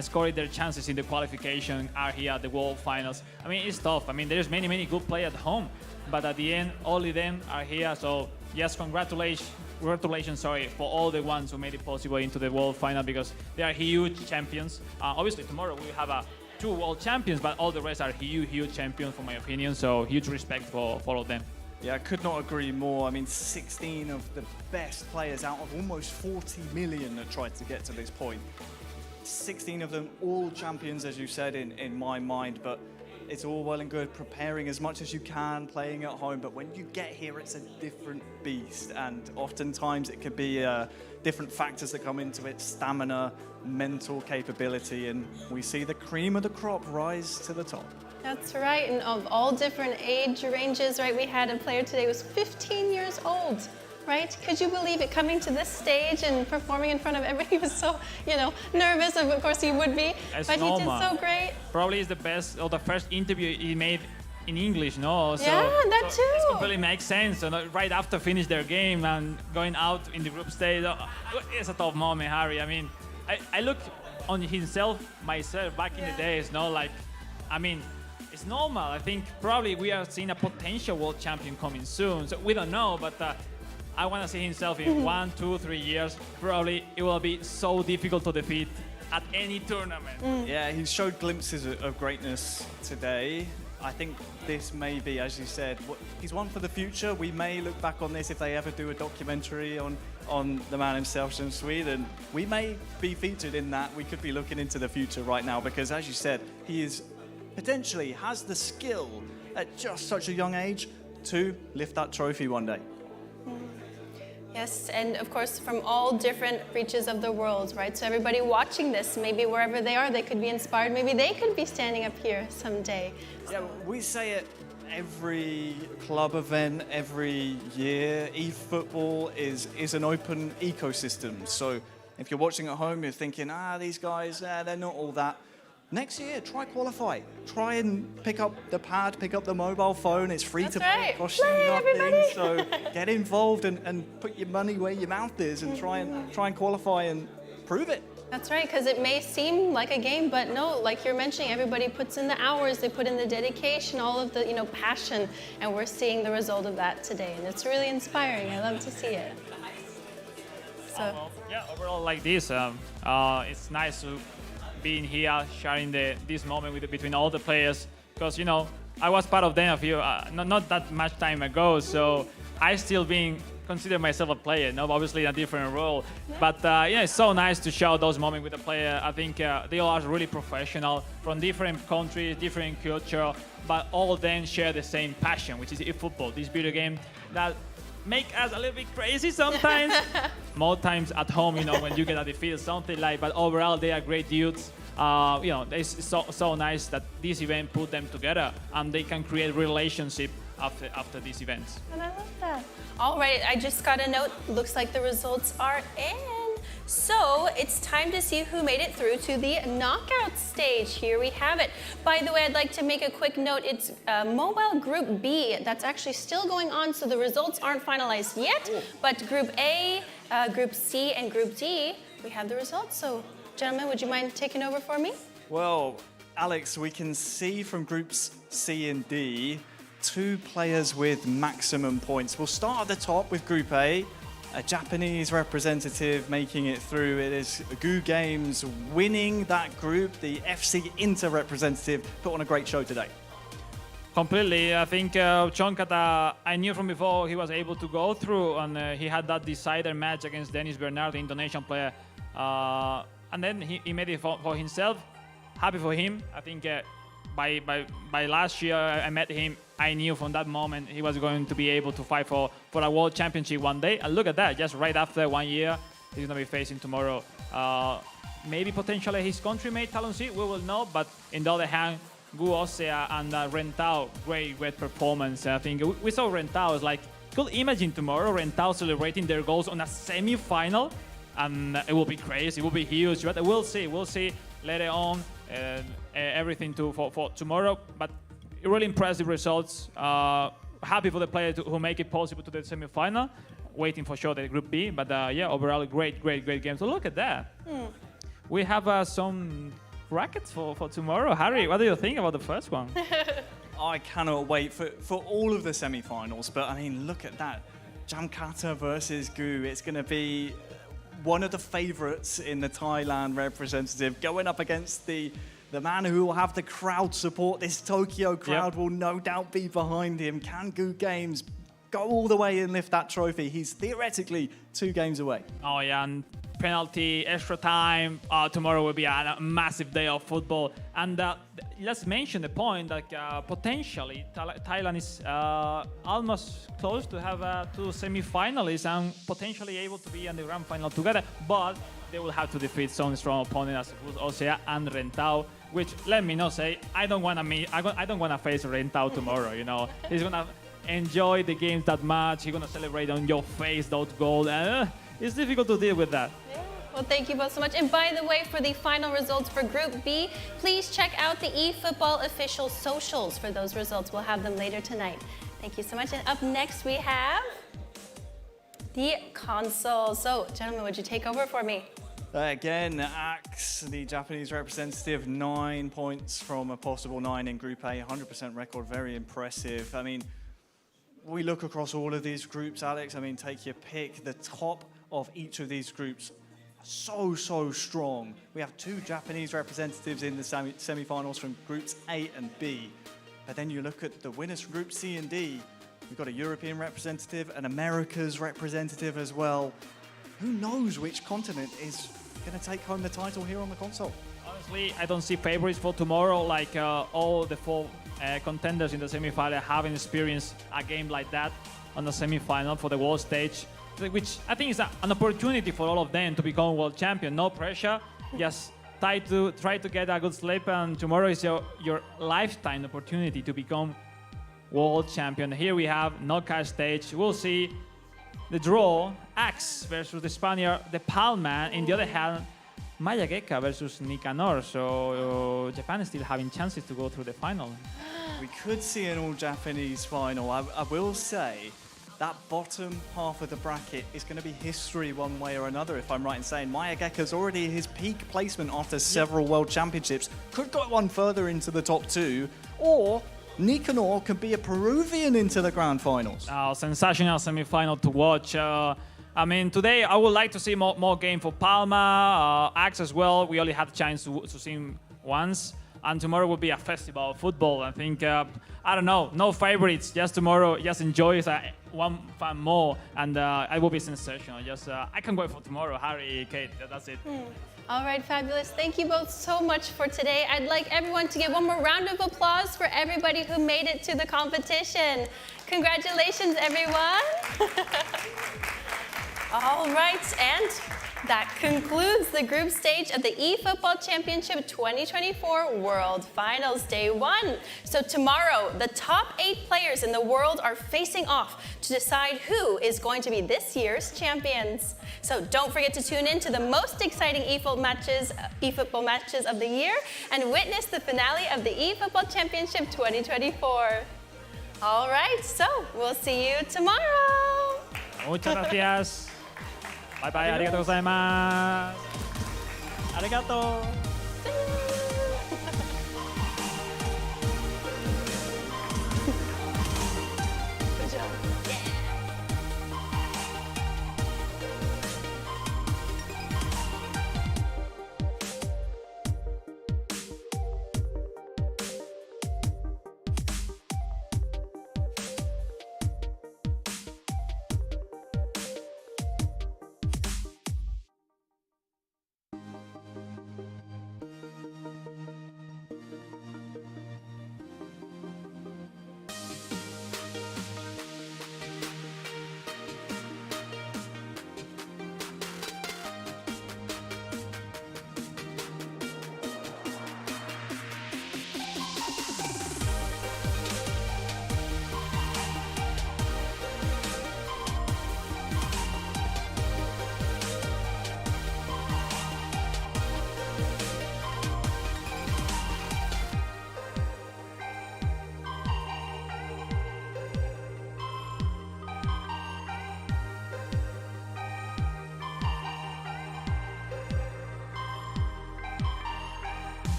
C: scoring their chances in the qualification are here at the World Finals. I mean, it's tough. I mean, there's many good players at home, but at the end, only them are here. So, yes, congratulations, for all the ones who made it possible into the World Final, because they are huge champions. Obviously, tomorrow we have 2 world champions, but all the rest are huge champions, for my opinion. So, huge respect for all of them.
B: Yeah, I could not agree more. I mean, 16 of the best players out of almost 40 million that tried to get to this point. 16 of them, all champions, as you said, in my mind, but it's all well and good preparing as much as you can, playing at home, but when you get here, it's a different beast, and oftentimes it could be different factors that come into it, stamina, mental capability, and we see the cream of the crop rise to the top.
A: That's right, and of all different age ranges, right? We had a player today who was 15 years old, right? Could you believe it, coming to this stage and performing in front of everybody? He was so, nervous, of course he would be, but he did so great.
C: Probably is the best, or the first interview he made in English, no? So,
A: yeah, that too.
C: It completely makes sense. Right after finish their game and going out in the group stage, it's a tough moment, Harry. I mean, I looked on myself back in the days, it's normal. I think probably we are seeing a potential world champion coming soon. So we don't know, but I want to see himself in 1, 2, 3 years. Probably it will be so difficult to defeat at any tournament.
B: Yeah, he showed glimpses of greatness today. I think this may be, as you said, he's one for the future. We may look back on this if they ever do a documentary on the man himself from Sweden. We may be featured in that. We could be looking into the future right now because, as you said, he is potentially has the skill at just such a young age to lift that trophy one day.
A: Yes, and of course from all different reaches of the world, right? So everybody watching this, maybe wherever they are, they could be inspired. Maybe they could be standing up here someday.
B: Yeah, we say it every club event, every year. eFootball is an open ecosystem. So if you're watching at home, you're thinking, these guys, they're not all that. Next year, try qualify. Try and pick up the pad, pick up the mobile phone. It's free to play, costs you nothing. So get involved and put your money where your mouth is and try and qualify and prove it.
A: That's right, because it may seem like a game, but no, like you're mentioning, everybody puts in the hours, they put in the dedication, all of the passion, and we're seeing the result of that today, and it's really inspiring. I love to see it. So
C: overall, like this, it's nice to being here, sharing this moment between all the players, because I was part of them a few, not that much time ago, so I still consider myself a player, obviously in a different role. But it's so nice to show those moments with the player. I think they all are really professional from different countries, different culture, but all of them share the same passion, which is eFootball, this video game that make us a little bit crazy sometimes. More times at home, when you get a defeat or something like. But overall, they are great dudes. It's so nice that this event put them together and they can create relationship after these events.
A: And I love that. All right, I just got a note. Looks like the results are in. So it's time to see who made it through to the knockout stage. Here we have it. By the way, I'd like to make a quick note. It's Mobile Group B. That's actually still going on, so the results aren't finalized yet. But Group A, Group C, and Group D, we have the results. So, gentlemen, would you mind taking over for me?
B: Well, Alex, we can see from Groups C and D, 2 players with maximum points. We'll start at the top with Group A. A Japanese representative making it through. It is Goo Games winning that group. The FC Inter representative put on a great show today.
C: Completely. I think Chonkata, I knew from before he was able to go through, and he had that decider match against Dennis Bernard, the Indonesian player. And then he made it for himself. Happy for him. I think by last year I met him, I knew from that moment he was going to be able to fight for a world championship one day. And look at that, just right after 1 year, he's going to be facing tomorrow. Maybe potentially his country-mate Talon C, we will know. But in the other hand, Gu Osea and Rentao, great performance. I think we saw Rentao, it's like, could imagine tomorrow Rentao celebrating their goals on a semi-final. And it will be crazy, it will be huge. But we'll see later on everything for tomorrow. But really impressive results. Happy for the players who make it possible to the semi-final. Waiting for sure the Group B. But overall, great game. So look at that. We have some brackets for tomorrow. Harry, what do you think about the first one?
B: I cannot wait for all of the semi-finals. But I mean, look at that. Jamkata versus Gu. It's going to be one of the favorites in the Thailand representative going up against the man who will have the crowd support. This Tokyo crowd will no doubt be behind him. Can Gu Games go all the way and lift that trophy? He's theoretically 2 games away.
C: Oh yeah, and penalty, extra time. Tomorrow will be a massive day of football. And let's mention the point that potentially Thailand is almost close to have 2 semi-finalists and potentially able to be in the grand final together. But they will have to defeat some strong opponents as Osea and Rentao. Which, let me not say, I don't want to face Rentao tomorrow. He's gonna enjoy the games that much. He's gonna celebrate on your face those goals. It's difficult to deal with that.
A: Yeah. Well, thank you both so much. And by the way, for the final results for Group B, please check out the eFootball official socials for those results. We'll have them later tonight. Thank you so much. And up next, we have the console. So, gentlemen, would you take over for me?
B: Again, Axe, the Japanese representative, 9 points from a possible 9 in Group A, 100% record, very impressive. I mean, we look across all of these groups, Alex, I mean, take your pick. The top of each of these groups, so strong. We have 2 Japanese representatives in the semi-finals from Groups A and B. But then you look at the winners from Group C and D. We've got a European representative, an America's representative as well. Who knows which continent is going to take home the title here on the console?
C: Honestly, I don't see favorites for tomorrow. Like all the 4 contenders in the semi-final haven't experienced a game like that on the semi-final for the world stage, which I think is an opportunity for all of them to become world champion. No pressure, just try to get a good sleep, and tomorrow is your lifetime opportunity to become world champion. Here we have knockout stage. We'll see the draw, Axe versus the Spaniard, De Palma. In the other hand, Mayageka versus Nicanor. So Japan is still having chances to go through the final.
B: We could see an all-Japanese final. I will say that bottom half of the bracket is going to be history one way or another, if I'm right in saying. Mayageka's already his peak placement after several world championships. Could go one further into the top 2, or Nicanor can be a Peruvian into the grand finals.
C: Oh, sensational semi-final to watch. I mean, today I would like to see more game for Palma, Axe as well. We only had the chance to see him once. and tomorrow will be a festival of football. I think, I don't know, no favorites, just tomorrow, just enjoy one fan more, and it will be sensational. Just, I can't wait for tomorrow. Harry, Kate, that's it.
A: All right, fabulous. Thank you both so much for today. I'd like everyone to give one more round of applause for everybody who made it to the competition. Congratulations, everyone. All right, and that concludes the group stage of the eFootball Championship 2024 World Finals Day 1. So tomorrow, the top 8 players in the world are facing off to decide who is going to be this year's champions. So don't forget to tune in to the most exciting eFootball matches of the year and witness the finale of the eFootball Championship 2024. All right, so we'll see you tomorrow.
C: Muchas gracias. Bye bye, ありがとうございます。ありがとう。